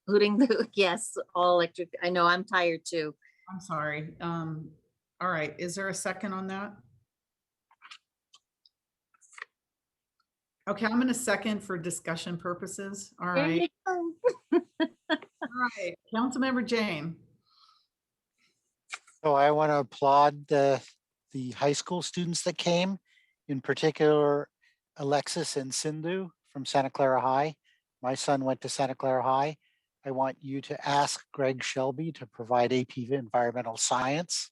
Including yes, all electric. I know, I'm tired too. I'm sorry. All right, is there a second on that? Okay, I'm going to second for discussion purposes. All right. All right, Councilmember Jane. So I want to applaud the high school students that came, in particular, Alexis and Sindhu from Santa Clara High. My son went to Santa Clara High. I want you to ask Greg Shelby to provide AP Environmental Science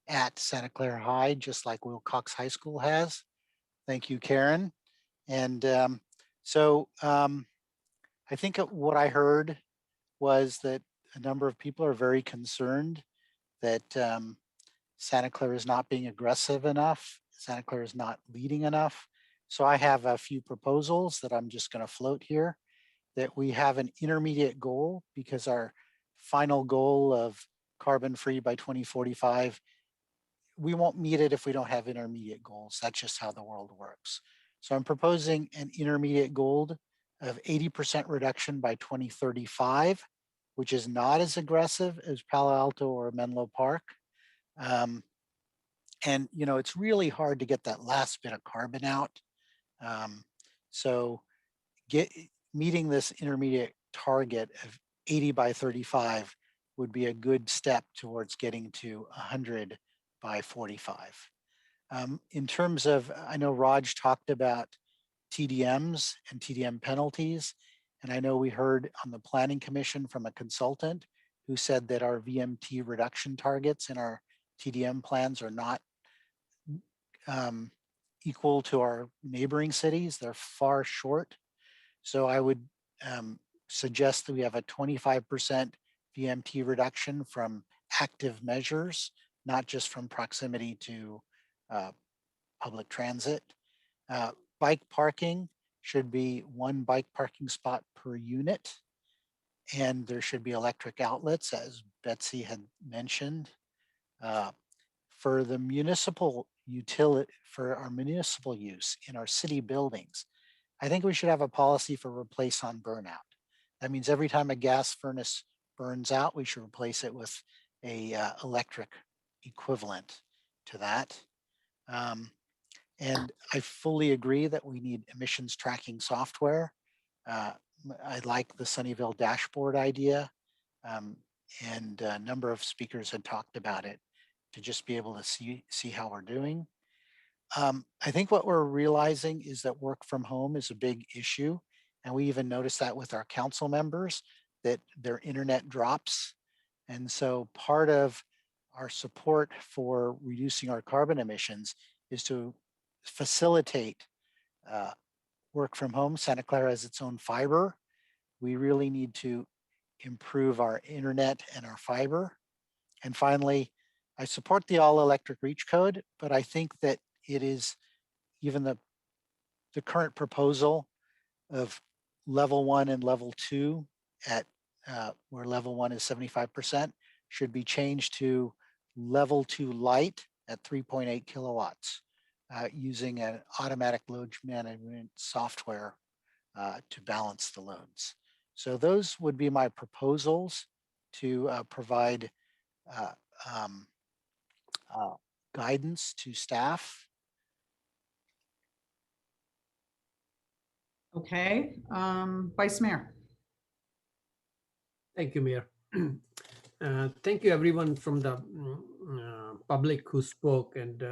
at Santa Clara High, just like Wilcox High School has. Thank you, Karen. And I think what I heard was that a number of people are very concerned that Santa Clara is not being aggressive enough. Santa Clara is not leading enough. So I have a few proposals that I'm just going to float here, that we have an intermediate goal, because our final goal of carbon free by 2045, we won't meet it if we don't have intermediate goals. That's just how the world works. So I'm proposing an intermediate goal of 80% reduction by 2035, which is not as aggressive as Palo Alto or Menlo Park. And it's really hard to get that last bit of carbon out. So meeting this intermediate target of 80 by 35 would be a good step towards getting to 100 by 45. In terms of, I know Raj talked about TDMs and TDM penalties, and I know we heard on the Planning Commission from a consultant who said that our VMT reduction targets in our TDM plans are not equal to our neighboring cities. They're far short. So I would suggest that we have a 25% VMT reduction from active measures, not just from proximity to public transit. Bike parking should be 1 bike parking spot per unit, and there should be electric outlets as Betsy had mentioned. For the municipal utility, for our municipal use in our city buildings, I think we should have a policy for replace on burnout. That means every time a gas furnace burns out, we should replace it with a electric equivalent to that. And I fully agree that we need emissions tracking software. I like the Sunnyvale dashboard idea. And a number of speakers had talked about it to just be able to see how we're doing. I think what we're realizing is that work from home is a big issue. And we even noticed that with our council members, that their internet drops. And so part of our support for reducing our carbon emissions is to facilitate work from home. Santa Clara has its own fiber. We really need to improve our internet and our fiber. And finally, I support the all electric reach code, but I think that it is even the current proposal of level 1 and level 2 at where level 1 is 75% should be changed to level 2 light at 3.8 kilowatts using an automatic load management software to balance the loads. So those would be my proposals to provide guidance to staff. Okay, Vice Mayor. Thank you, Mayor. Thank you, everyone from the public who spoke. And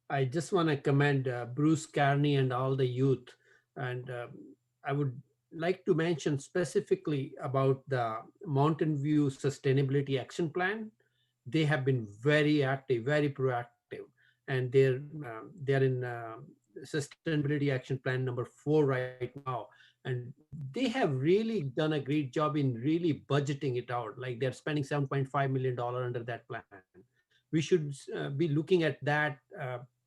I just want to commend Bruce Carney and all the youth. And I would like to mention specifically about the Mountain View Sustainability Action Plan. They have been very active, very proactive, and they're in Sustainability Action Plan number 4 right now. And they have really done a great job in really budgeting it out. Like they're spending $7.5 million under that plan. We should be looking at that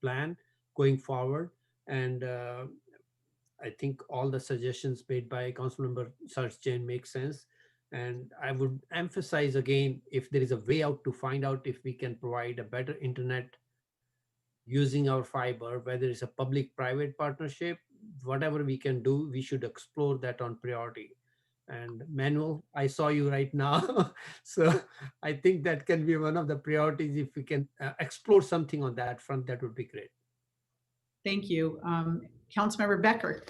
plan going forward. And I think all the suggestions made by Councilmember Sarge Jain make sense. And I would emphasize again, if there is a way out to find out if we can provide a better internet using our fiber, whether it's a public-private partnership, whatever we can do, we should explore that on priority. And Manuel, I saw you right now. So I think that can be one of the priorities. If we can explore something on that front, that would be great. Thank you. Councilmember Becker.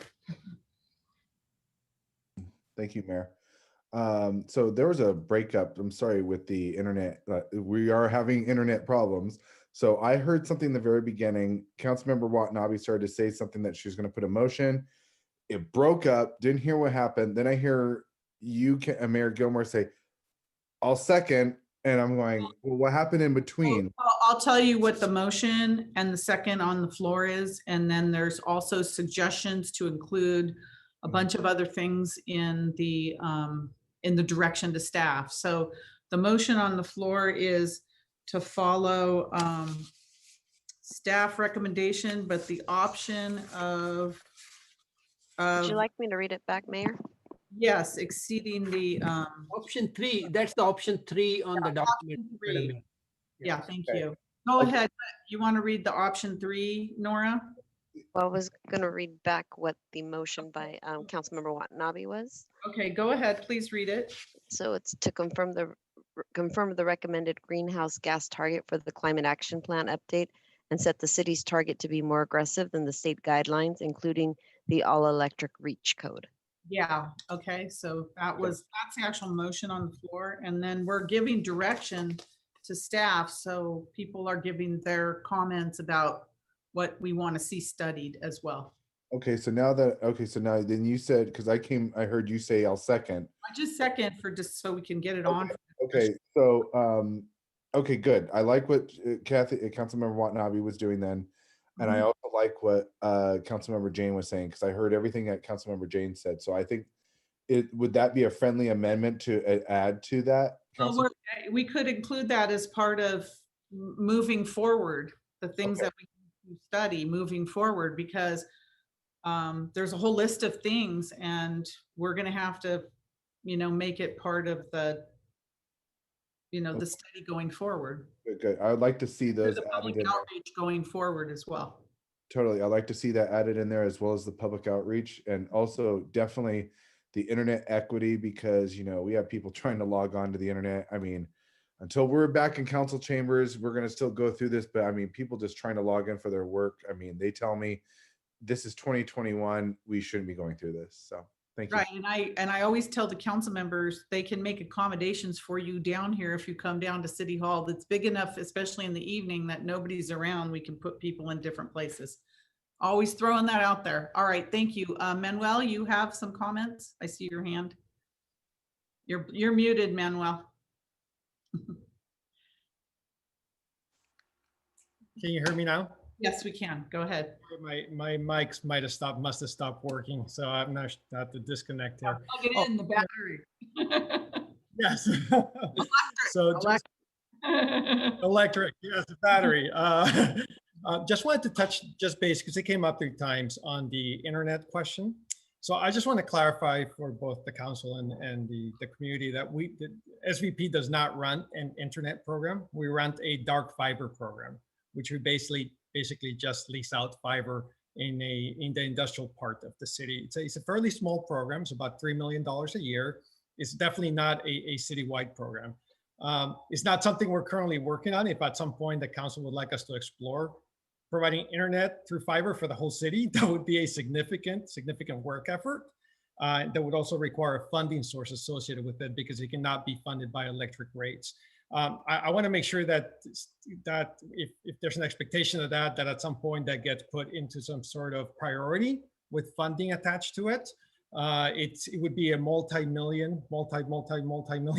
Thank you, Mayor. So there was a breakup, I'm sorry, with the internet. We are having internet problems. So I heard something in the very beginning. Councilmember Watanabe started to say something that she was going to put a motion. It broke up, didn't hear what happened. Then I hear you, Mayor Gilmore, say, I'll second. And I'm going, well, what happened in between? I'll tell you what the motion and the second on the floor is. And then there's also suggestions to include a bunch of other things in the direction to staff. So the motion on the floor is to follow staff recommendation, but the option of Would you like me to read it back, Mayor? yes, exceeding the Option 3, that's the option 3 on the document. yeah, thank you. Go ahead. You want to read the option 3, Nora? Well, I was going to read back what the motion by Councilmember Watanabe was. Okay, go ahead. Please read it. So it's to confirm the recommended greenhouse gas target for the climate action plan update and set the city's target to be more aggressive than the state guidelines, including the all electric reach code. Yeah, okay, so that's the actual motion on the floor, and then we're giving direction to staff, so people are giving their comments about what we want to see studied as well. Okay, so now then you said, because I heard you say I'll second. I just second for just so we can get it on. Okay, so okay, good. I like what Councilmember Watanabe was doing then. And I also like what Councilmember Jane was saying, because I heard everything that Councilmember Jane said. So I think would that be a friendly amendment to add to that? Well, we could include that as part of moving forward, the things that we study moving forward, because there's a whole list of things and we're going to have to, make it part of the the study going forward. Good. I would like to see There's those a public added in there. outreach going forward as well. Totally. I'd like to see that added in there, as well as the public outreach, and also definitely the internet equity, because, we have people trying to log on to the internet. I mean, until we're back in council chambers, we're going to still go through this, but I mean, people just trying to log in for their work. I mean, they tell me this is 2021. We shouldn't be going through this. So thank you. Right. And I always tell the council members, they can make accommodations for you down here. If you come down to City Hall, that's big enough, especially in the evening, that nobody's around. We can put people in different places. Always throwing that out there. All right. Thank you. Manuel, you have some comments? I see your hand. You're muted, Manuel. Can you hear me now? Yes, we can. Go ahead. My mics must have stopped working, so I'm not to disconnect here. Plug it in the battery. Yes. So just electric, yes, the battery. Just wanted to touch just base because it came up 3 times on the internet question. So I just want to clarify for both the council and the community that the SVP does not run an internet program. We run a dark fiber program, which we basically just lease out fiber in the industrial part of the city. It's a fairly small program. It's about $3 million a year. It's definitely not a citywide program. It's not something we're currently working on. If at some point the council would like us to explore providing internet through fiber for the whole city, that would be a significant work effort. That would also require a funding source associated with it because it cannot be funded by electric rates. I want to make sure that if there's an expectation of that at some point that gets put into some sort of priority with funding attached to it. It would be a multi-million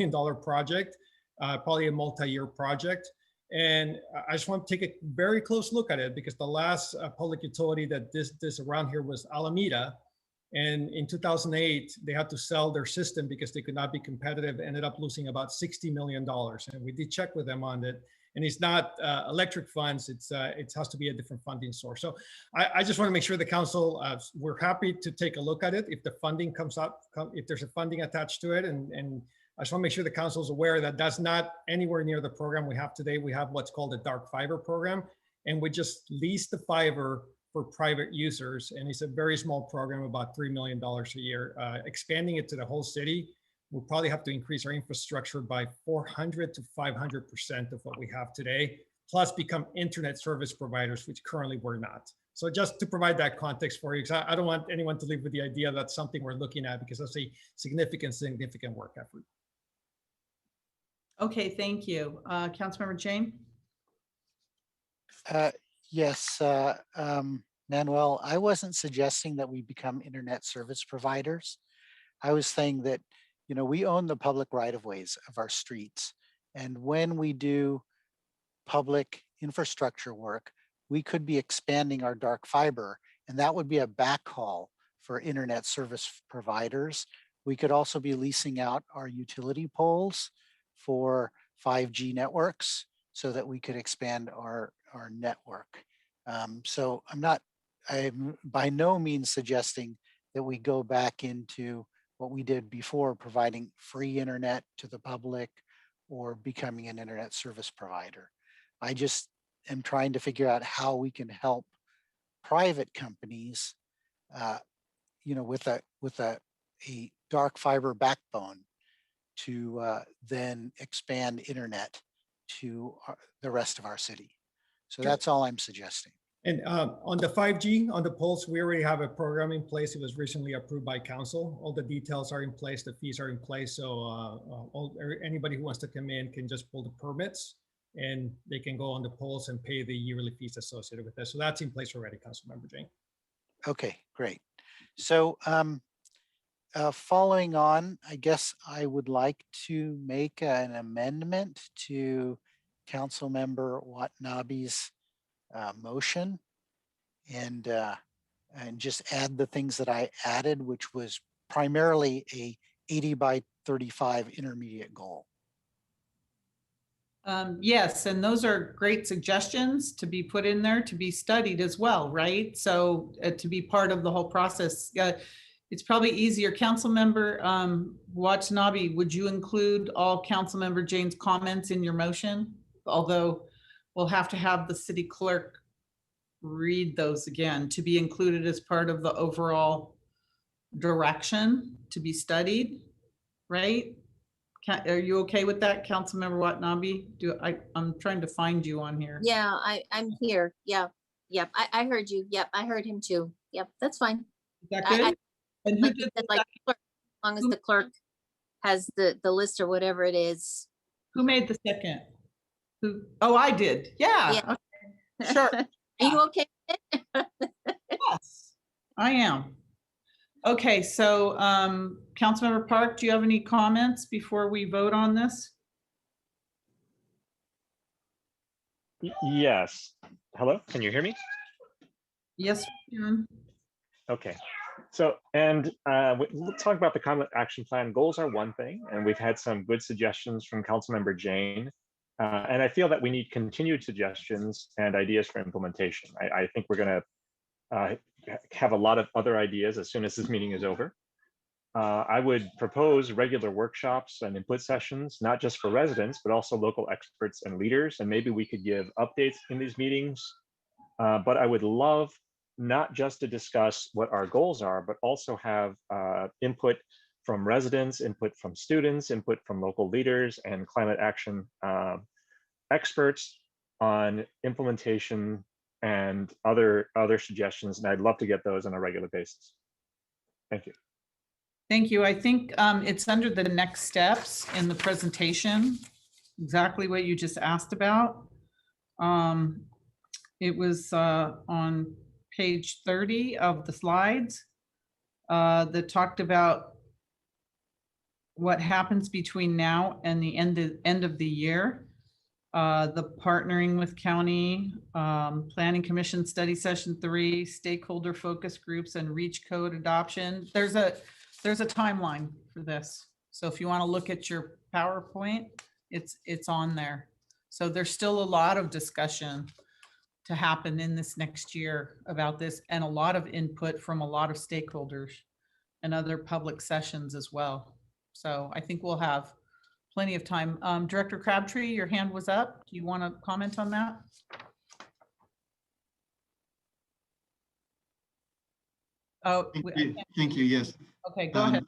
dollar project, probably a multi-year project. And I just want to take a very close look at it because the last public utility that this around here was Alameda. And in 2008, they had to sell their system because they could not be competitive, ended up losing about $60 million. And we did check with them on it. And it's not electric funds, it has to be a different funding source. So I just want to make sure the council, we're happy to take a look at it. If the funding comes up, if there's a funding attached to it, and I just want to make sure the council is aware that that's not anywhere near the program we have today. We have what's called a dark fiber program, and we just lease the fiber for private users. And it's a very small program, about $3 million a year. Expanding it to the whole city, we'll probably have to increase our infrastructure by 400 to 500% of what we have today, plus become internet service providers, which currently we're not. So just to provide that context for you, because I don't want anyone to leave with the idea that's something we're looking at, because that's a significant work effort. Okay, thank you. Councilmember Jane? Yes, Manuel, I wasn't suggesting that we become internet service providers. I was saying that, we own the public right-of-ways of our streets. And when we do public infrastructure work, we could be expanding our dark fiber, and that would be a backhaul for internet service providers. We could also be leasing out our utility poles for 5G networks so that we could expand our network. So I'm by no means suggesting that we go back into what we did before, providing free internet to the public or becoming an internet service provider. I just am trying to figure out how we can help private companies, with a dark fiber backbone to then expand internet to the rest of our city. So that's all I'm suggesting. And on the 5G, on the poles, we already have a program in place. It was recently approved by council. All the details are in place, the fees are in place. So anybody who wants to come in can just pull the permits and they can go on the poles and pay the yearly fees associated with this. So that's in place already, Councilmember Jane. Okay, great. So following on, I guess I would like to make an amendment to Councilmember Watanabe's motion and just add the things that I added, which was primarily a 80 by 35 intermediate goal. Yes, and those are great suggestions to be put in there to be studied as well, right? So to be part of the whole process. It's probably easier. Councilmember Watanabe, would you include all Councilmember Jane's comments in your motion? Although we'll have to have the city clerk read those again to be included as part of the overall direction to be studied, right? Are you okay with that, Councilmember Watanabe? I'm trying to find you on here. Yeah, I'm here. Yeah. Yep. I heard you. Yep. I heard him too. Yep. That's fine. Is that I- good? And who Like you did said, like, clerk, as long as the clerk has the list or whatever it is. Who made the second? Who? Oh, I did. Yeah. Okay. Sure. Are you okay with it? Yes, I am. Okay, so Councilmember Park, do you have any comments before we vote on this? Yes. Hello, can you hear me? Yes, we can. Okay. So, and we'll talk about the climate action plan. Goals are one thing, and we've had some good suggestions from Councilmember Jane. And I feel that we need continued suggestions and ideas for implementation. I think we're going to have a lot of other ideas as soon as this meeting is over. I would propose regular workshops and input sessions, not just for residents, but also local experts and leaders. And maybe we could give updates in these meetings. But I would love not just to discuss what our goals are, but also have input from residents, input from students, input from local leaders and climate action experts on implementation and other suggestions. And I'd love to get those on a regular basis. Thank you. Thank you. I think it's under the next steps in the presentation, exactly what you just asked about. It was on page 30 of the slides that talked about what happens between now and the end of the year. The partnering with county, planning commission study session 3, stakeholder focus groups and REACH code adoption. There's a timeline for this. So if you want to look at your PowerPoint, it's on there. So there's still a lot of discussion to happen in this next year about this, and a lot of input from a lot of stakeholders and other public sessions as well. So I think we'll have plenty of time. Director Crabtree, your hand was up. Do you want to comment on that? Oh, Thank you. Yes. Okay, go ahead.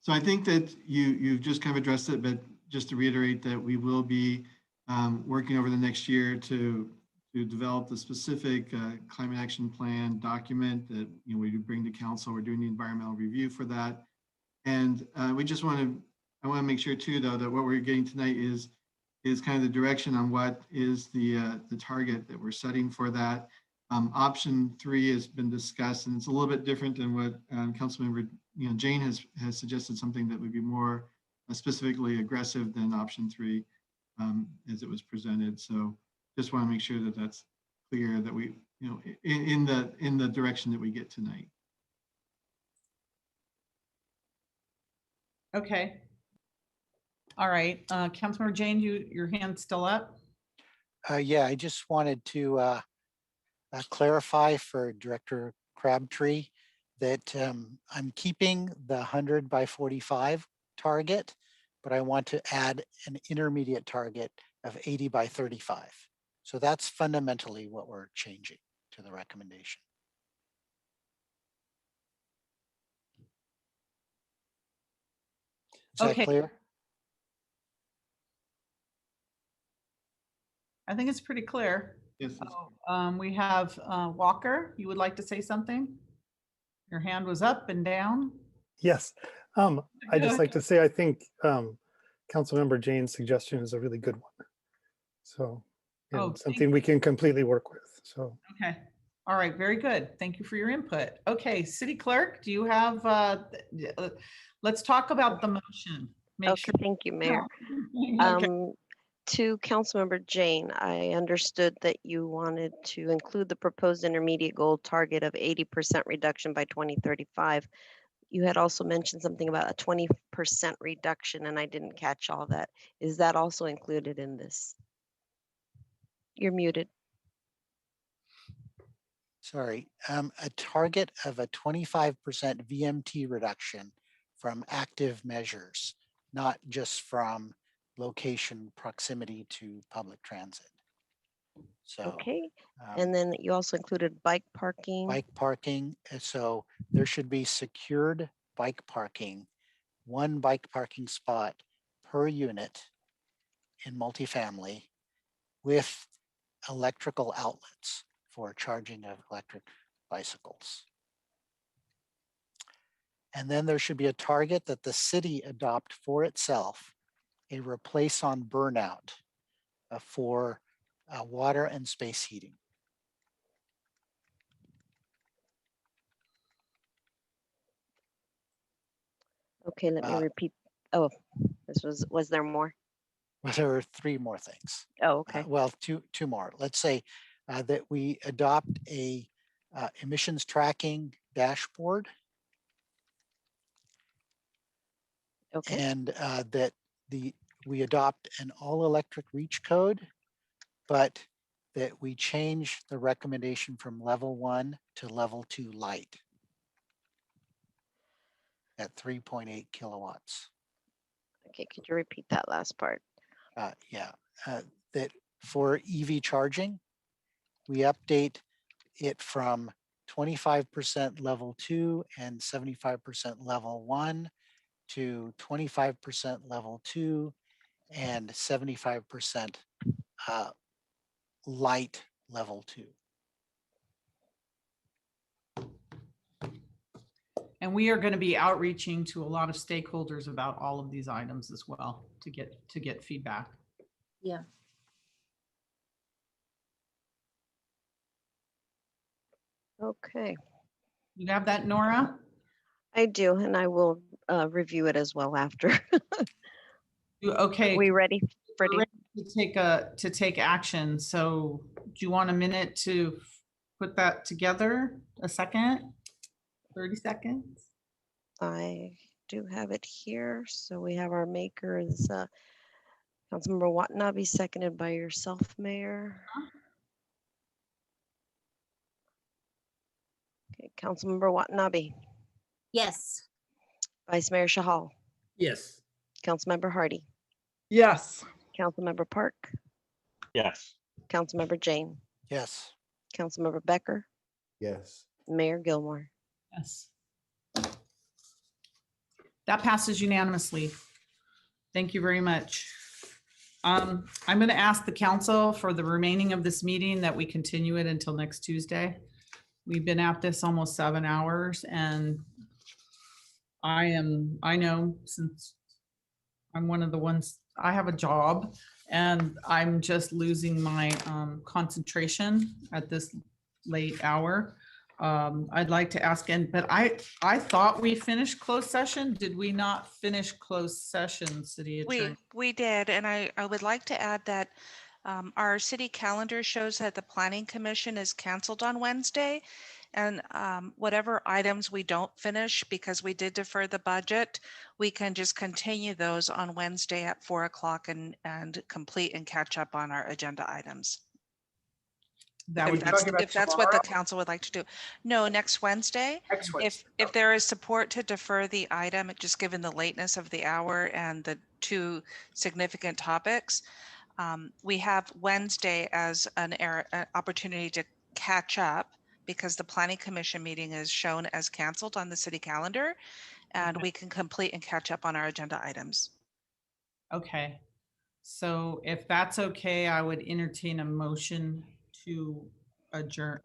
So I think that you've just kind of addressed it, but just to reiterate that we will be working over the next year to develop the specific climate action plan document that we bring to council. We're doing the environmental review for that, and we just want to. I want to make sure too, though, that what we're getting tonight is kind of the direction on what is the target that we're setting for that. Option 3 has been discussed, and it's a little bit different than what Councilmember Jane has suggested, something that would be more specifically aggressive than option 3 as it was presented. So just want to make sure that that's clear, that we in the direction that we get tonight. Okay. All right, Councilmember Jane, your hand's still up? Yeah, I just wanted to clarify for Director Crabtree that I'm keeping the 100 by 45 target, but I want to add an intermediate target of 80 by 35. So that's fundamentally what we're changing to the recommendation. Is that clear? I think it's pretty clear. Yes. We have Walker. You would like to say something? Your hand was up and down. Yes. I just like to say I think Councilmember Jane's suggestion is a really good one. So something we can completely work with. So okay. All right, very good. Thank you for your input. Okay, City Clerk, do you have let's talk about the motion. Thank you, Mayor. To Councilmember Jane, I understood that you wanted to include the proposed intermediate goal target of 80% reduction by 2035. You had also mentioned something about a 20% reduction, and I didn't catch all that. Is that also included in this? You're muted. sorry, a target of a 25% VMT reduction from active measures, not just from location proximity to public transit. So, Okay, and then you also included bike parking. bike parking, so there should be secured bike parking, one bike parking spot per unit in multifamily with electrical outlets for charging of electric bicycles. And then there should be a target that the city adopt for itself, a replace on burnout for water and space heating. Okay, let me repeat. Oh, was there more? There are three more things. Oh, okay. Well, two more. Let's say that we adopt a emissions tracking dashboard. Okay. And that we adopt an all electric reach code, but that we change the recommendation from level 1 to level 2 light at 3.8 kilowatts. Okay, could you repeat that last part? That for EV charging, we update it from 25% level 2 and 75% level 1 to 25% level 2 and 75% light level 2. And we are going to be outreaching to a lot of stakeholders about all of these items as well to get feedback. Yeah. Okay. You have that, Nora? I do, and I will review it as well after. Okay. Are we ready? We're ready to take action. So do you want a minute to put that together? A second? 30 seconds? I do have it here. So we have our makers, Councilmember Watanabe, seconded by yourself, Mayor. Okay, Councilmember Watanabe. Yes. Vice Mayor Shahal. Yes. Councilmember Hardy. Yes. Councilmember Park. Yes. Councilmember Jane. Yes. Councilmember Becker. Yes. Mayor Gilmore. Yes. That passes unanimously. Thank you very much. I'm going to ask the council for the remaining of this meeting that we continue it until next Tuesday. We've been at this almost 7 hours, and I know, since I'm one of the ones, I have a job and I'm just losing my concentration at this late hour. I'd like to ask, but I thought we finished closed session. Did we not finish closed session, City Attorney? We did, and I would like to add that our city calendar shows that the Planning Commission is canceled on Wednesday, and whatever items we don't finish because we did defer the budget, we can just continue those on Wednesday at 4 o'clock and complete and catch up on our agenda items. If that's what the council would like to do. No, next Wednesday. Next Wednesday. If there is support to defer the item, just given the lateness of the hour and the two significant topics, we have Wednesday as an opportunity to catch up because the Planning Commission meeting is shown as canceled on the city calendar, and we can complete and catch up on our agenda items. Okay. So if that's okay, I would entertain a motion to adjourn.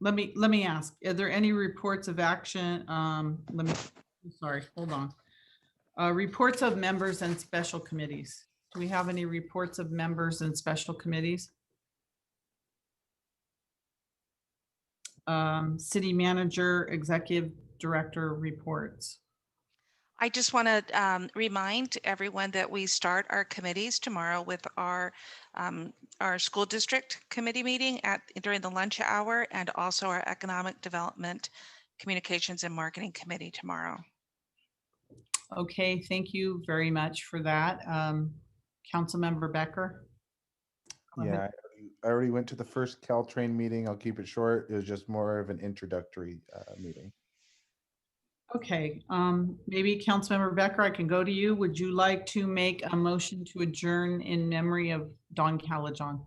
Let me ask, are there any reports of action? Sorry, hold on. Reports of members and special committees. Do we have any reports of members and special committees? City manager, executive director reports. I just want to remind everyone that we start our committees tomorrow with our school district committee meeting during the lunch hour, and also our economic development, communications and marketing committee tomorrow. Okay, thank you very much for that. Councilmember Becker. Yeah, I I already went to the first Caltrain meeting. I'll keep it short. It was just more of an introductory meeting. Okay, maybe Councilmember Becker, I can go to you. Would you like to make a motion to adjourn in memory of Don Calajon?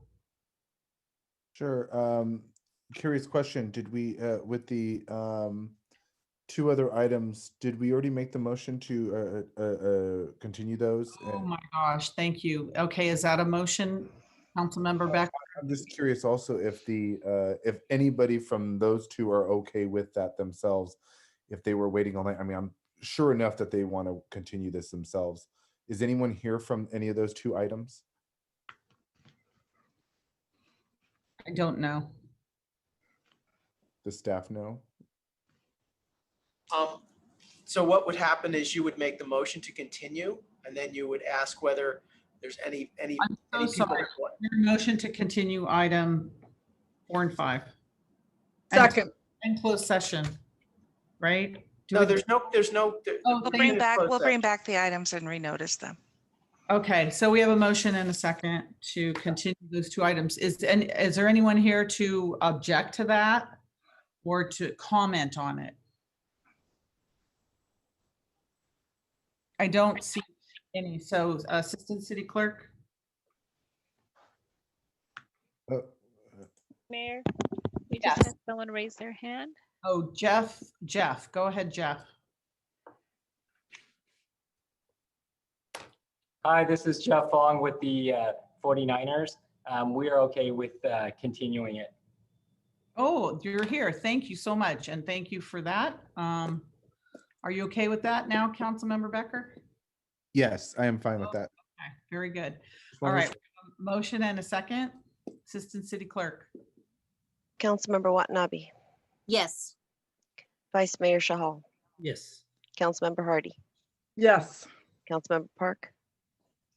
Sure. Curious question. Did we, with the two other items, did we already make the motion to continue those? Oh my gosh, thank you. Okay, is that a motion, Councilmember Becker? I'm just curious also if anybody from those two are okay with that themselves, if they were waiting all night. I mean, I'm sure enough that they want to continue this themselves. Is anyone here from any of those two items? I don't know. The staff know? So what would happen is you would make the motion to continue, and then you would ask whether there's any I'm any so people sorry. that want- Your motion to continue item 4 and 5. Second. In closed session, right? Do No, we- there's no. Oh, We'll thank bring you. back, closed we'll bring session. back the items and renotice them. Okay, so we have a motion and a second to continue those two items. Is there anyone here to object to that or to comment on it? I don't see any. So Assistant City Clerk? Mayor, we Yes. just had someone raise their hand. Oh, Jeff, go ahead, Jeff. Hi, this is Jeff Fong with the 49ers. We are okay with continuing it. Oh, you're here. Thank you so much. And thank you for that. Are you okay with that now, Councilmember Becker? Yes, I am fine with that. Okay, very good. As All long as- right, motion and a second. Assistant City Clerk. Councilmember Watanabe, Yes. Vice Mayor Shahal, Yes. Councilmember Hardy, Yes. Councilmember Park,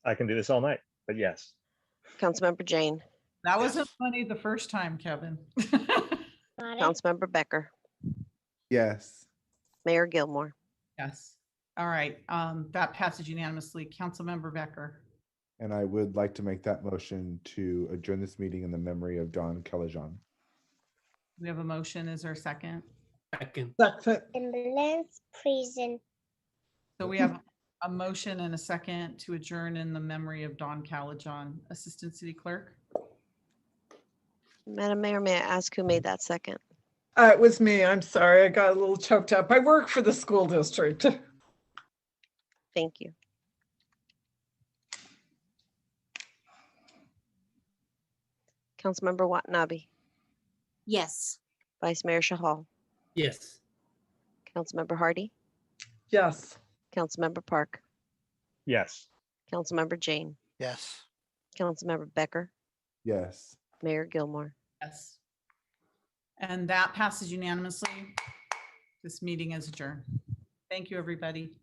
I can do this all night, but yes. Councilmember Jane, That wasn't funny the first time, Kevin. Councilmember Becker, Yes. Mayor Gilmore. Yes. All right, that passes unanimously. Councilmember Becker. And I would like to make that motion to adjourn this meeting in the memory of Don Calajon. We have a motion. Is there a second? Second. Ambulance prison. So we have a motion and a second to adjourn in the memory of Don Calajon. Assistant City Clerk. Madam Mayor, may I ask who made that second? It was me. I'm sorry. I got a little choked up. I work for the school district. Thank you. Councilmember Watanabe, Yes. Vice Mayor Shahal, Yes. Councilmember Hardy, Yes. Councilmember Park, Yes. Councilmember Jane, Yes. Councilmember Becker, Yes. Mayor Gilmore. Yes. And that passes unanimously. This meeting is adjourned. Thank you, everybody.